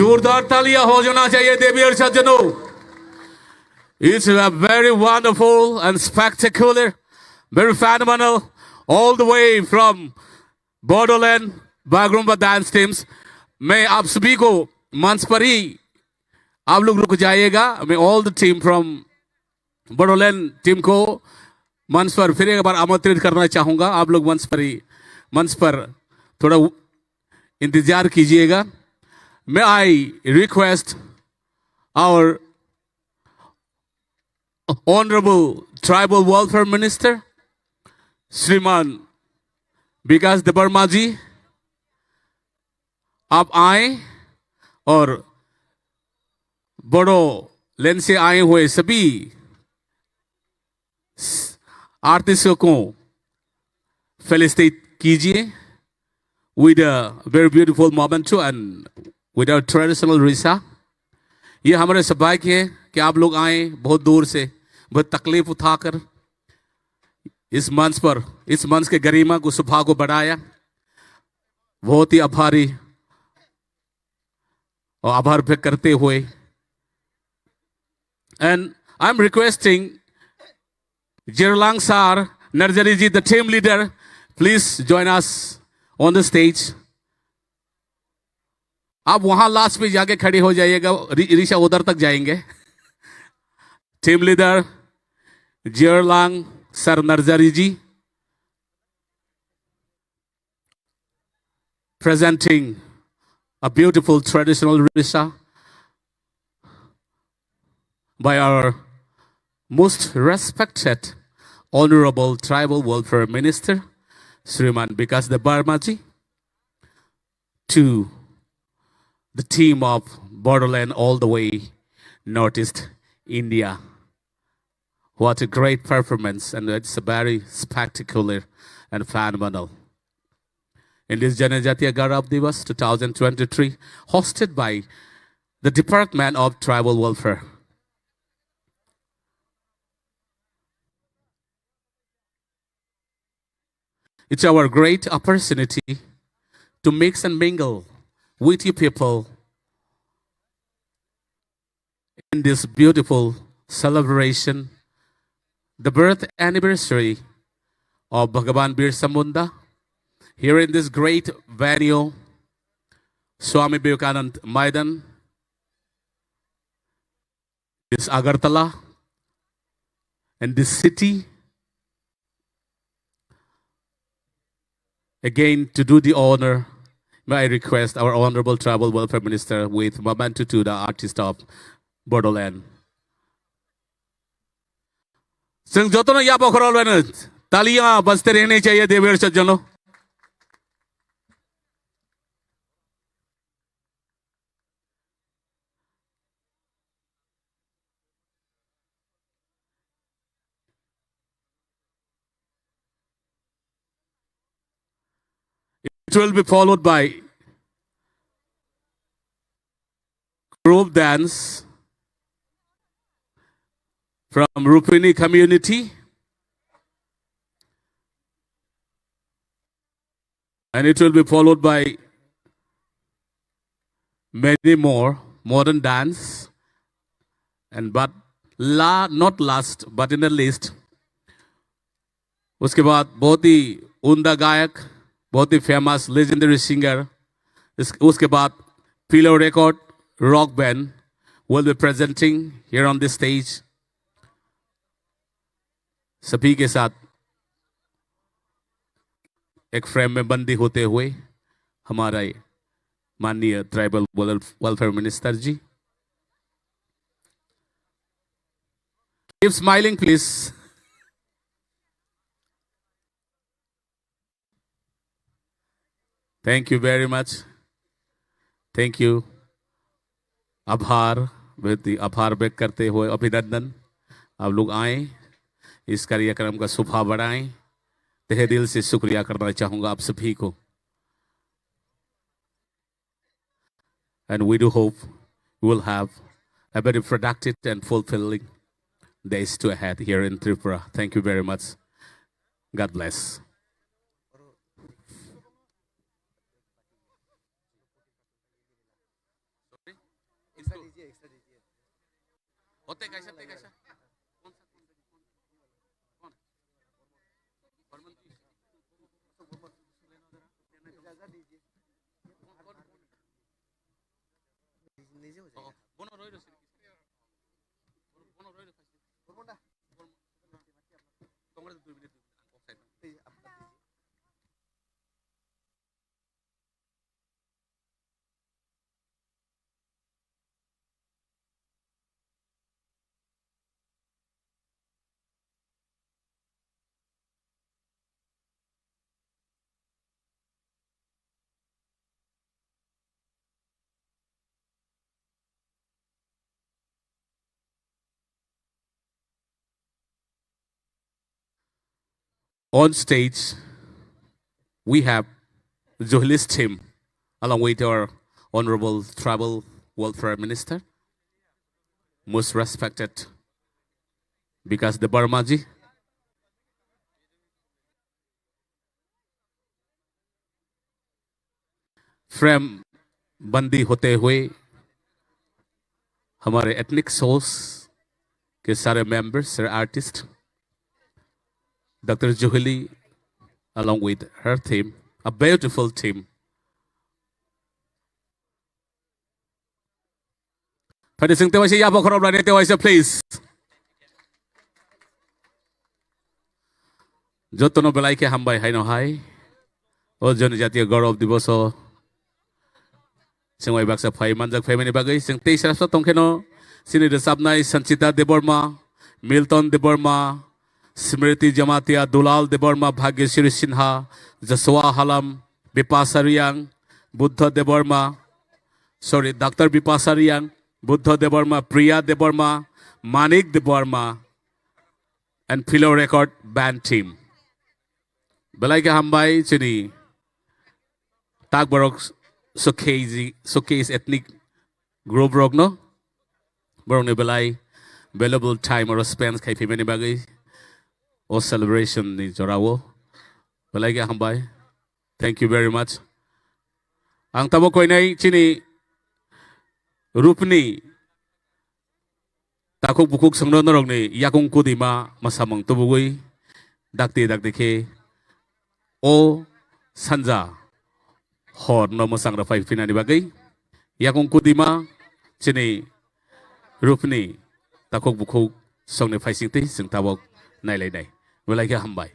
जोरदार तालियां हो जाना चाहिए देवी और सज्जनों. It's a very wonderful and spectacular, very phenomenal, all the way from Borderland Bagrumba dance teams. मैं आप सभी को मंच पर ही आप लोग रुक जाइएगा. मैं all the team from Borderland team को मंच पर फिर एक बार आमंत्रित करना चाहूंगा. आप लोग मंच पर थोड़ा इंतजार कीजिएगा. May I request our Honorable Tribal Welfare Minister, श्रीमान विकास देवर्मा जी, आप आए और बोडोलैंड से आए हुए सभी आर्टिस्टों को फेलिसिटेट कीजिए with a very beautiful moment and with our traditional risa. ये हमारे सौभाग्य है कि आप लोग आए बहुत दूर से, बहुत तकलीफ उठाकर इस मंच के गरिमा को सुभा को बढ़ाया. बहुत ही आभारी और आभार व्यक्त करते हुए. And I'm requesting Jirlang Sar Narjari ji, the team leader, please join us on the stage. आप वहां लास्ट पे जाके खड़े हो जाइएगा. ऋषा उधर तक जाएंगे. Team leader Jiyarlang sir Narzary ji presenting a beautiful traditional risa by our most respected Honorable Tribal Welfare Minister, Sriman Vikas Debarmaji, to the team of Borderland all the way Northeast India. What a great performance, and it's a very spectacular and phenomenal. In this Janajatiya Gaurav Divas 2023, hosted by the Department of Tribal Welfare. It's our great opportunity to mix and mingle with you people in this beautiful celebration, the birth anniversary of Bhagavan Birsa Munda, here in this great venue, Swami Vivekananda Maidan, this Agartala, and this city. Again, to do the honor, may I request our Honorable Tribal Welfare Minister with Memento to the artist of Borderland. संग जोतो ना या बखरोल बने तालियां बजते रहने चाहिए देवेर सज्जनों. It will be followed by group dance from Rupini community, and it will be followed by many more modern dance, and but not last but in the list, उसके बाद बहुत ही उम्दा गायक, बहुत ही फेमस legendary singer, उसके बाद Pillow Record rock band will be presenting here on this stage. सभी के साथ एक फ्रेम में बंदी होते हुए हमारा माननीय tribal welfare minister ji. Keep smiling, please. Thank you very much. Thank you. आभार व्यक्त करते हुए अभिनंदन. आप लोग आए, इस कार्यक्रम का शोभा बढ़ाएं. तहे दिल से शुक्रिया करना चाहूंगा आप सभी को. And we do hope we will have a very productive and fulfilling days to ahead here in Tripura. Thank you very much. God bless. होते कैसा On stage, we have Johili's team, along with our Honorable Tribal Welfare Minister, most respected Vikas de Barmaji, frame बंदी होते हुए हमारे ethnic souls के सारे members, सारे artist, Dr. Johili, along with her team, a beautiful team. Padising tewa siya po korobla ni tewa siya, please. Joto no belai ke hambay hay no hay. O Janajatiya Gaurav Divas o Singway baksa phay manjak phay mani bagay sing teis raso tongkeno sini resapnai Sanchita Deborma, Milton Deborma, Smriti Jamatia, Dulal Deborma, Bhagyashri Sinha, Jaswa Halam, Bipasa Riyang, Buddha Deborma, Dr. Bipasa Riyang, Buddha Deborma, Priya Deborma, Manik Deborma, and Philo Record Band Team. Belai ke hambay sini Tagbarok showcase ethnic group rock no? Barong ni belai valuable time or spends kay pimeni bagay o celebration ni Jorawo. Belai ke hambay. Thank you very much. Ang tabo ko inay chini Rupni takok bukuk sangno norong ni yakong kudima masamang tubugoy dakti ke o sanja hor no masang rafai pinani bagay yakong kudima chini Rupni takok bukuk song ni faising ti sing tawag nailay nay walay ka hambay.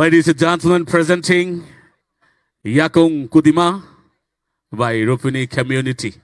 Ladies and gentlemen, presenting Yakong Kudima by Rupini community.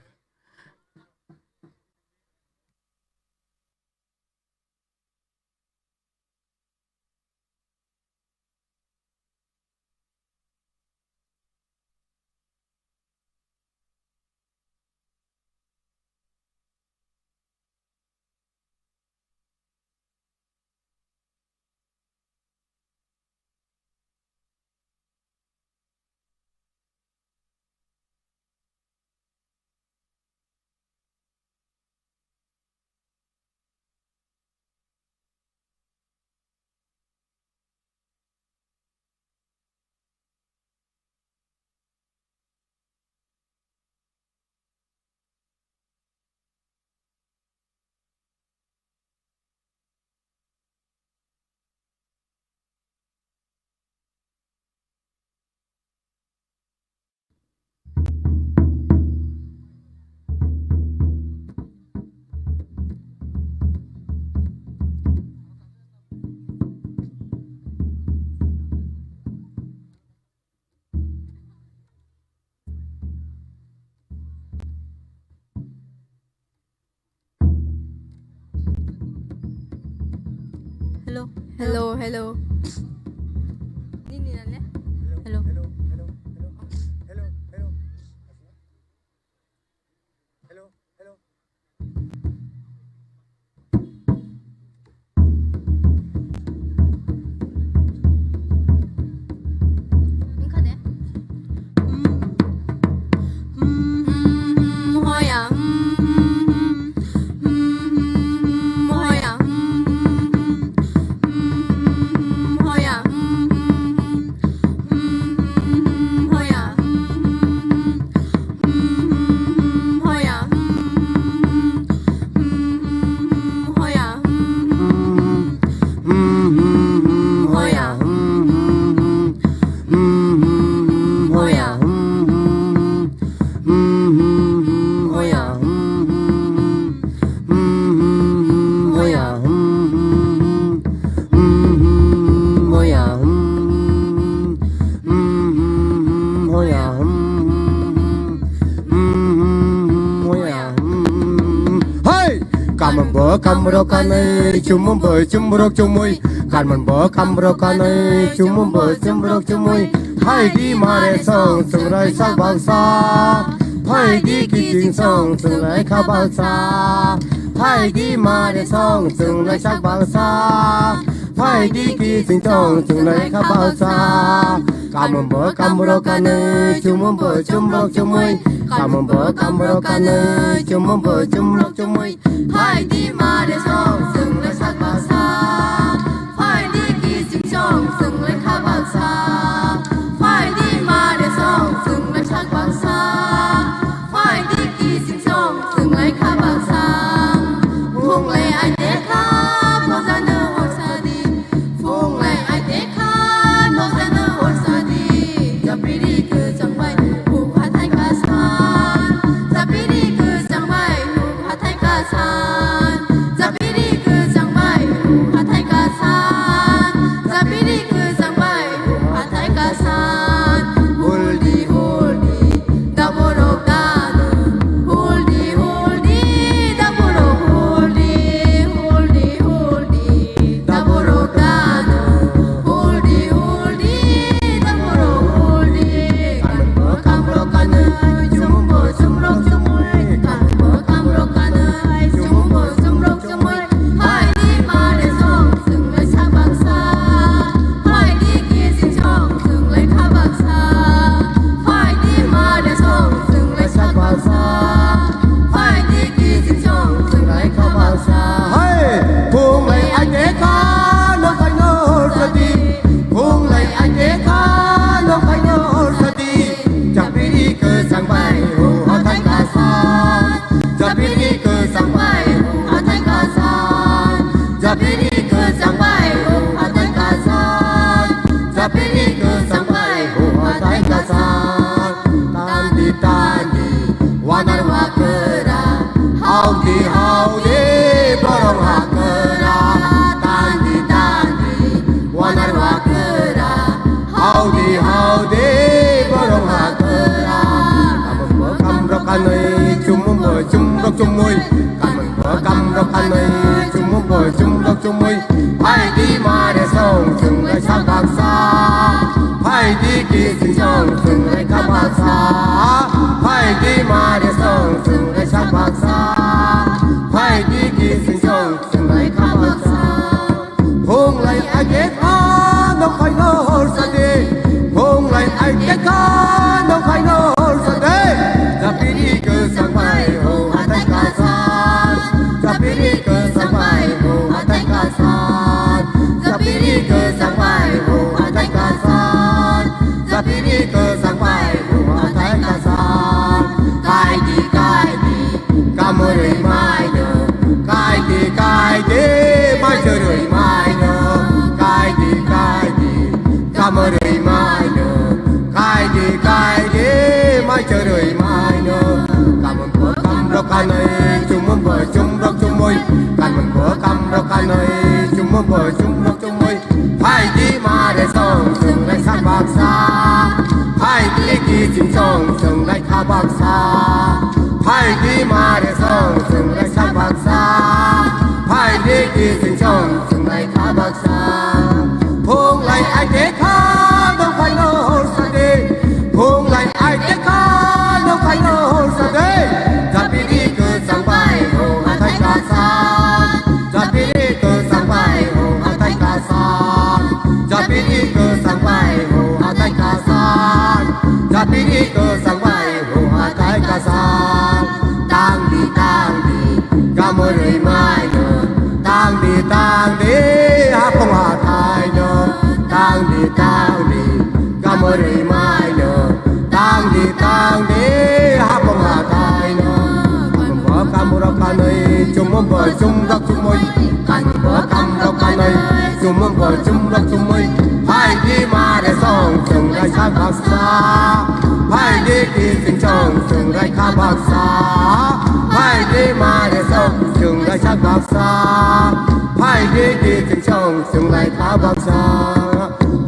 Hello. Hello. kamrokanai chumum boy chumrok chumui karman bo kamrokanai chumum boy chumrok chumui hai di mare song sungrai sak bangsa hai di kijing song sungrai kha bangsa hai di mare song sungrai sak bangsa hai di kijing song sungrai kha bangsa kamum bo kamrokanai chumum boy chumrok chumui kamum bo kamrokanai chumum boy chumrok chumui hai di mare song sungrai sak bangsa hai di kijing song sungrai kha bangsa hai di mare song sungrai sak bangsa hai di kijing song sungrai kha bangsa phung lay ai te kha mo ra no or sa di phung lay ai te kha mo ra no or sa di japiri ke chang bai hu ha thai ka san japiri ke chang bai hu ha thai ka san japiri ke chang bai hu ha thai ka san japiri ke chang bai hu ha thai ka san holdi holdi daboro danu holdi holdi daboro holdi holdi holdi daboro danu holdi holdi daboro holdi kamro kana jumbo jumrok jumui kamro kana jumbo jumrok jumui hai di mare song sung lai sak bangsa hai di ki sing song sung lai kha bangsa hai di mare song sung lai sak bangsa hai di ki sing song sung lai kha bangsa hai phung lai ai te kha no phải no sa di phung lai ai te kha no phải no sa di japiri ke sang bai hu ha thai ka san japiri ke sang bai hu ha thai ka san japiri ke sang bai hu ha thai ka san japiri ke sang bai hu ha thai ka san tandi wanar wa kera hauti hauti borong ha kera tandi wanar wa kera hauti hauti borong ha kera kamrokanai chumum boy chumrok chumui kamon bo kamrokanai chumum boy chumrok chumui hai di mare song sung lai sak bangsa hai di ki sing song sung lai kha bangsa hai di mare song sung lai sak bangsa hai di ki sing song sung lai kha bangsa phung lai ai te kha no phải no sa di phung lai ai te kha no phải no sa di japiri ke sang bai ho ha thai ka san japiri ke sang bai ho ha thai ka san japiri ke sang bai ho ha thai ka san japiri ke sang bai ho ha thai ka san kai di kamore mai no kai di mai chơi mai no kai di kamore mai no kai di mai chơi mai no kamon bo kamrokanai chumum bo chumrok chumui kamon bo kamrokanai chumum bo chumrok chumui hai di mare song sung lai sak bangsa hai di ki jing song sung lai kha bangsa hai di mare song sung lai sak bangsa hai di ki jing song sung lai kha bangsa phung lai ai te kha no phải no sa di phung lai ai te kha no phải no sa di japiri ke sang bai ho ha thai ka san japiri ke sang bai ho ha thai ka san japiri ke sang bai ho ha thai ka san japiri ke sang bai ho ha thai ka san tang di kamore mai no tang di ha phong ha thai no tang di kamore mai no tang di ha phong ha thai no kamon bo kamrokanai chumum bo chumrok chumui kamon bo kamrokanai chumum bo chumrok chumui hai di mare song sung lai sak bangsa hai di ki sing song sung lai kha bangsa hai di mare song sung lai sak bangsa hai di ki sing song sung lai kha bangsa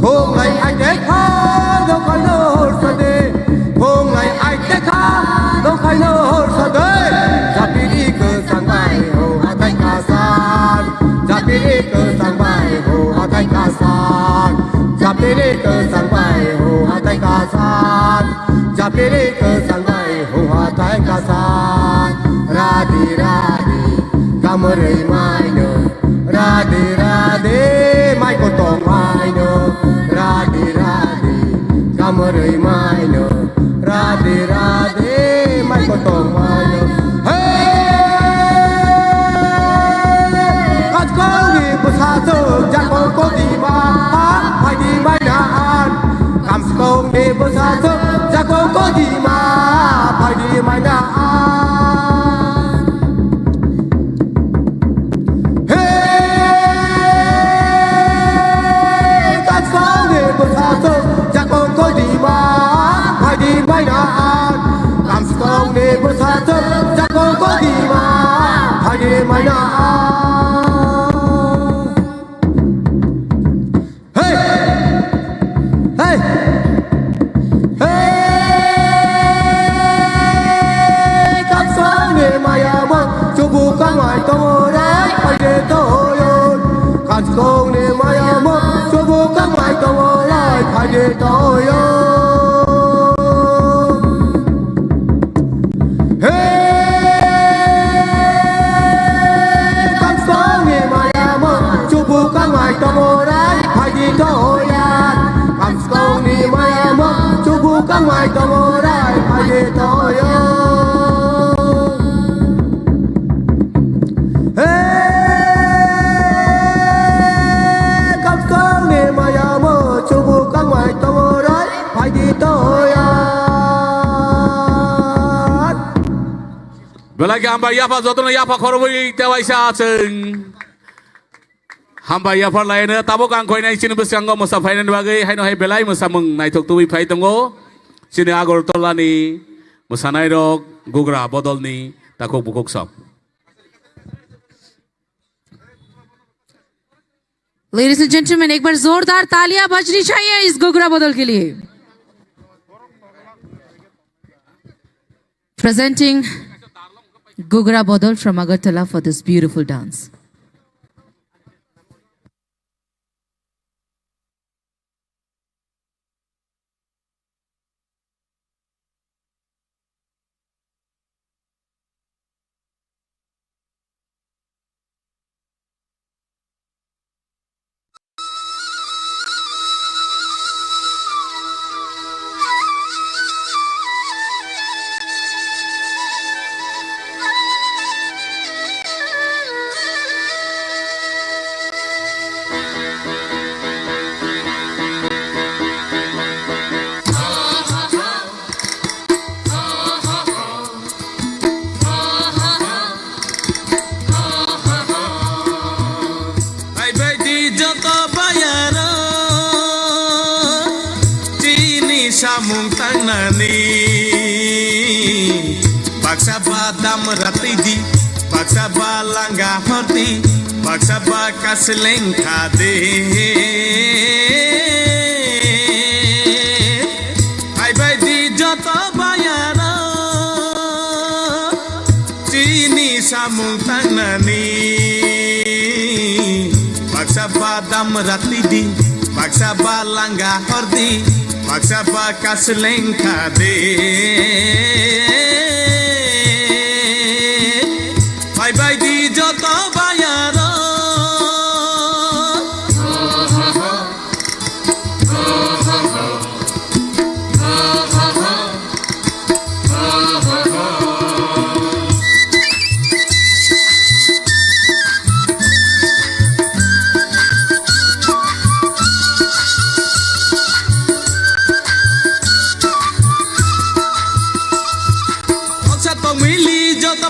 phung lai ai te kha no phải no sa di phung lai ai te kha no phải no sa di japiri ke sang bai ho ha thai ka san kere ke sangai ho hatai kasan Radhe Radhe kamare mai no Radhe Radhe mai ko tong mai no Radhe Radhe kamare mai no Radhe Radhe mai ko tong mai no Jakong ko di ba hai di mai na an kam skong de bo sa so jakong ko di ma hai di mai na an hey kam skong de bo sa so jakong ko di ma hai di mai na an kam skong de bo sa so jakong ko di ma hai di mai na an ngoài tôi đấy phải để tôi ơn cắt con để mai mất cho vô các ngoài tôi lại phải để tôi ơn cắt con để mai mất cho vô các ngoài tôi đấy phải để tôi ơn cắt con để mai mất cho vô các ngoài tôi đấy phải để tôi ơn Belagi hamba yapa zotuna yapa korwi tewaisa sing hamba yapa lainnya tabok angkoi nai sini besanggo musa fainan bagai hai no hai belai musa mung nai tok tuwi fai tunggo sini Agartala ni musa nai rok gugra bodol ni takok bukok sop. Ladies and gentlemen, एक बार जोरदार तालियां बजनी चाहिए इस गुगरा बदल के लिए. Presenting Gugra Bodol from Agartala for this beautiful dance. Samung tanani Baksa badam rati di Baksa balangga horti Baksa bakas lengka de Hai bai di joto bayara Cini samung tanani Baksa badam rati di Baksa balangga horti Baksa bakas lengka de Bye bye di joto bayaro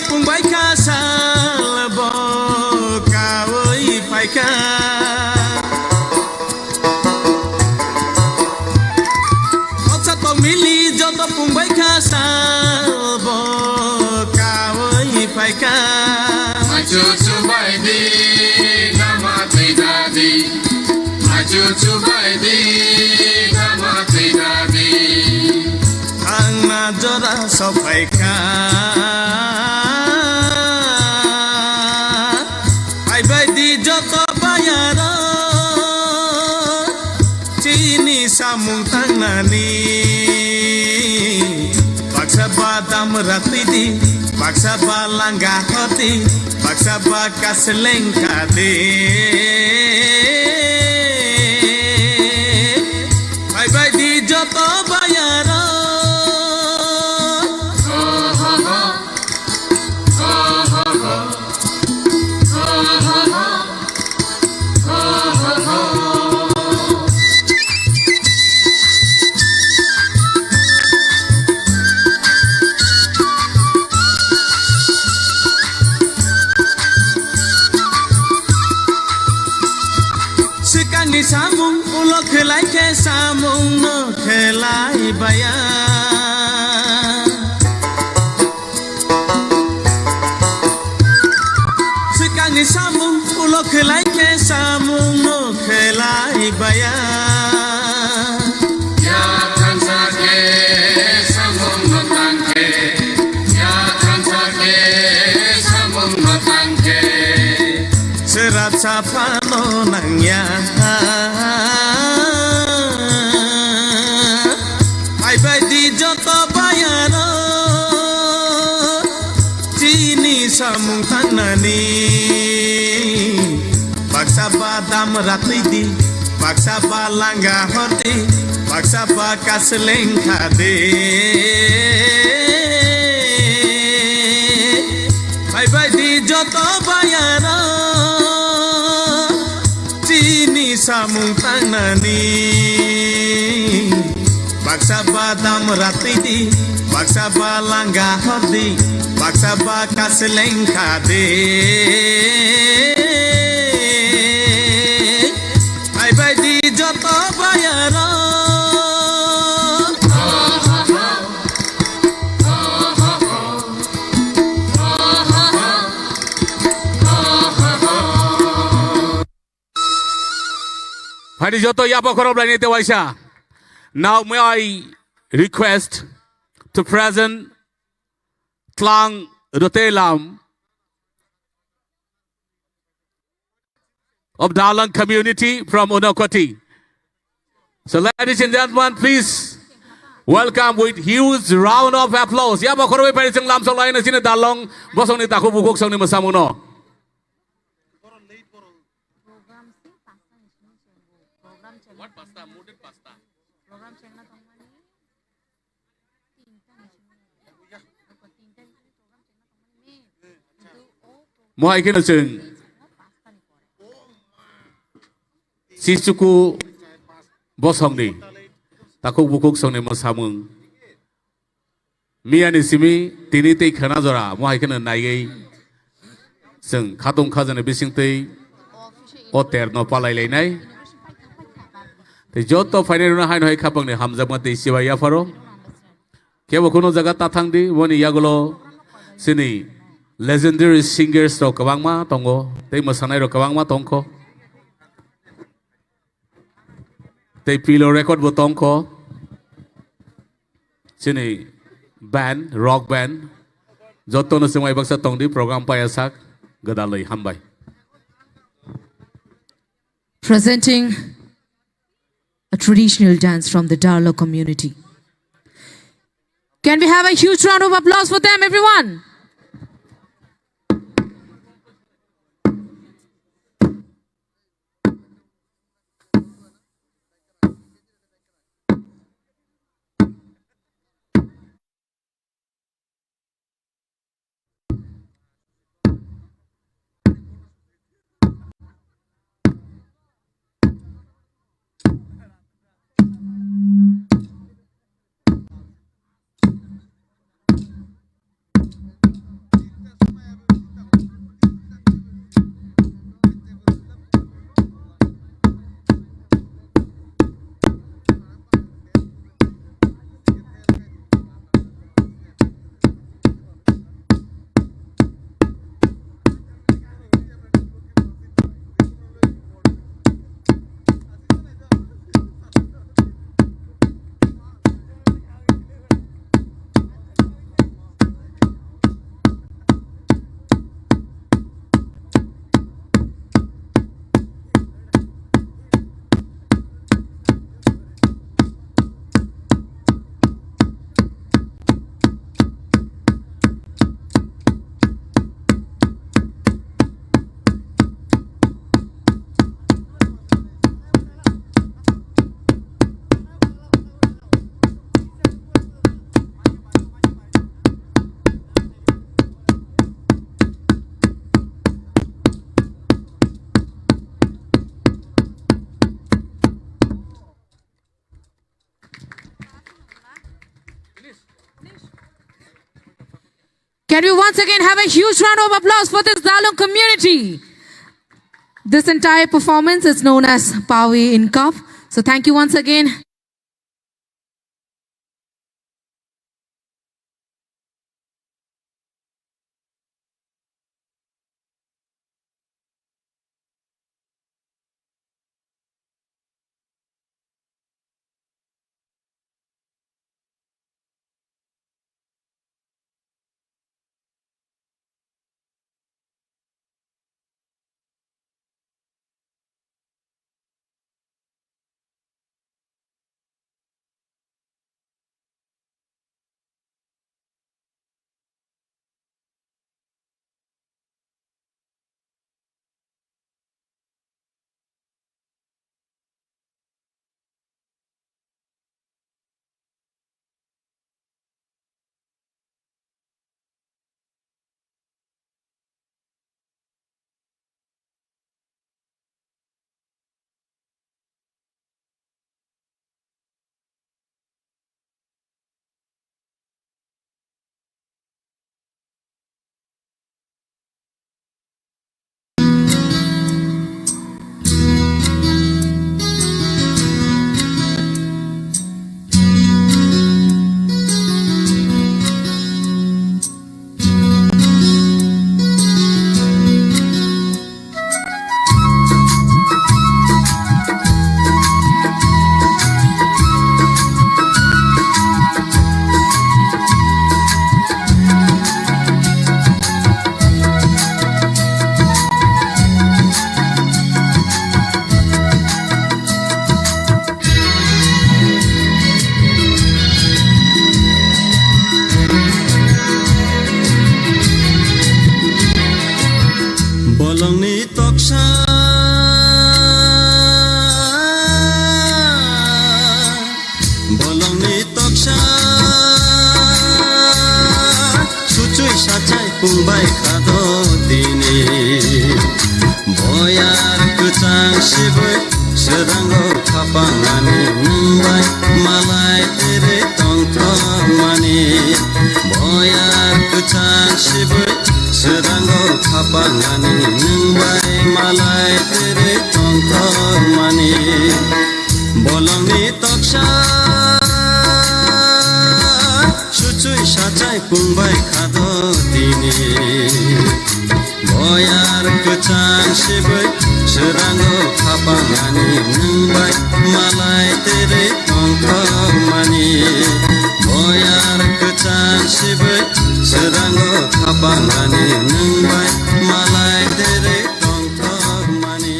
Pungbai kasal bo kawai paika Otsa to mili joto pungbai kasal bo kawai paika Majuju bai di nama tidadi Majuju bai di nama tidadi Ang najora so paika Samung tanani dam ratidi baksa ba langga hoti baksa ba kaslengka de bye bye di joto bayaro Sekani samung ulo kelai ke samung no kelai baya Sekani samung ulo kelai ke samung no kelai baya Ya kansa ke samung no tangke Ya kansa ke samung no tangke Serat sapano nangya Bye bye di joto bayano Chini samung tanani Baksa ba dam ratidi Baksa ba langga hoti Baksa ba kaslengka de Bye bye di joto bayano samung tanani baksa badam ratidi baksa ba langga hodi baksa ba kaslengka de bye bye di joto bayaro Hari joto ya pokoro blani te waisa. Now may I request to present Tlang Rotelam of Dalang community from Unakoti. So ladies and gentlemen, please welcome with huge round of applause. Ya pokoro we pari sing lam so lain na sini Dalang bosong ni taku bukuk song ni masamuno. What pasta? Mooded pasta. Mo ay kinasing si suku bosong ni takuk bukuk song ni masamung miya ni simi tini tei khana jora mo ay kana nai sing khatung khajane bising tei o ter no palai lai nai te joto final na hai no hai khapang ne hamjak mate siwa ya faro kebo kono jaga tathang di woni yagulo sini legendary singers ro kabang ma tongo tei masanai ro kabang ma tongko tei pilo record bo tongko sini band rock band joto no semai baksa tong di program pa yasak gadalai hambai presenting a traditional dance from the Darlo community. Can we have a huge round of applause for them, everyone? Can we once again have a huge round of applause for this Zalung community? This entire performance is known as Pawi in Cup. So thank you once again. Khumpui khado dini boyar kuchang shibui serango khapangani mumbai malai tere tongtho mani boyar kuchang shibui serango khapangani mumbai malai tere tongtho mani bolongni toksha Sucui sacai Khumpui khado dini boyar kuchang shibui serango khapangani mumbai malai tere tongtho mani boyar kuchang shibui serango khapangani mumbai malai tere tongtho mani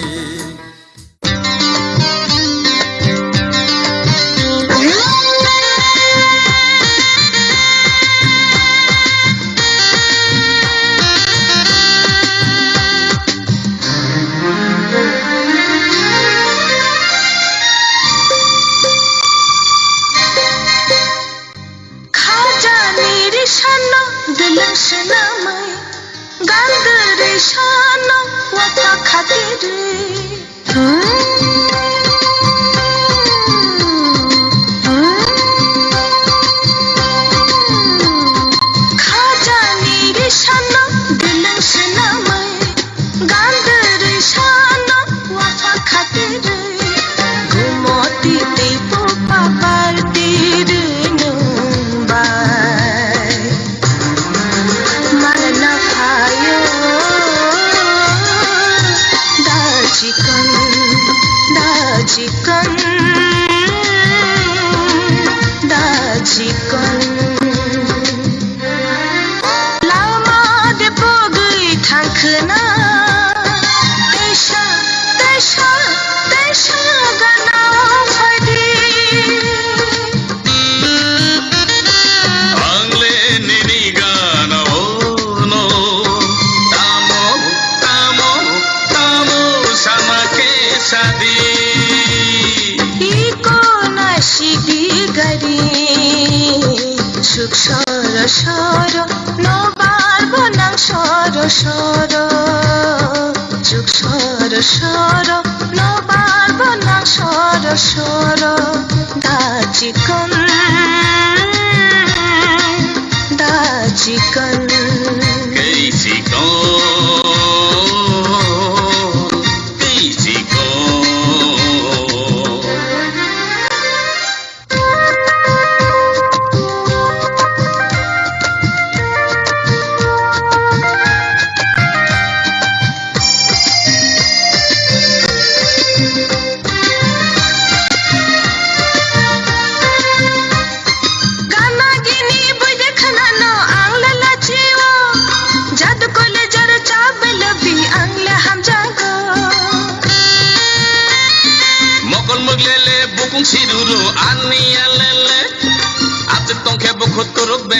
Dajikan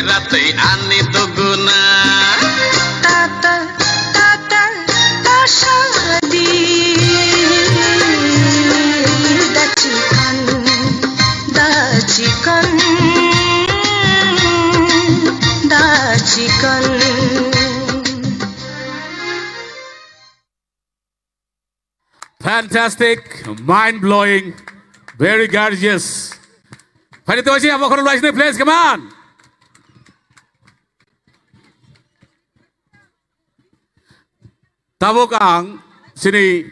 রাতে আনি দুগুনা Tata, tata, tasadi. The chicken, the chicken. Fantastic, mind-blowing, very gorgeous. Pwede to siya, ako na please, come on. Tabok ang sini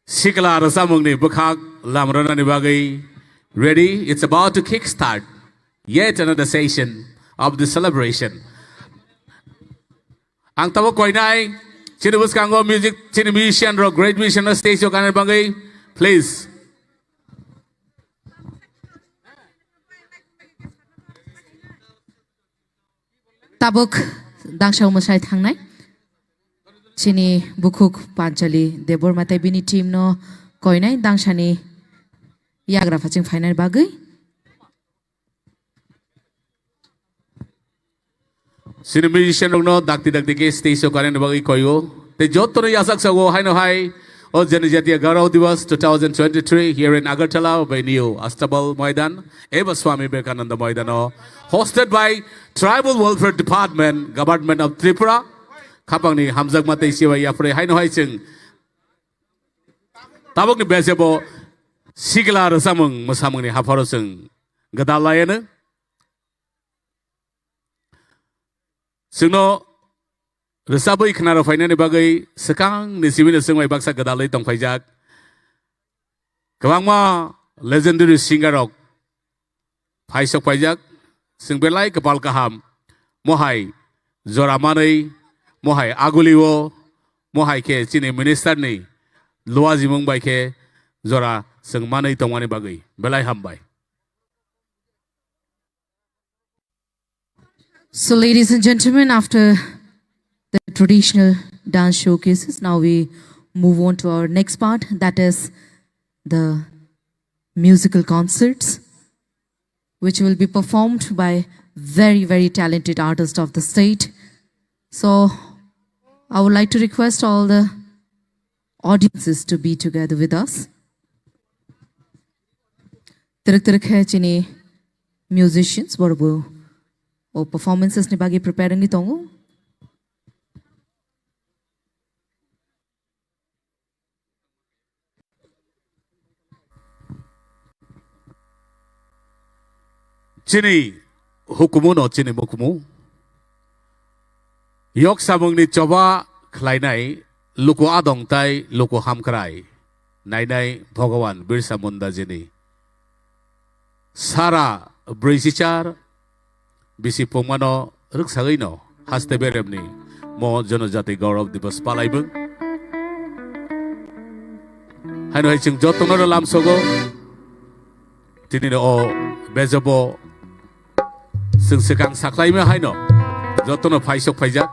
sikla rasamong ni bukhak lamrana ni bagay. Ready? It's about to kickstart yet another session of the celebration. Ang tabok ko ay sini buskango music, sini musician ro great musician na stage yung kanan bagay. Please. Tabok dangshaw masay thangnay. Chini bukhuk panchali debor matai bini team no koinai dangshani yagra phaching final bagai. Sini musician no dakti ke stage yung kanan bagay koyo. Te jotto no yasak sa go hai no hai. O Janajatiya Gaurav Divas 2023 here in Agartala by new Agartala Maidan, Eva Swami Vivekananda Maidan, hosted by Tribal Welfare Department, Government of Tripura. Kapang ni Hamzak Matay Siwa Yapre, hai no hai ching. Tabok ni Besebo, Sigla Rasamung, Masamung ni Hafarosung, Gadalayana. Sino Resaboy kenara fainan ni bagay sekang ni simin sengwai baksa gadalai tong faijak. Kawang ma legendary singer rock faisok faijak seng belai kepal kaham mohai zoramanai mohai aguliwo mohai ke cini minister ni luazi mungbai ke zora seng manai tongwani bagay belai hambai. So ladies and gentlemen, after the traditional dance showcases, now we move on to our next part, that is the musical concerts, which will be performed by very talented artists of the state. So I would like to request all the audiences to be together with us. Tirak hai chini musicians borbo o performances ni bagi preparing ni tongo. Chini hukumu no chini mukumu. Yok samung ni coba khlainai luku adong tai luku hamkrai. Nai Bhagawan Birsa Munda jini. Sara brisichar bisi pumano ruksagay no haste beremni mo Janajatiya Gaurav Divas palaibung. Hano hai ching jotong no lam sogo. Tini no o bezabo sing sekang saklai me hai no joto no faisok faijak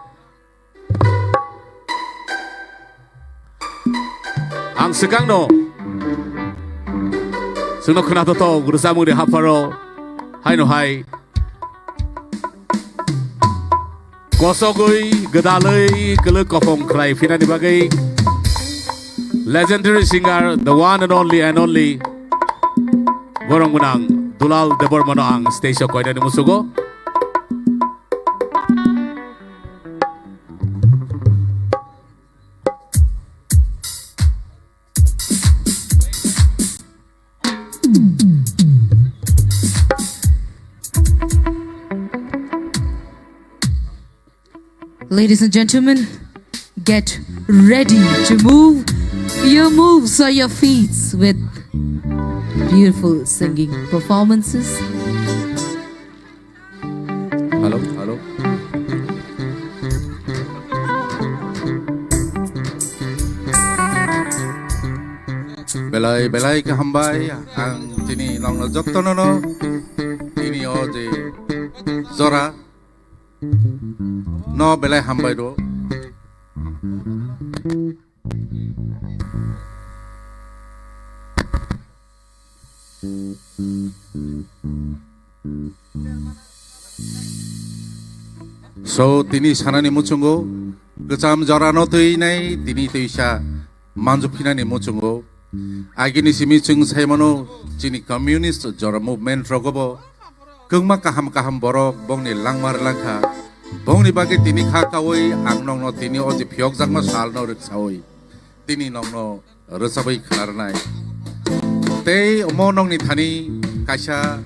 ang sekang no sino khna to gurusamu ni haparo hai no hai kosogoi gadalai kele kopong krai fina ni bagai legendary singer the one and only borong gunang Dulal Debor Mano ang stage ko ni musugo. Ladies and gentlemen, get ready to move your moves or your feet with beautiful singing performances. Hello. Belai ke hambai ang tini long jottono no tini o je zora no belai hambai do. So tini sanani muchungo kecam jarano teinai tini teisa manjupinani muchungo agini simichung saimono chini communist jara movement rogobo kengma kaham borok bongni langmar langka bongni bagi tini khakawoi angnongno tini oji phiok jangma salno riksawoi tini nongno resabai kharnai tei omonongni thani kaisa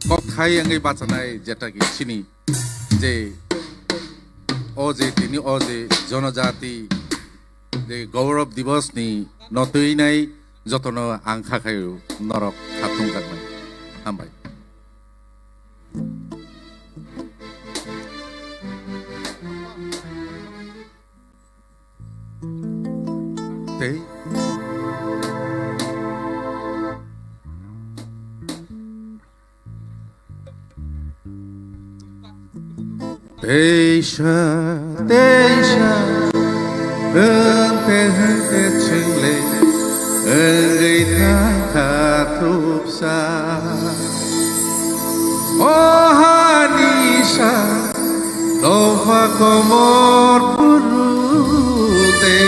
kokthai angai bachanai jetagi chini je oje tini oje Janajati Gaurav Divas ni notui nai jotono angkha khayu norok khatung jakmai hambai te Teisha hente chingle engei tangka tupsa oh hanisha dofa komor purute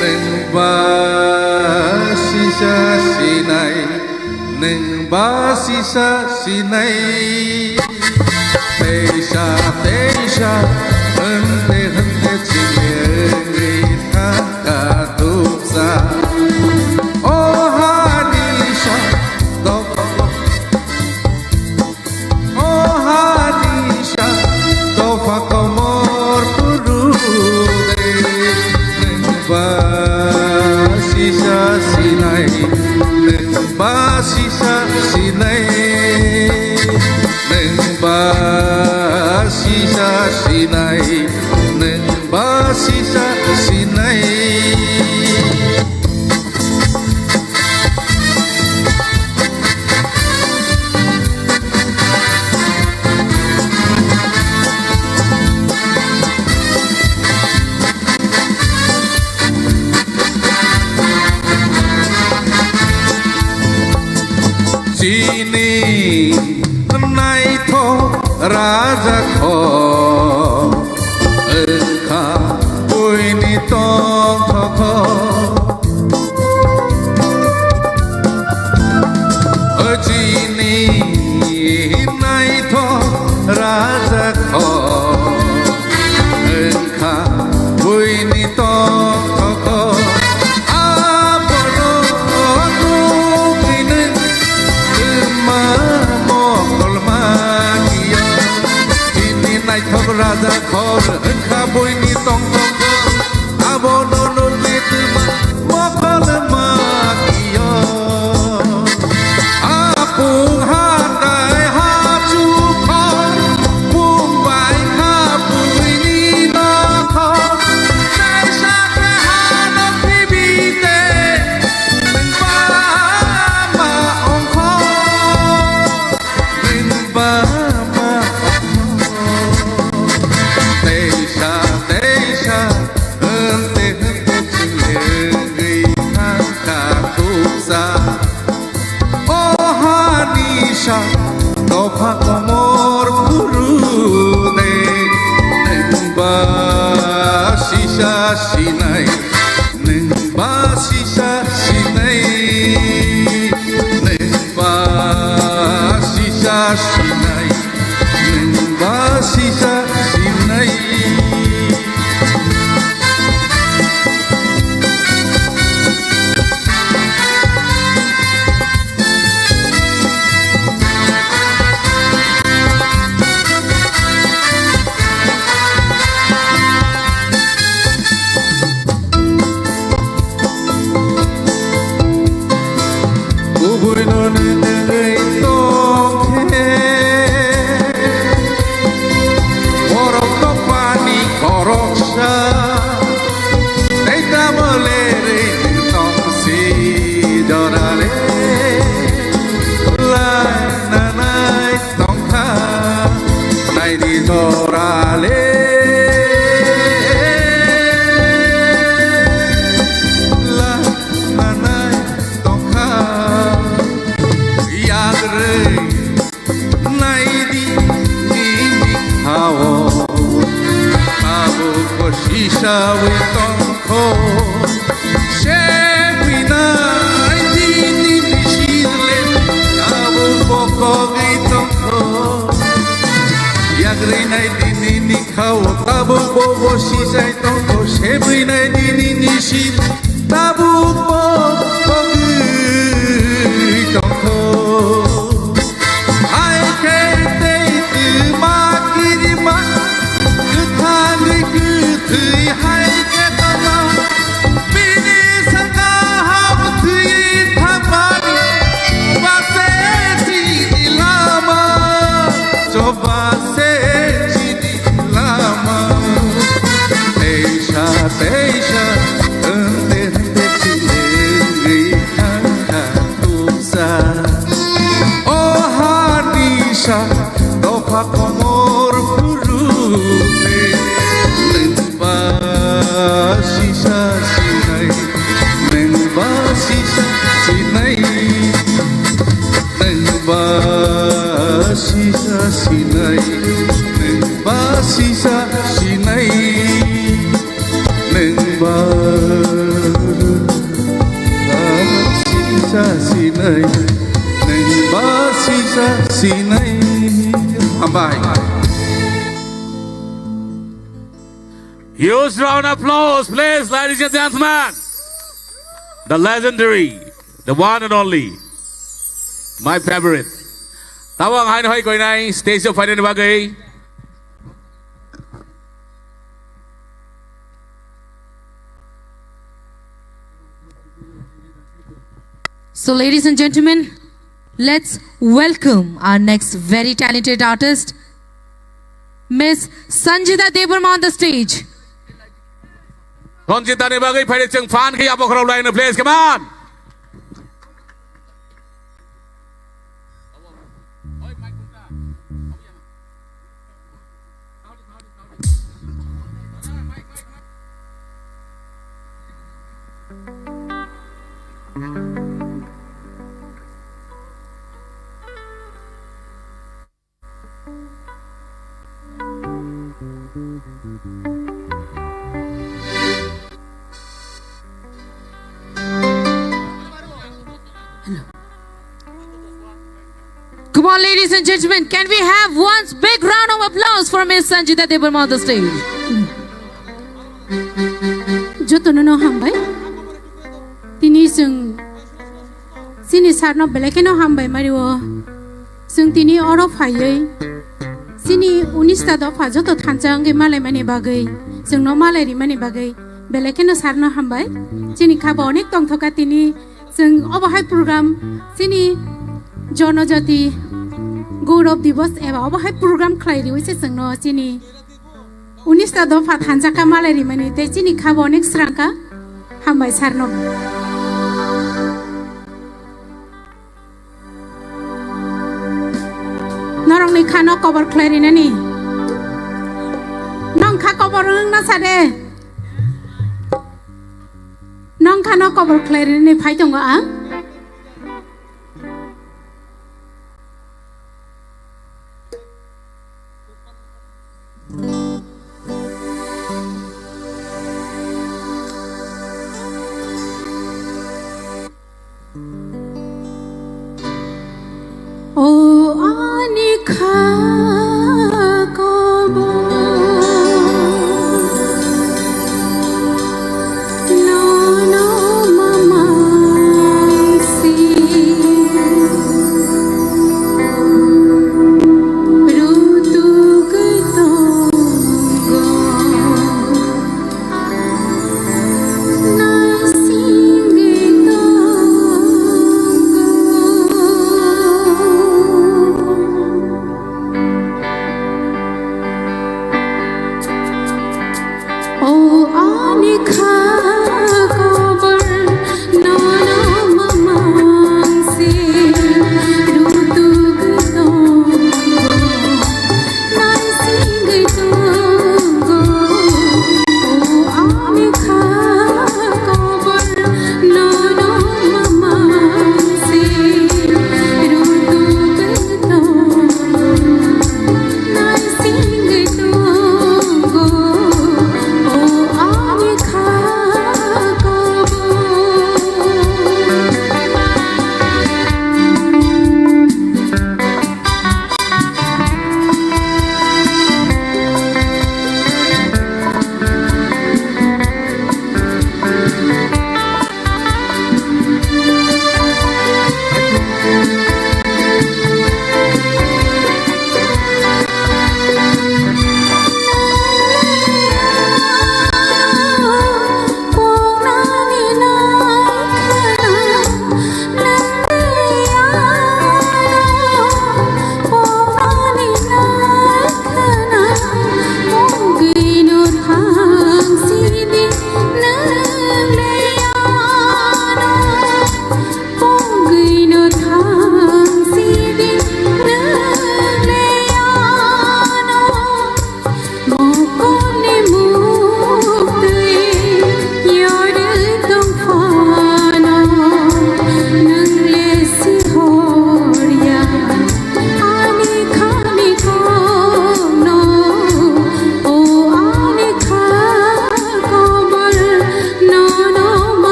neng basisa sinai neng basisa sinai Teisha hente chingle tangka tupsa oh hanisha dofa komor purude neng basisa sinai neng basisa sinai neng basisa sinai neng basisa sinai Sini nai tho raja kho engkha puini tong kho sini nai tho raja kho engkha puini tong kho Raja khor engkha boini tong abono nunit mokal makiyo apung handai hachu khor mumbai kha boini na khor nai sakha hano pibite nengba ma ongkho nengba dofa komor purude neng basisa sinai neng basisa sinai neng basisa sinai neng basisa sinai sawi tongko Shepinay dini nishile Tabu pokogi tongko Yagrinay dini nikhaw Tabu bobo shisay tongko Shepinay dini nishile Tabu pokogi tongko Hai kete ma kiri ma Kutani kutui hai ketama Bini sanga ham tui thamani Base chini lama Coba se chini lama Teisha teisha Ente ente chile Rikha tumsa Oh Hanisha Dopa komor purupe Nengba sisa sinai Nengba sisa sinai Nengba sisa sinai Nengba sisa sinai Nengba sisa sinai Nengba sisa sinai Ambay Huge round of applause, please, ladies and gentlemen. The legendary, the one and only, my favorite. Tawang hain hoi koi nai stage of final bagay. So, ladies and gentlemen, let's welcome our next very talented artist, Miss Sanjita Debarma on the stage. Sanjita ni bagay pwede siyang fan kaya po crowd line, please, come on. Come on, ladies and gentlemen, can we have one big round of applause for Miss Sanjita Debarma on the stage? Jotono hambai. Tini sung sini sarno belekeno hambai mariwo. Sung tini oro phayai. Sini unista do phajo to thanchang ge malai mani bagai. Sung no malai ri mani bagai. Belekeno sarno hambai. Sini khaba onek tong thoka tini sung obahai program sini Janajatiya Gaurav Divas eba obahai program khlairi hoise sungno sini 19 दफा थांजाका मालायरि माने ते चिनि खाबो अनेक स्रांका हामबाय सारनो नरंनि खानो cover ख्लायरिनानि नंखा cover ना सारे नंखानो कवर ख्लायरिनानि फाय दङ आ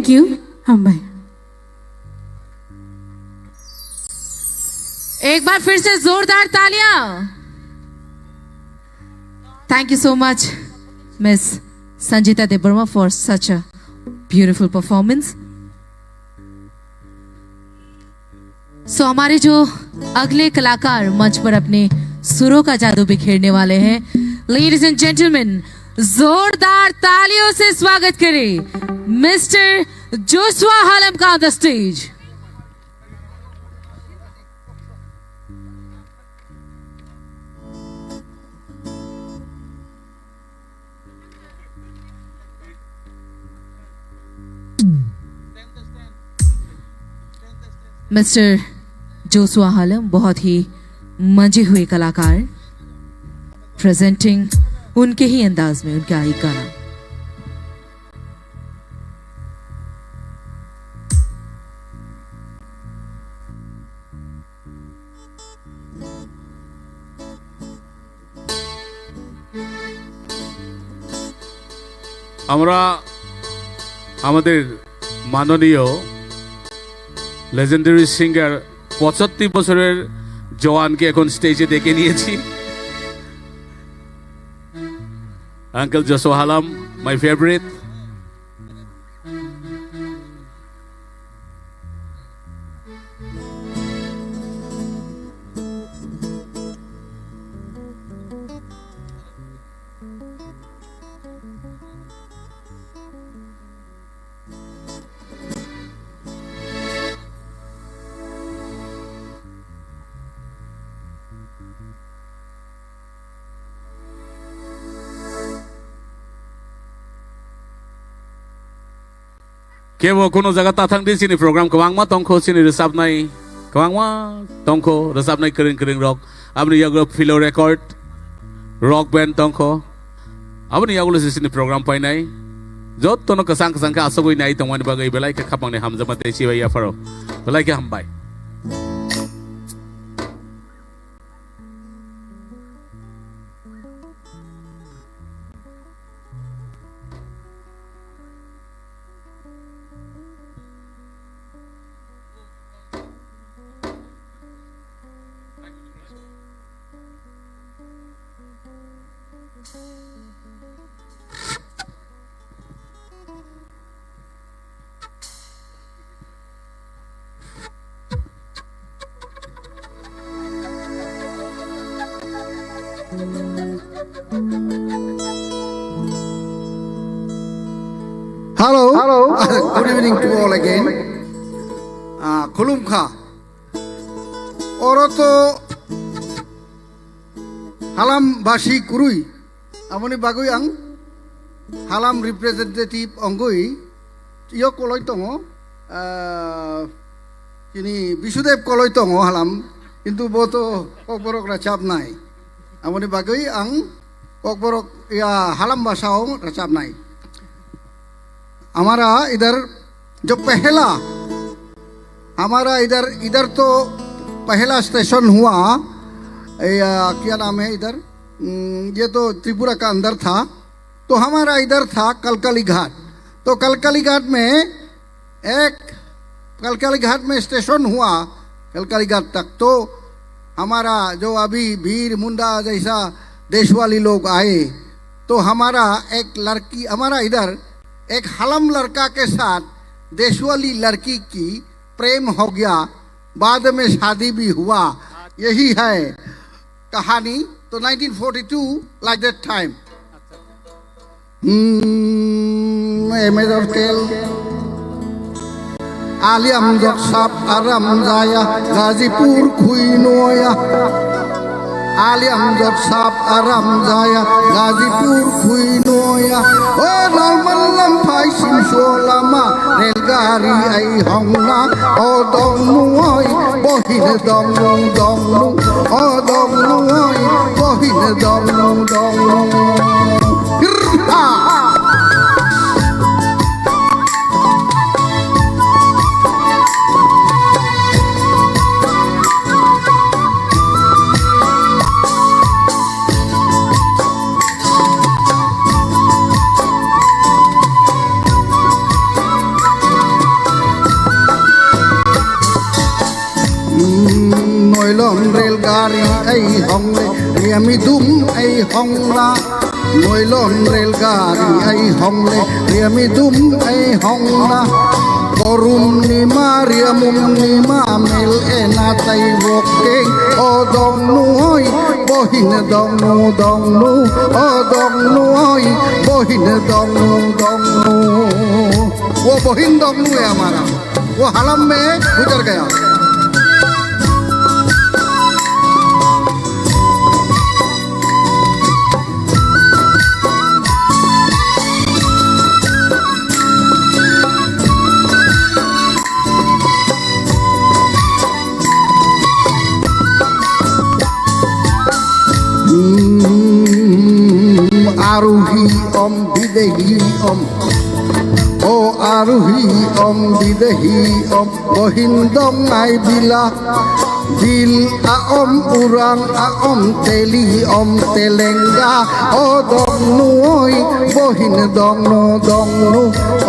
थैंक यू। हाँ भाई, एक बार फिर से जोरदार तालियां। Thank you so much miss Sanjita Debbarma for such a beautiful performance. So हमारे जो अगले कलाकार मंच पर अपने सुरों का जादू बिखेरने वाले हैं, लेडीज एंड जेंटलमैन, जोरदार तालियों से स्वागत करें मिस्टर जोशुआ हालम का on the stage. Mister Joshua Halam बहुत ही मंजे हुए कलाकार, प्रेजेंटिंग उनके ही अंदाज में उनका एक गाना। আমরা আমাদের মাননীয় লেজেন্ডারি সিঙ্গার 75 বছরের জওয়ানকে এখন স্টেজে ডেকে নিয়েছি। Uncle Joshua Halam, my favourite. Kemo kuno jaga tatang di sini program kawangma tongko sini resap nai kawangma tongko resap nai kering rock abni yago philo record rock band tongko abni yago sini program pai nai jot tono kasang ka asogoi nai tongwani bagai belai ka khapang ne hamjama te chi ya faro belai ka hambai Hello. Good evening to all again. Khulumkha. Oroto halam bashi kurui. Amoni bagui ang halam representative ongui. Iyo koloi tongo. Ini Bisudev koloi tongo halam. Kintu boto kokborok rachap nai. Amoni bagui ang kokborok ya halam basao rachap nai. हमारा इधर जो पहला हमारा इधर तो पहला station हुआ क्या नाम है इधर ये तो त्रिपुरा का अंदर था तो हमारा इधर था कलकली घाट तो कलकली घाट में कलकली घाट में स्टेशन हुआ कलकली घाट तक तो हमारा जो अभी भीर मुंडा जैसा देशवाली लोग आए तो हमारा एक लड़की हमारा इधर एक हलम लड़का के साथ देशवाली लड़की की प्रेम हो गया बाद में शादी भी हुआ यही है कहानी तो 1942 like that time आलियम जब आराम जाया गाजीपुर खुइनोया आलियम जब साप आराम जाया गाजीपुर खुइनोया ओ नलमल्लम फाइसिम सोलामा रेलगाड़ी आई होंगना ओ दोंगनुई बहिन दोंगनु दोंगनु ओ दोंगनुई बहिन दोंगनु दोंगनु Noilon railgari ai hongle riami dum ai hongla Noilon railgari ai hongle riami dum ai hongla Korum ni mariamum ni mamel enatai wokeng o dong nu oi bohin dong nu o dong nu oi bohin dong nu वो बोहिन दमनू है हमारा वो हलम में गुजर गया Aaruhi om bidehi om O aruhi om bidehi om bohindom ai bila bil a om urang a om teli om telenga o dong nuoi bohin dong nu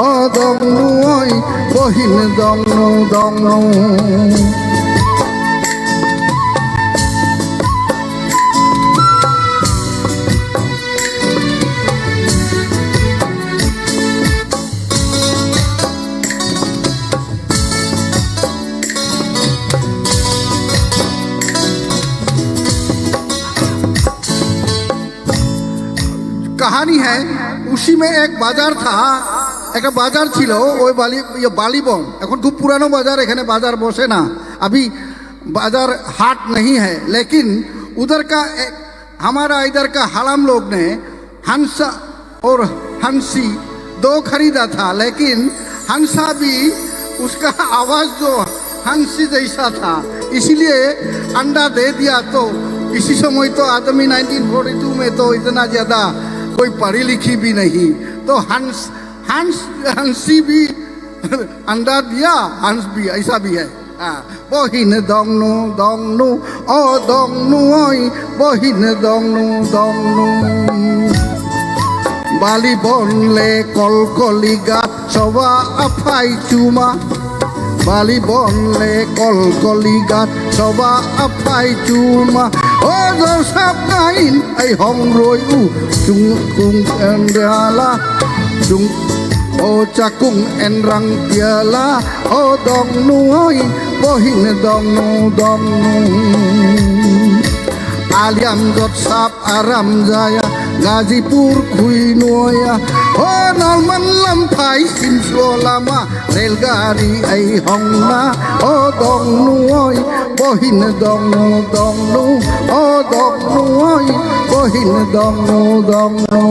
o dong nuoi bohin dong nu कहानी है उसी में एक बाजार था एक बाजार छिलो ওই বালিবন এখন খুব পুরানো बाजार এখানে बाजार বসে না अभी बाजार हाट नहीं है लेकिन उधर का हमारा इधर का हलाम लोग ने हंसा और हंसी दो खरीदा था लेकिन हंसा भी उसका आवाज जो हंसी जैसा था इसलिए अंडा दे दिया तो इसी समय तो आदमी 1942 में तो इतना ज्यादा कोई पढ़ी लिखी भी नहीं तो हंसी भी अंडा दिया हंस भी ऐसा भी है बोहिन दंगनु ओ दंगनु ओई बोहिन दंगनु बाली बनले कलकली गात सवा आफाई चुमा बाली बनले कलकली गात सवा आफाई चुमा ओ जो सब गाइन आई हम रोयू chung kung endala chung o cakung enrang piala o dong nuoi bohin dong nu aliam dot sap aram jaya Gazipur kui noya o nalman lam thai sim lama railgari ai hongna o dong nuoi bohin dong nu o dong nuoi bohin dong nu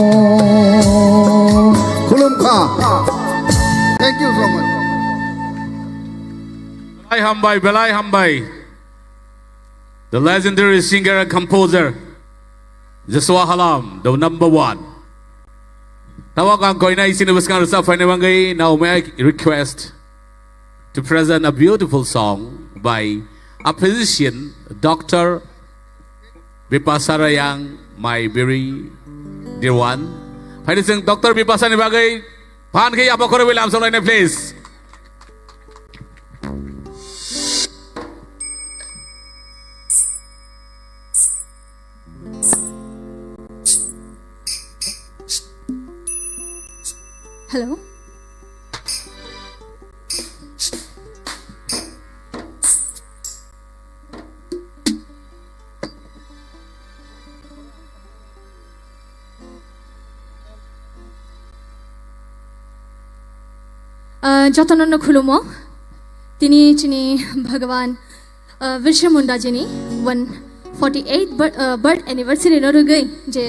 kulum kha thank you so much Belai Hambai the legendary singer and composer Joshua Halam the number one Tawagan koina isinubaskan sa fanewangay now may I request to present a beautiful song by a physician Dr. Vipasarayang my very dear one Pwede siyang Dr. Vipasani bagay pahan kayo apakoro bilang sa line please Hello. যতনন্য খুলুমো তিনি চিনি ভগবান বিরসা মুন্ডা যিনি 148 birth anniversary नरुगै जे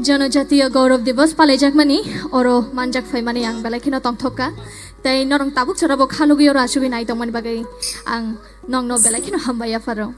जनजातीय गौरव दिवस पालायजाक मानि अरो मानजाक फैमानि आं बेलाखिनो तंथका तै नरं ताबुक सराबो खालुगियो रासुबि नाय तंमनि बागै आं नंनो बेलाखिनो हामबाया फारो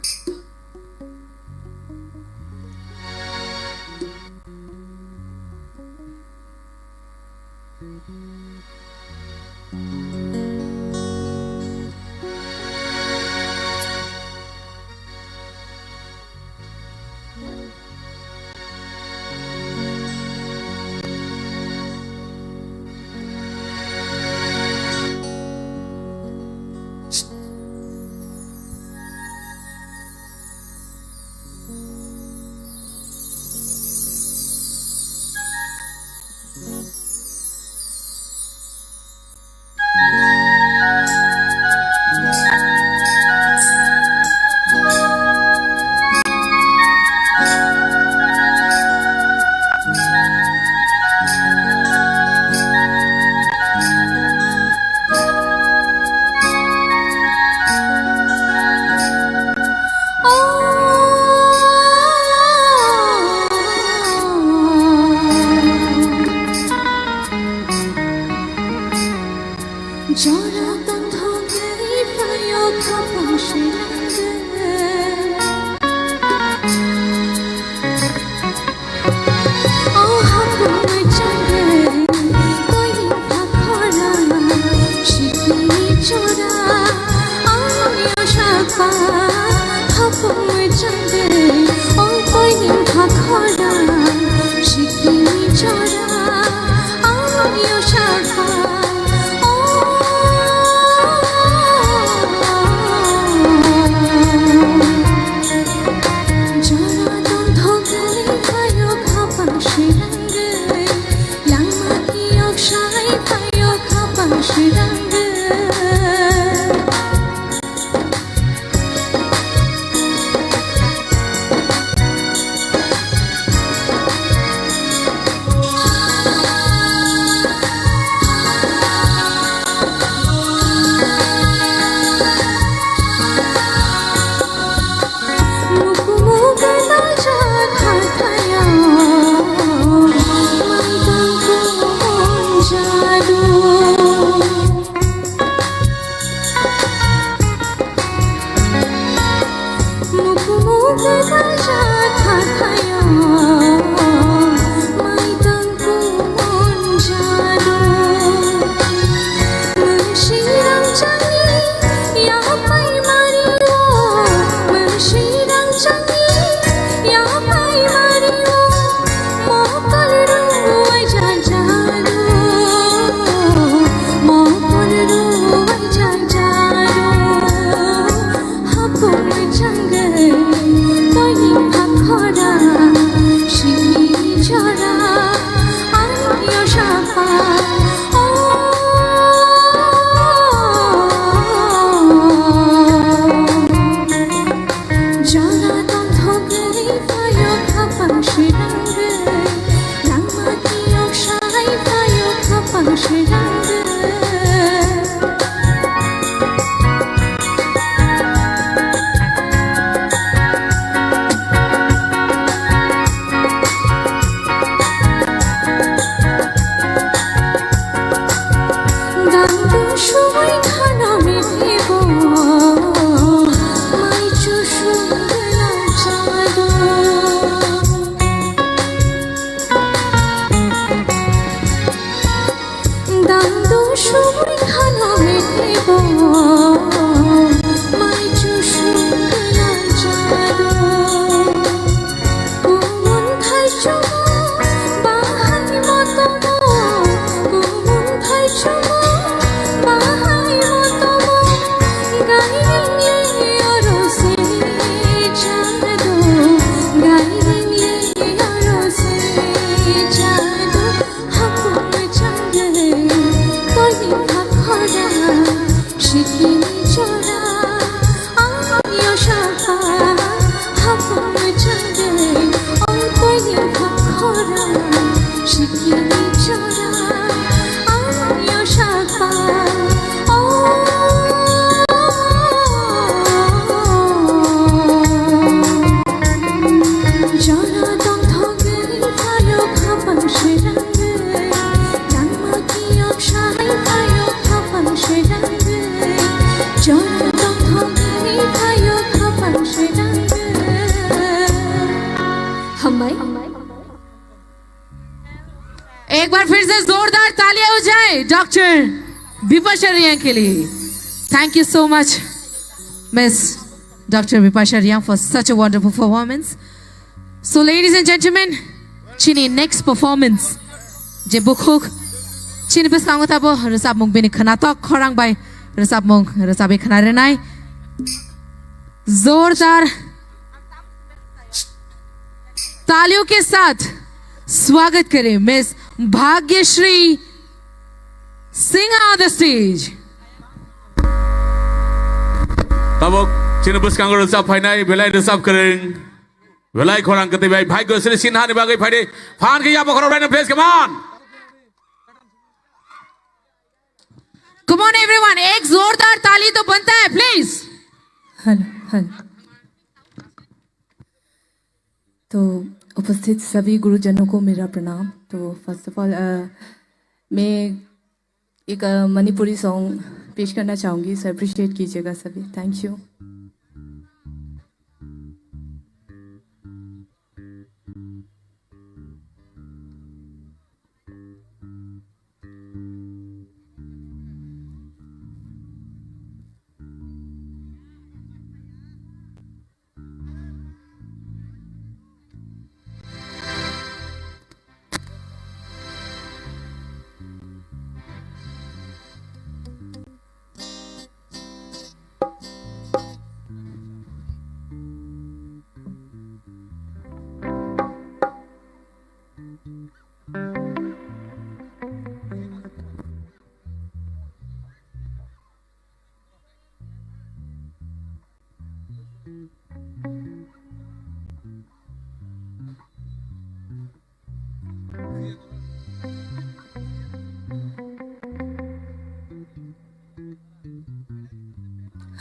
एक बार फिर से जोरदार तालियां हो जाए डॉक्टर विपाशा के लिए. Thank you so much, Miss Dr. Vipasha for such a wonderful performance. So, ladies and gentlemen, chini next performance. Je bukhuk chini bes kango tabo resap mung bini khana to khorang bai resap mung resabe khana renai. जोरदार तालियों के साथ स्वागत करें miss Bhagyashree Singh on the stage. Tabok cina bus kanggo resap painai belai resap kering belai korang ketibai Bhagyasri Sinha ni bagai paide fan ke ya bokor orang place, come on. Come on everyone, एक जोरदार ताली तो बनता है please. तो उपस्थित सभी गुरुजनों को मेरा प्रणाम. तो फर्स्ट ऑफ ऑल मैं एक मणिपुरी सॉन्ग पेश करना चाहूँगी, सो अप्रिशिएट कीजिएगा सभी. Thank you.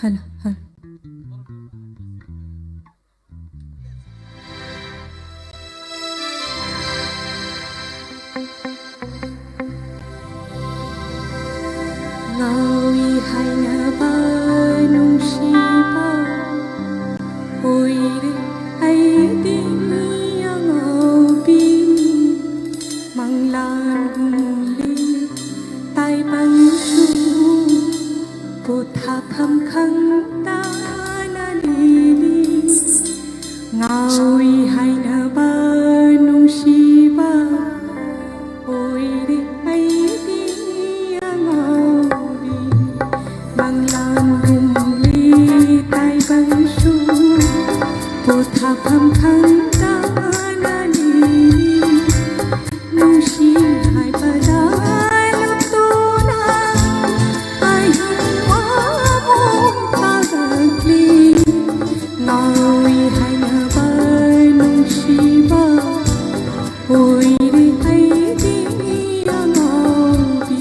हल Ngawi haina ba nung shiba oire ai dini yang obi manglan gumli tai bang shu putha pham khang ta na li ngawi haina ba nung shiba oire ai dini yang obi manglan gumli tai bang shu putha pham khang ta na li nung shi hai ba da lu na ai wa mo ta ga kli ngawi hai na ba nung shi ba oi ri ai di yang obi.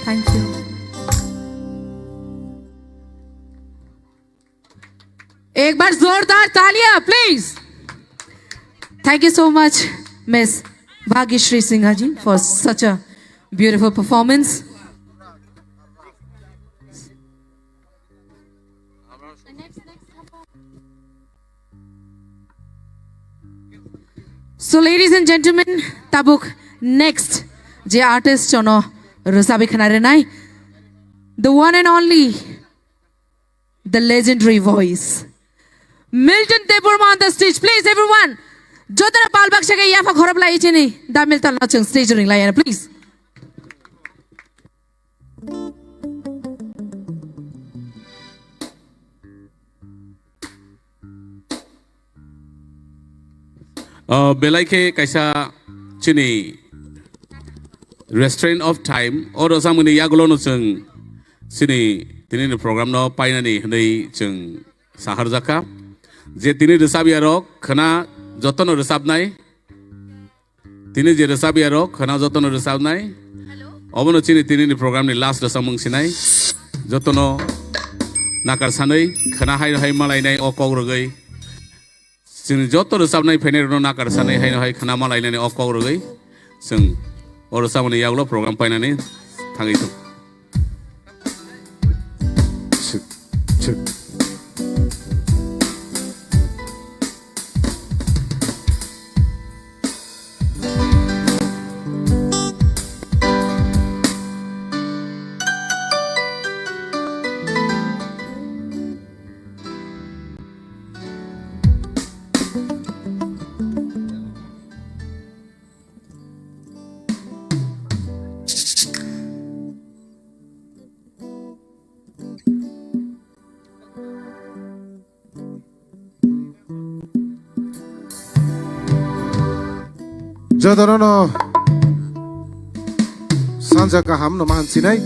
Thank you. एक बार जोरदार तालियां please. Thank you so much, Miss Bhagyashree Singha ji, for such a beautiful performance. So, ladies and gentlemen, tabuk next je artist chono rosabi khanare nai, the one and only, the legendary voice, Milton Deburma on the stage, please everyone. Jodara palbak shaga yafa khorab lai chini da Milton nachung stage ring lai please. Belaike kaisa chini restraint of time or samuni yagolono chung sini tini program no painani hendai chung sahar jaka je tini resabi arok khana jotono resab nai tini je resabi arok khana jotono resab nai obono chini tini program ni last resamung sinai jotono nakar sanai khana hai malai nai okog rogai जों जत रोजाबनाय फैनाय नाकार सानाय हाय खाना मालायनानै अकग रोगै जों अरसामनि यागलो programme पाइनानै थाङैथों Jodorono Sanja kaham no mahan sinai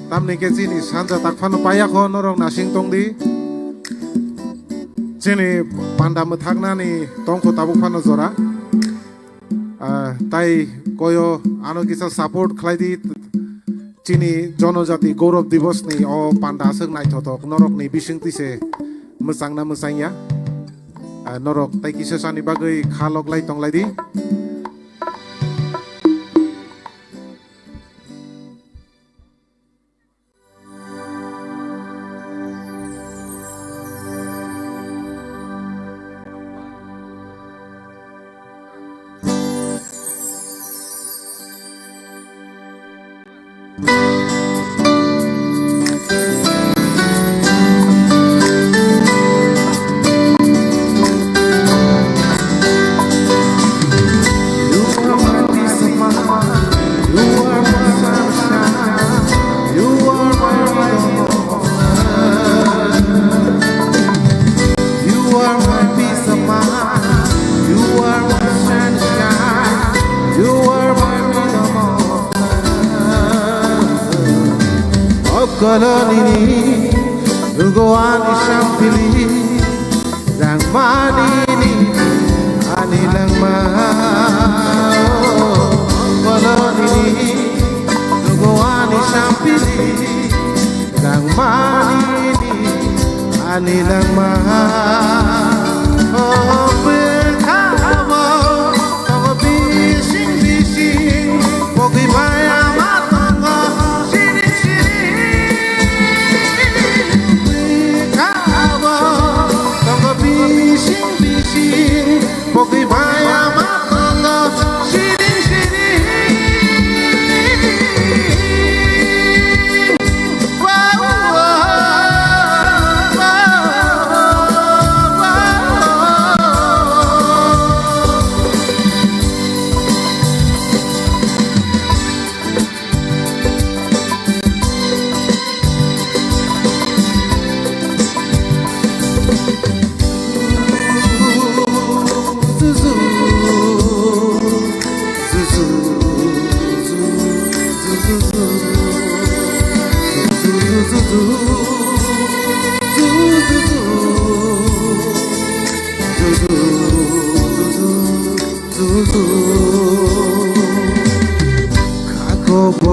tamni ke chini Sanja takfano paya ko norong nasing tongdi chini panda muthakna ni tongko tabuk phano jora tai koyo ano kisa support khlaidi chini Janajatiya Gaurav Divas ni o panda asang nai thotok norok ni bisingti se musangna musangya norok tai kisa sani bagai khalok lai tong lai di Kolonini Dugoani Shampili Rangmanini Anilangma Kolonini Dugoani Shampili Rangmanini Anilangma Oh Bekamo Togo Bishing Bishing Pogi Baya Matongo Pogi baya matongo shirin shirin wow wow wow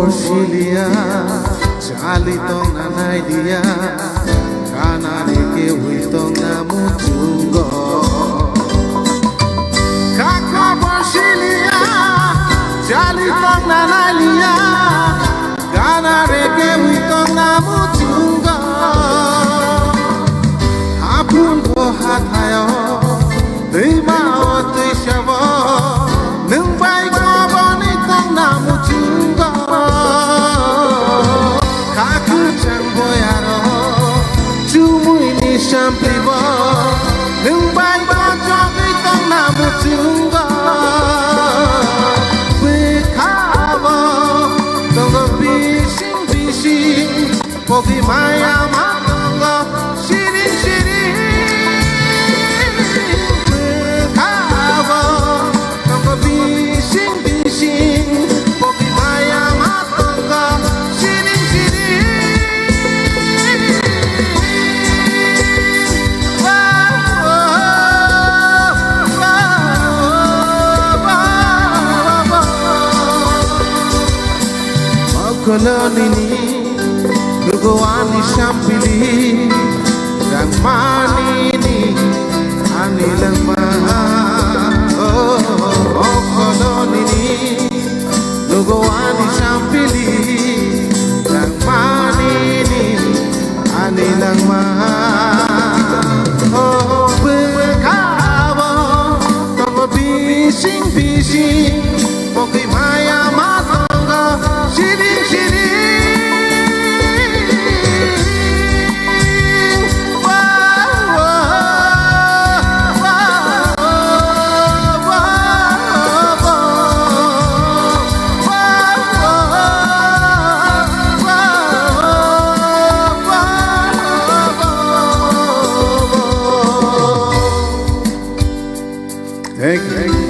বসিলিয়া চালিতং না নাই দিয়া কানারে কে হইতং না মুচুঙ্গ কাকা বসিলিয়া চালিতং না নাই দিয়া কানারে কে হইতং না মুচুঙ্গ আপন বহাথায় दैमा दैसाव नों बायगबनि तंना मुचुंग काखु चांबयार चुमुइनि सामप्रिब नों बायग जगै तंना मुचुंग बेखाव दंग बिसिं बिसिं पगि माया Matang सिरिं सिरिं bising bising poki maya matangga siring siring makolonini lugoani sampili dan manini anilang maha kolonini lugoani sampili dan manini anilang maha oh berkawa tanpa bising bising poki maya matangga siring siring Thank you.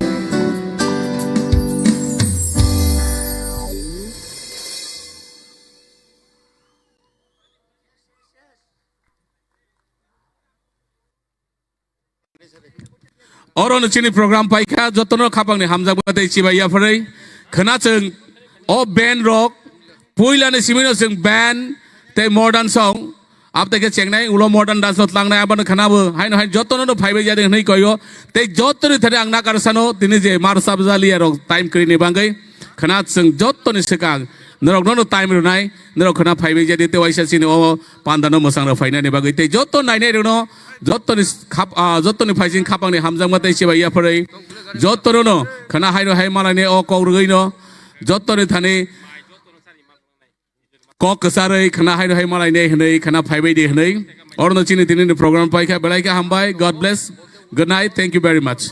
और चिनी programme पाइखा जतन खापांनि हामजाबादै चिबाइया फरै खना जों ओ band रक पुइलानि सिमिनो जों band ते modern song आप तक चेंगनाय उलो मॉडर्न डांस लांनाय आबानो खनाबो हाइन हाइन जतन फाइबे जादों नै कयो ते जतन थरे आंना कारसानो दिनै जे मार्सा बजालि आरो टाइम करिनि बांगै खना जों जतन सिगां नरक नो टाइम रुनाय नरक खना फाइबे जादि ते वाइसा सिनि ओ पान्दानो मोसांनो फाइनानि बागै ते जतन नायनाय रुनो जतन फाइजिं खापांनि हामजाबादै चिबाइया फरै जतन खना हाइनो हाइ मालायनि ओ कौरगैनो जतन थानि कक कसारै खना हाइनो हाइ मालायनि हनै खना फाइबे दे हनै और चिनि दिनैनि प्रोग्राम पाइखा बेलाइखा हामबाय God bless good night thank you very much